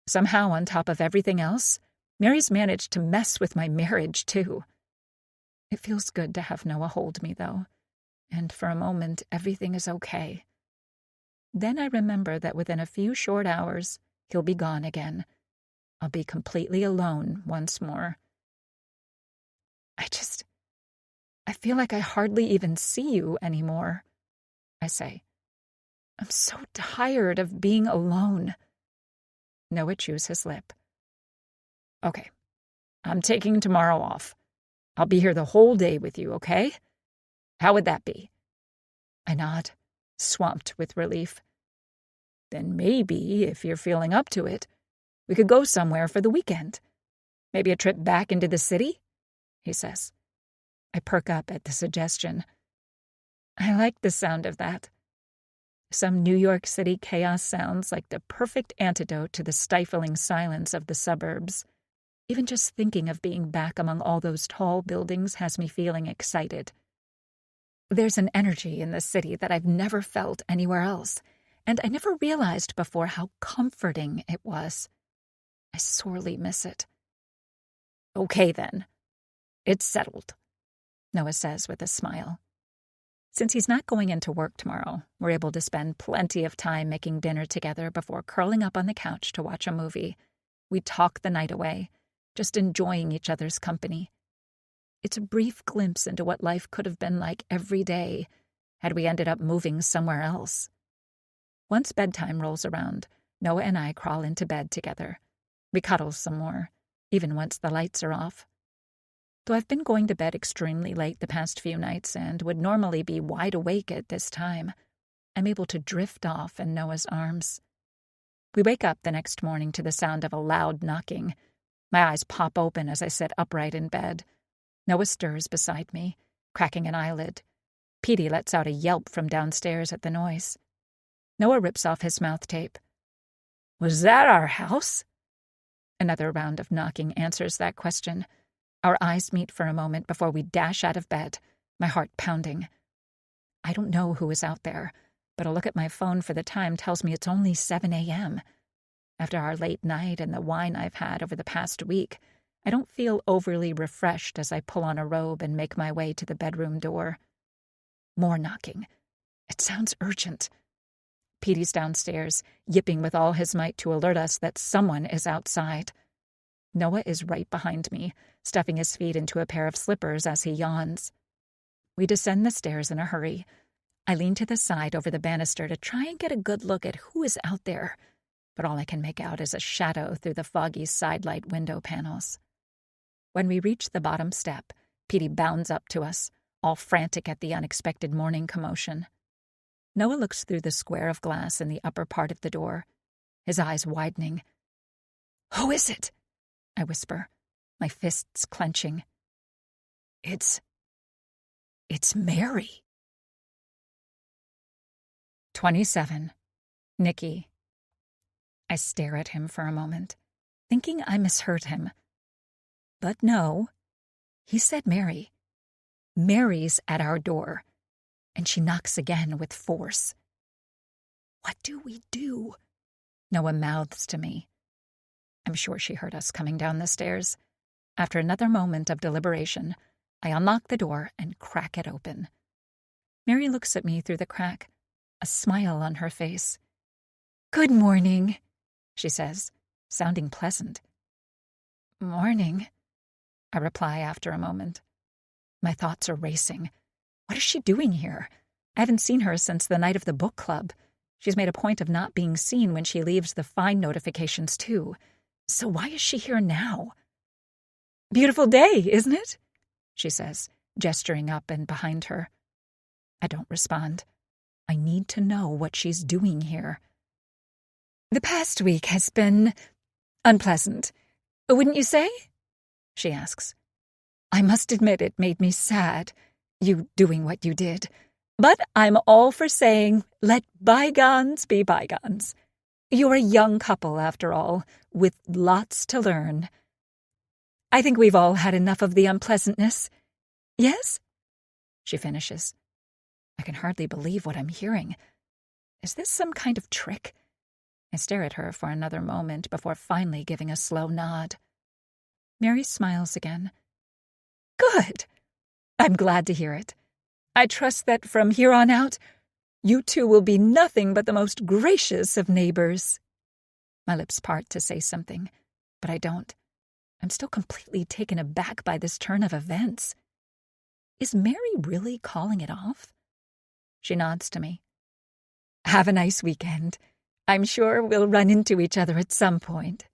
Somehow, on top of everything else, Mary's managed to mess with my marriage, too. It feels good to have Noah hold me, though, and for a moment, everything is okay. Then I remember that within a few short hours, he'll be gone again. I'll be completely alone once more. I feel like I hardly even see you anymore, I say. I'm so tired of being alone. Noah chews his lip. Okay, I'm taking tomorrow off. I'll be here the whole day with you, okay? How would that be? I nod, swamped with relief. Then maybe, if you're feeling up to it, we could go somewhere for the weekend. Maybe a trip back into the city, he says. I perk up at the suggestion. I like the sound of that. Some New York City chaos sounds like the perfect antidote to the stifling silence of the suburbs. Even just thinking of being back among all those tall buildings has me feeling excited. There's an energy in the city that I've never felt anywhere else, and I never realized before how comforting it was. I sorely miss it. Okay, then. It's settled, Noah says with a smile. Since he's not going into work tomorrow, we're able to spend plenty of time making dinner together before curling up on the couch to watch a movie. We talk the night away, just enjoying each other's company. It's a brief glimpse into what life could have been like every day had we ended up moving somewhere else. Once bedtime rolls around, Noah and I crawl into bed together. We cuddle some more, even once the lights are off. Though I've been going to bed extremely late the past few nights and would normally be wide awake at this time, I'm able to drift off in Noah's arms. We wake up the next morning to the sound of a loud knocking. My eyes pop open as I sit upright in bed. Noah stirs beside me, cracking an eyelid. Petey lets out a yelp from downstairs at the noise. Noah rips off his mouth tape. Was that our house? Another round of knocking answers that question. Our eyes meet for a moment before we dash out of bed, my heart pounding. I don't know who is out there, but a look at my phone for the time tells me it's only 7 a.m. After our late night and the wine I've had over the past week, I don't feel overly refreshed as I pull on a robe and make my way to the bedroom door. More knocking. It sounds urgent. Petey's downstairs, yipping with all his might to alert us that someone is outside. Noah is right behind me, stuffing his feet into a pair of slippers as he yawns. We descend the stairs in a hurry. I lean to the side over the banister to try and get a good look at who is out there, but all I can make out is a shadow through the foggy sidelight window panels. When we reach the bottom step, Petey bounds up to us, all frantic at the unexpected morning commotion. Noah looks through the square of glass in the upper part of the door, his eyes widening. "Who is it?" I whisper, my fists clenching. It's Mary. 27. Nikki. I stare at him for a moment, thinking I misheard him. But no, he said Mary. Mary's at our door, and she knocks again with force. What do we do? Noah mouths to me. I'm sure she heard us coming down the stairs. After another moment of deliberation, I unlock the door and crack it open. Mary looks at me through the crack, a smile on her face. "Good morning," she says, sounding pleasant. "Morning," I reply after a moment. My thoughts are racing. What is she doing here? I haven't seen her since the night of the book club. She's made a point of not being seen when she leaves the fine notifications, too. So why is she here now? "Beautiful day, isn't it?" she says, gesturing up and behind her. I don't respond. I need to know what she's doing here. "The past week has been unpleasant, wouldn't you say?" she asks. "I must admit it made me sad, you doing what you did. But I'm all for saying, let bygones be bygones. You're a young couple, after all, with lots to learn. I think we've all had enough of the unpleasantness. Yes?" she finishes. I can hardly believe what I'm hearing. Is this some kind of trick? I stare at her for another moment before finally giving a slow nod. Mary smiles again. "Good. I'm glad to hear it. I trust that from here on out, you two will be nothing but the most gracious of neighbors." My lips part to say something, but I don't. I'm still completely taken aback by this turn of events. Is Mary really calling it off? She nods to me. "Have a nice weekend. I'm sure we'll run into each other at some point."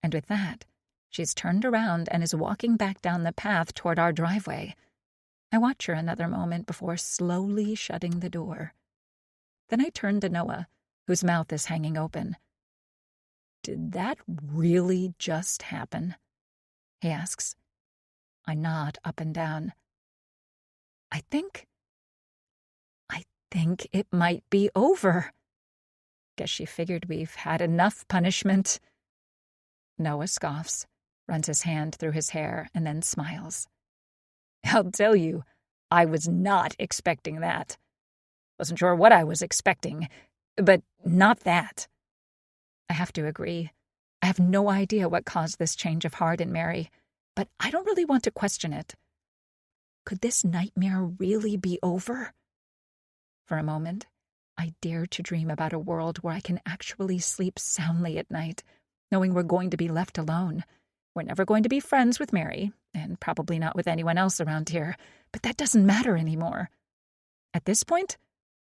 And with that, she's turned around and is walking back down the path toward our driveway. I watch her another moment before slowly shutting the door. Then I turn to Noah, whose mouth is hanging open. "Did that really just happen?" he asks. I nod up and down. I think it might be over. Guess she figured we've had enough punishment." Noah scoffs, runs his hand through his hair, and then smiles. "I'll tell you, I was not expecting that. Wasn't sure what I was expecting, but not that." I have to agree. I have no idea what caused this change of heart in Mary, but I don't really want to question it. Could this nightmare really be over? For a moment, I dare to dream about a world where I can actually sleep soundly at night, knowing we're going to be left alone. We're never going to be friends with Mary, and probably not with anyone else around here, but that doesn't matter anymore. At this point,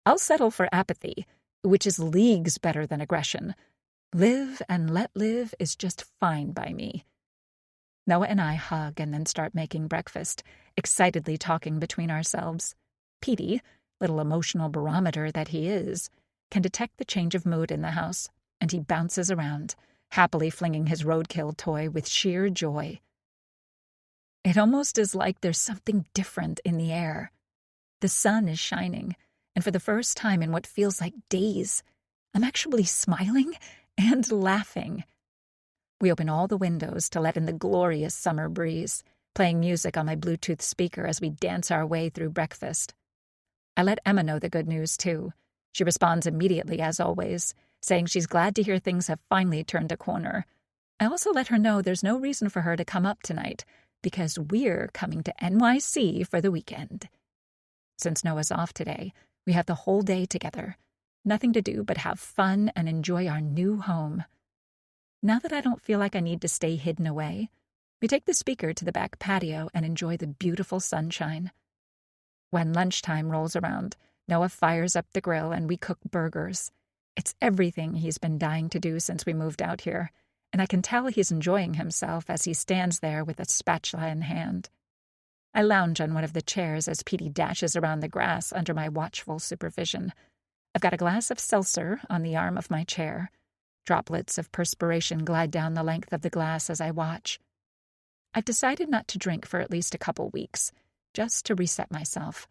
I'll settle for apathy, which is leagues better than aggression. Live and let live is just fine by me. Noah and I hug and then start making breakfast, excitedly talking between ourselves. Petey, little emotional barometer that he is, can detect the change of mood in the house, and he bounces around, happily flinging his roadkill toy with sheer joy. It almost is like there's something different in the air. The sun is shining, and for the first time in what feels like days, I'm actually smiling and laughing. We open all the windows to let in the glorious summer breeze, playing music on my Bluetooth speaker as we dance our way through breakfast. I let Emma know the good news, too. She responds immediately, as always, saying she's glad to hear things have finally turned a corner. I also let her know there's no reason for her to come up tonight, because we're coming to NYC for the weekend. Since Noah's off today, we have the whole day together. Nothing to do but have fun and enjoy our new home. Now that I don't feel like I need to stay hidden away, we take the speaker to the back patio and enjoy the beautiful sunshine. When lunchtime rolls around, Noah fires up the grill and we cook burgers. It's everything he's been dying to do since we moved out here, and I can tell he's enjoying himself as he stands there with a spatula in hand. I lounge on one of the chairs as Petey dashes around the grass under my watchful supervision. I've got a glass of seltzer on the arm of my chair. Droplets of perspiration glide down the length of the glass as I watch. I've decided not to drink for at least a couple weeks, just to reset myself.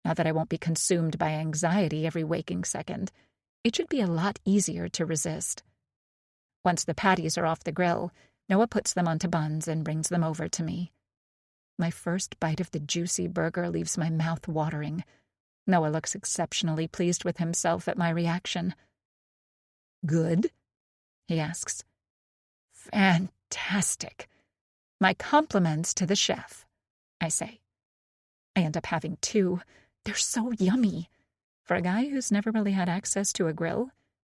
Now that I won't be consumed by anxiety every waking second, it should be a lot easier to resist. Once the patties are off the grill, Noah puts them onto buns and brings them over to me. My first bite of the juicy burger leaves my mouth watering. Noah looks exceptionally pleased with himself at my reaction. "Good?" he asks. "Fantastic. My compliments to the chef," I say. I end up having two. They're so yummy. For a guy who's never really had access to a grill,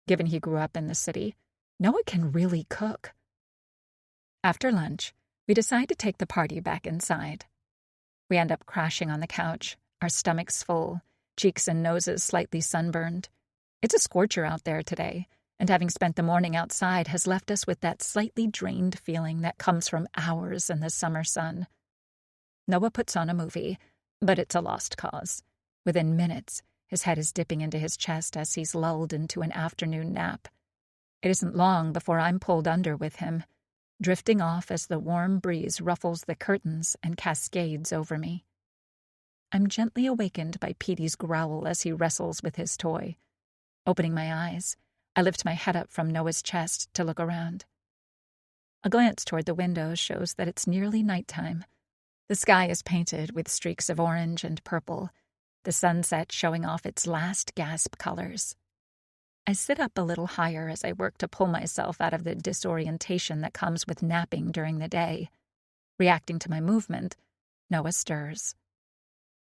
given he grew up in the city, Noah can really cook. After lunch, we decide to take the party back inside. We end up crashing on the couch, our stomachs full, cheeks and noses slightly sunburned. It's a scorcher out there today, and having spent the morning outside has left us with that slightly drained feeling that comes from hours in the summer sun. Noah puts on a movie, but it's a lost cause. Within minutes, his head is dipping into his chest as he's lulled into an afternoon nap. It isn't long before I'm pulled under with him, drifting off as the warm breeze ruffles the curtains and cascades over me. I'm gently awakened by Petey's growl as he wrestles with his toy. Opening my eyes, I lift my head up from Noah's chest to look around. A glance toward the window shows that it's nearly nighttime. The sky is painted with streaks of orange and purple, the sunset showing off its last gasp colors. I sit up a little higher as I work to pull myself out of the disorientation that comes with napping during the day. Reacting to my movement, Noah stirs.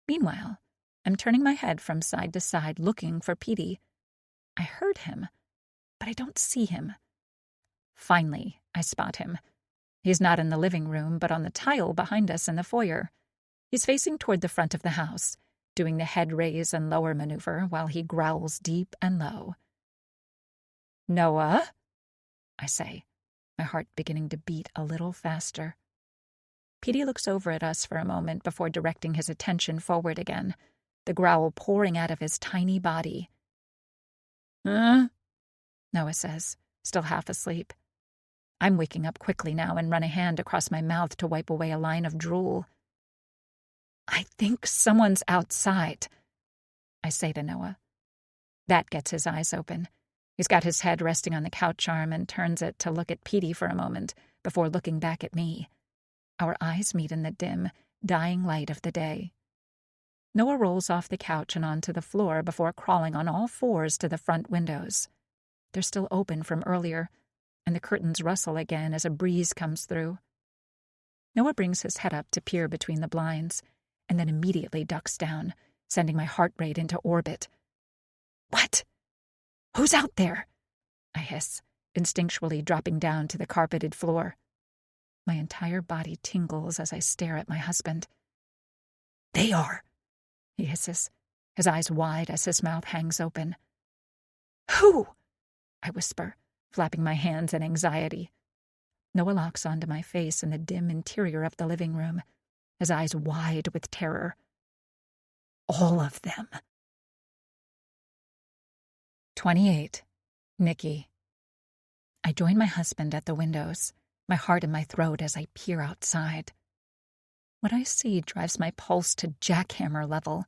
Meanwhile, I'm turning my head from side to side looking for Petey. I heard him, but I don't see him. Finally, I spot him. He's not in the living room, but on the tile behind us in the foyer. He's facing toward the front of the house, doing the head raise and lower maneuver while he growls deep and low. "Noah?" I say, my heart beginning to beat a little faster. Petey looks over at us for a moment before directing his attention forward again, the growl pouring out of his tiny body. "Huh?" Noah says, still half asleep. I'm waking up quickly now and run a hand across my mouth to wipe away a line of drool. "I think someone's outside," I say to Noah. That gets his eyes open. He's got his head resting on the couch arm and turns it to look at Petey for a moment before looking back at me. Our eyes meet in the dim, dying light of the day. Noah rolls off the couch and onto the floor before crawling on all fours to the front windows. They're still open from earlier, and the curtains rustle again as a breeze comes through. Noah brings his head up to peer between the blinds, and then immediately ducks down, sending my heart rate into orbit. "What? Who's out there?" I hiss, instinctually dropping down to the carpeted floor. My entire body tingles as I stare at my husband. "They are," he hisses, his eyes wide as his mouth hangs open. "Who?" I whisper, flapping my hands in anxiety. Noah locks onto my face in the dim interior of the living room, his eyes wide with terror. "All of them." 28. Nikki. I join my husband at the windows, my heart in my throat as I peer outside. What I see drives my pulse to jackhammer level.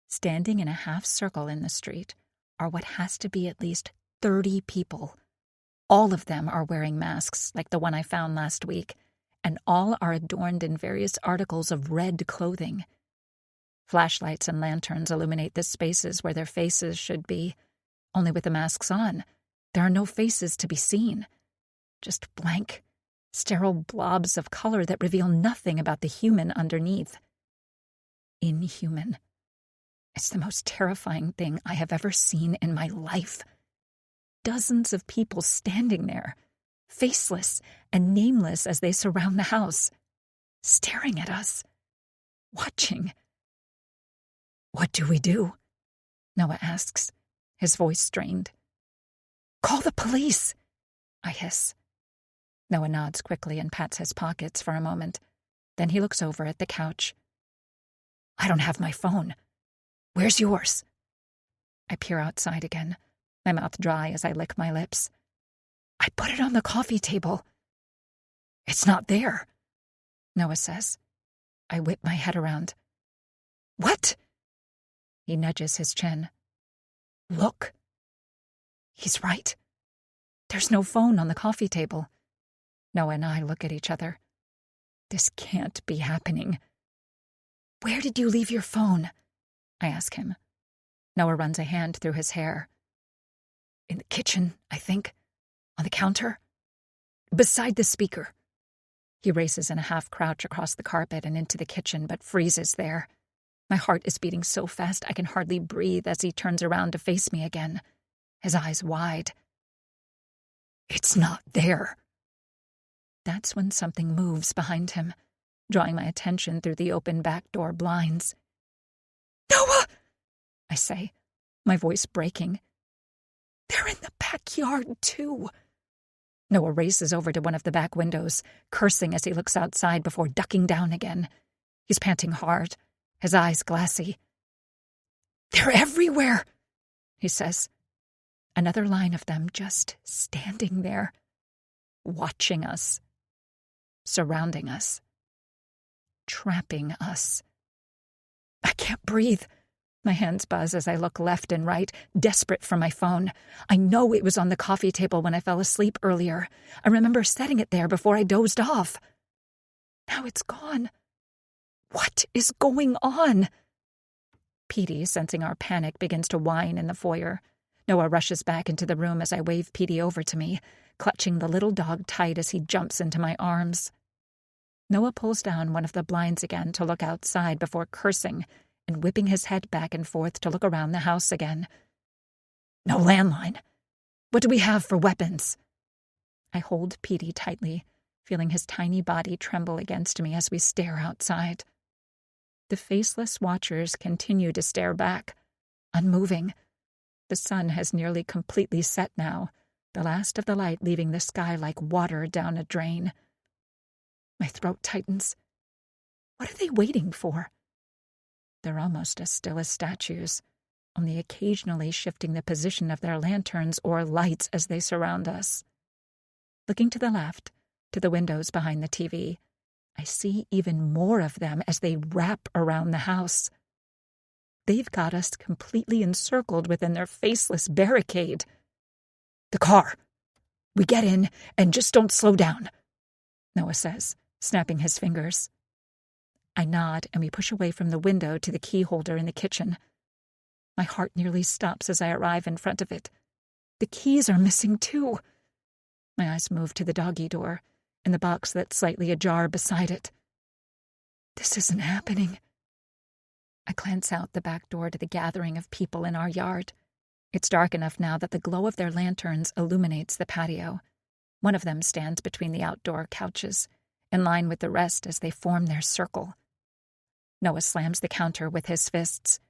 Standing in a half circle in the street are what has to be at least 30 people. All of them are wearing masks like the one I found last week, and all are adorned in various articles of red clothing. Flashlights and lanterns illuminate the spaces where their faces should be. Only with the masks on, there are no faces to be seen. Just blank, sterile blobs of color that reveal nothing about the human underneath. Inhuman. It's the most terrifying thing I have ever seen in my life. Dozens of people standing there, faceless and nameless as they surround the house, staring at us, watching. "What do we do?" Noah asks, his voice strained. "Call the police," I hiss. Noah nods quickly and pats his pockets for a moment. Then he looks over at the couch. "I don't have my phone. Where's yours?" I peer outside again, my mouth dry as I lick my lips. "I put it on the coffee table." "It's not there," Noah says. I whip my head around. "What?" He nudges his chin. "Look." He's right. There's no phone on the coffee table. Noah and I look at each other. This can't be happening. "Where did you leave your phone?" I ask him. Noah runs a hand through his hair. "In the kitchen, I think. On the counter. Beside the speaker." He races in a half crouch across the carpet and into the kitchen, but freezes there. My heart is beating so fast I can hardly breathe as he turns around to face me again, his eyes wide. "It's not there." That's when something moves behind him, drawing my attention through the open back door blinds. "Noah!" I say, my voice breaking. "They're in the backyard, too." Noah races over to one of the back windows, cursing as he looks outside before ducking down again. He's panting hard, his eyes glassy. "They're everywhere," he says. Another line of them just standing there, watching us, surrounding us, trapping us. I can't breathe. My hands buzz as I look left and right, desperate for my phone. I know it was on the coffee table when I fell asleep earlier. I remember setting it there before I dozed off. Now it's gone. What is going on? Petey, sensing our panic, begins to whine in the foyer. Noah rushes back into the room as I wave Petey over to me, clutching the little dog tight as he jumps into my arms. Noah pulls down one of the blinds again to look outside before cursing and whipping his head back and forth to look around the house again. "No landline. What do we have for weapons?" I hold Petey tightly, feeling his tiny body tremble against me as we stare outside. The faceless watchers continue to stare back, unmoving, The sun has nearly completely set now, the last of the light leaving the sky like water down a drain. My throat tightens. What are they waiting for? They're almost as still as statues, only occasionally shifting the position of their lanterns or lights as they surround us. Looking to the left, to the windows behind the TV, I see even more of them as they wrap around the house. They've got us completely encircled within their faceless barricade. "The car! We get in and just don't slow down," Noah says, snapping his fingers. I nod and we push away from the window to the key holder in the kitchen. My heart nearly stops as I arrive in front of it. The keys are missing too. My eyes move to the doggy door and the box that's slightly ajar beside it. This isn't happening. I glance out the back door to the gathering of people in our yard. It's dark enough now that the glow of their lanterns illuminates the patio. One of them stands between the outdoor couches, in line with the rest as they form their circle. Noah slams the counter with his fists.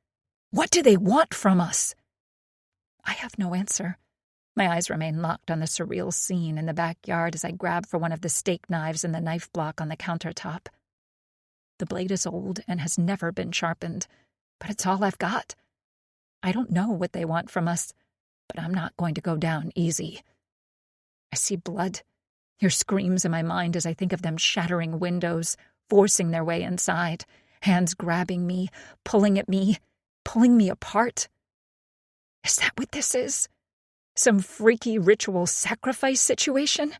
"What do they want from us?" I have no answer. My eyes remain locked on the surreal scene in the backyard as I grab for one of the steak knives in the knife block on the countertop. The blade is old and has never been sharpened, but it's all I've got. I don't know what they want from us, but I'm not going to go down easy. I see blood, hear screams in my mind as I think of them shattering windows, forcing their way inside, hands grabbing me, pulling at me, pulling me apart. Is that what this is? Some freaky ritual sacrifice situation?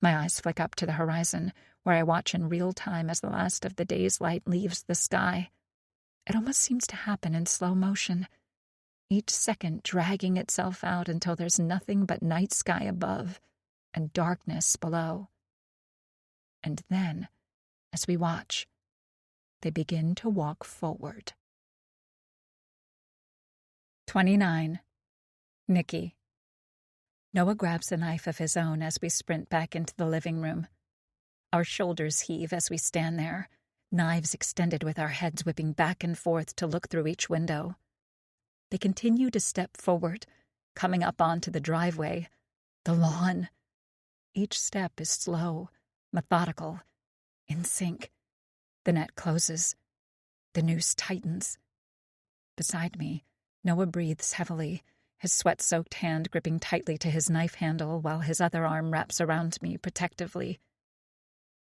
My eyes flick up to the horizon, where I watch in real time as the last of the day's light leaves the sky. It almost seems to happen in slow motion, each second dragging itself out until there's nothing but night sky above and darkness below. And then, as we watch, they begin to walk forward. 29. Nikki. Noah grabs a knife of his own as we sprint back into the living room. Our shoulders heave as we stand there, knives extended with our heads whipping back and forth to look through each window. They continue to step forward, coming up onto the driveway, the lawn. Each step is slow, methodical, in sync. The net closes. The noose tightens. Beside me, Noah breathes heavily, his sweat-soaked hand gripping tightly to his knife handle while his other arm wraps around me protectively.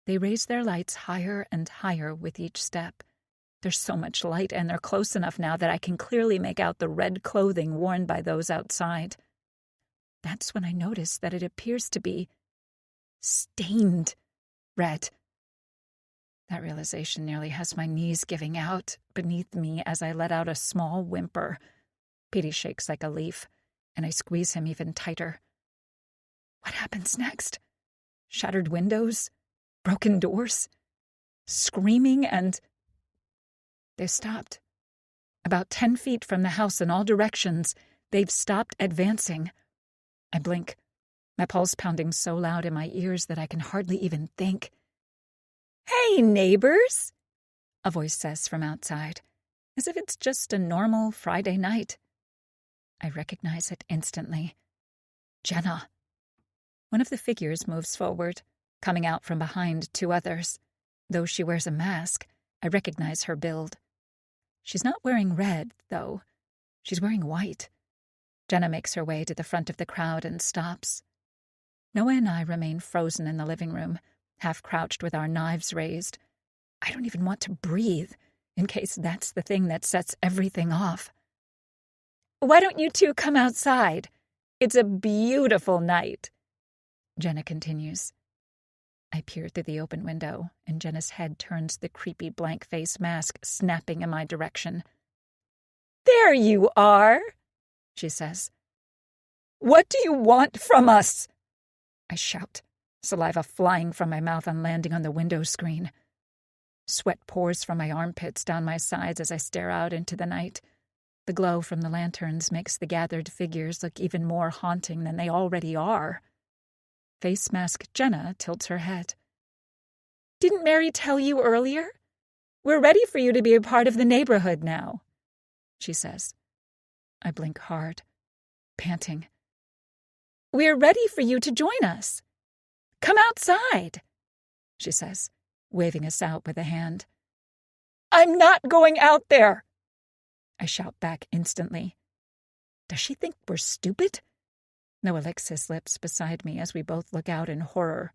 They raise their lights higher and higher with each step. There's so much light, and they're close enough now that I can clearly make out the red clothing worn by those outside. That's when I notice that it appears to be stained red. That realization nearly has my knees giving out beneath me as I let out a small whimper. Petey shakes like a leaf, and I squeeze him even tighter. What happens next? Shattered windows? Broken doors? Screaming and... They've stopped. About 10 feet from the house in all directions, they've stopped advancing. I blink, my pulse pounding so loud in my ears that I can hardly even think. "Hey, neighbors," a voice says from outside, as if it's just a normal Friday night. I recognize it instantly. Jenna. One of the figures moves forward, coming out from behind two others. Though she wears a mask, I recognize her build. She's not wearing red, though. She's wearing white. Jenna makes her way to the front of the crowd and stops. Noah and I remain frozen in the living room, half crouched with our knives raised. I don't even want to breathe, in case that's the thing that sets everything off. "Why don't you two come outside? It's a beautiful night," Jenna continues. I peer through the open window, and Jenna's head turns to the creepy blank face mask snapping in my direction. "There you are," she says. "What do you want from us?" I shout, saliva flying from my mouth and landing on the window screen. Sweat pours from my armpits down my sides as I stare out into the night. The glow from the lanterns makes the gathered figures look even more haunting than they already are. Face mask Jenna tilts her head. "Didn't Mary tell you earlier? We're ready for you to be a part of the neighborhood now," she says. I blink hard, panting. "We're ready for you to join us. Come outside," she says, waving us out with a hand. "I'm not going out there," I shout back instantly. Does she think we're stupid? Noah licks his lips beside me as we both look out in horror.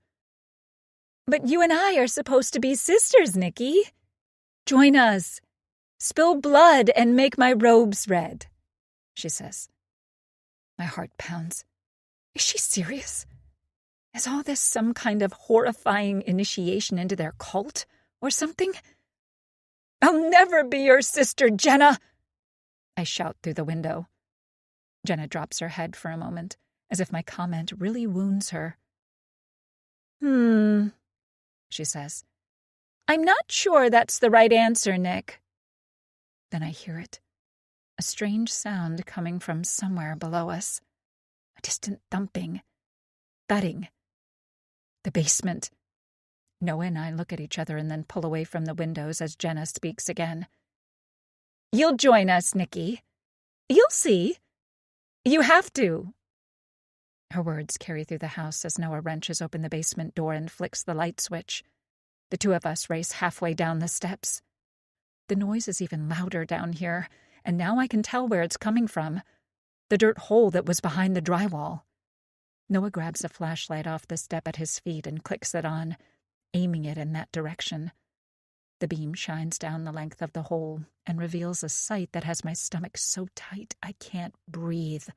"But you and I are supposed to be sisters, Nikki. Join us. Spill blood and make my robes red," she says. My heart pounds. Is she serious? Is all this some kind of horrifying initiation into their cult or something? "I'll never be your sister, Jenna!" I shout through the window. Jenna drops her head for a moment, as if my comment really wounds her. She says. "I'm not sure that's the right answer, Nick." Then I hear it. A strange sound coming from somewhere below us. A distant thumping, thudding. The basement. Noah and I look at each other and then pull away from the windows as Jenna speaks again. "You'll join us, Nikki. You'll see. You have to." Her words carry through the house as Noah wrenches open the basement door and flicks the light switch. The two of us race halfway down the steps. The noise is even louder down here, and now I can tell where it's coming from. The dirt hole that was behind the drywall. Noah grabs a flashlight off the step at his feet and clicks it on, aiming it in that direction. The beam shines down the length of the hole and reveals a sight that has my stomach so tight I can't breathe.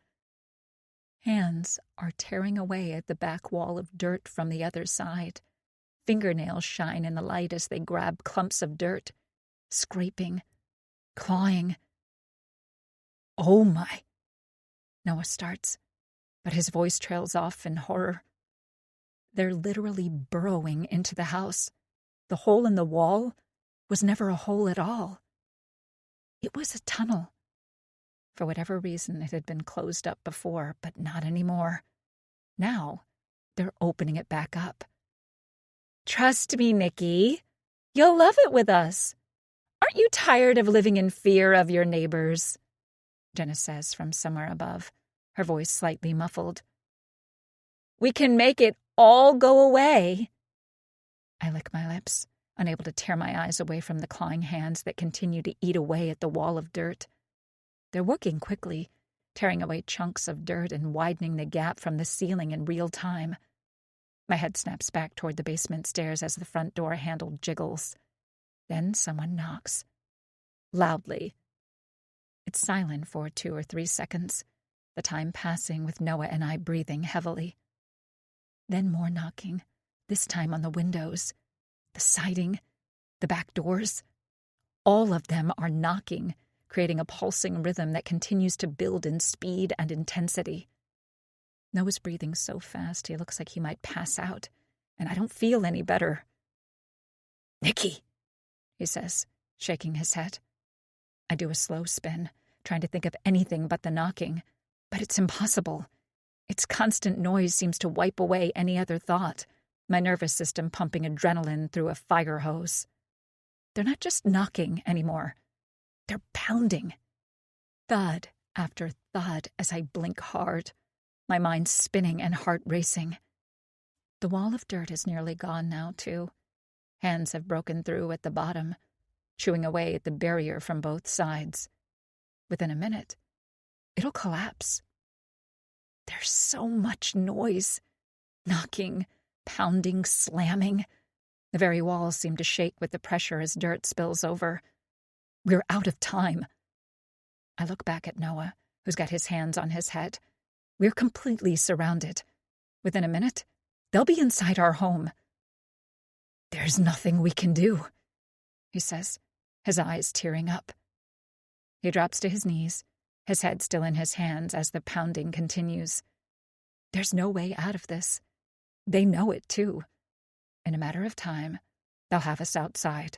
Hands are tearing away at the back wall of dirt from the other side. Fingernails shine in the light as they grab clumps of dirt, scraping, clawing. "Oh my," Noah starts, but his voice trails off in horror. They're literally burrowing into the house. The hole in the wall was never a hole at all. It was a tunnel. For whatever reason, it had been closed up before, but not anymore. Now, they're opening it back up. "Trust me, Nikki. You'll love it with us. Aren't you tired of living in fear of your neighbors?" Jenna says from somewhere above, her voice slightly muffled. "We can make it all go away." I lick my lips, unable to tear my eyes away from the clawing hands that continue to eat away at the wall of dirt. They're working quickly, tearing away chunks of dirt and widening the gap from the ceiling in real time. My head snaps back toward the basement stairs as the front door handle jiggles. Then someone knocks. Loudly. It's silent for 2 or 3 seconds, the time passing with Noah and I breathing heavily. Then more knocking, this time on the windows, the siding, the back doors. All of them are knocking, creating a pulsing rhythm that continues to build in speed and intensity. Noah's breathing so fast he looks like he might pass out, and I don't feel any better. "Nikki," he says, shaking his head. I do a slow spin, trying to think of anything but the knocking, but it's impossible. Its constant noise seems to wipe away any other thought, my nervous system pumping adrenaline through a fire hose. They're not just knocking anymore. They're pounding. Thud after thud as I blink hard, my mind spinning and heart racing. The wall of dirt is nearly gone now, too. Hands have broken through at the bottom, chewing away at the barrier from both sides. Within a minute, it'll collapse. There's so much noise. Knocking, pounding, slamming. The very walls seem to shake with the pressure as dirt spills over. We're out of time. I look back at Noah, who's got his hands on his head. We're completely surrounded. Within a minute, they'll be inside our home. "There's nothing we can do," he says, his eyes tearing up. He drops to his knees, his head still in his hands as the pounding continues. There's no way out of this. They know it, too. In a matter of time, they'll have us outside.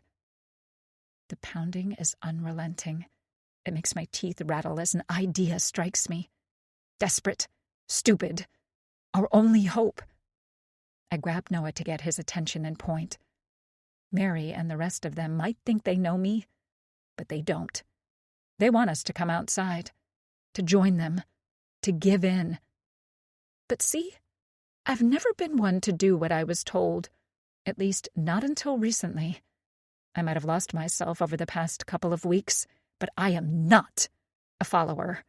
The pounding is unrelenting. It makes my teeth rattle as an idea strikes me. Desperate, stupid, our only hope. I grab Noah to get his attention and point. Mary and the rest of them might think they know me, but they don't. They want us to come outside, to join them, to give in. But see, I've never been one to do what I was told, at least not until recently. I might have lost myself over the past couple of weeks, but I am not a follower.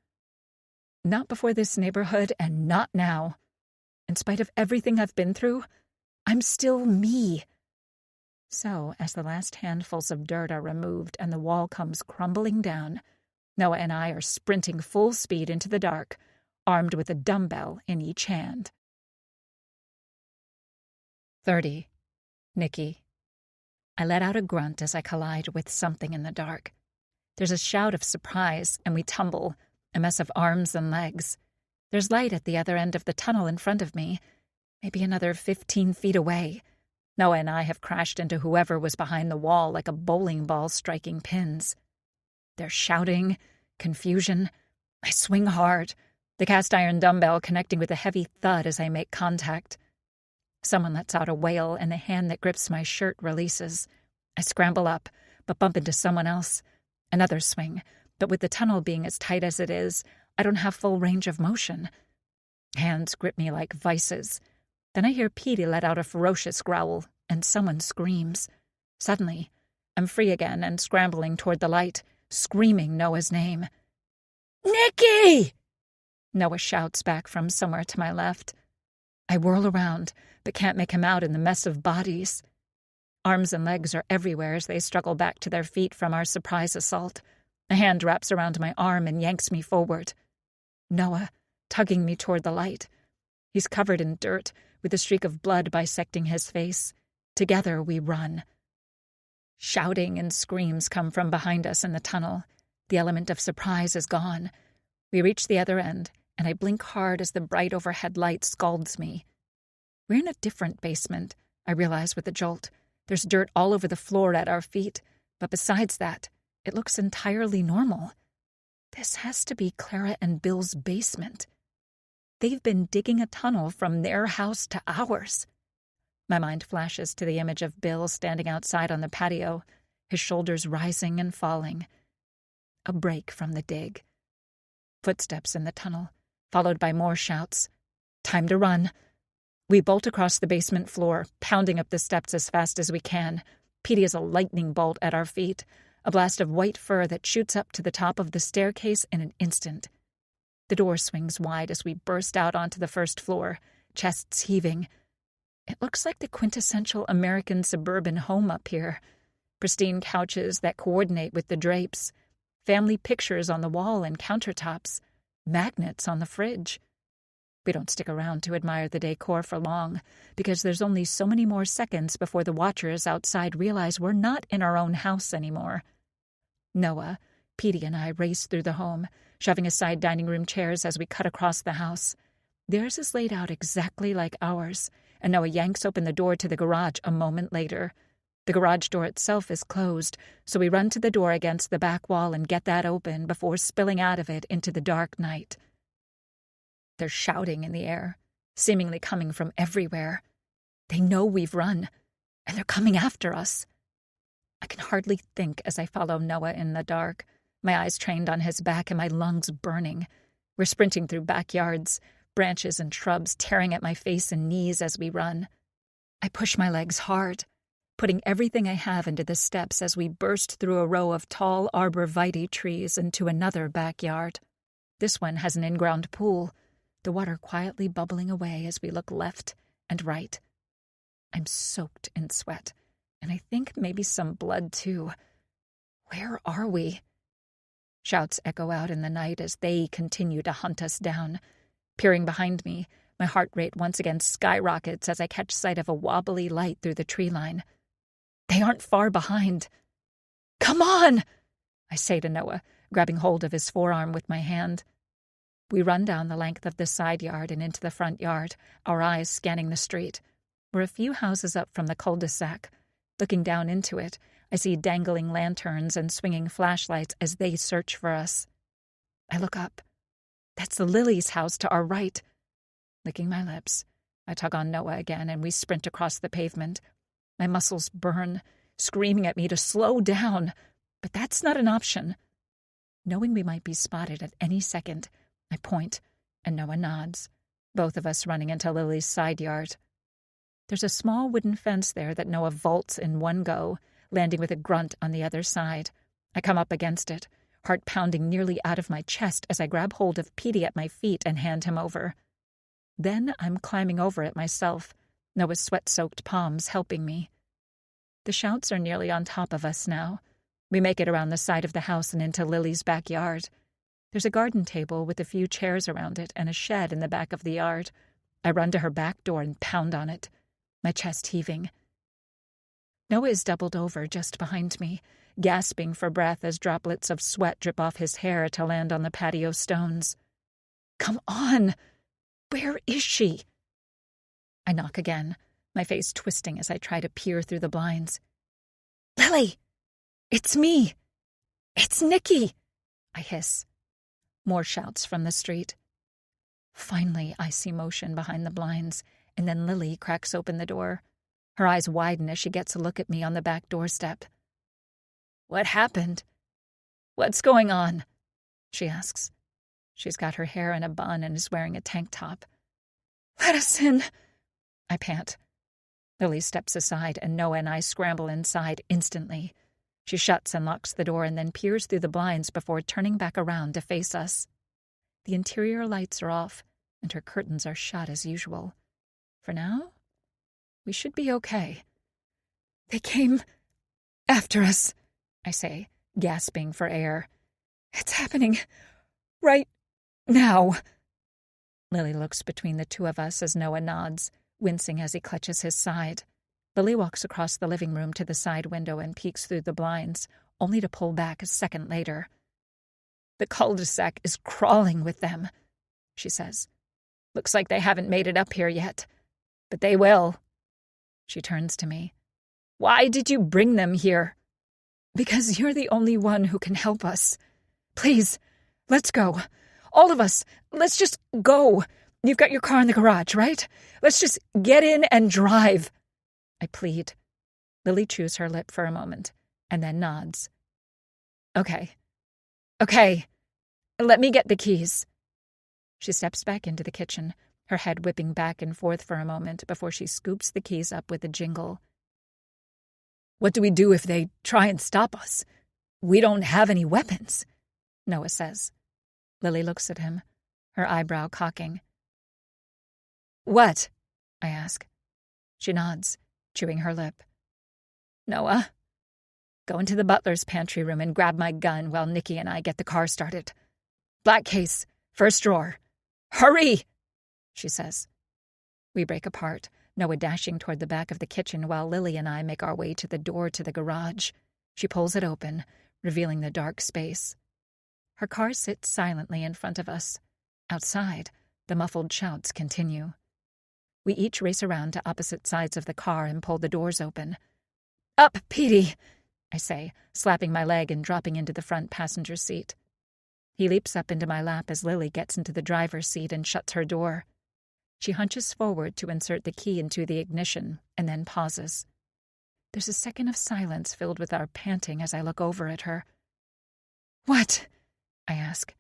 Not before this neighborhood, and not now. In spite of everything I've been through, I'm still me. So, as the last handfuls of dirt are removed and the wall comes crumbling down, Noah and I are sprinting full speed into the dark, armed with a dumbbell in each hand. 30. Nikki. I let out a grunt as I collide with something in the dark. There's a shout of surprise, and we tumble, a mess of arms and legs. There's light at the other end of the tunnel in front of me, maybe another 15 feet away. Noah and I have crashed into whoever was behind the wall like a bowling ball striking pins. There's shouting, confusion. I swing hard, the cast iron dumbbell connecting with a heavy thud as I make contact. Someone lets out a wail, and the hand that grips my shirt releases. I scramble up, but bump into someone else. Another swing, but with the tunnel being as tight as it is, I don't have full range of motion. Hands grip me like vices. Then I hear Petey let out a ferocious growl, and someone screams. Suddenly, I'm free again and scrambling toward the light, screaming Noah's name. "Nikki!" Noah shouts back from somewhere to my left. I whirl around, but can't make him out in the mess of bodies. Arms and legs are everywhere as they struggle back to their feet from our surprise assault. A hand wraps around my arm and yanks me forward. Noah, tugging me toward the light. He's covered in dirt, with a streak of blood bisecting his face. Together we run. Shouting and screams come from behind us in the tunnel. The element of surprise is gone. We reach the other end, and I blink hard as the bright overhead light scalds me. We're in a different basement, I realize with a jolt. There's dirt all over the floor at our feet, but besides that, it looks entirely normal. This has to be Clara and Bill's basement. They've been digging a tunnel from their house to ours. My mind flashes to the image of Bill standing outside on the patio, his shoulders rising and falling. A break from the dig. Footsteps in the tunnel, followed by more shouts. Time to run. We bolt across the basement floor, pounding up the steps as fast as we can. Petey is a lightning bolt at our feet, a blast of white fur that shoots up to the top of the staircase in an instant. The door swings wide as we burst out onto the first floor, chests heaving. It looks like the quintessential American suburban home up here. Pristine couches that coordinate with the drapes, family pictures on the wall and countertops, magnets on the fridge. We don't stick around to admire the decor for long, because there's only so many more seconds before the watchers outside realize we're not in our own house anymore. Noah, Petey, and I race through the home, shoving aside dining room chairs as we cut across the house. Theirs is laid out exactly like ours, and Noah yanks open the door to the garage a moment later. The garage door itself is closed, so we run to the door against the back wall and get that open before spilling out of it into the dark night. There's shouting in the air, seemingly coming from everywhere. They know we've run, and they're coming after us. I can hardly think as I follow Noah in the dark, my eyes trained on his back and my lungs burning. We're sprinting through backyards, branches and shrubs tearing at my face and knees as we run. I push my legs hard, putting everything I have into the steps as we burst through a row of tall arborvitae trees into another backyard. This one has an in-ground pool, the water quietly bubbling away as we look left and right. I'm soaked in sweat, and I think maybe some blood too. Where are we? Shouts echo out in the night as they continue to hunt us down. Peering behind me, my heart rate once again skyrockets as I catch sight of a wobbly light through the tree line. They aren't far behind. "Come on!" I say to Noah, grabbing hold of his forearm with my hand. We run down the length of the side yard and into the front yard, our eyes scanning the street. We're a few houses up from the cul-de-sac. Looking down into it, I see dangling lanterns and swinging flashlights as they search for us. I look up. That's Lily's house to our right. Licking my lips, I tug on Noah again and we sprint across the pavement. My muscles burn, screaming at me to slow down, but that's not an option. Knowing we might be spotted at any second, I point, and Noah nods, both of us running into Lily's side yard. There's a small wooden fence there that Noah vaults in one go, landing with a grunt on the other side. I come up against it, heart pounding nearly out of my chest as I grab hold of Petey at my feet and hand him over. Then I'm climbing over it myself, Noah's sweat-soaked palms helping me. The shouts are nearly on top of us now. We make it around the side of the house and into Lily's backyard. There's a garden table with a few chairs around it and a shed in the back of the yard. I run to her back door and pound on it, my chest heaving. Noah is doubled over just behind me, gasping for breath as droplets of sweat drip off his hair to land on the patio stones. Come on! Where is she? I knock again, my face twisting as I try to peer through the blinds. Lily! It's me! It's Nikki! I hiss. More shouts from the street. Finally, I see motion behind the blinds, and then Lily cracks open the door. Her eyes widen as she gets a look at me on the back doorstep. What happened? What's going on? She asks. She's got her hair in a bun and is wearing a tank top. Let us in, I pant. Lily steps aside, and Noah and I scramble inside instantly. She shuts and locks the door and then peers through the blinds before turning back around to face us. The interior lights are off, and her curtains are shut as usual. For now, we should be okay. They came after us, I say, gasping for air. It's happening right now. Lily looks between the two of us as Noah nods, wincing as he clutches his side. Lily walks across the living room to the side window and peeks through the blinds, only to pull back a second later. The cul-de-sac is crawling with them, she says. Looks like they haven't made it up here yet, but they will. She turns to me. Why did you bring them here? Because you're the only one who can help us. Please, let's go. All of us, let's just go. You've got your car in the garage, right? Let's just get in and drive. I plead. Lily chews her lip for a moment, and then nods. Okay. Let me get the keys. She steps back into the kitchen, her head whipping back and forth for a moment before she scoops the keys up with a jingle. What do we do if they try and stop us? We don't have any weapons, Noah says. Lily looks at him, her eyebrow cocking. What? I ask. She nods, chewing her lip. Noah, go into the butler's pantry room and grab my gun while Nikki and I get the car started. Black case, first drawer. Hurry, she says. We break apart, Noah dashing toward the back of the kitchen while Lily and I make our way to the door to the garage. She pulls it open, revealing the dark space. Her car sits silently in front of us. Outside, the muffled shouts continue. We each race around to opposite sides of the car and pull the doors open. Up, Petey, I say, slapping my leg and dropping into the front passenger seat. He leaps up into my lap as Lily gets into the driver's seat and shuts her door. She hunches forward to insert the key into the ignition and then pauses. There's a second of silence filled with our panting as I look over at her. What? I ask.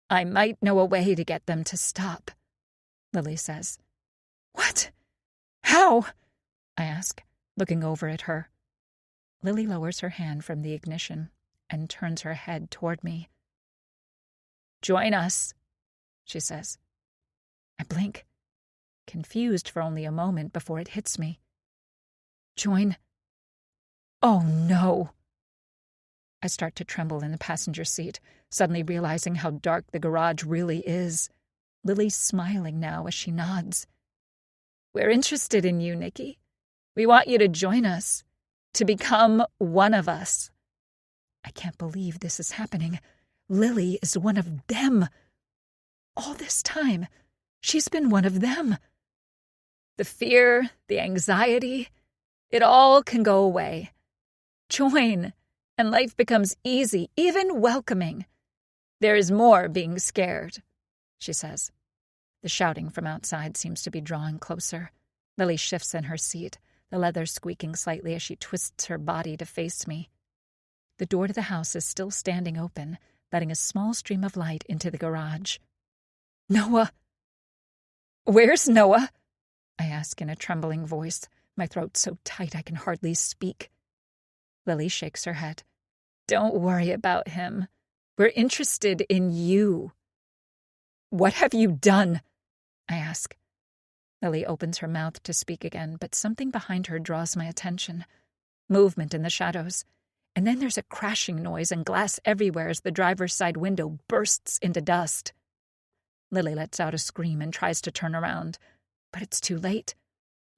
I might know a way to get them to stop, Lily says. What? How? I ask, looking over at her. Lily lowers her hand from the ignition and turns her head toward me. Join us, she says. I blink, confused for only a moment before it hits me. Join? Oh, no. I start to tremble in the passenger seat, suddenly realizing how dark the garage really is. Lily's smiling now as she nods. We're interested in you, Nikki. We want you to join us, to become one of us. I can't believe this is happening. Lily is one of them. All this time, she's been one of them. The fear, the anxiety, it all can go away. Join, and life becomes easy, even welcoming. There is more being scared, she says. The shouting from outside seems to be drawing closer. Lily shifts in her seat, the leather squeaking slightly as she twists her body to face me. The door to the house is still standing open, letting a small stream of light into the garage. "Noah! Where's Noah?" I ask in a trembling voice, my throat so tight I can hardly speak. Lily shakes her head. "Don't worry about him. We're interested in you." "What have you done?" I ask. Lily opens her mouth to speak again, but something behind her draws my attention. Movement in the shadows. And then there's a crashing noise and glass everywhere as the driver's side window bursts into dust. Lily lets out a scream and tries to turn around, but it's too late.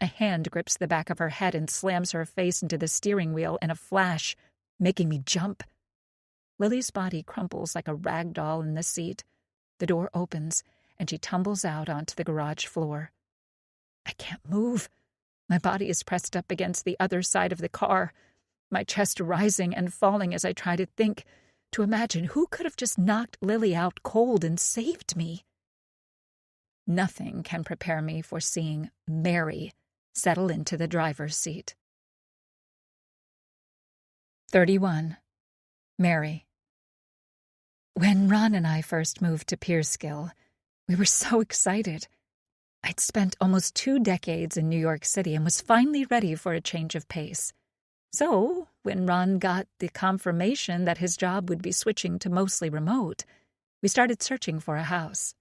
A hand grips the back of her head and slams her face into the steering wheel in a flash, making me jump. Lily's body crumples like a rag doll in the seat. The door opens, and she tumbles out onto the garage floor. I can't move. My body is pressed up against the other side of the car, my chest rising and falling as I try to think, to imagine who could have just knocked Lily out cold and saved me. Nothing can prepare me for seeing Mary settle into the driver's seat. 31. Mary. When Ron and I first moved to Peekskill, we were so excited. I'd spent almost 2 decades in New York City and was finally ready for a change of pace. So, when Ron got the confirmation that his job would be switching to mostly remote, we started searching for a house.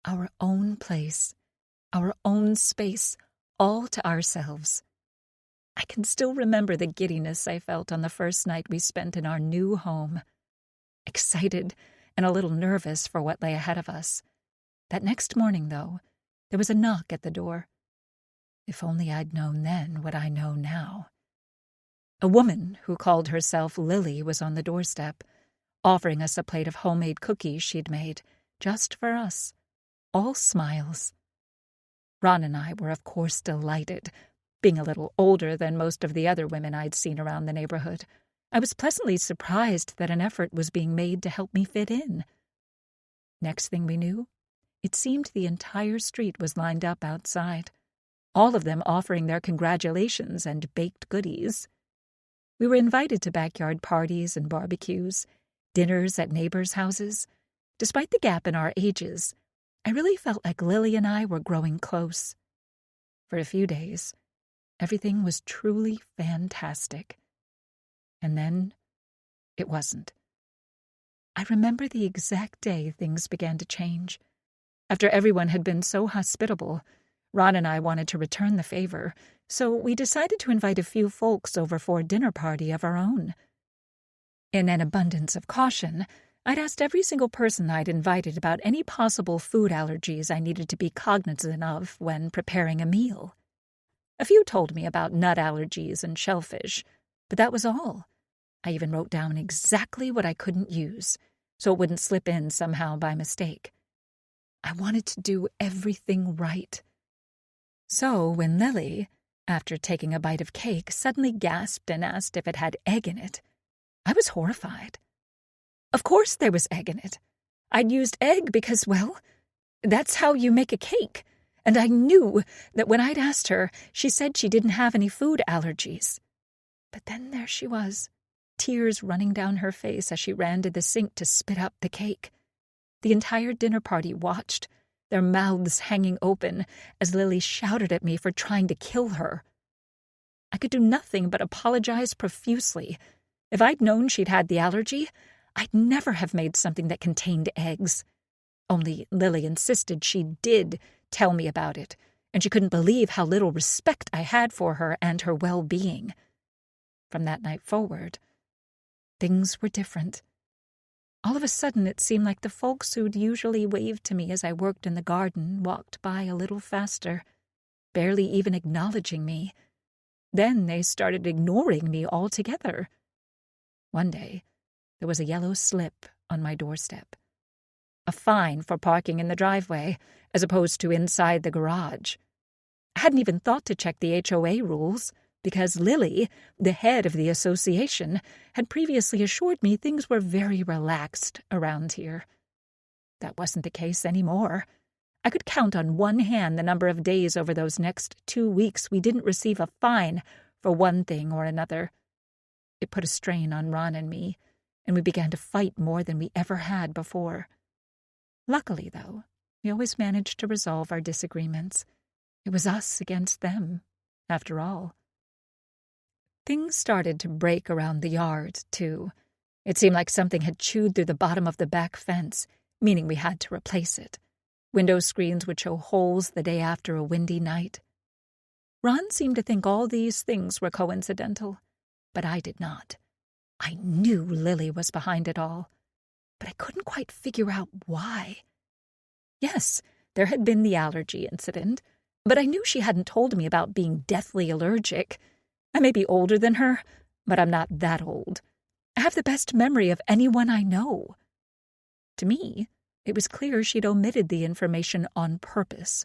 Our own place, our own space, all to ourselves. I can still remember the giddiness I felt on the first night we spent in our new home. Excited and a little nervous for what lay ahead of us. That next morning, though, there was a knock at the door. If only I'd known then what I know now. A woman who called herself Lily was on the doorstep, offering us a plate of homemade cookies she'd made, just for us. All smiles. Ron and I were, of course, delighted. Being a little older than most of the other women I'd seen around the neighborhood, I was pleasantly surprised that an effort was being made to help me fit in. Next thing we knew, it seemed the entire street was lined up outside, all of them offering their congratulations and baked goodies. We were invited to backyard parties and barbecues, dinners at neighbors' houses. Despite the gap in our ages, I really felt like Lily and I were growing close. For a few days, everything was truly fantastic. And then, it wasn't. I remember the exact day things began to change. After everyone had been so hospitable, Ron and I wanted to return the favor, so we decided to invite a few folks over for a dinner party of our own. In an abundance of caution, I'd asked every single person I'd invited about any possible food allergies I needed to be cognizant of when preparing a meal. A few told me about nut allergies and shellfish, but that was all. I even wrote down exactly what I couldn't use, so it wouldn't slip in somehow by mistake. I wanted to do everything right. So when Lily, after taking a bite of cake, suddenly gasped and asked if it had egg in it, I was horrified. Of course there was egg in it. I'd used egg because, well, that's how you make a cake. And I knew that when I'd asked her, she said she didn't have any food allergies. But then there she was, tears running down her face as she ran to the sink to spit up the cake. The entire dinner party watched, their mouths hanging open, as Lily shouted at me for trying to kill her. I could do nothing but apologize profusely. If I'd known she'd had the allergy, I'd never have made something that contained eggs. Only Lily insisted she did tell me about it, and she couldn't believe how little respect I had for her and her well-being. From that night forward, things were different. All of a sudden, it seemed like the folks who'd usually waved to me as I worked in the garden walked by a little faster, barely even acknowledging me. Then they started ignoring me altogether. One day, there was a yellow slip on my doorstep. A fine for parking in the driveway, as opposed to inside the garage. I hadn't even thought to check the HOA rules, because Lily, the head of the association, had previously assured me things were very relaxed around here. That wasn't the case anymore. I could count on one hand the number of days over those next 2 weeks we didn't receive a fine for one thing or another. It put a strain on Ron and me, and we began to fight more than we ever had before. Luckily, though, we always managed to resolve our disagreements. It was us against them, after all. Things started to break around the yard, too. It seemed like something had chewed through the bottom of the back fence, meaning we had to replace it. Window screens would show holes the day after a windy night. Ron seemed to think all these things were coincidental, but I did not. I knew Lily was behind it all, but I couldn't quite figure out why. Yes, there had been the allergy incident, but I knew she hadn't told me about being deathly allergic. I may be older than her, but I'm not that old. I have the best memory of anyone I know. To me, it was clear she'd omitted the information on purpose,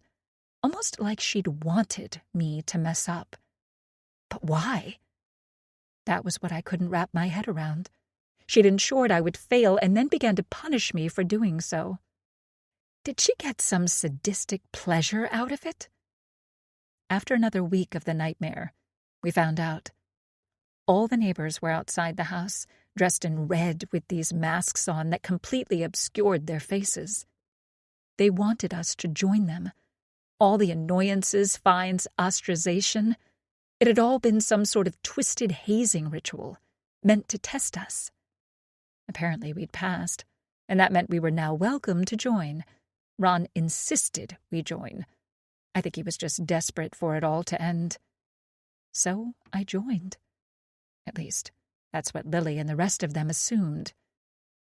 almost like she'd wanted me to mess up. But why? That was what I couldn't wrap my head around. She'd ensured I would fail and then began to punish me for doing so. Did she get some sadistic pleasure out of it? After another week of the nightmare, we found out. All the neighbors were outside the house, dressed in red with these masks on that completely obscured their faces. They wanted us to join them. All the annoyances, fines, ostracization. It had all been some sort of twisted hazing ritual, meant to test us. Apparently we'd passed, and that meant we were now welcome to join. Ron insisted we join. I think he was just desperate for it all to end. So I joined. At least, that's what Lily and the rest of them assumed.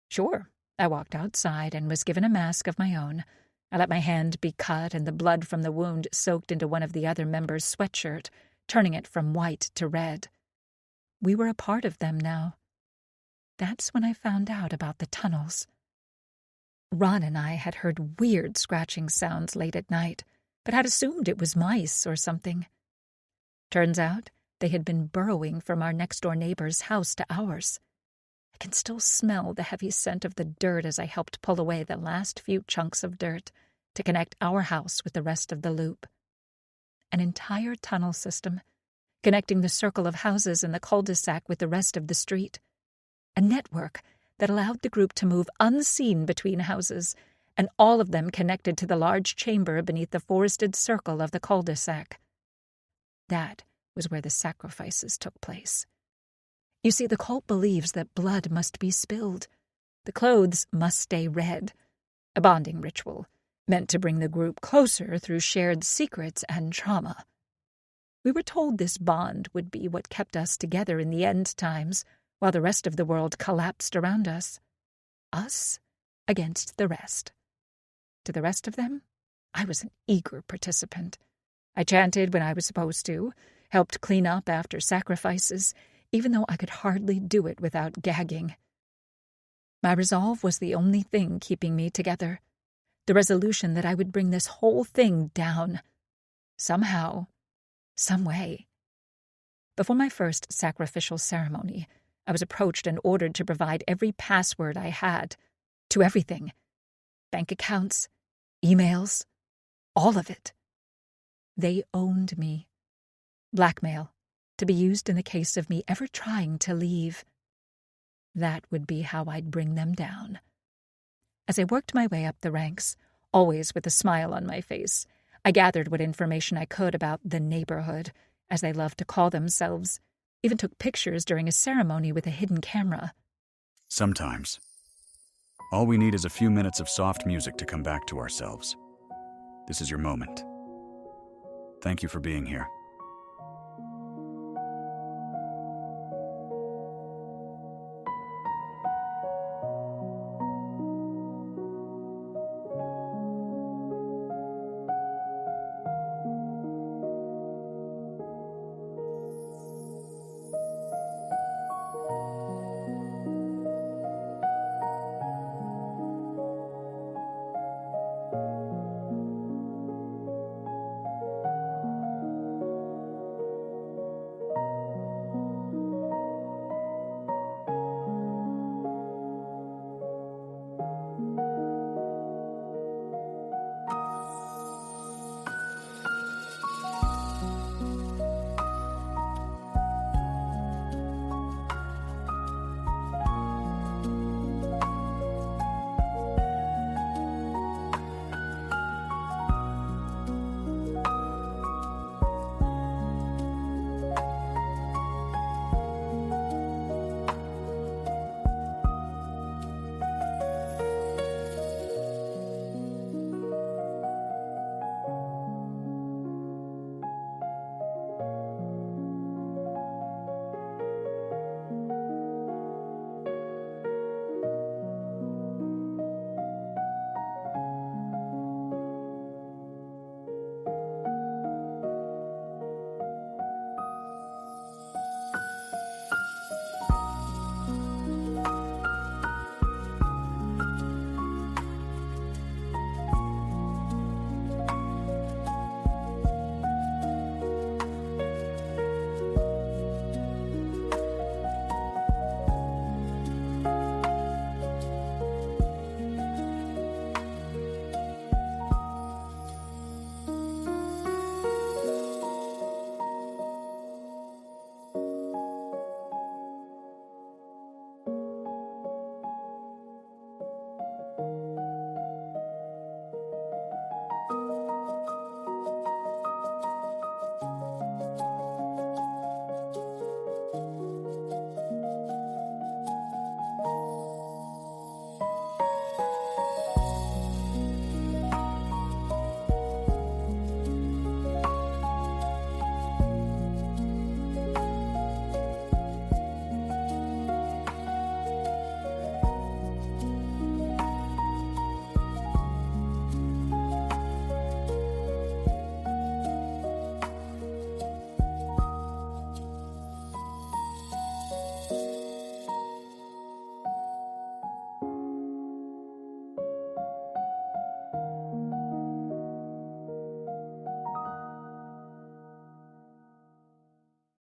Sure, I walked outside and was given a mask of my own. I let my hand be cut and the blood from the wound soaked into one of the other members' sweatshirt, turning it from white to red. We were a part of them now. That's when I found out about the tunnels. Ron and I had heard weird scratching sounds late at night, but had assumed it was mice or something. Turns out they had been burrowing from our next-door neighbor's house to ours. I can still smell the heavy scent of the dirt as I helped pull away the last few chunks of dirt to connect our house with the rest of the loop. An entire tunnel system, connecting the circle of houses in the cul-de-sac with the rest of the street. A network that allowed the group to move unseen between houses, and all of them connected to the large chamber beneath the forested circle of the cul-de-sac. That was where the sacrifices took place. You see, the cult believes that blood must be spilled. The clothes must stay red. A bonding ritual, meant to bring the group closer through shared secrets and trauma. We were told this bond would be what kept us together in the end times, while the rest of the world collapsed around us. Us against the rest. To the rest of them, I was an eager participant. I chanted when I was supposed to, helped clean up after sacrifices, even though I could hardly do it without gagging. My resolve was the only thing keeping me together. The resolution that I would bring this whole thing down. Somehow. Some way. Before my first sacrificial ceremony, I was approached and ordered to provide every password I had. To everything. Bank accounts, emails, all of it. They owned me. Blackmail, to be used in the case of me ever trying to leave. That would be how I'd bring them down. As I worked my way up the ranks, always with a smile on my face, I gathered what information I could about the neighborhood, as they loved to call themselves, even took pictures during a ceremony with a hidden camera. Sometimes, all we need is a few minutes of soft music to come back to ourselves. This is your moment. Thank you for being here.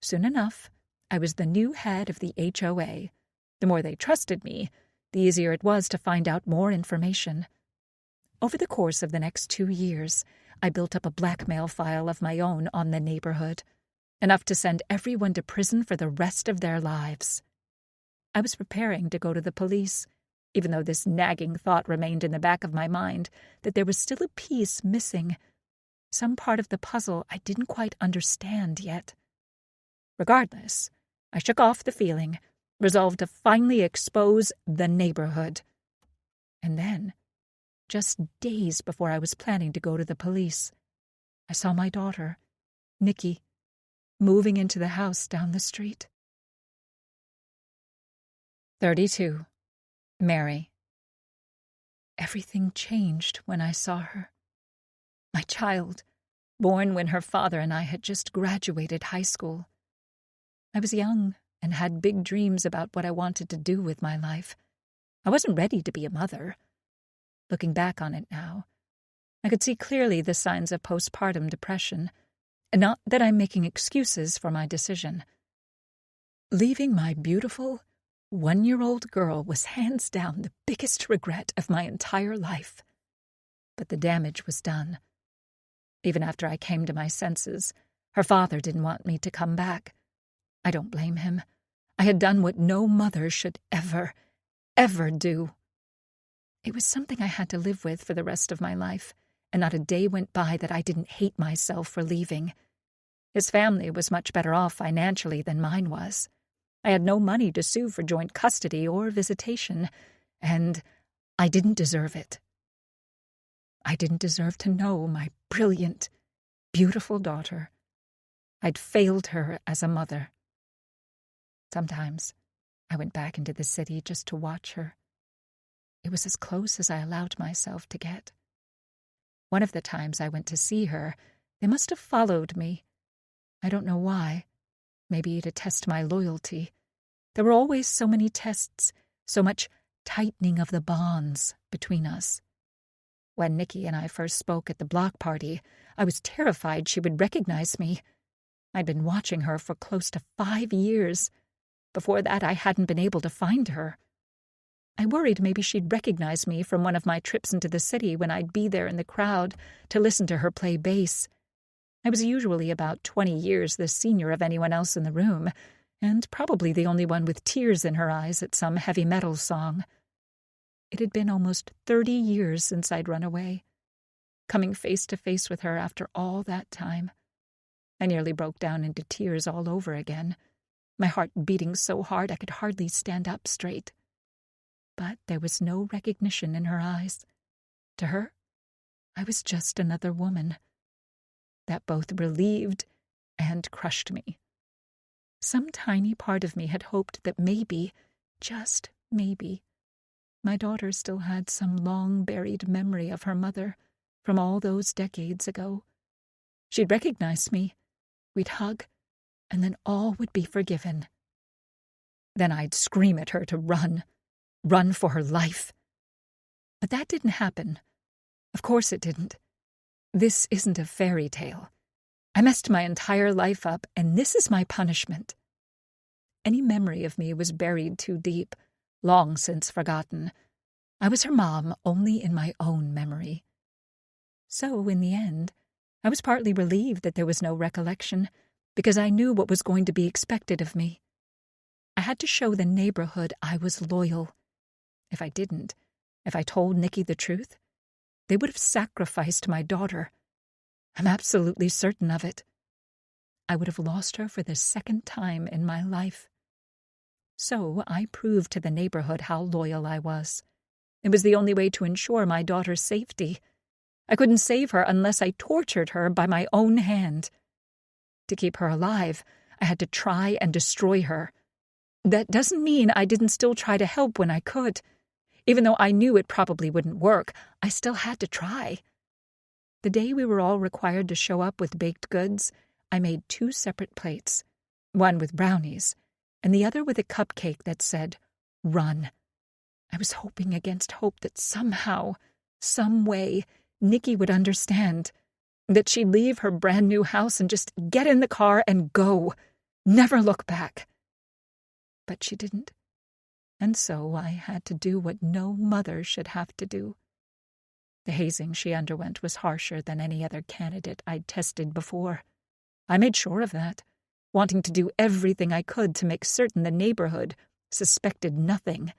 Soon enough, I was the new head of the HOA. The more they trusted me, the easier it was to find out more information. Over the course of the next 2 years, I built up a blackmail file of my own on the neighborhood, enough to send everyone to prison for the rest of their lives. I was preparing to go to the police, even though this nagging thought remained in the back of my mind that there was still a piece missing, some part of the puzzle I didn't quite understand yet. Regardless, I shook off the feeling, resolved to finally expose the neighborhood. And then, just days before I was planning to go to the police, I saw my daughter, Nikki, moving into the house down the street. 32. Mary. Everything changed when I saw her. My child, born when her father and I had just graduated high school. I was young and had big dreams about what I wanted to do with my life. I wasn't ready to be a mother. Looking back on it now, I could see clearly the signs of postpartum depression, and not that I'm making excuses for my decision. Leaving my beautiful 1-year-old girl was hands down the biggest regret of my entire life. But the damage was done. Even after I came to my senses, her father didn't want me to come back. I don't blame him. I had done what no mother should ever do. It was something I had to live with for the rest of my life, and not a day went by that I didn't hate myself for leaving. His family was much better off financially than mine was. I had no money to sue for joint custody or visitation, and I didn't deserve it. I didn't deserve to know my brilliant, beautiful daughter. I'd failed her as a mother. Sometimes I went back into the city just to watch her. It was as close as I allowed myself to get. One of the times I went to see her, they must have followed me. I don't know why. Maybe to test my loyalty. There were always so many tests, so much tightening of the bonds between us. When Nikki and I first spoke at the block party, I was terrified she would recognize me. I'd been watching her for close to 5 years. Before that, I hadn't been able to find her. I worried maybe she'd recognize me from one of my trips into the city when I'd be there in the crowd to listen to her play bass. I was usually about 20 years the senior of anyone else in the room, and probably the only one with tears in her eyes at some heavy metal song. It had been almost 30 years since I'd run away. Coming face to face with her after all that time, I nearly broke down into tears all over again, my heart beating so hard I could hardly stand up straight. But there was no recognition in her eyes. To her, I was just another woman. That both relieved and crushed me. Some tiny part of me had hoped that maybe, just maybe, my daughter still had some long-buried memory of her mother from all those decades ago. She'd recognize me, we'd hug, and then all would be forgiven. Then I'd scream at her to run for her life. But that didn't happen. Of course it didn't. This isn't a fairy tale. I messed my entire life up, and this is my punishment. Any memory of me was buried too deep, long since forgotten. I was her mom only in my own memory. So, in the end, I was partly relieved that there was no recollection, because I knew what was going to be expected of me. I had to show the neighborhood I was loyal. If I didn't, if I told Nikki the truth, they would have sacrificed my daughter. I'm absolutely certain of it. I would have lost her for the second time in my life. So I proved to the neighborhood how loyal I was. It was the only way to ensure my daughter's safety. I couldn't save her unless I tortured her by my own hand. To keep her alive, I had to try and destroy her. That doesn't mean I didn't still try to help when I could. Even though I knew it probably wouldn't work, I still had to try. The day we were all required to show up with baked goods, I made 2 separate plates, one with brownies, and the other with a cupcake that said, "Run." I was hoping against hope that somehow, some way, Nikki would understand, that she'd leave her brand new house and just get in the car and go. never look back. But she didn't. And so I had to do what no mother should have to do. The hazing she underwent was harsher than any other candidate I'd tested before. I made sure of that, wanting to do everything I could to make certain the neighborhood suspected nothing.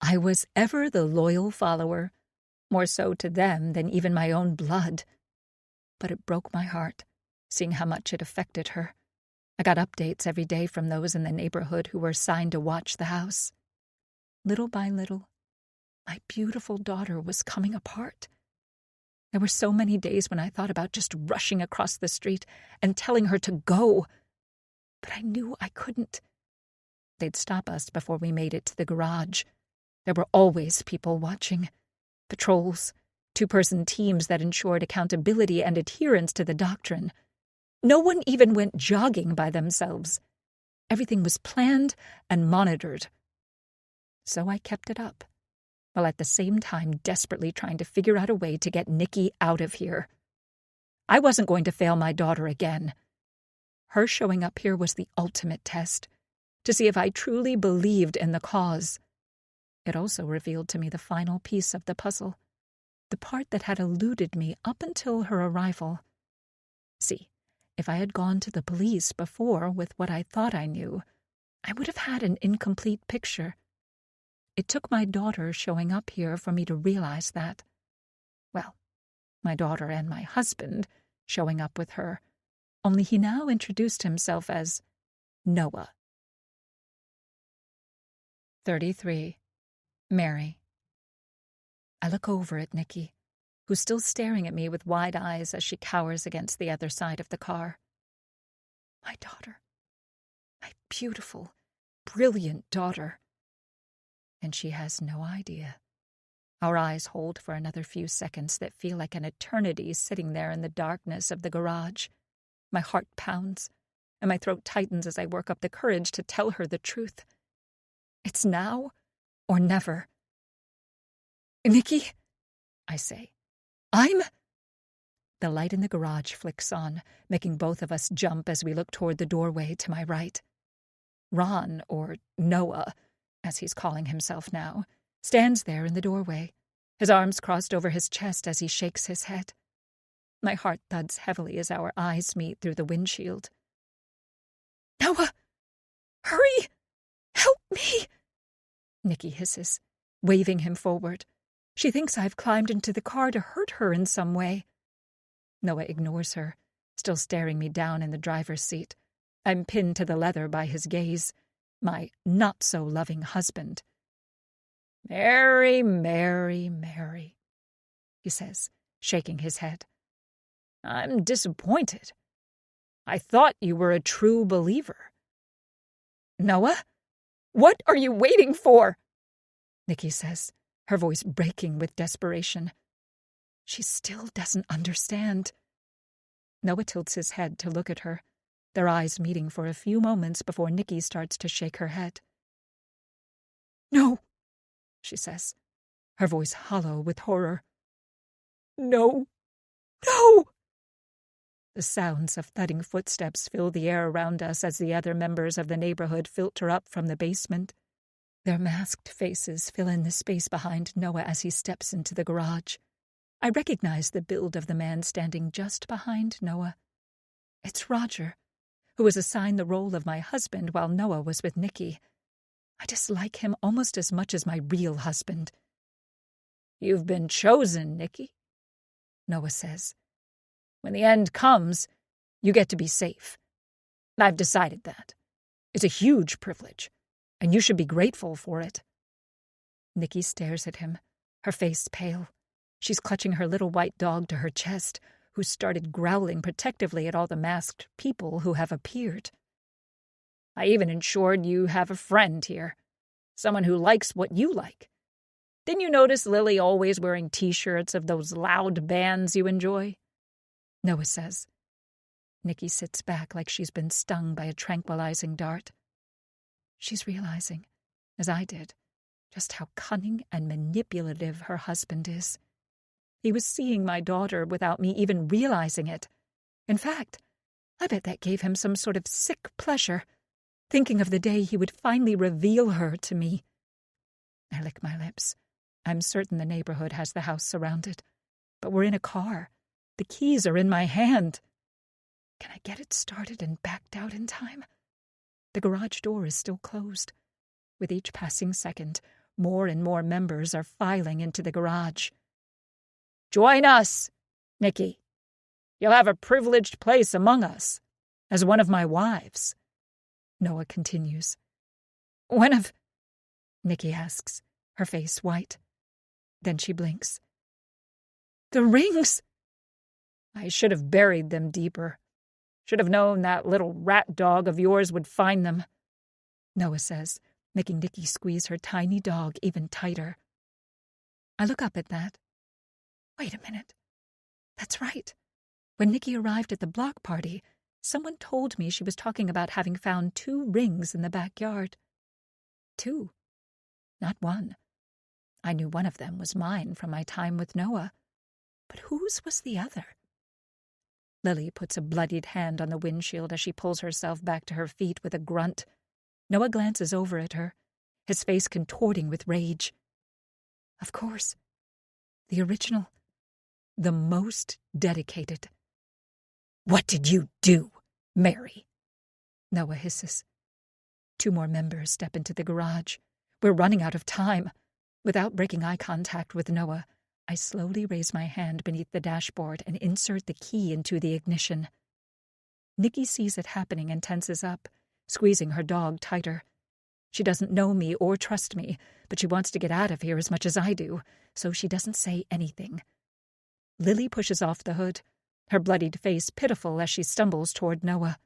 I was ever the loyal follower, more so to them than even my own blood. But it broke my heart, seeing how much it affected her. I got updates every day from those in the neighborhood who were assigned to watch the house. Little by little, my beautiful daughter was coming apart. There were so many days when I thought about just rushing across the street and telling her to go. But I knew I couldn't. They'd stop us before we made it to the garage. There were always people watching. Patrols, two-person teams that ensured accountability and adherence to the doctrine. No one even went jogging by themselves. Everything was planned and monitored. So I kept it up, while at the same time desperately trying to figure out a way to get Nikki out of here. I wasn't going to fail my daughter again. Her showing up here was the ultimate test, to see if I truly believed in the cause. It also revealed to me the final piece of the puzzle, the part that had eluded me up until her arrival. See, if I had gone to the police before with what I thought I knew, I would have had an incomplete picture. It took my daughter showing up here for me to realize that. Well, my daughter and my husband showing up with her, only he now introduced himself as Noah. 33. Mary. I look over at Nikki, who's still staring at me with wide eyes as she cowers against the other side of the car. My daughter. My beautiful, brilliant daughter. And she has no idea. Our eyes hold for another few seconds that feel like an eternity sitting there in the darkness of the garage. My heart pounds, and my throat tightens as I work up the courage to tell her the truth. It's now or never. Nikki, I say. The light in the garage flicks on, making both of us jump as we look toward the doorway to my right. Ron, or Noah, as he's calling himself now, stands there in the doorway, his arms crossed over his chest as he shakes his head. My heart thuds heavily as our eyes meet through the windshield. Noah! Hurry! Help me! Nikki hisses, waving him forward. She thinks I've climbed into the car to hurt her in some way. Noah ignores her, still staring me down in the driver's seat. I'm pinned to the leather by his gaze, my not-so-loving husband. Mary, Mary, Mary, he says, shaking his head. I'm disappointed. I thought you were a true believer. Noah, what are you waiting for? Nikki says, her voice breaking with desperation. She still doesn't understand. Noah tilts his head to look at her, their eyes meeting for a few moments before Nikki starts to shake her head. No, she says, her voice hollow with horror. No, no! The sounds of thudding footsteps fill the air around us as the other members of the neighborhood filter up from the basement. Their masked faces fill in the space behind Noah as he steps into the garage. I recognize the build of the man standing just behind Noah. It's Roger, who was assigned the role of my husband while Noah was with Nikki. I dislike him almost as much as my real husband. You've been chosen, Nikki, Noah says. When the end comes, you get to be safe. I've decided that. It's a huge privilege, and you should be grateful for it. Nikki stares at him, her face pale. She's clutching her little white dog to her chest, who started growling protectively at all the masked people who have appeared. I even ensured you have a friend here, someone who likes what you like. Didn't you notice Lily always wearing T-shirts of those loud bands you enjoy? Noah says. Nikki sits back like she's been stung by a tranquilizing dart. She's realizing, as I did, just how cunning and manipulative her husband is. He was seeing my daughter without me even realizing it. In fact, I bet that gave him some sort of sick pleasure, thinking of the day he would finally reveal her to me. I lick my lips. I'm certain the neighborhood has the house surrounded. But we're in a car. The keys are in my hand. Can I get it started and backed out in time? The garage door is still closed. With each passing second, more and more members are filing into the garage. "Join us, Nikki. You'll have a privileged place among us, as one of my wives," Noah continues. "One of—" Nikki asks, her face white. Then she blinks. "The rings?" "I should have buried them deeper. Should have known that little rat dog of yours would find them," Noah says, making Nikki squeeze her tiny dog even tighter. I look up at that. Wait a minute. That's right. When Nikki arrived at the block party, someone told me she was talking about having found 2 rings in the backyard. 2, not 1. I knew one of them was mine from my time with Noah. But whose was the other? Lily puts a bloodied hand on the windshield as she pulls herself back to her feet with a grunt. Noah glances over at her, his face contorting with rage. Of course. The original. The most dedicated. "What did you do, Mary?" Noah hisses. 2 more members step into the garage. We're running out of time. Without breaking eye contact with Noah, I slowly raise my hand beneath the dashboard and insert the key into the ignition. Nikki sees it happening and tenses up, squeezing her dog tighter. She doesn't know me or trust me, but she wants to get out of here as much as I do, so she doesn't say anything. Lily pushes off the hood, her bloodied face pitiful as she stumbles toward Noah.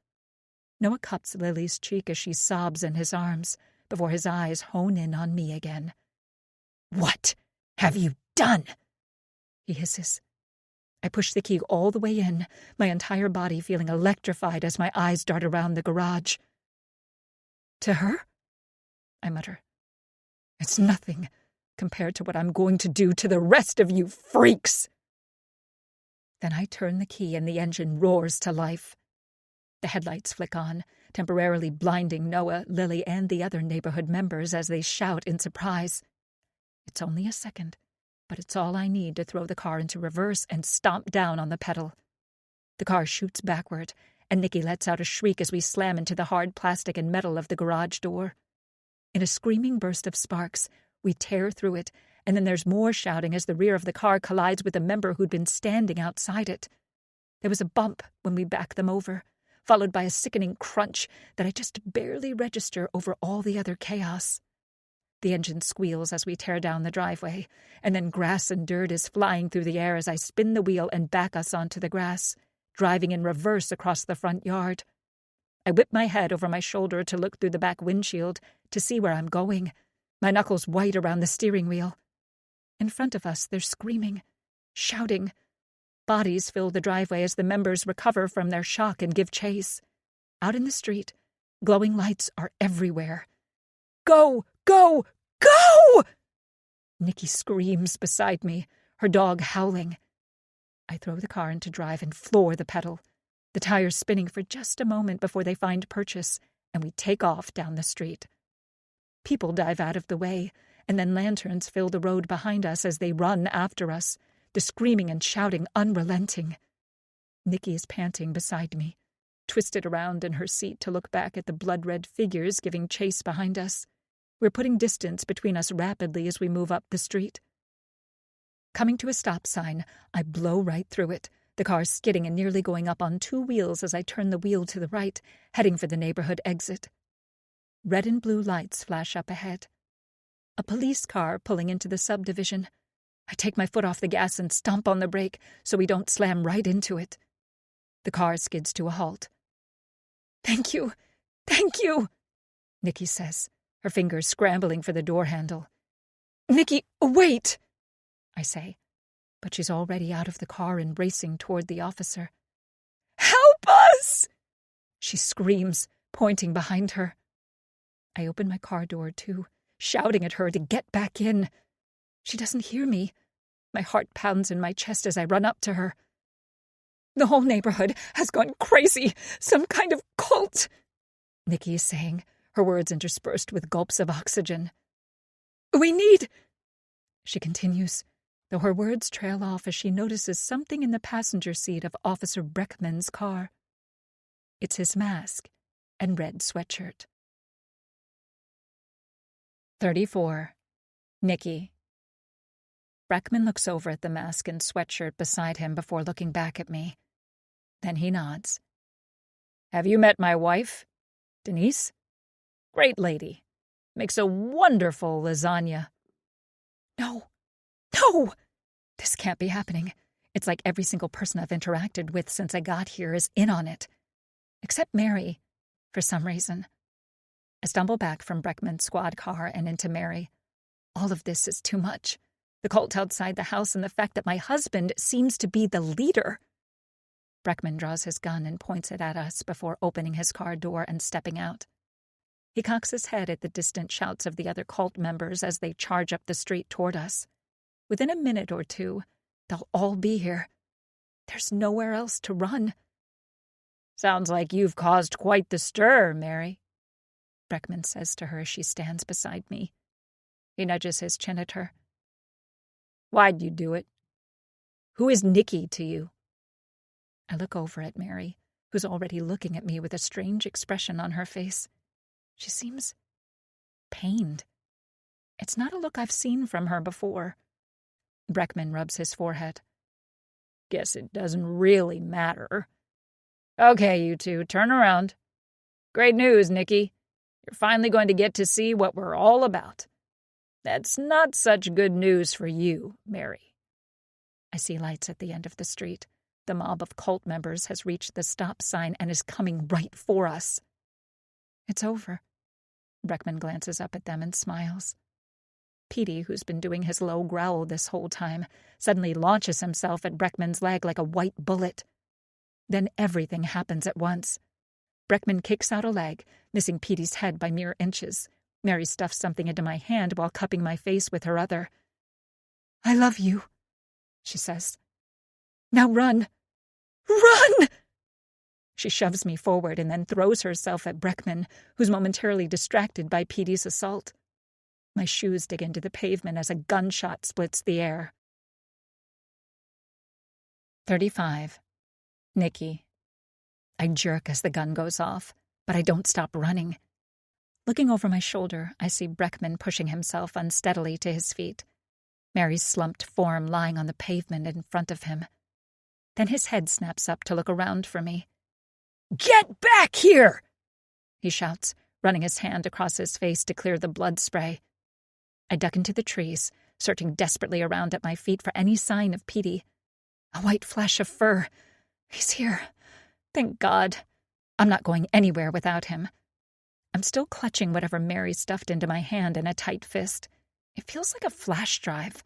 Noah cups Lily's cheek as she sobs in his arms, before his eyes hone in on me again. "What have you done?" he hisses. I push the key all the way in, my entire body feeling electrified as my eyes dart around the garage. "To her?" I mutter. "It's nothing compared to what I'm going to do to the rest of you freaks." Then I turn the key and the engine roars to life. The headlights flick on, temporarily blinding Noah, Lily, and the other neighborhood members as they shout in surprise. It's only a second, but it's all I need to throw the car into reverse and stomp down on the pedal. The car shoots backward, and Nikki lets out a shriek as we slam into the hard plastic and metal of the garage door. In a screaming burst of sparks, we tear through it, and then there's more shouting as the rear of the car collides with a member who'd been standing outside it. There was a bump when we backed them over, followed by a sickening crunch that I just barely register over all the other chaos. The engine squeals as we tear down the driveway, and then grass and dirt is flying through the air as I spin the wheel and back us onto the grass, driving in reverse across the front yard. I whip my head over my shoulder to look through the back windshield to see where I'm going, my knuckles white around the steering wheel. In front of us, they're screaming, shouting. Bodies fill the driveway as the members recover from their shock and give chase. Out in the street, glowing lights are everywhere. "Go! Go! Go!" Nikki screams beside me, her dog howling. I throw the car into drive and floor the pedal, the tires spinning for just a moment before they find purchase, and we take off down the street. People dive out of the way, and then lanterns fill the road behind us as they run after us, the screaming and shouting unrelenting. Nikki is panting beside me, twisted around in her seat to look back at the blood-red figures giving chase behind us. We're putting distance between us rapidly as we move up the street. Coming to a stop sign, I blow right through it, the car skidding and nearly going up on 2 wheels as I turn the wheel to the right, heading for the neighborhood exit. Red and blue lights flash up ahead. A police car pulling into the subdivision. I take my foot off the gas and stomp on the brake so we don't slam right into it. The car skids to a halt. "Thank you, thank you," Nikki says, her fingers scrambling for the door handle. "Nikki, wait," I say, but she's already out of the car and racing toward the officer. "Help us!" she screams, pointing behind her. I open my car door too, shouting at her to get back in. She doesn't hear me. My heart pounds in my chest as I run up to her. The whole neighborhood has gone crazy. Some kind of cult, Nikki is saying, her words interspersed with gulps of oxygen. We need... She continues, though her words trail off as she notices something in the passenger seat of Officer Breckman's car. It's his mask and red sweatshirt. 34. Nikki. Breckman looks over at the mask and sweatshirt beside him before looking back at me. Then he nods. Have you met my wife, Denise? Great lady. Makes a wonderful lasagna. No. This can't be happening. It's like every single person I've interacted with since I got here is in on it. Except Mary, for some reason. I stumble back from Breckman's squad car and into Mary. All of this is too much. The cult outside the house and the fact that my husband seems to be the leader. Breckman draws his gun and points it at us before opening his car door and stepping out. He cocks his head at the distant shouts of the other cult members as they charge up the street toward us. Within a minute or two, they'll all be here. There's nowhere else to run. Sounds like you've caused quite the stir, Mary, Breckman says to her as she stands beside me. He nudges his chin at her. Why'd you do it? Who is Nikki to you? I look over at Mary, who's already looking at me with a strange expression on her face. She seems pained. It's not a look I've seen from her before. Breckman rubs his forehead. Guess it doesn't really matter. Okay, you two, turn around. Great news, Nikki. You're finally going to get to see what we're all about. That's not such good news for you, Mary. I see lights at the end of the street. The mob of cult members has reached the stop sign and is coming right for us. It's over. Breckman glances up at them and smiles. Petey, who's been doing his low growl this whole time, suddenly launches himself at Breckman's leg like a white bullet. Then everything happens at once. Breckman kicks out a leg, missing Petey's head by mere inches. Mary stuffs something into my hand while cupping my face with her other. I love you, she says. Now run! Run! She shoves me forward and then throws herself at Breckman, who's momentarily distracted by Petey's assault. My shoes dig into the pavement as a gunshot splits the air. 35. Nikki. I jerk as the gun goes off, but I don't stop running. Looking over my shoulder, I see Breckman pushing himself unsteadily to his feet, Mary's slumped form lying on the pavement in front of him. Then his head snaps up to look around for me. Get back here! He shouts, running his hand across his face to clear the blood spray. I duck into the trees, searching desperately around at my feet for any sign of Petey. A white flash of fur. He's here. Thank God. I'm not going anywhere without him. I'm still clutching whatever Mary stuffed into my hand in a tight fist. It feels like a flash drive.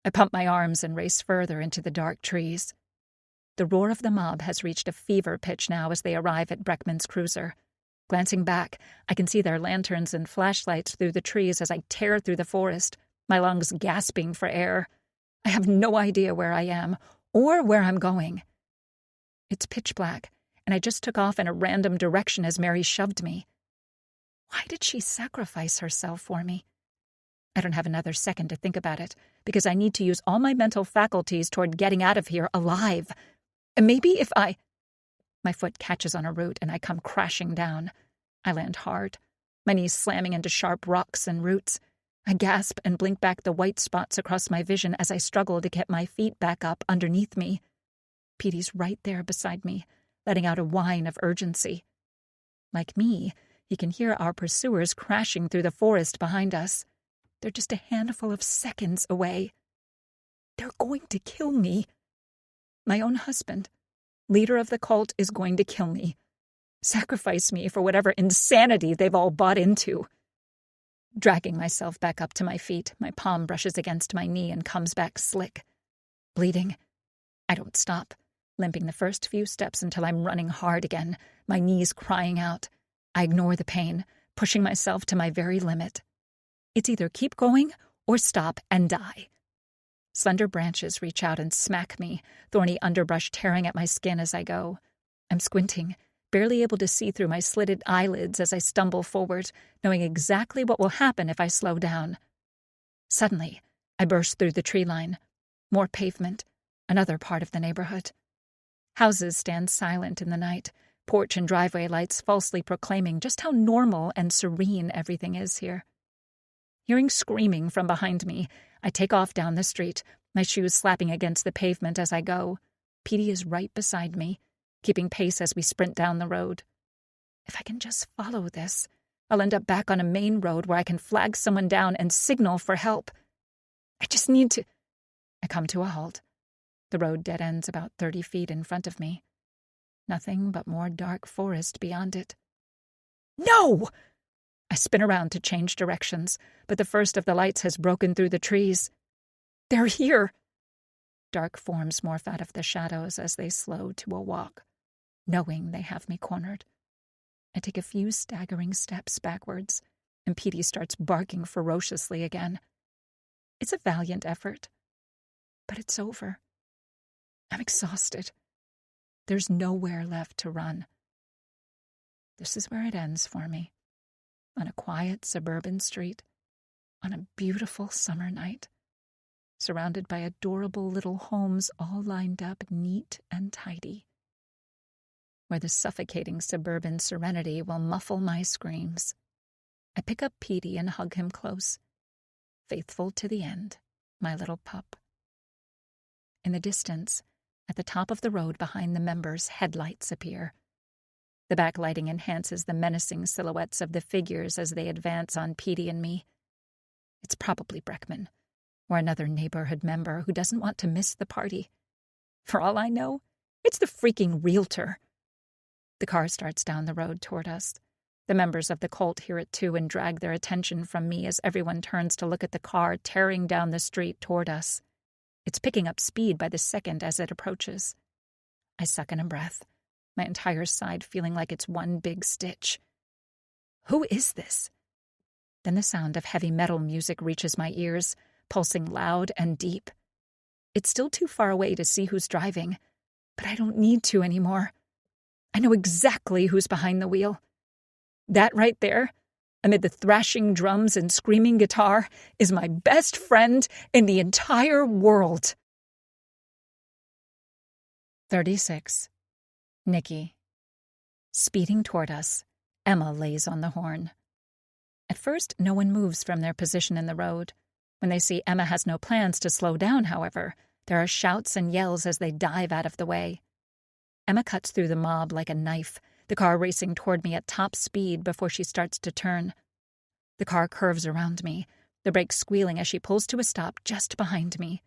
I pump my arms and race further into the dark trees. The roar of the mob has reached a fever pitch now as they arrive at Breckman's cruiser. Glancing back, I can see their lanterns and flashlights through the trees as I tear through the forest, my lungs gasping for air. I have no idea where I am or where I'm going. It's pitch black, and I just took off in a random direction as Mary shoved me. Why did she sacrifice herself for me? I don't have another second to think about it, because I need to use all my mental faculties toward getting out of here alive. Maybe if I... My foot catches on a root and I come crashing down. I land hard, my knees slamming into sharp rocks and roots. I gasp and blink back the white spots across my vision as I struggle to get my feet back up underneath me. Petey's right there beside me, letting out a whine of urgency. Like me, he can hear our pursuers crashing through the forest behind us. They're just a handful of seconds away. They're going to kill me. My own husband, leader of the cult, is going to kill me. Sacrifice me for whatever insanity they've all bought into. Dragging myself back up to my feet, my palm brushes against my knee and comes back slick. Bleeding. I don't stop, limping the first few steps until I'm running hard again, my knees crying out. I ignore the pain, pushing myself to my very limit. It's either keep going or stop and die. Slender branches reach out and smack me, thorny underbrush tearing at my skin as I go. I'm squinting, barely able to see through my slitted eyelids as I stumble forward, knowing exactly what will happen if I slow down. Suddenly, I burst through the tree line. More pavement, another part of the neighborhood. Houses stand silent in the night, porch and driveway lights falsely proclaiming just how normal and serene everything is here. Hearing screaming from behind me, I take off down the street, my shoes slapping against the pavement as I go. Petey is right beside me, keeping pace as we sprint down the road. If I can just follow this, I'll end up back on a main road where I can flag someone down and signal for help. I just need to... I come to a halt. The road dead ends about 30 feet in front of me. Nothing but more dark forest beyond it. No! I spin around to change directions, but the first of the lights has broken through the trees. They're here! Dark forms morph out of the shadows as they slow to a walk, knowing they have me cornered. I take a few staggering steps backwards, and Petey starts barking ferociously again. It's a valiant effort, but it's over. I'm exhausted. There's nowhere left to run. This is where it ends for me. On a quiet suburban street, on a beautiful summer night, surrounded by adorable little homes all lined up neat and tidy, where the suffocating suburban serenity will muffle my screams. I pick up Petey and hug him close, faithful to the end, my little pup. In the distance, at the top of the road behind the members, headlights appear. The backlighting enhances the menacing silhouettes of the figures as they advance on Petey and me. It's probably Breckman, or another neighborhood member who doesn't want to miss the party. For all I know, it's the freaking realtor. The car starts down the road toward us. The members of the cult hear it too and drag their attention from me as everyone turns to look at the car tearing down the street toward us. It's picking up speed by the second as it approaches. I suck in a breath, my entire side feeling like it's one big stitch. Who is this? Then the sound of heavy metal music reaches my ears, pulsing loud and deep. It's still too far away to see who's driving, but I don't need to anymore. I know exactly who's behind the wheel. That right there, amid the thrashing drums and screaming guitar, is my best friend in the entire world. 36. Nikki. Speeding toward us, Emma lays on the horn. At first, no one moves from their position in the road. When they see Emma has no plans to slow down, however, there are shouts and yells as they dive out of the way. Emma cuts through the mob like a knife, the car racing toward me at top speed before she starts to turn. The car curves around me, the brakes squealing as she pulls to a stop just behind me.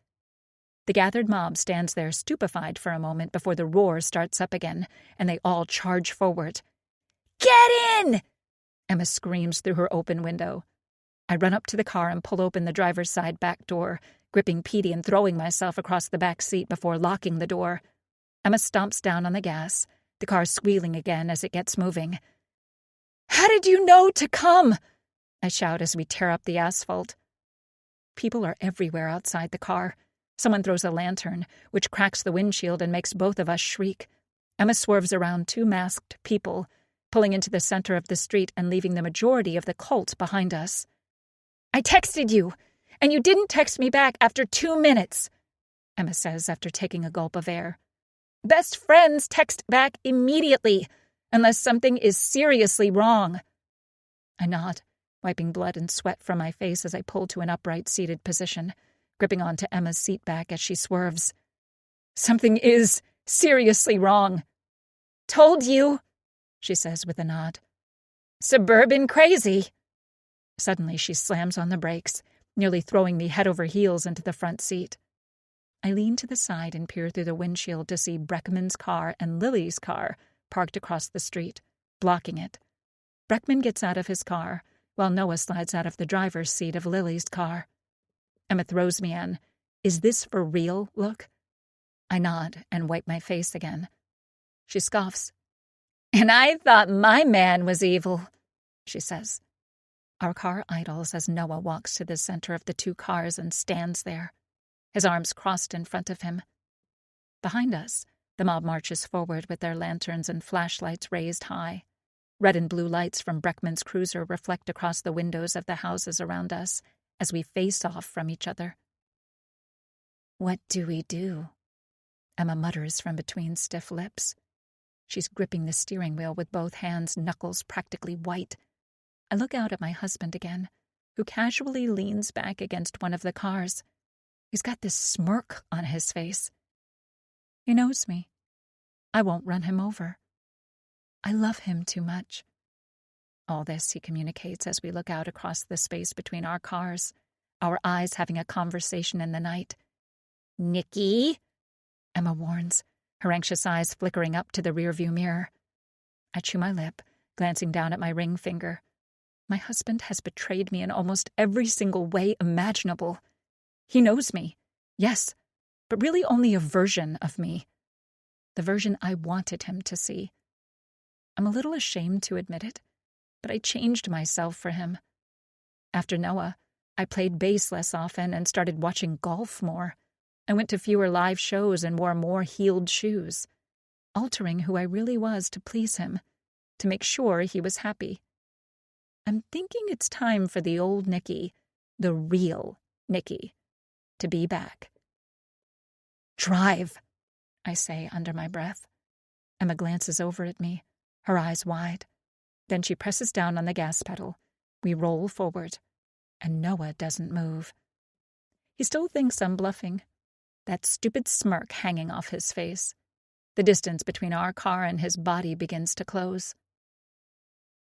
The gathered mob stands there stupefied for a moment before the roar starts up again, and they all charge forward. "Get in!" Emma screams through her open window. I run up to the car and pull open the driver's side back door, gripping Petey and throwing myself across the back seat before locking the door. Emma stomps down on the gas, the car squealing again as it gets moving. "How did you know to come?" I shout as we tear up the asphalt. People are everywhere outside the car. Someone throws a lantern, which cracks the windshield and makes both of us shriek. Emma swerves around two masked people, pulling into the center of the street and leaving the majority of the cult behind us. "I texted you, and you didn't text me back after 2 minutes," Emma says after taking a gulp of air. "Best friends text back immediately, unless something is seriously wrong." I nod, wiping blood and sweat from my face as I pull to an upright seated position, gripping onto Emma's seat back as she swerves. "Something is seriously wrong." "Told you," she says with a nod. "Suburban crazy." Suddenly she slams on the brakes, nearly throwing me head over heels into the front seat. I lean to the side and peer through the windshield to see Breckman's car and Lily's car parked across the street, blocking it. Breckman gets out of his car, while Noah slides out of the driver's seat of Lily's car. Emma throws me an, "Is this for real?" look. I nod and wipe my face again. She scoffs. "And I thought my man was evil," she says. Our car idles as Noah walks to the center of the two cars and stands there. his arms crossed in front of him. Behind us, the mob marches forward with their lanterns and flashlights raised high. Red and blue lights from Breckman's cruiser reflect across the windows of the houses around us as we face off from each other. "What do we do?" Emma mutters from between stiff lips. She's gripping the steering wheel with both hands, knuckles practically white. I look out at my husband again, who casually leans back against one of the cars. He's got this smirk on his face. He knows me. I won't run him over. I love him too much. All this he communicates as we look out across the space between our cars, our eyes having a conversation in the night. "Nicky," Emma warns, her anxious eyes flickering up to the rearview mirror. I chew my lip, glancing down at my ring finger. My husband has betrayed me in almost every single way imaginable. He knows me, yes, but really only a version of me. The version I wanted him to see. I'm a little ashamed to admit it, but I changed myself for him. After Noah, I played bass less often and started watching golf more. I went to fewer live shows and wore more heeled shoes, altering who I really was to please him, to make sure he was happy. I'm thinking it's time for the old Nicky, the real Nicky, to be back. "Drive," I say under my breath. Emma glances over at me, her eyes wide. Then she presses down on the gas pedal. We roll forward, and Noah doesn't move. He still thinks I'm bluffing, that stupid smirk hanging off his face. The distance between our car and his body begins to close.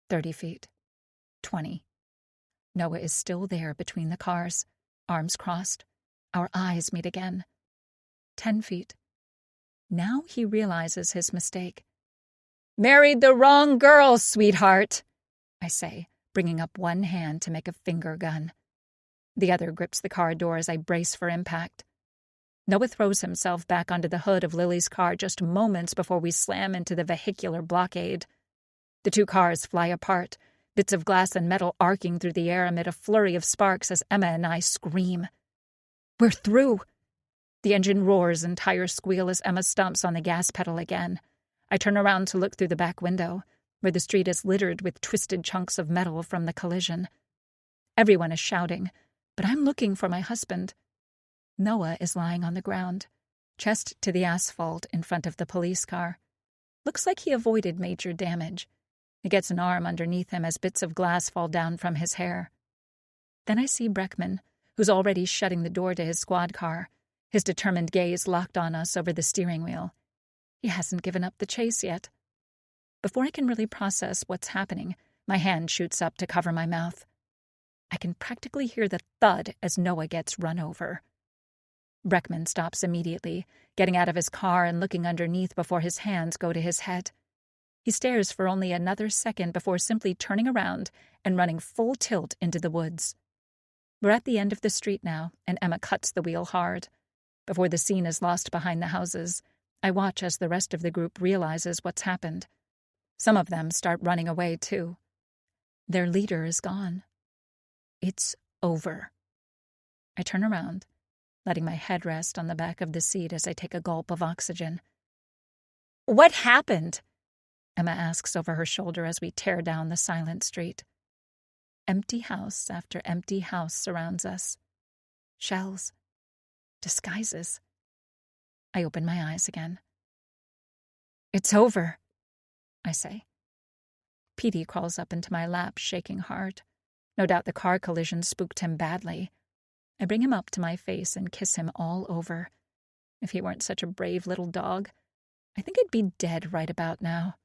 30 feet. 20. Noah is still there between the cars, arms crossed. Our eyes meet again. 10 feet. Now he realizes his mistake. "Married the wrong girl, sweetheart," I say, bringing up one hand to make a finger gun. The other grips the car door as I brace for impact. Noah throws himself back onto the hood of Lily's car just moments before we slam into the vehicular blockade. The two cars fly apart, bits of glass and metal arcing through the air amid a flurry of sparks as Emma and I scream. "We're through!" The engine roars and tires squeal as Emma stomps on the gas pedal again. I turn around to look through the back window, where the street is littered with twisted chunks of metal from the collision. Everyone is shouting, but I'm looking for my husband. Noah is lying on the ground, chest to the asphalt in front of the police car. Looks like he avoided major damage. He gets an arm underneath him as bits of glass fall down from his hair. Then I see Breckman, who's already shutting the door to his squad car, his determined gaze locked on us over the steering wheel. He hasn't given up the chase yet. Before I can really process what's happening, my hand shoots up to cover my mouth. I can practically hear the thud as Noah gets run over. Breckman stops immediately, getting out of his car and looking underneath before his hands go to his head. He stares for only another second before simply turning around and running full tilt into the woods. We're at the end of the street now, and Emma cuts the wheel hard. Before the scene is lost behind the houses, I watch as the rest of the group realizes what's happened. Some of them start running away, too. Their leader is gone. It's over. I turn around, letting my head rest on the back of the seat as I take a gulp of oxygen. "What happened?" Emma asks over her shoulder as we tear down the silent street. Empty house after empty house surrounds us. Shells. Disguises. I open my eyes again. "It's over," I say. Petey crawls up into my lap, shaking hard. No doubt the car collision spooked him badly. I bring him up to my face and kiss him all over. If he weren't such a brave little dog, I think I'd be dead right about now.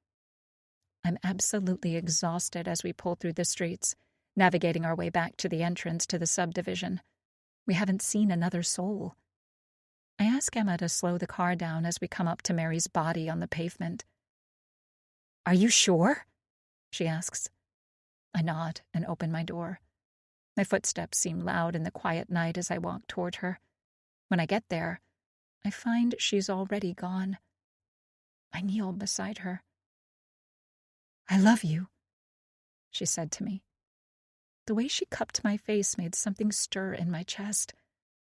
I'm absolutely exhausted as we pull through the streets, navigating our way back to the entrance to the subdivision. We haven't seen another soul. I ask Emma to slow the car down as we come up to Mary's body on the pavement. "Are you sure?" she asks. I nod and open my door. My footsteps seem loud in the quiet night as I walk toward her. When I get there, I find she's already gone. I kneel beside her. "I love you," she said to me. The way she cupped my face made something stir in my chest.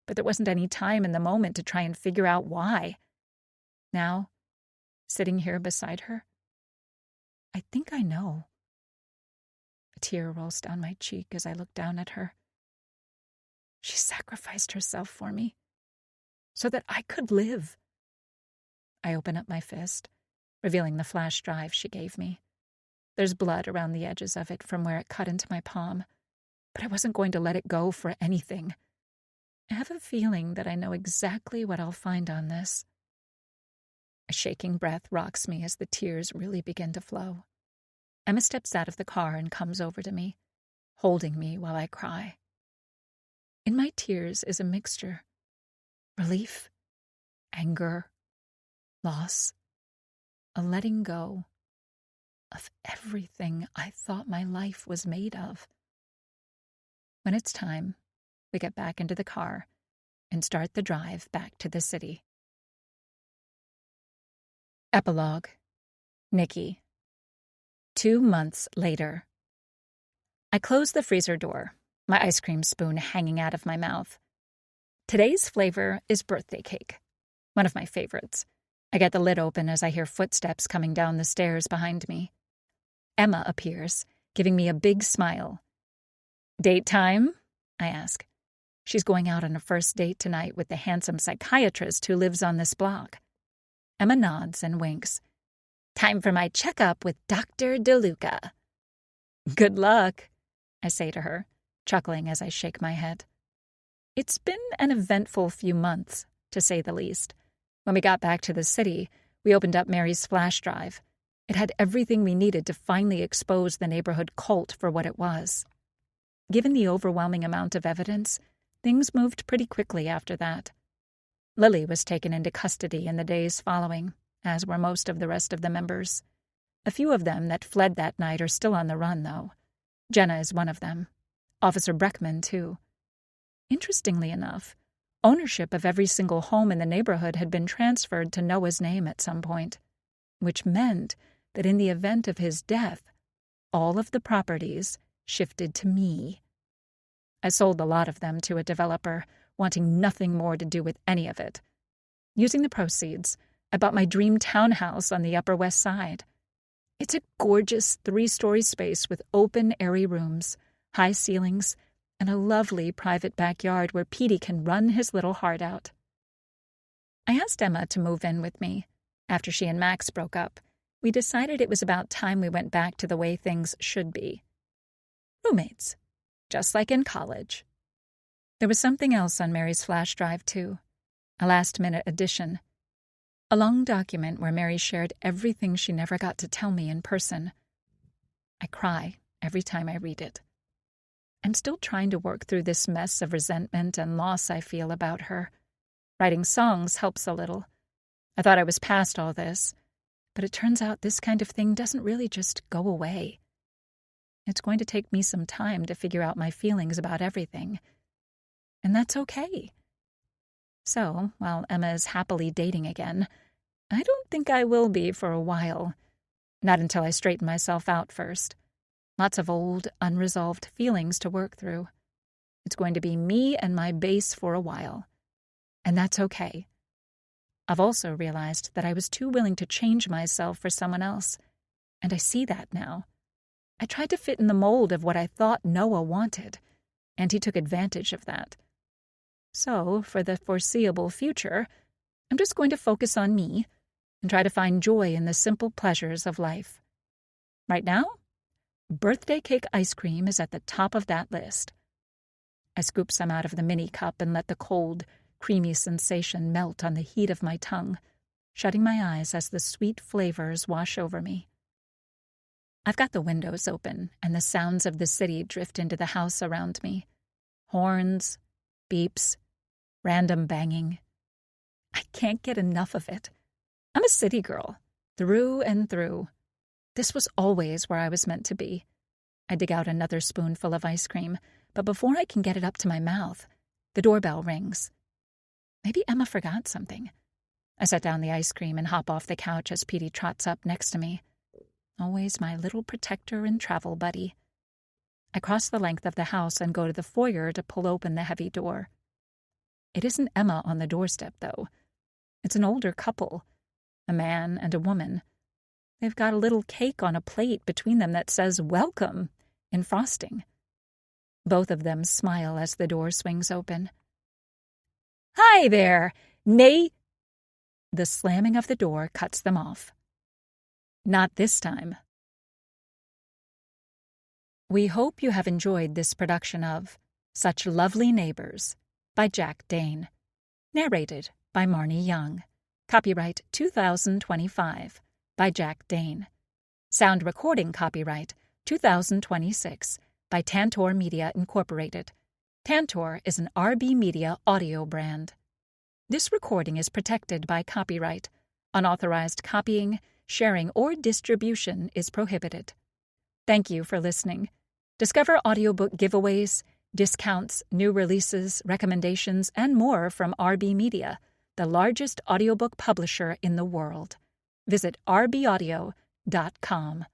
but there wasn't any time in the moment to try and figure out why. Now, sitting here beside her, I think I know. A tear rolls down my cheek as I look down at her. She sacrificed herself for me, so that I could live. I open up my fist, revealing the flash drive she gave me. There's blood around the edges of it from where it cut into my palm, but I wasn't going to let it go for anything. I have a feeling that I know exactly what I'll find on this. A shaking breath rocks me as the tears really begin to flow. Emma steps out of the car and comes over to me, holding me while I cry. In my tears is a mixture: relief, anger, loss, a letting go of everything I thought my life was made of. When it's time, we get back into the car and start the drive back to the city. Epilogue. Nikki. 2 months later. I close the freezer door, my ice cream spoon hanging out of my mouth. Today's flavor is birthday cake, one of my favorites. I get the lid open as I hear footsteps coming down the stairs behind me. Emma appears, giving me a big smile. "Date time?" I ask. She's going out on a first date tonight with the handsome psychiatrist who lives on this block. Emma nods and winks. "Time for my checkup with Dr. DeLuca." "Good luck," I say to her, chuckling as I shake my head. It's been an eventful few months, to say the least. When we got back to the city, we opened up Mary's flash drive. It had everything we needed to finally expose the neighborhood cult for what it was. Given the overwhelming amount of evidence, things moved pretty quickly after that. Lily was taken into custody in the days following, as were most of the rest of the members. A few of them that fled that night are still on the run, though. Jenna is one of them. Officer Breckman, too. Interestingly enough, ownership of every single home in the neighborhood had been transferred to Noah's name at some point, which meant that in the event of his death, all of the properties shifted to me. I sold a lot of them to a developer, wanting nothing more to do with any of it. Using the proceeds, I bought my dream townhouse on the Upper West Side. It's a gorgeous 3-story space with open, airy rooms, high ceilings, and a lovely private backyard where Petey can run his little heart out. I asked Emma to move in with me. After she and Max broke up, we decided it was about time we went back to the way things should be. Roommates, just like in college. There was something else on Mary's flash drive, too. A last-minute addition. A long document where Mary shared everything she never got to tell me in person. I cry every time I read it. I'm still trying to work through this mess of resentment and loss I feel about her. Writing songs helps a little. I thought I was past all this, but it turns out this kind of thing doesn't really just go away. It's going to take me some time to figure out my feelings about everything. And that's okay. So, while Emma is happily dating again, I don't think I will be for a while. Not until I straighten myself out first. Lots of old, unresolved feelings to work through. It's going to be me and my bass for a while. And that's okay. I've also realized that I was too willing to change myself for someone else, and I see that now. I tried to fit in the mold of what I thought Noah wanted, and he took advantage of that. So, for the foreseeable future, I'm just going to focus on me and try to find joy in the simple pleasures of life. Right now, birthday cake ice cream is at the top of that list. I scoop some out of the mini cup and let the cold, creamy sensation melt on the heat of my tongue, shutting my eyes as the sweet flavors wash over me. I've got the windows open, and the sounds of the city drift into the house around me. Horns, beeps, random banging. I can't get enough of it. I'm a city girl, through and through. This was always where I was meant to be. I dig out another spoonful of ice cream, but before I can get it up to my mouth, the doorbell rings. Maybe Emma forgot something. I set down the ice cream and hop off the couch as Petey trots up next to me. Always my little protector and travel buddy. I cross the length of the house and go to the foyer to pull open the heavy door. It isn't Emma on the doorstep, though. It's an older couple, a man and a woman. They've got a little cake on a plate between them that says "Welcome" in frosting. Both of them smile as the door swings open. "Hi there, Nate!" The slamming of the door cuts them off. Not this time. We hope you have enjoyed this production of Such Lovely Neighbors by Jack Dane. Narrated by Marnie Young. Copyright 2025 by Jack Dane. Sound recording copyright 2026 by Tantor Media Incorporated. Tantor is an RB Media audio brand. This recording is protected by copyright. Unauthorized copying, sharing, or distribution is prohibited. Thank you for listening. Discover audiobook giveaways, discounts, new releases, recommendations, and more from RB Media, the largest audiobook publisher in the world. Visit rbaudio.com.